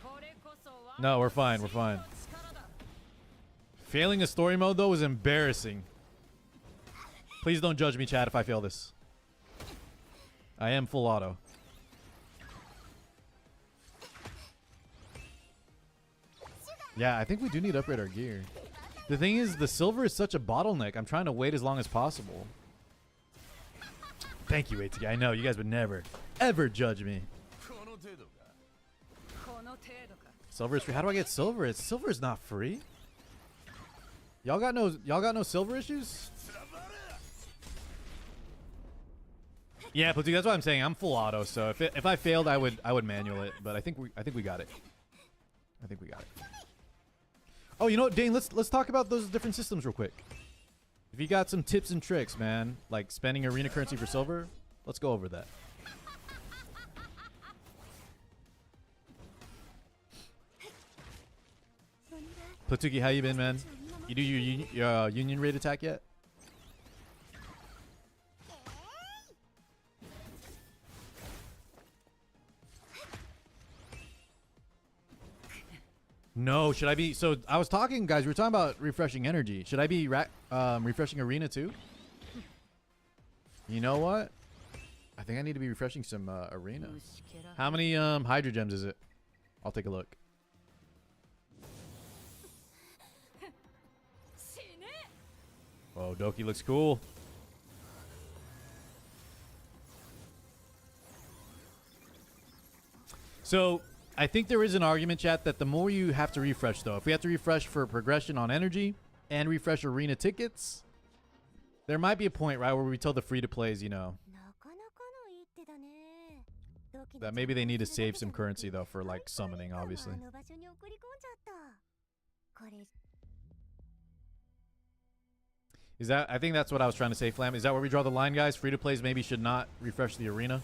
これこそ我 No, we're fine, we're fine. の力だ Failing a story mode, though, is embarrassing. Please don't judge me, chat, if I fail this. I am full auto. Yeah, I think we do need to upgrade our gear. The thing is, the silver is such a bottleneck. I'm trying to wait as long as possible. Thank you, ATK. I know, you guys would never, ever judge me. この程度かこの程度か Silver is free. How do I get silver? Silver is not free. Y'all got no silver issues? Yeah, Platoon, that's what I'm saying. I'm full auto, so if I failed, I would manual it. But I think we got it. I think we got it. Oh, you know what, Dane? Let's talk about those different systems real quick. If you got some tips and tricks, man, like spending arena currency for silver, let's go over that. Platuki, how you been, man? You do your union raid attack yet? No, should I be... So, I was talking, guys, we were talking about refreshing energy. Should I be refreshing arena too? You know what? I think I need to be refreshing some arena. How many Hydra Gems is it? I'll take a look. 死ね Oh, Doki looks cool. So, I think there is an argument, chat, that the more you have to refresh, though, if we have to refresh for progression on energy and refresh arena tickets, there might be a point, right, where we tell the free-to-plays, you know, なかなかのいい手だね that maybe they need to save some currency, though, for, like, summoning, obviously. あの場所に送り込んじゃったこれ Is that... I think that's what I was trying to say, Flam. Is that where we draw the line, guys? Free-to-plays maybe should not refresh the arena?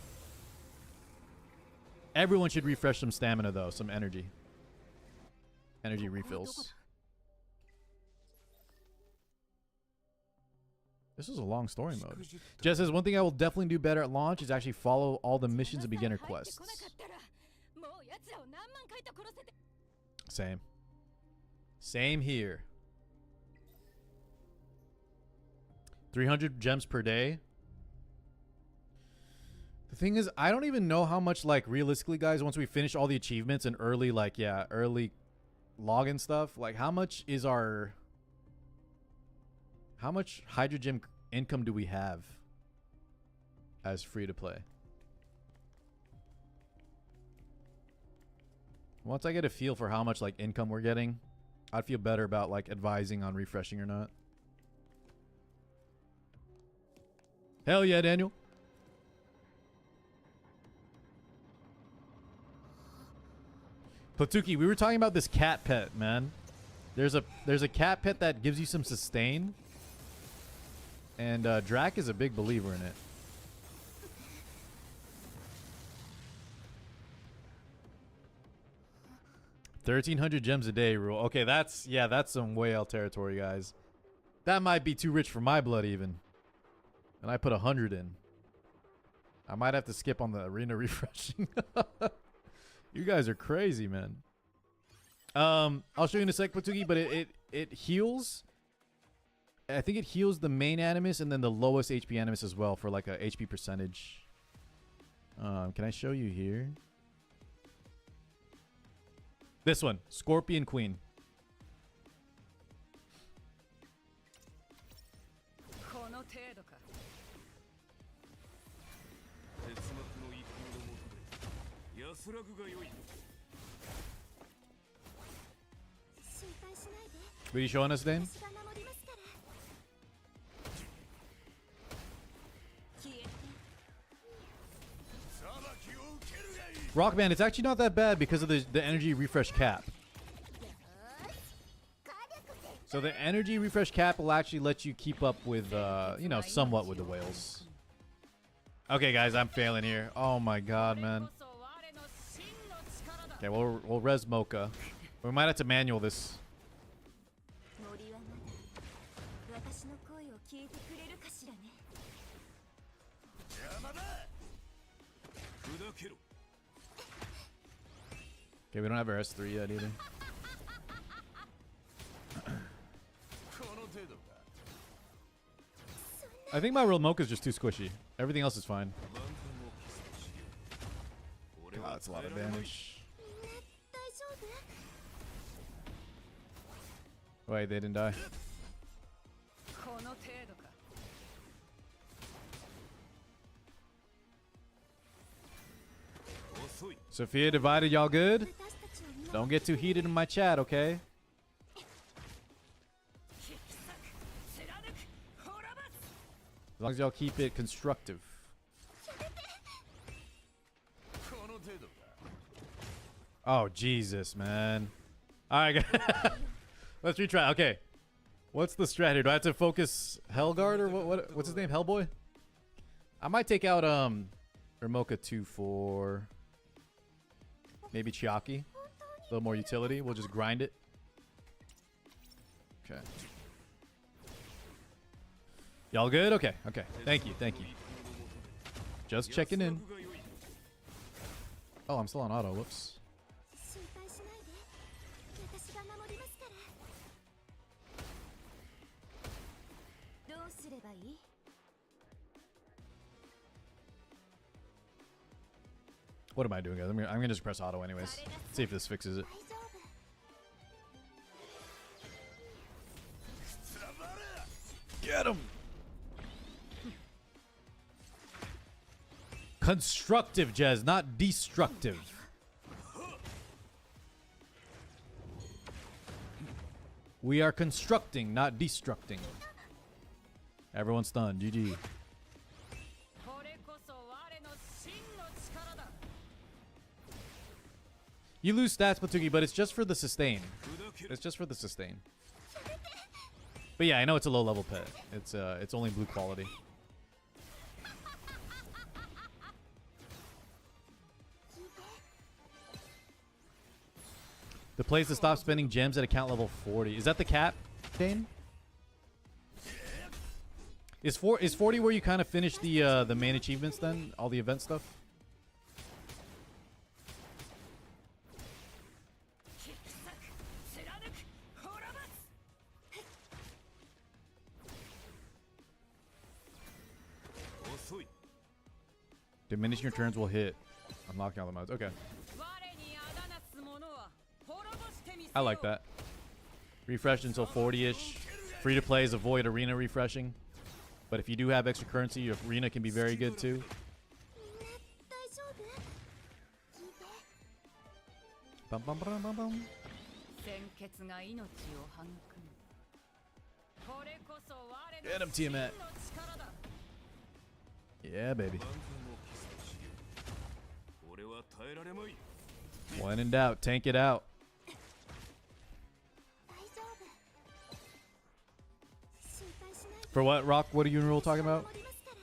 Everyone should refresh some stamina, though. Some energy. Energy refills. This is a long story mode. Jess says, one thing I will definitely do better at launch is actually follow all the missions and beginner quests. もう奴らを何万回と殺せて Same. Same here. 300 gems per day. The thing is, I don't even know how much, like, realistically, guys, once we finish all the achievements and early, like, yeah, early login stuff, like, how much is our... How much Hydra Gem income do we have as free-to-play? Once I get a feel for how much, like, income we're getting, I'd feel better about, like, advising on refreshing or not. Hell yeah, Daniel. Platuki, we were talking about this cat pet, man. There's a cat pet that gives you some sustain. And Drac is a big believer in it. $1,300 gems a day rule. Okay, that's some whale territory, guys. That might be too rich for my blood even. And I put 100 in. I might have to skip on the arena refreshing. You guys are crazy, man. I'll show you in a sec, Platuki, but it heals. I think it heals the main animus and then the lowest HP animus as well for like a HP percentage. Can I show you here? This one, Scorpion Queen. What are you showing us, Dane? Rockman, it's actually not that bad because of the energy refresh cap. So the energy refresh cap will actually let you keep up with, you know, somewhat with the whales. Okay, guys, I'm failing here. Oh my god, man. Okay, we'll res Mocha. We might have to manual this. Okay, we don't have our S3 yet either. I think my real Mocha is just too squishy. Everything else is fine. God, that's a lot of damage. Wait, they didn't die. Sophia divided, y'all good? Don't get too heated in my chat, okay? As long as y'all keep it constructive. Oh, Jesus, man. Alright, let's retry. Okay. What's the strat here? Do I have to focus Hellguard or what's his name? Hellboy? I might take out Ramoka 2 for maybe Chiaki. A little more utility. We'll just grind it. Okay. Y'all good? Okay. Okay. Thank you. Thank you. Just checking in. Oh, I'm still on auto. Whoops. What am I doing, guys? I'm gonna just press auto anyways. See if this fixes it. Get him! Constructive, Jez, not destructive. We are constructing, not destructing. Everyone's stunned. GG. You lose stats, Platuki, but it's just for the sustain. It's just for the sustain. But yeah, I know it's a low-level pet. It's only blue quality. The place to stop spending gems at account level 40. Is that the cap, Dane? Is 40 where you kind of finish the main achievements then? All the event stuff? Diminishing your turns will hit. Unlocking all the modes. Okay. I like that. Refresh until 40-ish. Free to play is avoid arena refreshing. But if you do have extra currency, your arena can be very good too. みんな大丈夫？聞いて。 Bum, bum, bum, bum, bum. 鮮血が命を育む。これこそ我 Get の him, 真の Tiamat. 力だ。 Yeah, baby. 俺は耐えられまい。 When in doubt, tank it out. 大丈夫。心配しないで。 For what, Rock? What are you and Rule talking about? 守りますから。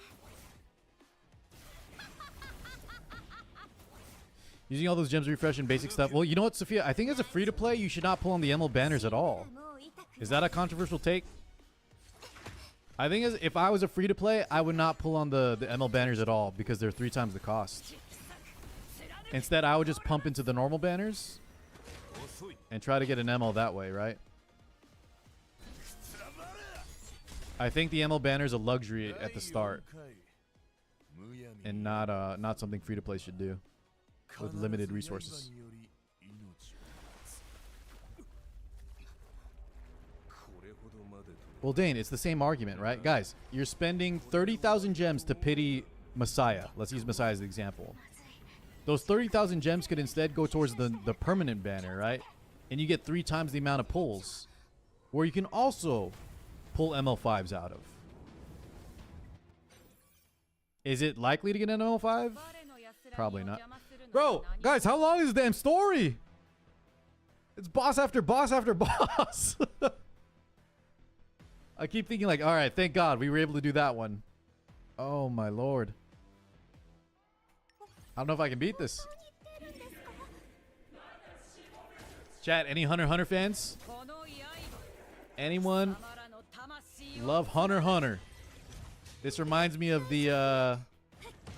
Using all those gems to refresh and basic stuff. Well, you know what, Sophia? I think as a free-to-play, you should not pull on the emerald banners at all. もう痛くない。 Is that a controversial take? I think if I was a free-to-play, I would not pull on the ML banners at all because they're 3 times the cost. Instead, I would just pump into the normal banners and try to get an ML that way, right? I think the ML banner is a luxury at the start and not something free-to-play should do with limited resources. Well, Dane, it's the same argument, right? Guys, you're spending 30,000 gems to pity Messiah. Let's use Messiah as the example. Those 30,000 gems could instead go towards the permanent banner, right? And you get 3 times the amount of pulls, where you can also pull ML5s out of. Is it likely to get an ML5? Probably not. Bro, guys, how long is the damn story? It's boss after boss after boss. I keep thinking like, all right, thank God we were able to do that one. Oh my lord. I don't know if I can beat this. Chat, any Hunter x Hunter fans? Anyone love Hunter x Hunter? This reminds me of the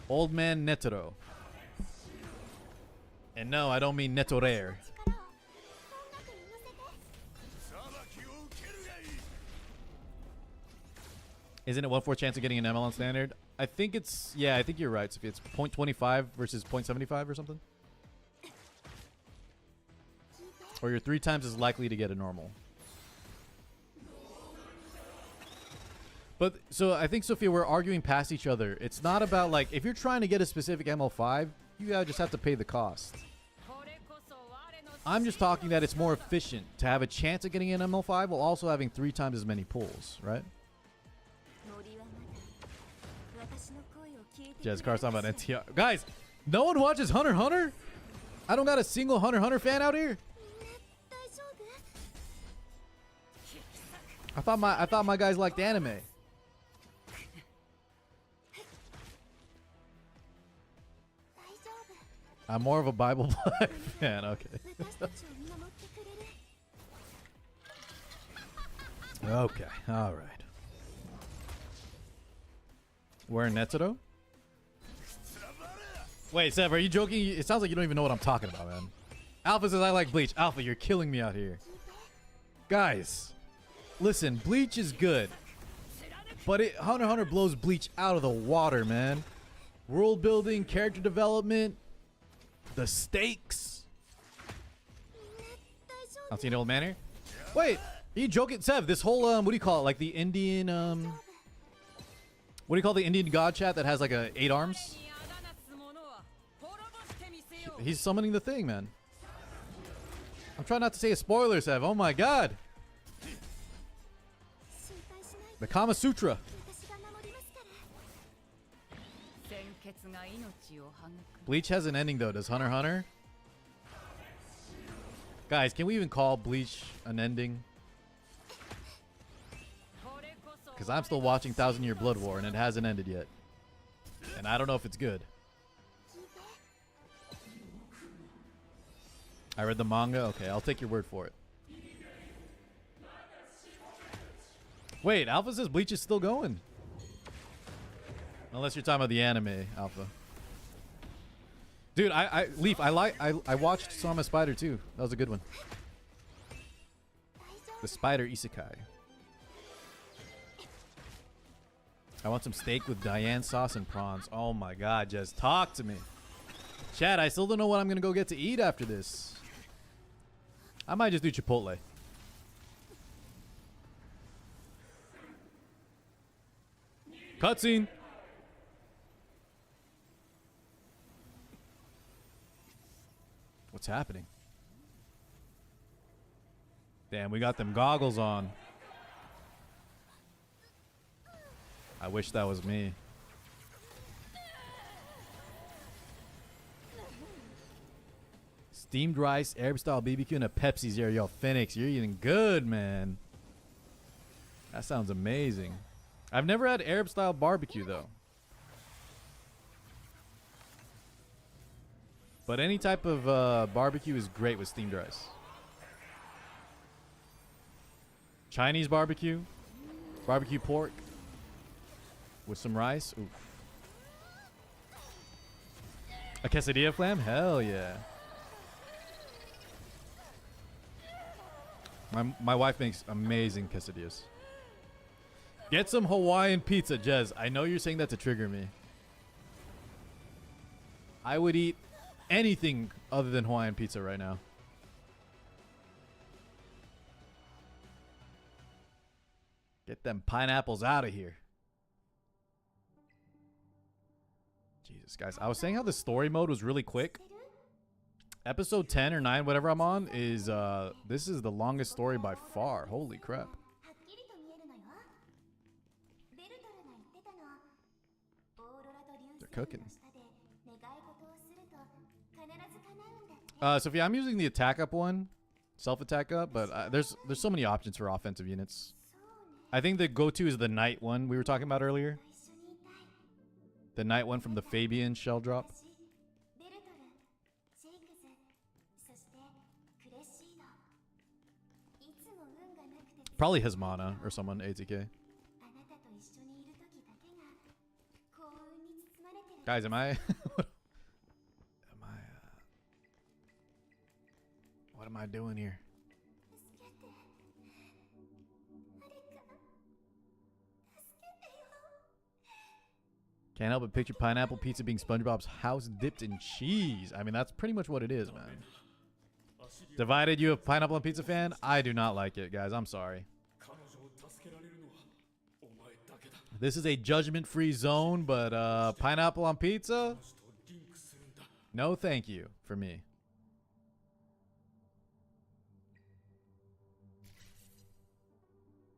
old man Netero. And no, I don't mean Netorere. 力を音楽に乗せて。 裁きを受けるがいい。 Isn't it 1/4 chance of getting an ML on standard? I think it's, yeah, I think you're right, Sophie. It's 0.25 versus 0.75 or something. Or you're 3 times as likely to get a normal. But, so I think, Sophia, we're arguing past each other. It's not about, like, if you're trying to get a specific ML5, you gotta just have to pay the cost. I'm just talking that it's more efficient to have a chance at getting an ML5 while also having 3 times as many pulls, right? 森はまだ私の声を聞いてくれ Jazz Car's る talking か about しら。 NTR. Guys, no one watches Hunter x Hunter? I don't got a single Hunter x Hunter fan out here? みんな大丈夫？ I thought my guys liked anime. 大丈夫。 I'm more of a Bible fan. Okay. 私たちを見守ってくれる。 Okay. All right. We're in Netsudo? Wait, Sev, are you joking? It sounds like you don't even know what I'm talking about, man. Alpha says I like Bleach. Alpha, you're killing me out here. Guys, listen, Bleach is good. But Hunter x Hunter blows Bleach out of the water, man. World building, character development, the stakes. みんな大丈 I'll see an old man here. Wait, are you joking? Sev, this whole, what do you call it? Like the Indian, what do you call the Indian god chat that has like 8 arms? He's summoning the thing, man. I'm trying not to say a spoiler, Sev. Oh my god. 夫。心配しないで。 The Kama Sutra. 私が守りますから。 鮮血が命を育む。 Bleach has an ending though. Does Hunter x Hunter? Guys, can we even call Bleach an ending? Because I'm still watching 1,000 Year Blood War and it hasn't ended yet. And I don't know if it's good. 聞いて。 I read the manga. Okay, I'll take your word for it. Wait, Alpha says Bleach is still going. Unless you're talking about the anime, Alpha. Dude, Leaf, I watched Sama Spider too. That was a good one. 大丈夫。 The Spider Isekai. I want some steak with Diane sauce and prawns. Oh my god, just talk to me. Chad, I still don't know what I'm gonna go get to eat after this. I might just do Chipotle. Cutscene. What's happening? Damn, we got them goggles on. I wish that was me. Steamed rice, Arab style BBQ, and a Pepsi Zero. Yo, Phoenix, you're eating good, man. That sounds amazing. I've never had Arab style barbecue though. But any type of barbecue is great with steamed rice. Chinese barbecue, barbecue pork with some rice. Oof. A quesadilla flam? Hell yeah. My wife makes amazing quesadillas. Get some Hawaiian pizza, Jez. I know you're saying that to trigger me. I would eat anything other than Hawaiian pizza right now. Get them pineapples out of here. Jesus, guys. I was saying how the story mode was really quick. Episode 10 or 9, whatever I'm on, is this is the longest story by far. Holy crap. They're cooking. Sophia, I'm using the attack up one, self-attack up, but there's so many options for offensive units. I think the go-to is the knight one we were talking about earlier. The knight one from the Fabian shell drop. Probably Hezmana or someone, ATK. Guys, am I... what am I doing here? Can't help but picture pineapple pizza being SpongeBob's house dipped in cheese. I mean, that's pretty much what it is, man. Divided, you a pineapple on pizza fan? I do not like it, guys. I'm sorry. This is a judgment-free zone, but pineapple on pizza? No thank you for me.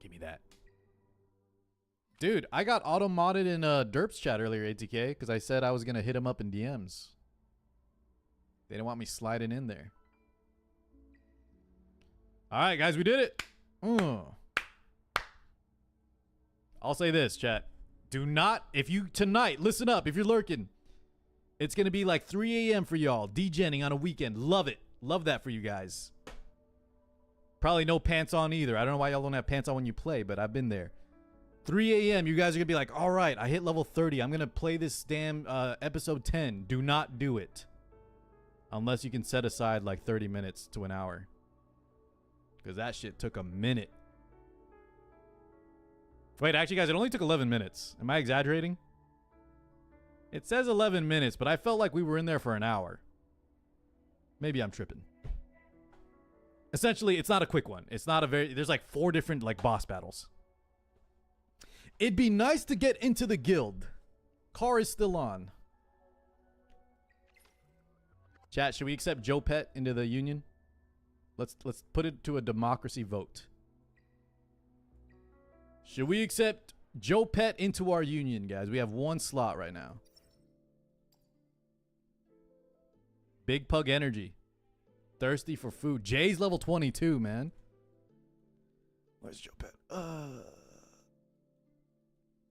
Give me that. Dude, I got auto-modded in Derp's chat earlier, ATK, because I said I was going to hit him up in DMs. They didn't want me sliding in there. All right, guys, we did it. I'll say this, chat. Do not, if you, tonight, listen up, if you're lurking, it's going to be like 3 a.m. for y'all, degenning on a weekend. Love it. Love that for you guys. Probably no pants on either. I don't know why y'all don't have pants on when you play, but I've been there. 3 a.m. you guys are going to be like, all right, I hit level 30. I'm going to play this damn episode 10. Do not do it. Unless you can set aside like 30 minutes to an hour. Because that shit took a minute. Wait, actually, guys, it only took 11 minutes. Am I exaggerating? It says 11 minutes, but I felt like we were in there for an hour. Maybe I'm tripping. Essentially, it's not a quick one. It's not a very... There's like 4 different like boss battles. It'd be nice to get into the guild. Car is still on. Chat, should we accept Joe Pet into the union? Let's put it to a democracy vote. Should we accept Joe Pet into our union, guys? We have 1 slot right now. Big Pug Energy. Thirsty for food. Jay's level 22, man. Where's Joe Pet?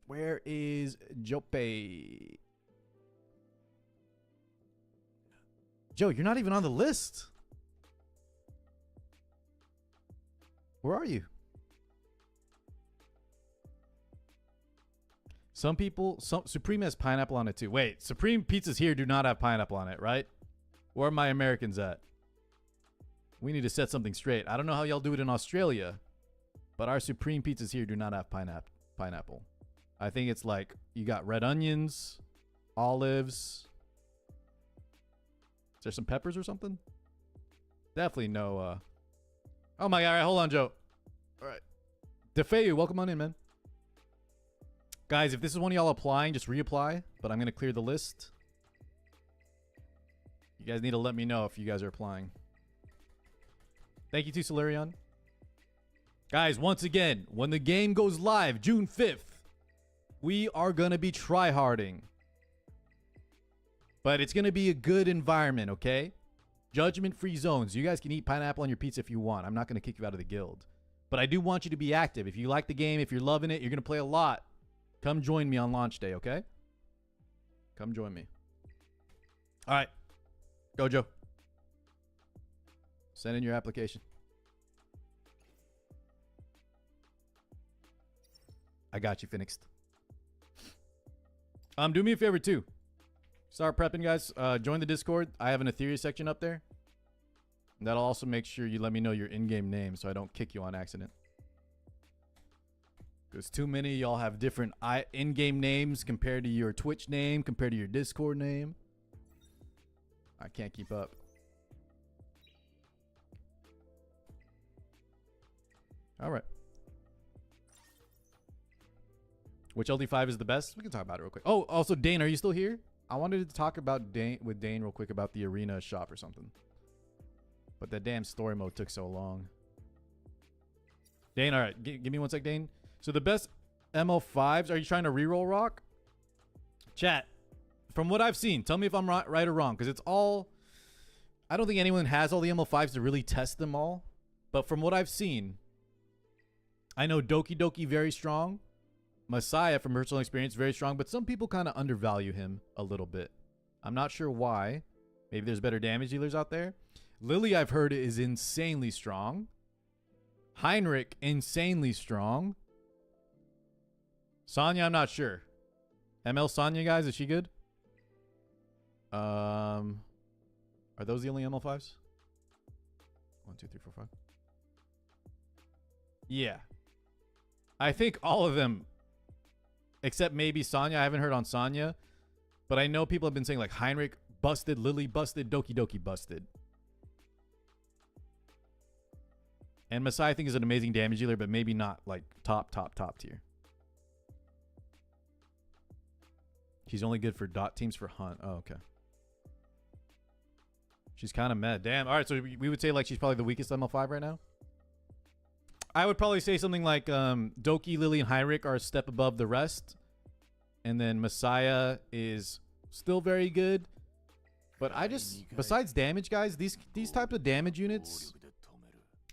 Where is Jope? Joe, you're not even on the list. Where are you? Some people, Supreme has pineapple on it too. Wait, Supreme pizzas here do not have pineapple on it, right? Where are my Americans at? We need to set something straight. I don't know how y'all do it in Australia, but our Supreme pizzas here do not have pineapple. I think it's like you got red onions, olives. Is there some peppers or something? Definitely no. Oh my god! All right, hold on, Joe. All right, Defeu, welcome on in, man. Guys, if this is one of y'all applying, just reapply. But I'm gonna clear the list. You guys need to let me know if you guys are applying. Thank you to Solarion. Guys, once again, when the game goes live, June 5th, we are going to be tryharding. But it's going to be a good environment, okay? Judgment-free zones. You guys can eat pineapple on your pizza if you want. I'm not going to kick you out of the guild. But I do want you to be active. If you like the game, if you're loving it, you're going to play a lot. Come join me on launch day, okay? Come join me. All right. Go, Joe. Send in your application. I got you, Phoenix. Do me a favor, too. Start prepping, guys. Join the Discord. I have an Etheria section up there. And that'll also make sure you let me know your in-game name so I don't kick you on accident. Because too many of y'all have different in-game names compared to your Twitch name, compared to your Discord name. I can't keep up. All right. Which LD5 is the best? We can talk about it real quick. Oh, also, Dane, are you still here? I wanted to talk about Dane real quick about the arena shop or something. But that damn story mode took so long. Dane, all right. Give me one sec, Dane. So the best ML5s, are you trying to reroll rock? Chat, from what I've seen, tell me if I'm right or wrong. Because it's all... I don't think anyone has all the ML5s to really test them all. But from what I've seen, I know Doki Doki very strong. Messiah, from personal experience, very strong, but some people kind of undervalue him a little bit. I'm not sure why. Maybe there's better damage dealers out there. Lily, I've heard, is insanely strong. Heinrich, insanely strong. Sonya, I'm not sure. ML Sonya, guys, is she good? Are those the only ML5s? 1, 2, 3, 4, 5. Yeah. I think all of them... Except maybe Sonya. I haven't heard on Sonya. But I know people have been saying like Heinrich busted, Lily busted, Doki Doki busted. And Messiah I think is an amazing damage dealer, but maybe not like top tier. She's only good for dot teams for hunt. Oh, okay. She's kind of mad. Damn. All right, so we would say like she's probably the weakest ML5 right now. I would probably say something like Doki, Lily, and Heinrich are a step above the rest. And then Messiah is still very good. But I just, besides damage, guys, these types of damage units,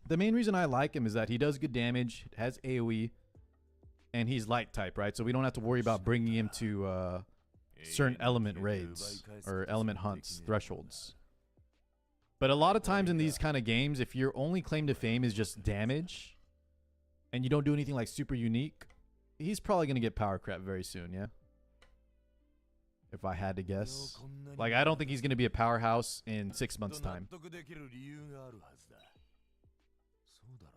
the main reason I like him is that he does good damage, has AoE, and he's light type, right? So we don't have to worry about bringing him to certain element raids or element hunts, thresholds. But a lot of times in these kind of games, if your only claim to fame is just damage, and you don't do anything like super unique, he's probably going to get power crap very soon, yeah? If I had to guess. Like, I don't think he's going to be a powerhouse in 6 months' time.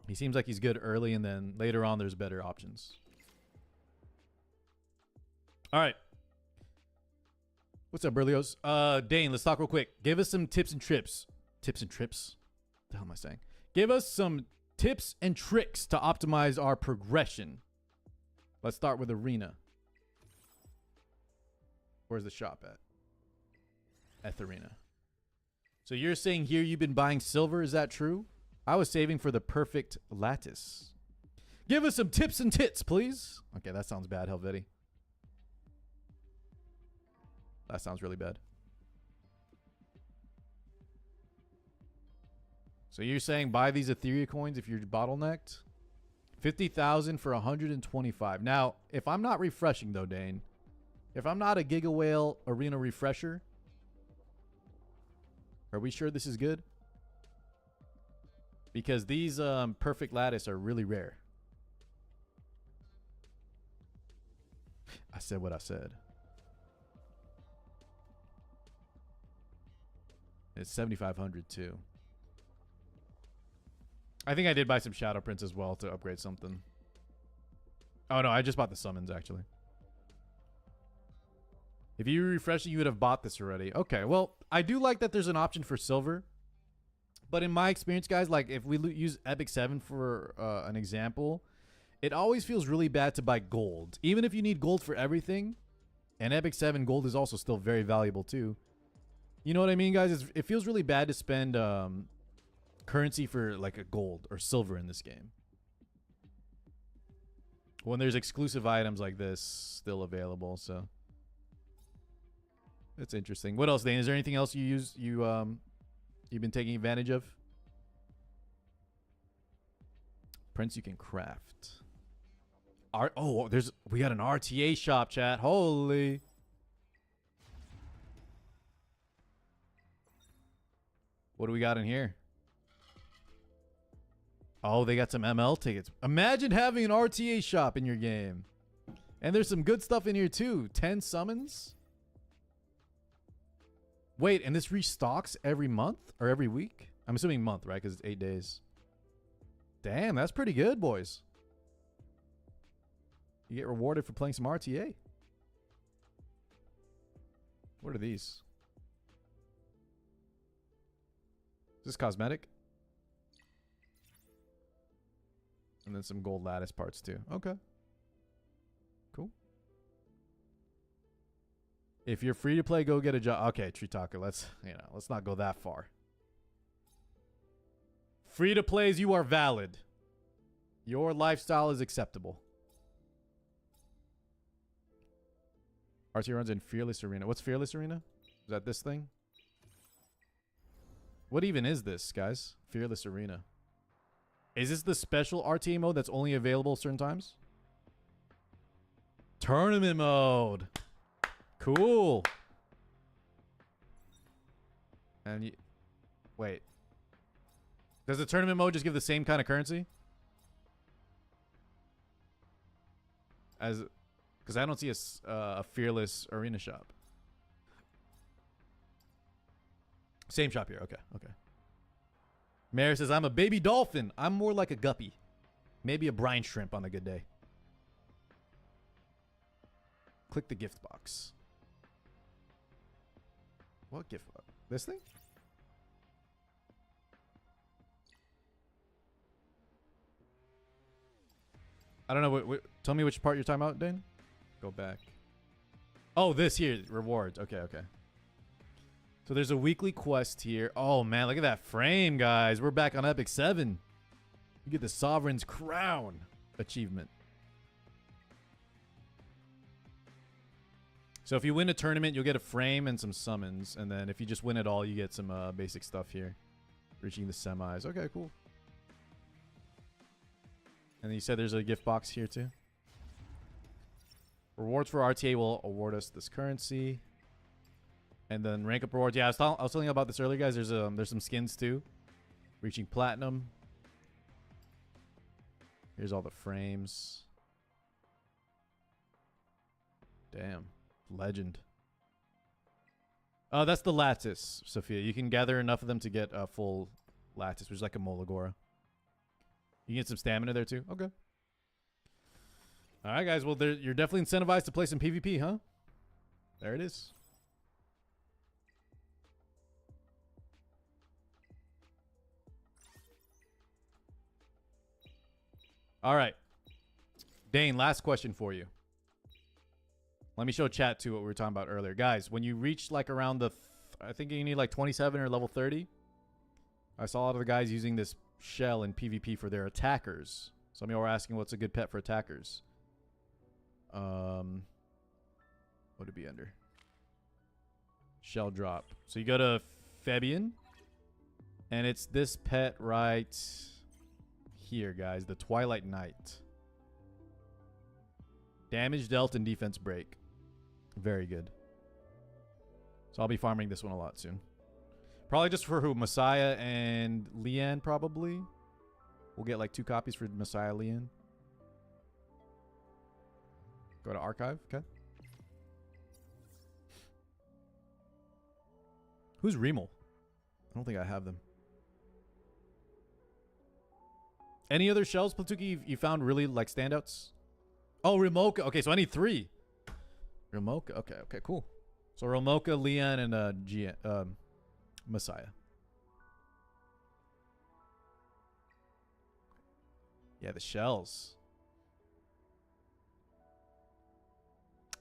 He seems like he's good early, and then later on there's better options. All right. What's up, Berlioz? Dane, let's talk real quick. Give us some tips and trips. Tips and trips? What the hell am I saying? Give us some tips and tricks to optimize our progression. Let's start with arena. Where's the shop at? Etheria. So you're saying here you've been buying silver, is that true? I was saving for the perfect lattice. Give us some tips and tits, please. Okay, that sounds bad, Helvetti. That sounds really bad. So you're saying buy these Etheria coins if you're bottlenecked? 50,000 for 125. Now, if I'm not refreshing though, Dane, if I'm not a Giga Whale Arena refresher, are we sure this is good? Because these perfect lattice are really rare. I said what I said. It's 7,500 too. I think I did buy some Shadow Prince as well to upgrade something. Oh no, I just bought the summons actually. If you were refreshing, you would have bought this already. Okay, well, I do like that there's an option for silver. But in my experience, guys, like if we use Epic 7 for an example, it always feels really bad to buy gold. Even if you need gold for everything, and Epic 7 gold is also still very valuable too. You know what I mean, guys? It feels really bad to spend currency for like a gold or silver in this game, when there's exclusive items like this still available. So it's interesting. What else, Dane? Is there anything else you've been taking advantage of? Prints you can craft. We got an RTA shop, chat. Holy. What do we got in here? Oh, they got some ML tickets. Imagine having an RTA shop in your game. And there's some good stuff in here too. 10 summons. Wait, and this restocks every month or every week? I'm assuming month, right? Because it's 8 days. Damn, that's pretty good, boys. You get rewarded for playing some RTA. What are these? Is this cosmetic? And then some gold lattice parts too. Okay. Cool. If you're free to play, go get a job. Okay, Tritaka, let's not go that far. Free to plays, you are valid. Your lifestyle is acceptable. RT runs in Fearless Arena. What's Fearless Arena? Is that this thing? What even is this, guys? Fearless Arena. Is this the special RTA mode that's only available certain times? Tournament mode. Cool. And wait. Does the tournament mode just give the same kind of currency? Because I don't see a Fearless Arena shop. Same shop here. Okay, okay. Mary says, I'm a baby dolphin. I'm more like a guppy. Maybe a brine shrimp on a good day. Click the gift box. What gift box? This thing? I don't know. Tell me which part you're talking about, Dane. Go back. Oh, this here. Rewards. Okay, okay. So there's a weekly quest here. Oh, man. Look at that frame, guys. We're back on Epic 7. You get the Sovereign's Crown achievement. So if you win a tournament, you'll get a frame and some summons. And then if you just win it all, you get some basic stuff here. Reaching the semis. Okay, cool. And then you said there's a gift box here too. Rewards for RTA will award us this currency. And then rank up rewards. Yeah, I was telling you about this earlier, guys. There's some skins too. Reaching platinum. Here's all the frames. Damn. Legend. Oh, that's the lattice, Sophia. You can gather enough of them to get a full lattice, which is like a Molagora. You can get some stamina there too. Okay. All right, guys. Well, you're definitely incentivized to play some PvP, huh? There it is. All right. Dane, last question for you. Let me show chat too what we were talking about earlier. Guys, when you reach like around the... I think you need like 27 or level 30. I saw a lot of the guys using this shell in PvP for their attackers. Some of you are asking what's a good pet for attackers. What would it be under? Shell drop. So you go to Fabian. And it's this pet right here, guys. The Twilight Knight. Damage dealt and defense break. Very good. So I'll be farming this one a lot soon. Probably just for who? Messiah and Leanne, probably. We'll get like 2 copies for Messiah, Leanne. Go to archive. Okay. Who's Remel? I don't think I have them. Any other shells, Platuki, you found really like standouts? Oh, Remoka. Okay, so I need 3. Remoka. Okay, okay, cool. So Romoka, Leon, and Messiah. Yeah, the shells.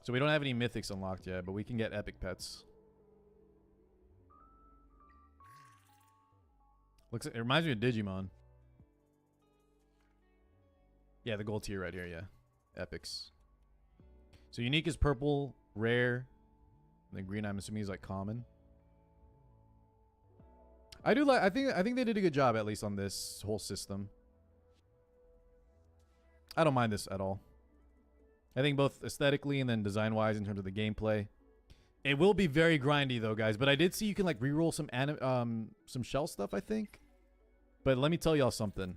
So we don't have any mythics unlocked yet, but we can get epic pets. Looks. It reminds me of Digimon. Yeah, the gold tier right here. Yeah, epics. So unique is purple, rare. And then green, I'm assuming, is like common. I do like. I think they did a good job at least on this whole system. I don't mind this at all. I think both aesthetically and then design-wise in terms of the gameplay. It will be very grindy though, guys. But I did see you can like reroll some shell stuff, I think. But let me tell y'all something.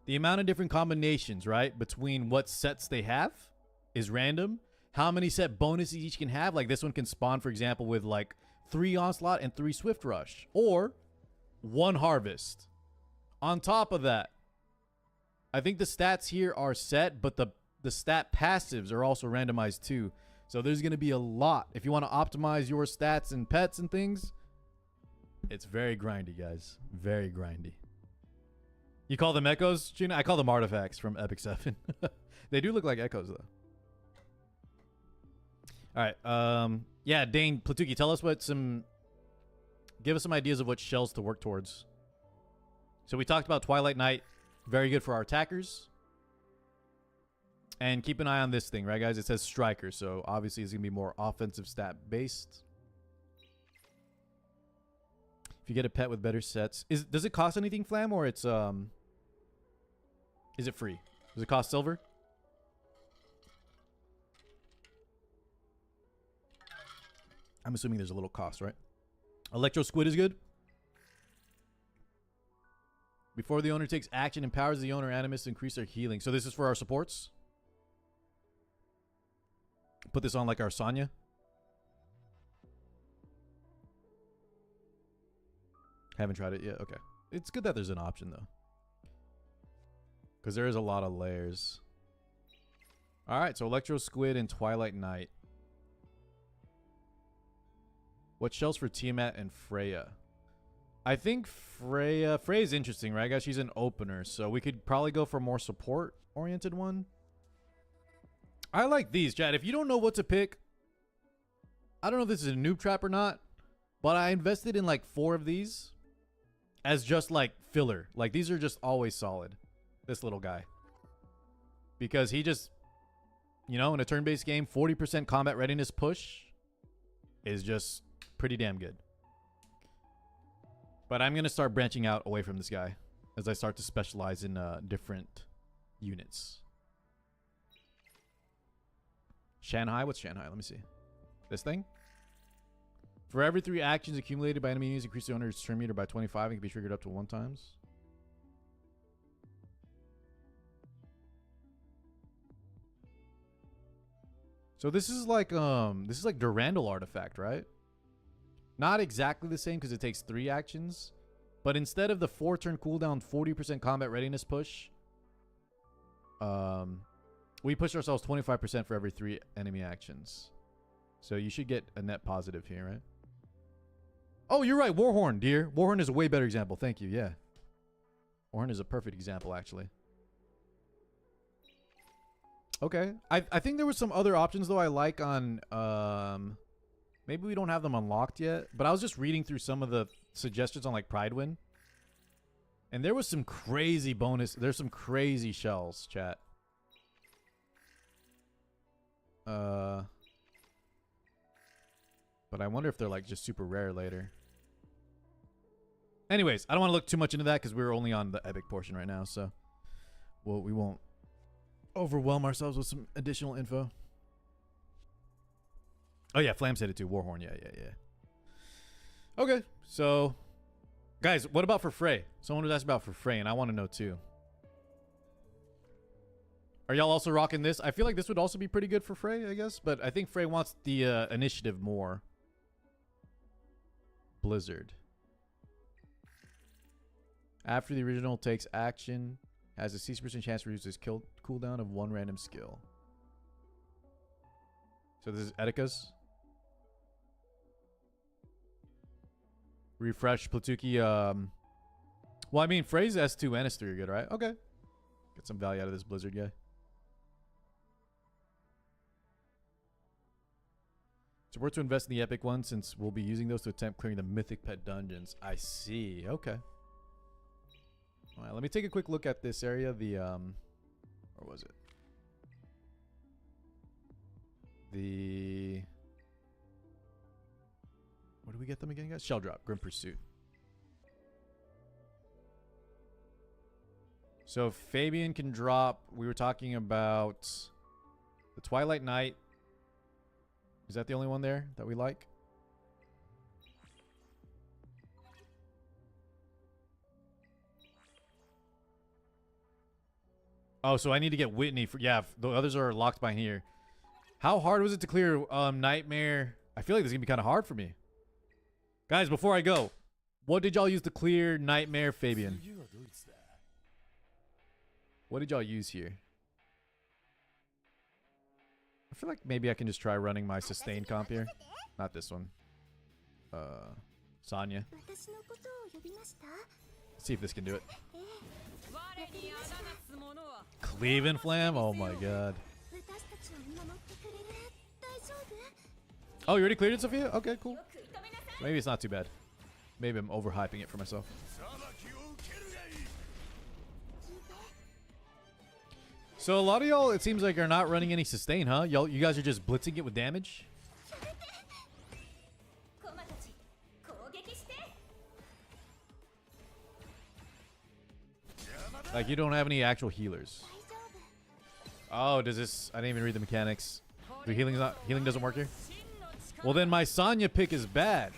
The amount of different combinations, right, between what sets they have is random. How many set bonuses each can have. Like this one can spawn, for example, with like 3 Onslaught and 3 Swift Rush. Or 1 Harvest. On top of that, I think the stats here are set, but the stat passives are also randomized too. So there's going to be a lot. If you want to optimize your stats and pets and things, it's very grindy, guys. Very grindy. You call them echoes, Gina? I call them artifacts from Epic 7. They do look like echoes, though. All right. Yeah, Dane, Platuki, tell us give us some ideas of what shells to work towards. So we talked about Twilight Knight. Very good for our attackers. And keep an eye on this thing, right, guys? It says striker, so obviously it's going to be more offensive stat based. If you get a pet with better sets, does it cost anything, Flam, or it's is it free? Does it cost silver? I'm assuming there's a little cost, right? Electro Squid is good. Before the owner takes action, empowers the owner animus to increase their healing. So this is for our supports. Put this on like our Sonya. Haven't tried it yet. Okay. It's good that there's an option, though. Because there is a lot of layers. Alright, so Electro Squid and Twilight Knight. What shells for Tiamat and Freya? I think Freya's interesting, right, guys? She's an opener, so we could probably go for a more support-oriented one. I like these, Chad. If you don't know what to pick, I don't know if this is a noob trap or not, but I invested in like 4 of these as just like filler. Like these are just always solid. This little guy. Because he just, you know, in a turn-based game, 40% combat readiness push is just pretty damn good. But I'm going to start branching out away from this guy as I start to specialize in different units. Shanghai? What's Shanghai? Let me see. This thing? For every 3 actions accumulated by enemy units, increase the owner's turn meter by 25 and can be triggered up to 1 times. So this is like Durandal artifact, right? Not exactly the same because it takes 3 actions, but instead of the 4-turn cooldown 40% combat readiness push, we push ourselves 25% for every 3 enemy actions. So you should get a net positive here, right? Oh, you're right. Warhorn, dear. Warhorn is a way better example. Thank you. Yeah. Warhorn is a perfect example, actually. Okay. I think there were some other options, though, I like on... maybe we don't have them unlocked yet. But I was just reading through some of the suggestions on, like, Pridewin. And there was some crazy bonus... There's some crazy shells, chat. But I wonder if they're like just super rare later. Anyways, I don't want to look too much into that because we're only on the epic portion right now, so we won't overwhelm ourselves with some additional info. Oh yeah, Flam said it too. Warhorn, yeah. Okay, so guys, what about for Frey? Someone was asked about for Frey, and I want to know too. Are y'all also rocking this? I feel like this would also be pretty good for Frey, I guess. But I think Frey wants the initiative more. Blizzard. After the original takes action, has a 60% chance to reduce his cooldown of 1 random skill. So this is Etika's. Refresh Platuki. Well, I mean, Frey's S2 and S3 are good, right? Okay. Get some value out of this Blizzard guy. It's worth to invest in the epic one since we'll be using those to attempt clearing the mythic pet dungeons. I see. Okay. All right, let me take a quick look at this area. The where was it? The where do we get them again, guys? Shell drop, Grim Pursuit. So Fabian can drop. We were talking about the Twilight Knight. Is that the only one there that we like? Oh, so I need to get Whitney for, yeah, the others are locked behind here. How hard was it to clear Nightmare? I feel like this is gonna be kind of hard for me. Guys, before I go, what did y'all use to clear Nightmare, Fabian? What did y'all use here? I feel like maybe I can just try running my sustain comp here. Not this one. Sonya. Let's see if this can do it. Cleave and Flam? Oh my god. Oh, you already cleared it, Sophia? Okay, cool. Maybe it's not too bad. Maybe I'm overhyping it for myself. So a lot of y'all, it seems like, are not running any sustain, huh? Y'all, you guys are just blitzing it with damage? Like, you don't have any actual healers. Oh, does this... I didn't even read the mechanics. The healing doesn't work here? Well, then my Sonya pick is bad.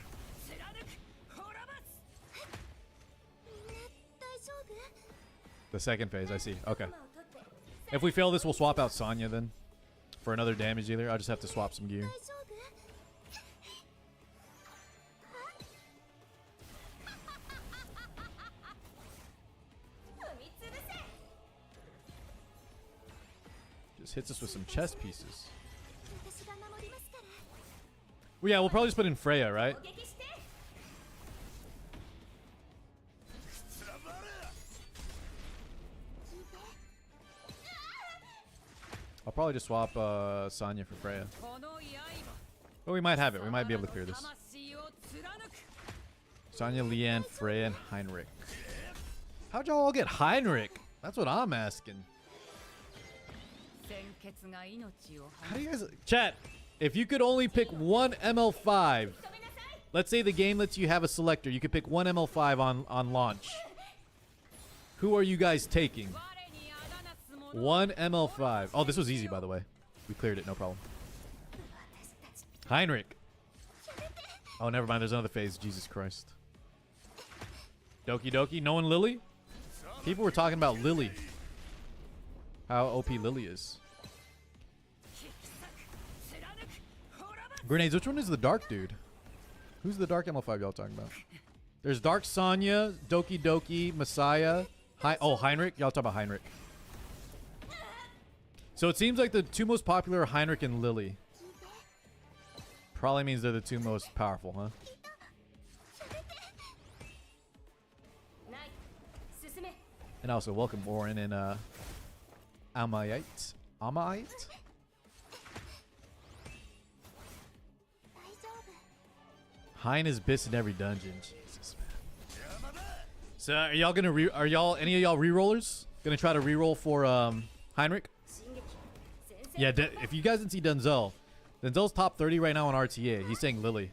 The second phase, I see. Okay. If we fail this, we'll swap out Sonya then. For another damage dealer. I'll just have to swap some gear. Just hits us with some chess pieces. Well, yeah, we'll probably just put in Freya, right? I'll probably just swap Sonya for Freya. But we might have it. We might be able to clear this. Sonya, Leanne, Freya, and Heinrich. How'd y'all all get Heinrich? That's what I'm asking. How do you guys... Chat, if you could only pick one ML5, let's say the game lets you have a selector. You could pick one ML5 on launch. Who are you guys taking? One ML5. Oh, this was easy, by the way. We cleared it, no problem. Heinrich. Oh, never mind. There's another phase. Jesus Christ. Doki Doki. No one Lily? People were talking about Lily. How OP Lily is. Grenades. Which one is the dark dude? Who's the dark ML5 y'all talking about? There's Dark Sonya, Doki Doki, Messiah. Heinrich. Y'all talk about Heinrich. So it seems like the two most popular are Heinrich and Lily. Probably means they're the two most powerful, huh? And also welcome Warren and Amayite. Hein is bis in every dungeon. Jesus, man. So are y'all gonna any of y'all rerollers gonna try to reroll for Heinrich? Yeah, if you guys didn't see Denzel's top 30 right now on RTA. He's saying Lily.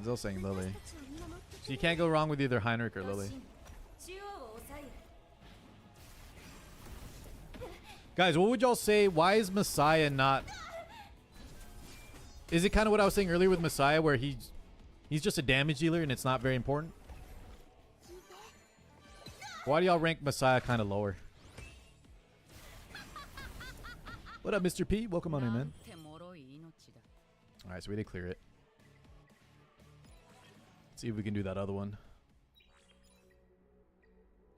Denzel's saying Lily. So you can't go wrong with either Heinrich or Lily. Guys, what would y'all say? Why is Messiah not... Is it kind of what I was saying earlier with Messiah, where he's just a damage dealer and it's not very important? Why do y'all rank Messiah kind of lower? What up, Mr. P? Welcome on in, man. Alright, so we did clear it. Let's see if we can do that other one.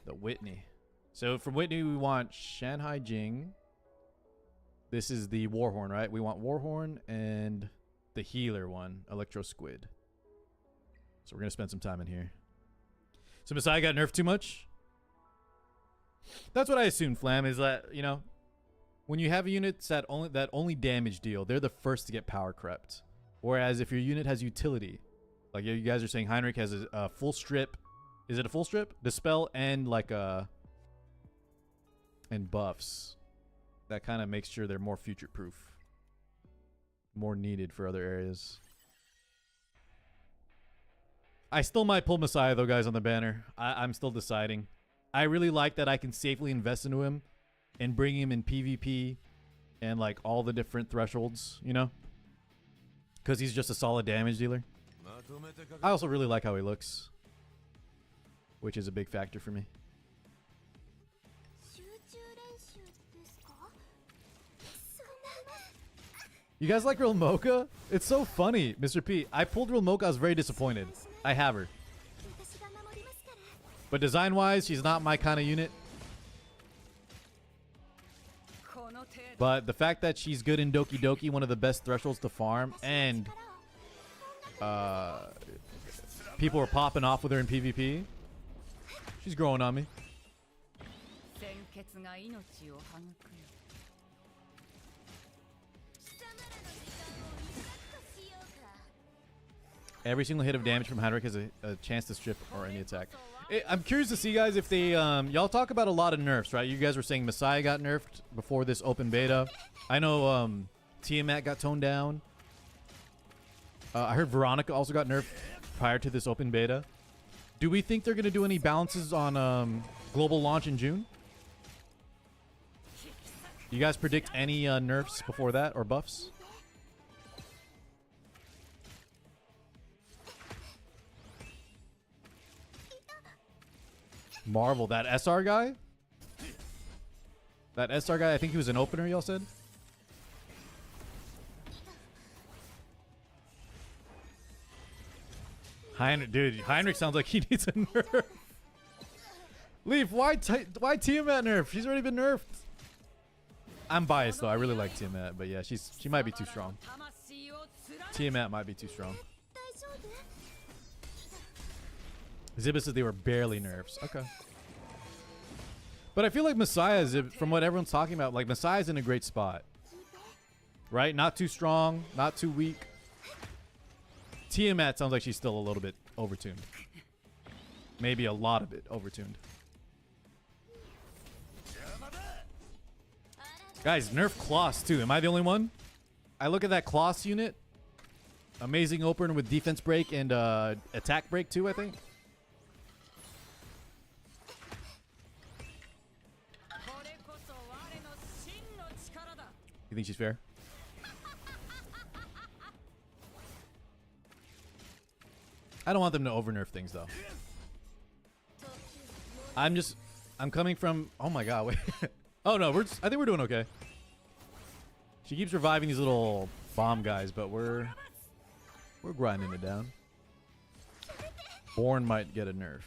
The Whitney. So from Whitney, we want Shanghai Jing. This is the Warhorn, right? We want Warhorn and the healer one, Electro Squid. So we're gonna spend some time in here. So Messiah got nerfed too much? That's what I assumed, Flam, is that, you know, when you have units that only damage deal, they're the first to get power crept. Whereas if your unit has utility, like you guys are saying Heinrich has a full strip. Is it a full strip? Dispel and like and buffs. That kind of makes sure they're more future proof. More needed for other areas. I still might pull Messiah though, guys, on the banner. I'm still deciding. I really like that I can safely invest into him and bring him in PvP and like all the different thresholds, you know? Because he's just a solid damage dealer. I also really like how he looks, which is a big factor for me. You guys like Real Mocha? It's so funny, Mr. P. I pulled Real Mocha. I was very disappointed. I have her. But design-wise, she's not my kind of unit. But the fact that she's good in Doki Doki, one of the best thresholds to farm, and people are popping off with her in PvP, she's growing on me. Every single hit of damage from Heinrich has a chance to strip or any attack. I'm curious to see, guys, if they... y'all talk about a lot of nerfs, right? You guys were saying Messiah got nerfed before this open beta. I know Tiamat got toned down. I heard Veronica also got nerfed prior to this open beta. Do we think they're going to do any balances on global launch in June? Do you guys predict any nerfs before that or buffs? Marvel, that SR guy? That SR guy, I think he was an opener, y'all said? Dude, Heinrich sounds like he needs a nerf. Leaf, why Tiamat nerf? She's already been nerfed. I'm biased though. I really like Tiamat, but yeah, she might be too strong. Tiamat might be too strong. Zibba says they were barely nerfs. Okay. But I feel like Messiah, from what everyone's talking about, like Messiah's in a great spot. Right? Not too strong, not too weak. Tiamat sounds like she's still a little bit overtuned. Maybe a lot of it overtuned. Guys, nerf Kloss too. Am I the only one? I look at that Kloss unit. Amazing opener with defense break and attack break too, I think. You think she's fair? I don't want them to over nerf things though. I'm coming from, oh my god, wait. Oh no, I think we're doing okay. She keeps reviving these little bomb guys, but we're grinding it down. Born might get a nerf.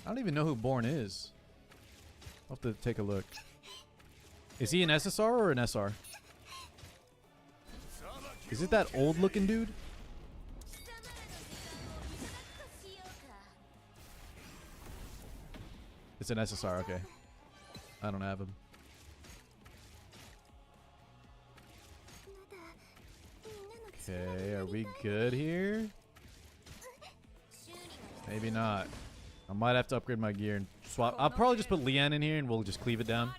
I don't even know who Born is. I'll have to take a look. Is he an SSR or an SR? Is it that old looking dude? It's an SSR, okay. I don't have him. Okay, are we good here? Maybe not. I might have to upgrade my gear and swap. I'll probably just put Lian in here and we'll just cleave it down.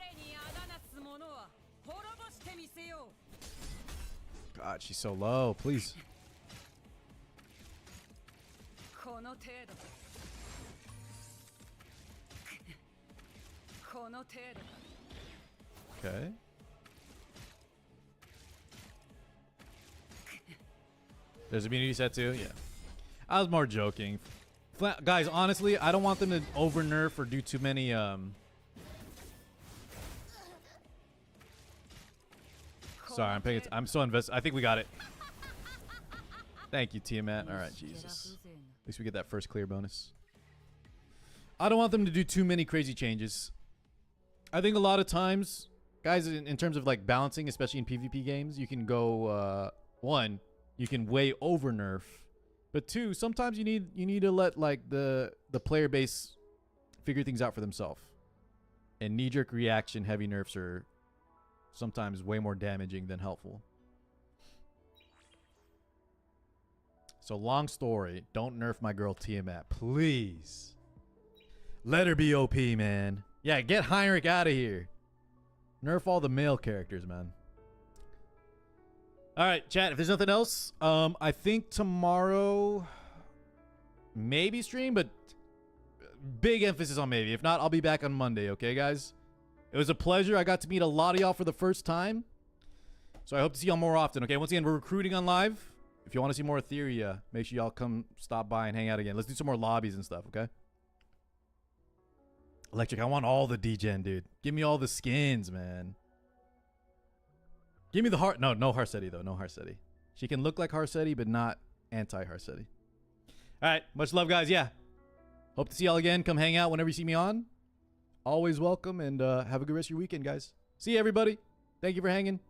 God, she's so low. Please. Okay. There's a immunity set too? Yeah. I was more joking. Guys, honestly, I don't want them to over nerf or do too many Sorry, I'm so invested. I think we got it. Thank you, Tiamat. Alright, Jesus. At least we get that first clear bonus. I don't want them to do too many crazy changes. I think a lot of times, guys, in terms of like balancing, especially in PvP games, you can go, one, you can way over nerf. But two, sometimes you need to let like the player base figure things out for themselves. And knee-jerk reaction heavy nerfs are sometimes way more damaging than helpful. So long story, don't nerf my girl Tiamat, please. Let her be OP, man. Yeah, get Heinrich out of here. Nerf all the male characters, man. All right, chat, if there's nothing else, I think tomorrow maybe stream, but big emphasis on maybe. If not, I'll be back on Monday, okay, guys? It was a pleasure. I got to meet a lot of y'all for the first time. So I hope to see y'all more often, okay? Once again, we're recruiting on live. If you want to see more Etheria, make sure y'all come stop by and hang out again. Let's do some more lobbies and stuff, okay? Electric, I want all the degen, dude. Give me all the skins, man. Give me the heart. No Harsetti, though. No Harsetti. She can look like Harsetti, but not anti-Harsetti. All right. Much love, guys. Yeah. Hope to see y'all again. Come hang out whenever you see me on. Always welcome, and have a good rest of your weekend, guys. See you, everybody. Thank you for hanging.